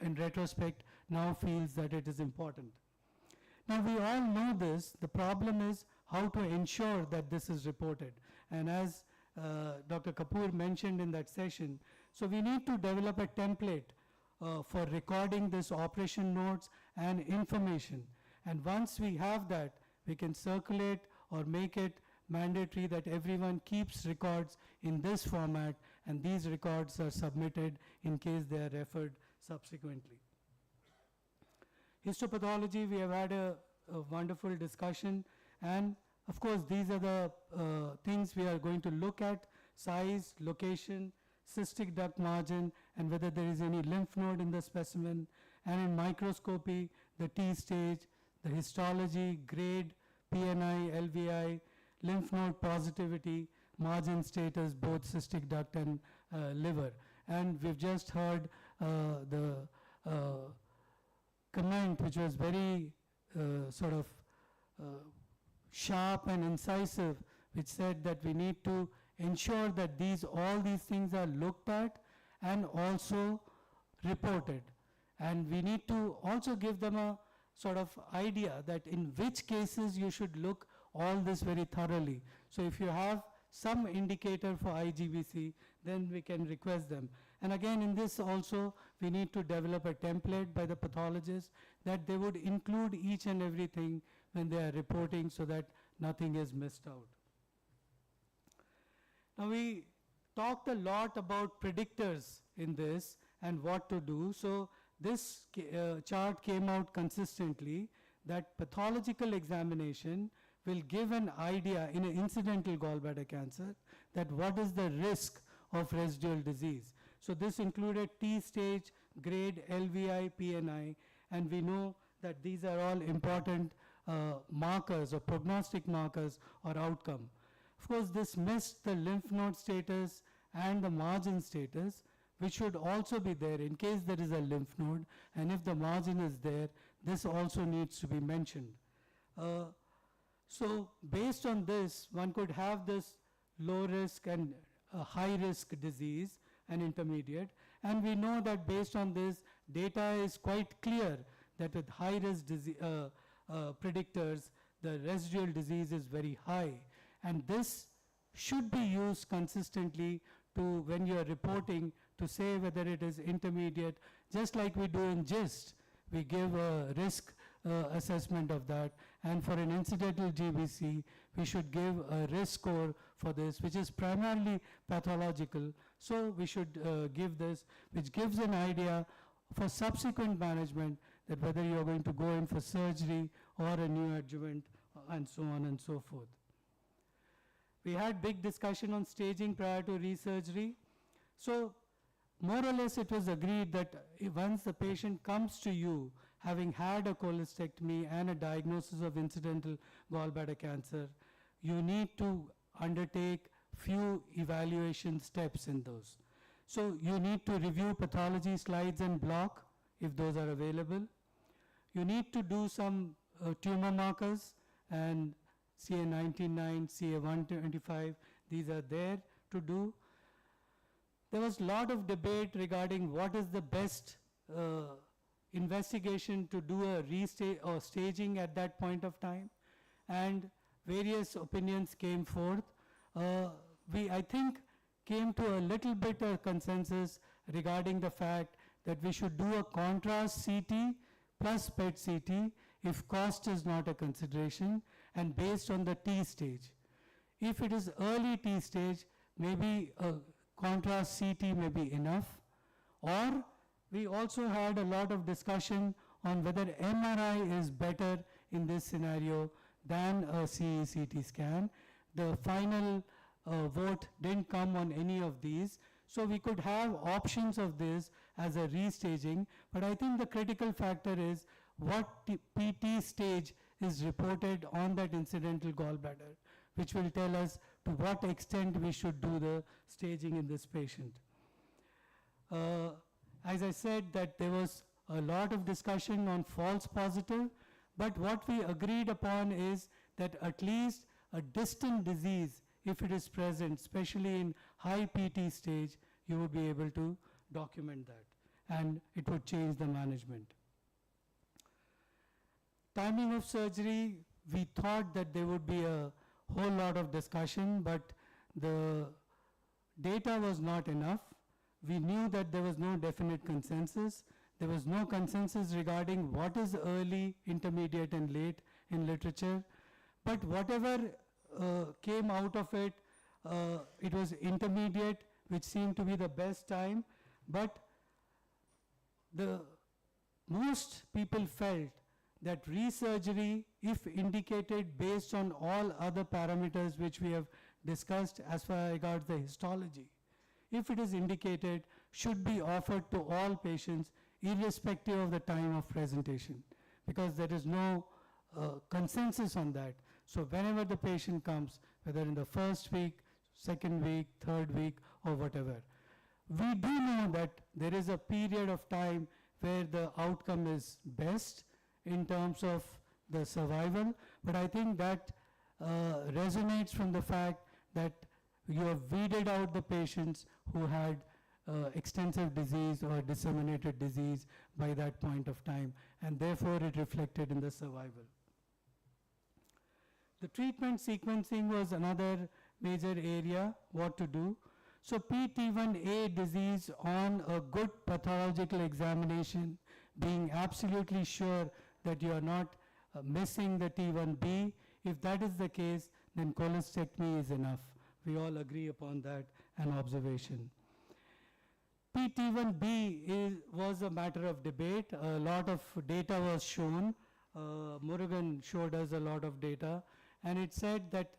in retrospect now feels that it is important. Now we all know this, the problem is how to ensure that this is reported. And as Dr. Kapoor mentioned in that session, so we need to develop a template for recording this operation notes and information. And once we have that, we can circulate or make it mandatory that everyone keeps records in this format, and these records are submitted in case they are referred subsequently. Histopathology, we have had a wonderful discussion, and of course these are the things we are going to look at: size, location, cystic duct margin, and whether there is any lymph node in the specimen, and in microscopy, the T stage, the histology, grade, PNI, LVI, lymph node positivity, margin status, both cystic duct and liver. And we've just heard the comment which was very sharp and incisive, which said that we need to ensure that all these things are looked at and also reported. And we need to also give them a sort of idea that in which cases you should look all this very thoroughly. So if you have some indicator for IGBC, then we can request them. And again, in this also, we need to develop a template by the pathologist that they would include each and everything when they are reporting so that nothing is missed out. Now we talked a lot about predictors in this and what to do. So this chart came out consistently that pathological examination will give an idea in an incidental gallbladder cancer that what is the risk of residual disease. So this included T stage, grade, LVI, PNI, and we know that these are all important markers or prognostic markers or outcome. Of course, this missed the lymph node status and the margin status, which should also be there in case there is a lymph node, and if the margin is there, this also needs to be mentioned. So based on this, one could have this low risk and high risk disease and intermediate, and we know that based on this, data is quite clear that with high risk predictors, the residual disease is very high, and this should be used consistently to when you are reporting to say whether it is intermediate, just like we do in GIST. We give a risk assessment of that, and for an incidental GBC, we should give a risk score for this, which is primarily pathological. So we should give this, which gives an idea for subsequent management that whether you are going to go in for surgery or a neoadjuvant and so on and so forth. We had big discussion on staging prior to resurgery. So more or less it was agreed that once the patient comes to you having had a cholecystectomy and a diagnosis of incidental gallbladder cancer, you need to undertake few evaluation steps in those. So you need to review pathology slides and block if those are available. You need to do some tumor markers, and CA19-9, CA125, these are there to do. There was a lot of debate regarding what is the best investigation to do a restage or staging at that point of time, and various opinions came forth. We, I think, came to a little bit of consensus regarding the fact that we should do a contrast CT plus PET CT if cost is not a consideration, and based on the T stage. If it is early T stage, maybe a contrast CT may be enough. Or we also had a lot of discussion on whether MRI is better in this scenario than a CT scan. The final vote didn't come on any of these. So we could have options of this as a restaging, but I think the critical factor is what PT stage is reported on that incidental gallbladder, which will tell us to what extent we should do the staging in this patient. As I said, that there was a lot of discussion on false positive, but what we agreed upon is that at least a distant disease, if it is present, especially in high PT stage, you would be able to document that, and it would change the management. Timing of surgery, we thought that there would be a whole lot of discussion, but the data was not enough. We knew that there was no definite consensus. There was no consensus regarding what is early, intermediate, and late in literature. But whatever came out of it, it was intermediate, which seemed to be the best time. But the most people felt that resurgery, if indicated based on all other parameters which we have discussed as far as regards the histology, if it is indicated, should be offered to all patients irrespective of the time of presentation, because there is no consensus on that. So whenever the patient comes, whether in the first week, second week, third week, or whatever, we do know that there is a period of time where the outcome is best in terms of the survival, but I think that resonates from the fact that you have weeded out the patients who had extensive disease or disseminated disease by that point of time, and therefore it reflected in the survival. The treatment sequencing was another major area, what to do. So PT1A disease on a good pathological examination, being absolutely sure that you are not missing the T1B. If that is the case, then cholecystectomy is enough. We all agree upon that, an observation. PT1B was a matter of debate. A lot of data was shown. Murugan showed us a lot of data, and it said that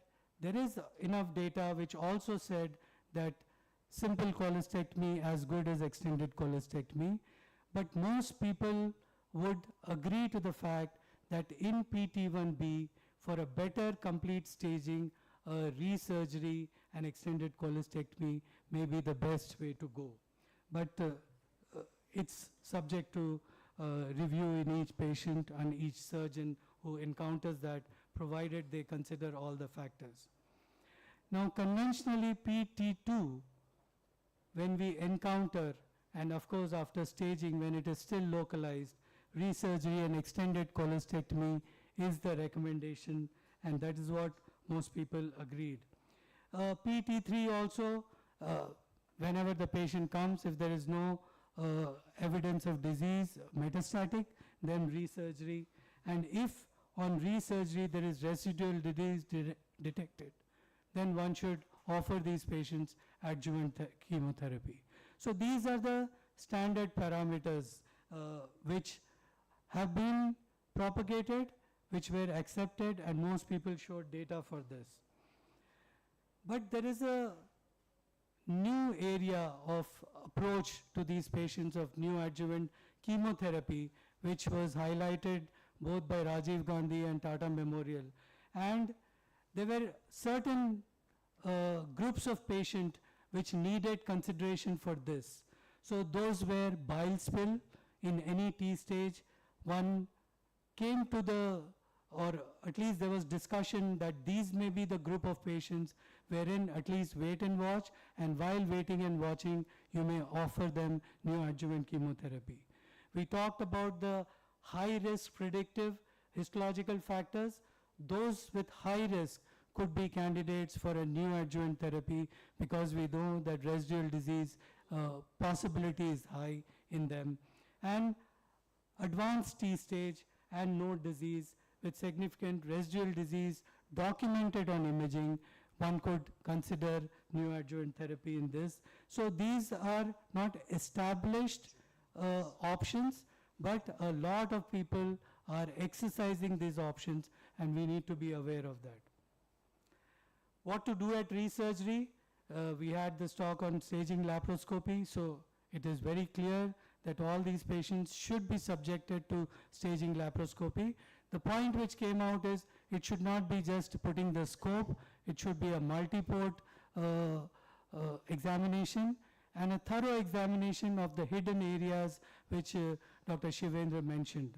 there is enough data which also said that simple cholecystectomy as good as extended cholecystectomy, but most people would agree to the fact that in PT1B, for a better complete staging, resurgery and extended cholecystectomy may be the best way to go. But it's subject to review in each patient and each surgeon who encounters that, provided they consider all the factors. Now, conventionally, PT2, when we encounter, and of course after staging when it is still localized, resurgery and extended cholecystectomy is the recommendation, and that is what most people agreed. PT3 also, whenever the patient comes, if there is no evidence of disease, metastatic, then resurgery, and if on resurgery there is residual disease detected, then one should offer these patients adjuvant chemotherapy. So these are the standard parameters which have been propagated, which were accepted, and most people showed data for this. But there is a new area of approach to these patients of neoadjuvant chemotherapy, which was highlighted both by Rajiv Gandhi and Tata Memorial. And there were certain groups of patients which needed consideration for this. So those were bile spill in any T stage. One came to the, or at least there was discussion that these may be the group of patients wherein at least wait and watch, and while waiting and watching, you may offer them neoadjuvant chemotherapy. We talked about the high risk predictive histological factors. Those with high risk could be candidates for a neoadjuvant therapy because we know that residual disease possibility is high in them. And advanced T stage and node disease with significant residual disease documented on imaging, one could consider neoadjuvant therapy in this. So these are not established options, but a lot of people are exercising these options, and we need to be aware of that. What to do at re-surgery? We had this talk on staging laparoscopy, so it is very clear that all these patients should be subjected to staging laparoscopy. The point which came out is it should not be just putting the scope, it should be a multi-port examination and a thorough examination of the hidden areas which Dr. Shivendra mentioned.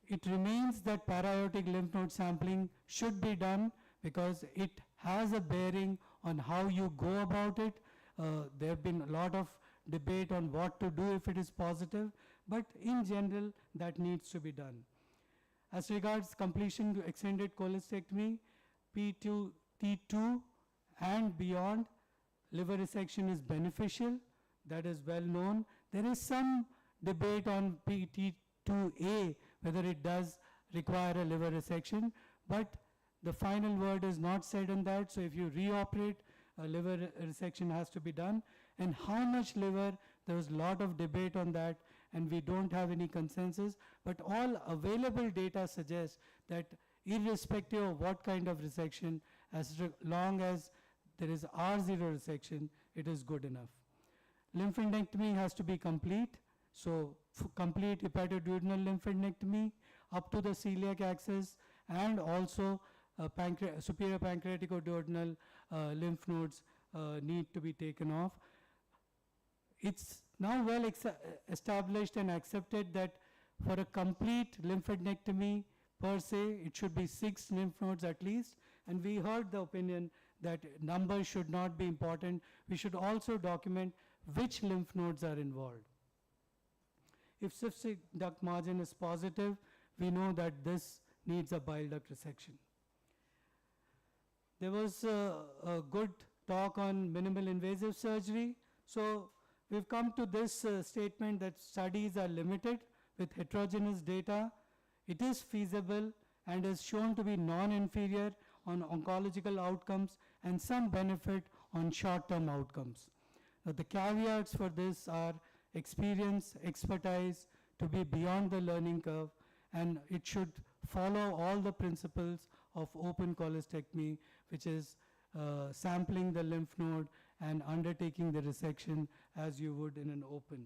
It remains that para-aortic lymph node sampling should be done because it has a bearing on how you go about it. There have been a lot of debate on what to do if it is positive, but in general that needs to be done. As regards completion to extended cholecystectomy, P2, T2 and beyond, liver resection is beneficial. That is well known. There is some debate on PT2A, whether it does require a liver resection, but the final word is not said on that. So if you reoperate, a liver resection has to be done. And how much liver, there was a lot of debate on that, and we don't have any consensus, but all available data suggests that irrespective of what kind of resection, as long as there is R0 resection, it is good enough. Lymphadenectomy has to be complete, so complete hepatoduodenal lymphadenectomy up to the celiac axis, and also superior pancreaticoduodenal lymph nodes need to be taken off. It's now well established and accepted that for a complete lymphadenectomy per se, it should be 6 lymph nodes at least, and we heard the opinion that numbers should not be important. We should also document which lymph nodes are involved. If cystic duct margin is positive, we know that this needs a bile duct resection. There was a good talk on minimal invasive surgery. So we've come to this statement that studies are limited with heterogeneous data. It is feasible and is shown to be non-inferior on oncological outcomes and some benefit on short-term outcomes. Now, the caveats for this are experience, expertise, to be beyond the learning curve, and it should follow all the principles of open cholecystectomy, which is sampling the lymph node and undertaking the resection as you would in an open.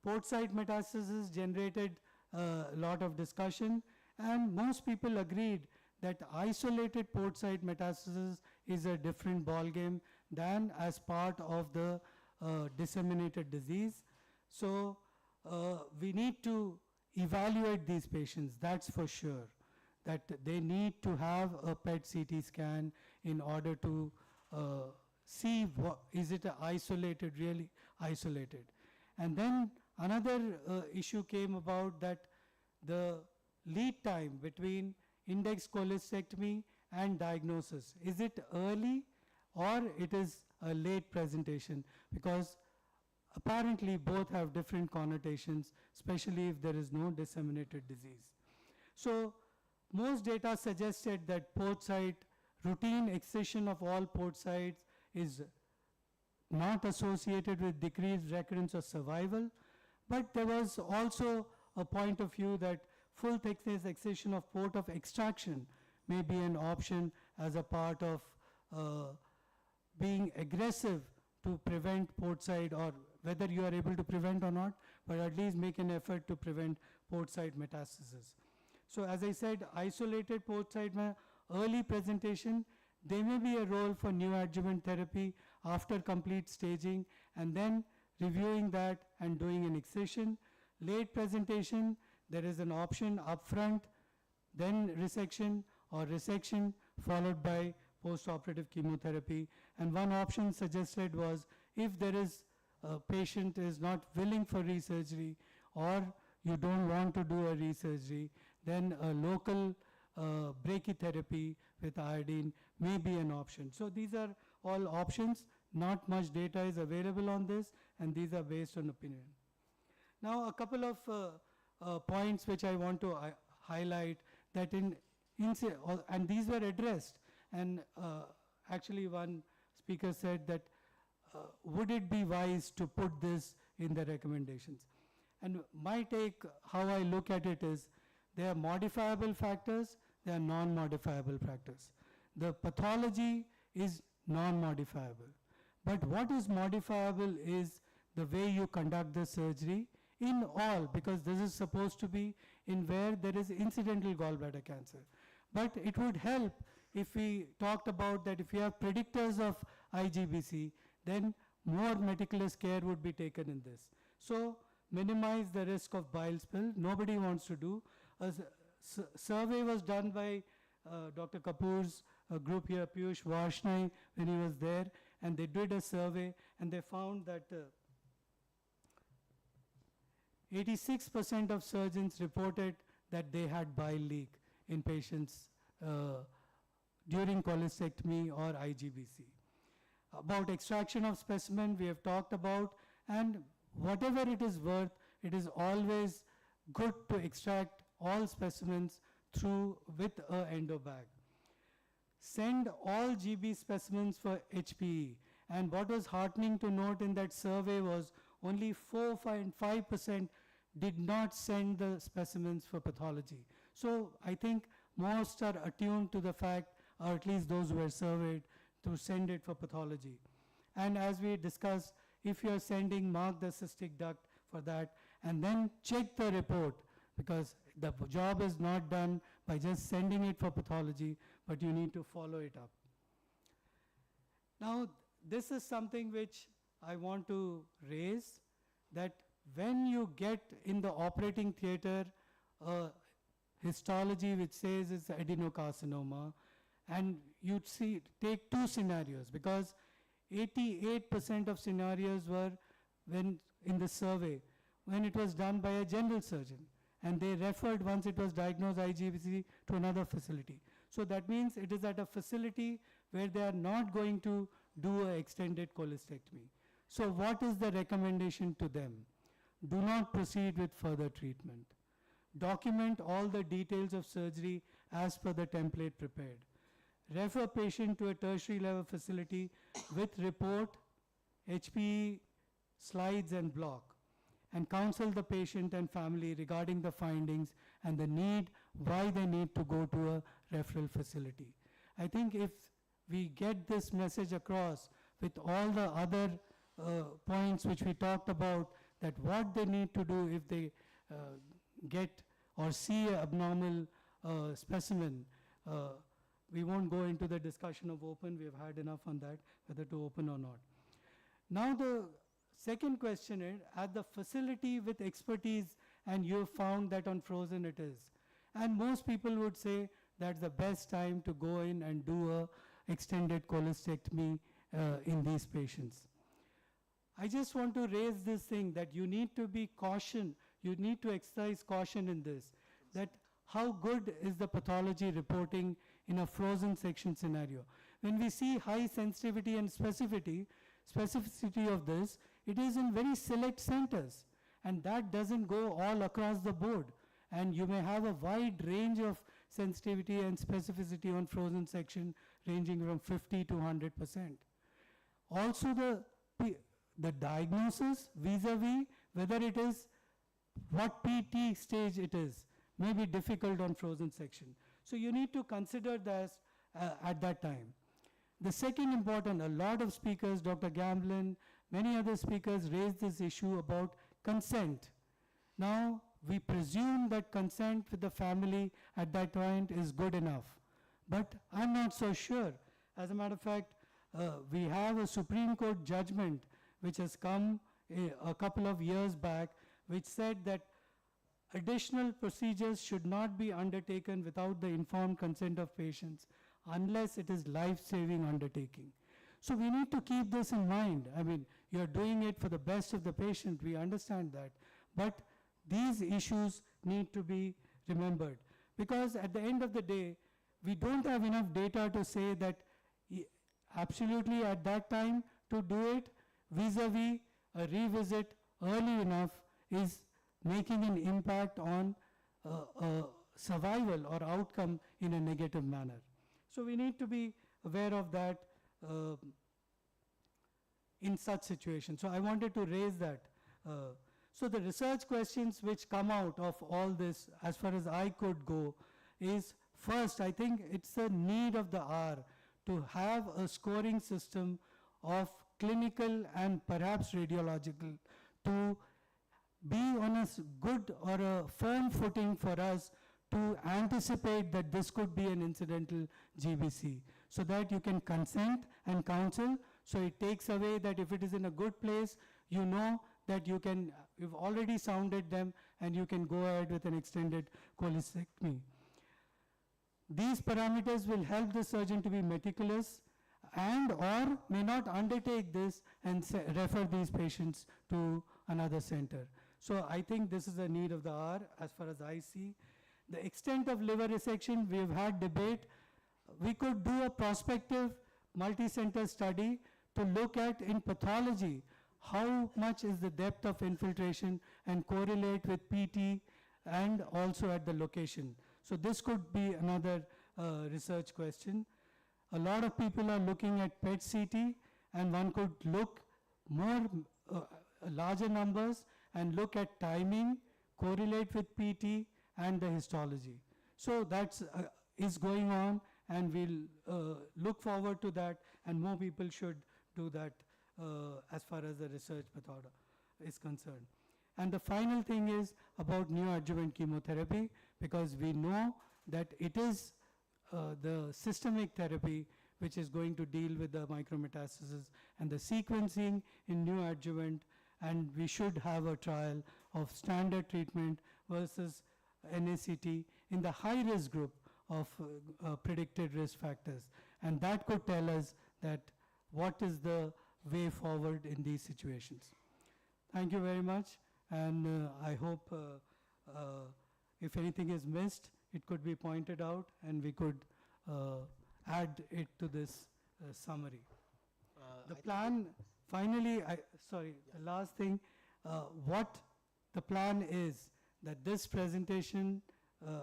Port site metastasis generated a lot of discussion, and most people agreed that isolated port site metastasis is a different ballgame than as part of the disseminated disease. So we need to evaluate these patients, that's for sure, that they need to have a PET CT scan in order to see what, is it isolated, really isolated. And then another issue came about that the lead time between index cholecystectomy and diagnosis, is it early or it is a late presentation? Because apparently both have different connotations, especially if there is no disseminated disease. So most data suggested that port site, routine excision of all port sites is not associated with decreased recurrence or survival, but there was also a point of view that full thickness excision of port of extraction may be an option as a part of being aggressive to prevent port site, or whether you are able to prevent or not, but at least make an effort to prevent port site metastasis. So as I said, isolated port site early presentation, there may be a role for neoadjuvant therapy after complete staging, and then reviewing that and doing an excision. Late presentation, there is an option upfront, then resection, or resection followed by post-operative chemotherapy. And one option suggested was, if there is a patient is not willing for resurgery, or you don't want to do a resurgery, then a local brachytherapy with iodine may be an option. So these are all options. Not much data is available on this, and these are based on opinion. Now, a couple of points which I want to highlight, that and these were addressed, and actually one speaker said that would it be wise to put this in the recommendations? And my take, how I look at it is, there are modifiable factors, there are non-modifiable factors. The pathology is non-modifiable. But what is modifiable is the way you conduct the surgery in all, because this is supposed to be in where there is incidental gallbladder cancer. But it would help if we talked about that if you have predictors of IGBC, then more meticulous care would be taken in this. So minimize the risk of bile spill. Nobody wants to do. A survey was done by Dr. Kapoor's group here, Piyush Varshney, when he was there, and they did a survey, and they found that 86% of surgeons reported that they had bile leak in patients during cholecystectomy or IGBC. About extraction of specimen, we have talked about, and whatever it is worth, it is always good to extract all specimens through with a endo bag. Send all GB specimens for HPE, and what was heartening to note in that survey was only 4.5% did not send the specimens for pathology. So I think most are attuned to the fact, or at least those who were surveyed, to send it for pathology. And as we discussed, if you are sending, mark the cystic duct for that, and then check the report, because the job is not done by just sending it for pathology, but you need to follow it up. Now, this is something which I want to raise, that when you get in the operating theater histology which says it's adenocarcinoma, and you'd see, take two scenarios, because 88% of scenarios were when in the survey, when it was done by a general surgeon, and they referred, once it was diagnosed IGBC, to another facility. So that means it is at a facility where they are not going to do an extended cholecystectomy. So what is the recommendation to them? Do not proceed with further treatment. Document all the details of surgery as per the template prepared. Refer patient to a tertiary level facility with report, HPE slides and block, and counsel the patient and family regarding the findings and the need, why they need to go to a referral facility. I think if we get this message across with all the other points which we talked about, that what they need to do if they get or see an abnormal specimen, we won't go into the discussion of open, we have had enough on that, whether to open or not. Now the second question is, at the facility with expertise, and you have found that on frozen it is. And most people would say that's the best time to go in and do a extended cholecystectomy in these patients. I just want to raise this thing that you need to be caution, you need to exercise caution in this, that how good is the pathology reporting in a frozen section scenario. When we see high sensitivity and specificity of this, it is in very select centers, and that doesn't go all across the board. And you may have a wide range of sensitivity and specificity on frozen section ranging from 50 to 100%. Also the diagnosis vis-a-vis whether it is what PT stage it is may be difficult on frozen section. So you need to consider this at that time. The second important, a lot of speakers, Dr. Gamblin, many other speakers raised this issue about consent. Now, we presume that consent with the family at that point is good enough. But I'm not so sure. As a matter of fact, we have a Supreme Court judgment which has come a couple of years back, which said that additional procedures should not be undertaken without the informed consent of patients unless it is life-saving undertaking. So we need to keep this in mind. I mean, you're doing it for the best of the patient, we understand that. But these issues need to be remembered. Because at the end of the day, we don't have enough data to say that absolutely at that time to do it, vis-a-vis a revisit early enough is making an impact on survival or outcome in a negative manner. So we need to be aware of that in such situations. So I wanted to raise that. So the research questions which come out of all this, as far as I could go, is first, I think it's a need of the hour to have a scoring system of clinical and perhaps radiological to be on a good or a firm footing for us to anticipate that this could be an incidental GBC, so that you can consent and counsel. So it takes away that if it is in a good place, you know that you've already sounded them and you can go ahead with an extended cholecystectomy. These parameters will help the surgeon to be meticulous and or may not undertake this and refer these patients to another center. So I think this is a need of the hour as far as I see. The extent of liver resection, we have had debate. We could do a prospective multi-center study to look at in pathology how much is the depth of infiltration and correlate with PT and also at the location. So this could be another research question. A lot of people are looking at PET CT, and one could look more larger numbers and look at timing, correlate with PT and the histology. So that's is going on, and we'll look forward to that, and more people should do that as far as the research method is concerned. And the final thing is about neoadjuvant chemotherapy, because we know that it is the systemic therapy which is going to deal with the micrometastasis and the sequencing in neoadjuvant, and we should have a trial of standard treatment versus NACT in the high-risk group of predicted risk factors. And that could tell us that what is the way forward in these situations. Thank you very much, and I hope if anything is missed, it could be pointed out and we could add it to this summary. The plan, finally, the last thing, what the plan is that this presentation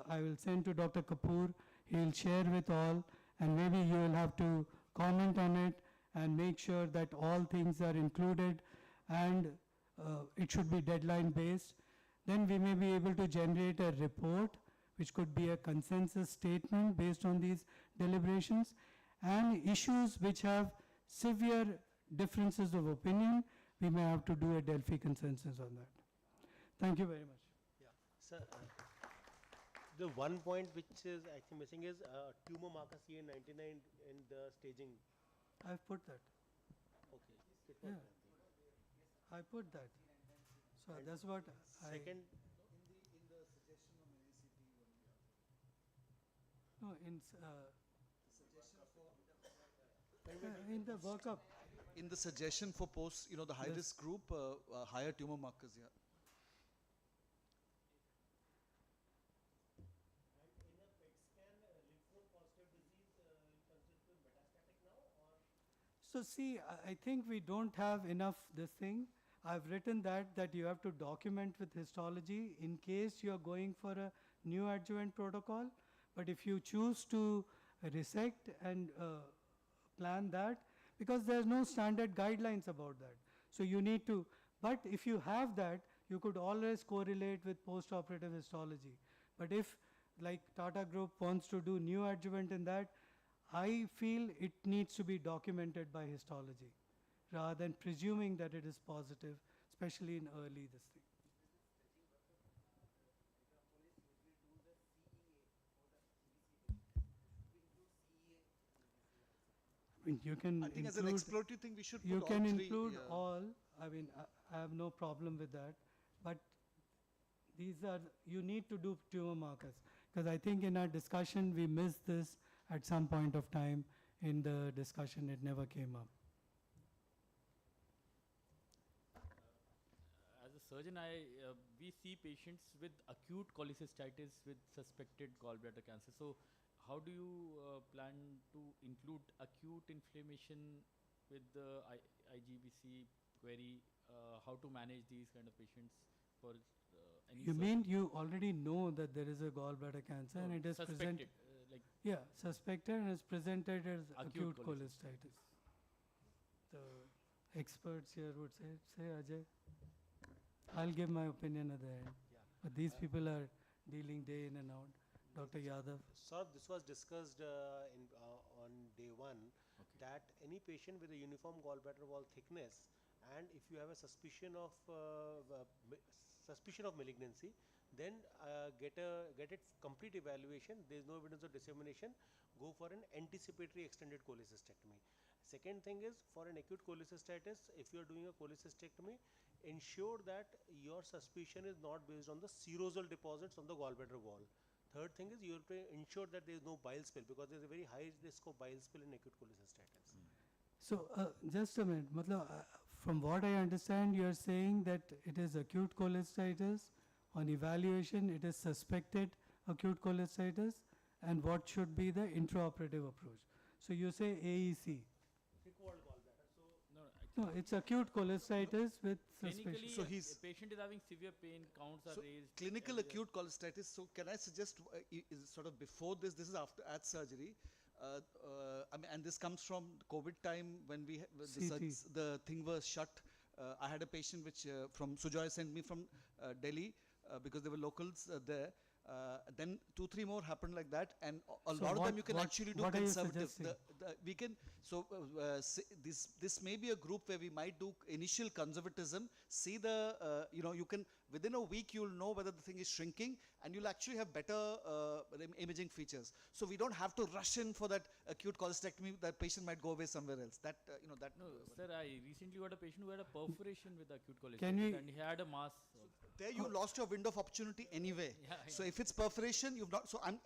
I will send to Dr. Kapoor, he will share with all, and maybe you will have to comment on it and make sure that all things are included, and it should be deadline based. Then we may be able to generate a report which could be a consensus statement based on these deliberations, and issues which have severe differences of opinion, we may have to do a Delphi consensus on that. Thank you very much. Yeah, sir. The one point which is actually missing is tumor marker CA99 in the staging. I've put that. Okay. Yeah. I put that. So that's what second. No, in the workup. In the suggestion for post, the high-risk group, higher tumor markers, yeah. So see, I think we don't have enough this thing. I've written that you have to document with histology in case you are going for a neoadjuvant protocol. But if you choose to resect and plan that, because there's no standard guidelines about that. So you need to, but if you have that, you could always correlate with post-operative histology. But if, like Tata Group wants to do neoadjuvant in that, I feel it needs to be documented by histology rather than presuming that it is positive, especially in early this thing. mean, you can I think as an exploratory thing, we should put you all can three, include all. I mean, I have no problem with that, but these are, you need to do tumor markers, because I think in our discussion we missed this at some point of time in the discussion. It never came up. As a surgeon, we see patients with acute cholecystitis with suspected gallbladder cancer. So, how do you plan to include acute inflammation with the IGBC query? How to manage these kind of patients for any? You mean you already know that there is a gallbladder cancer and it is suspected, presented? like Yeah, suspected and is presented as acute cholecystitis. cholecystitis. The experts here would say Ajay. I'll give my opinion at the end. But these people are dealing day in and out. Dr. Yadav. Sir, this was discussed on day one, that any patient with a uniform gallbladder wall thickness, and if you have a suspicion of malignancy, then get it complete evaluation. There is no evidence of dissemination. Go for an anticipatory extended cholecystectomy. Second thing is, for an acute cholecystitis, if you are doing a cholecystectomy, ensure that your suspicion is not based on the serosal deposits on the gallbladder wall. Third thing is, you have to ensure that there is no bile spill, because there is a very high risk of bile spill in acute cholecystitis. So, just a minute. From what I understand, you are saying that it is acute cholecystitis. On evaluation, it is suspected acute cholecystitis. And what should be the intraoperative approach? So, you say AEC. No, it's acute cholecystitis with suspicion. Clinically, So a patient is having severe pain, counts are raised. clinical acute cholecystitis. So can I suggest, is sort of before this is after at surgery. I mean, and this comes from COVID time when the thing was shut. I had a patient which from Sujoy sent me from Delhi because there were locals there. Then 2-3 more happened like that, and a lot of them you can actually do conservative. We can this may be a group where we might do initial conservatism. See the you can within a week you'll know whether the thing is shrinking, and you'll actually have better imaging features. So we don't have to rush in for that acute cholecystectomy. That patient might go away somewhere else. That No, sir, I recently got a patient who had a perforation with acute Can cholecystitis, we- and he had a mass. There you lost your window of opportunity anyway. So if it's perforation, you've not. So I'm.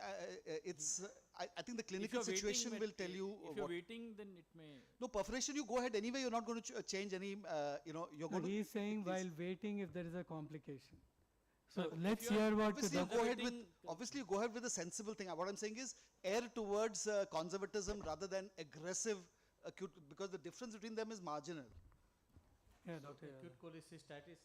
I think the clinical situation will tell you. If you're waiting, then it may. No, perforation, you go ahead anyway. You're not going to change any. You're going to. He's saying while waiting if there is a complication. So So let's if you are- hear what Obviously, you the go ahead with. Obviously, you go ahead with a sensible thing. What I'm saying is, err towards conservatism rather than aggressive acute, because the difference between them is marginal. Yeah, Dr. Acute cholecystitis,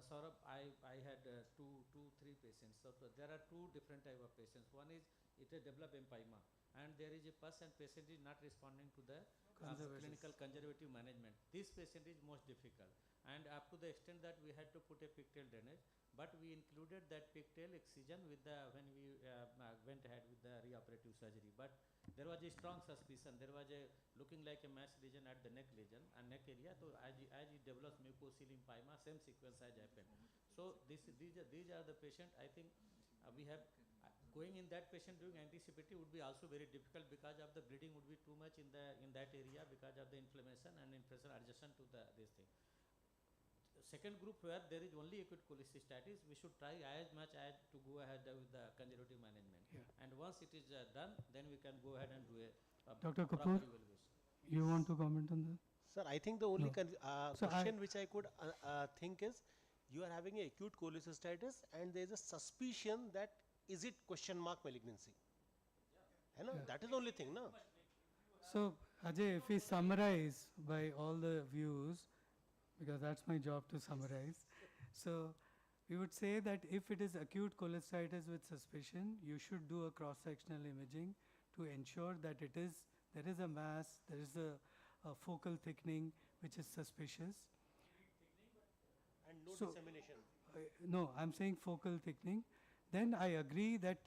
Saurabh, I had three patients. So there are two different type of patients. One is it has developed empyema, and there is a pus, and patient is not responding to the clinical conservative management. This patient is most difficult, and up to the extent that we had to put a pigtail drainage, but we included that pigtail excision with the when we went ahead with the reoperative surgery. But there was a strong suspicion. There was a looking like a mass lesion at the neck lesion and neck area. So as it develops mucocele empyema, same sequence as happened. So these are the patient. I think we have going in that patient doing anticipatory would be also very difficult because of the bleeding would be too much in that area because of the inflammation and infection adjacent to this thing. Second group where there is only acute cholecystitis, we should try as much as to go ahead with the conservative management. Yeah. And once it is done, then we can go ahead and do a Dr. proper Kapoor, evaluation. you want to comment on that? Sir, I think the only No. So question which I could think is, you are having a acute cholecystitis and there is a suspicion that is it question mark malignancy. Yeah. That is the only thing, no? So, Ajay, if we summarize by all the views, because that's my job to summarize. So, we would say that if it is acute cholecystitis with suspicion, you should do a cross-sectional imaging to ensure that there is a mass, there is a focal thickening which is suspicious. And no So, dissemination. No, I'm saying focal thickening. Then I agree that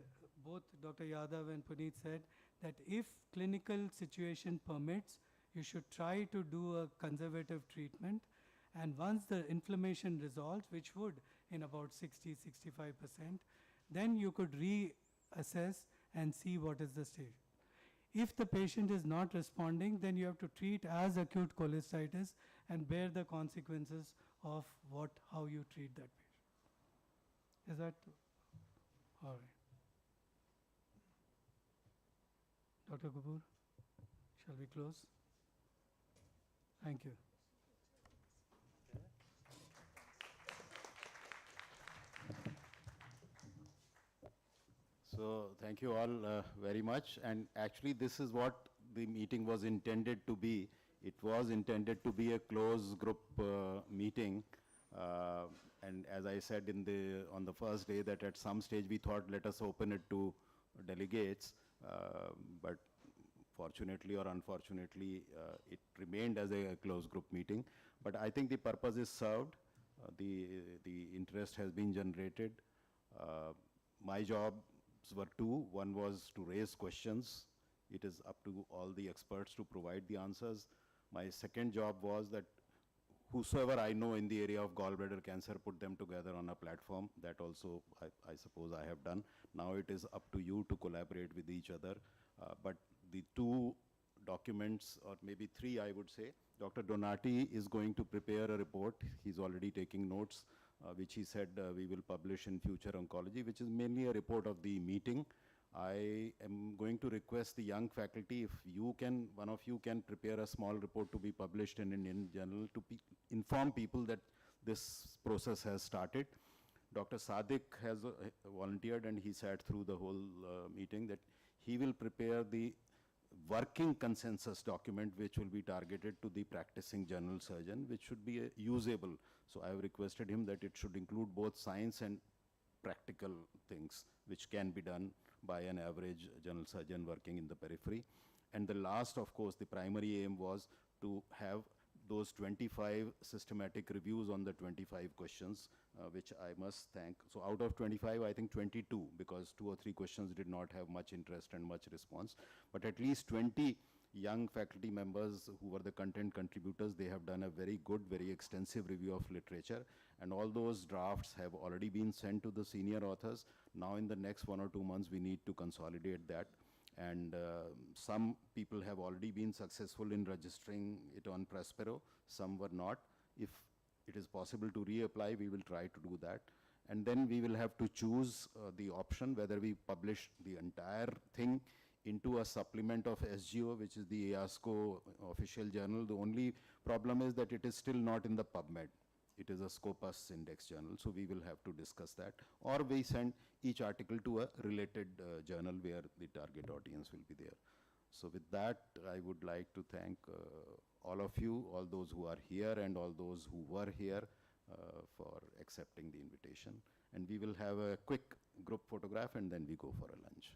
both Dr. Yadav and Puneet said that if clinical situation permits, you should try to do a conservative treatment. And once the inflammation resolves, which would in about 60-65%, then you could reassess and see what is the stage. If the patient is not responding, then you have to treat as acute cholecystitis and bear the consequences of how you treat that patient. Is that all right? Dr. Kapoor, shall we close? Thank you. So thank you all very much. And actually, this is what the meeting was intended to be. It was intended to be a closed group meeting. And as I said on the first day, that at some stage we thought, let us open it to delegates. But fortunately or unfortunately, it remained as a closed group meeting. But I think the purpose is served. The interest has been generated. My jobs were two. One was to raise questions. It is up to all the experts to provide the answers. My second job was that whosoever I know in the area of gallbladder cancer, put them together on a platform. That also, I suppose I have done. Now it is up to you to collaborate with each other. But the two documents, or maybe three, I would say, Dr. Donati is going to prepare a report. He's already taking notes, which he said we will publish in Future Oncology, which is mainly a report of the meeting. I am going to request the young faculty, if you can, one of you can prepare a small report to be published in Indian Journal to inform people that this process has started. Dr. Sadiq has volunteered, and he sat through the whole meeting, that he will prepare the working consensus document which will be targeted to the practicing general surgeon, which should be usable. So I have requested him that it should include both science and practical things which can be done by an average general surgeon working in the periphery. And the last, of course, the primary aim was to have those 25 systematic reviews on the 25 questions, which I must thank. So out of 25, I think 22, because 2 or 3 questions did not have much interest and much response. But at least 20 young faculty members who were the content contributors, they have done a very good, very extensive review of literature. And all those drafts have already been sent to the senior authors. Now in the next 1 or 2 months, we need to consolidate that. And some people have already been successful in registering it on Prospero, some were not. If it is possible to reapply, we will try to do that. And then we will have to choose the option whether we publish the entire thing into a supplement of SGO, which is the ASCO official journal. The only problem is that it is still not in the PubMed. It is a Scopus index journal, so we will have to discuss that. Or we send each article to a related journal where the target audience will be there. So with that, I would like to thank all of you, all those who are here and all those who were here for accepting the invitation. And we will have a quick group photograph and then we go for a lunch.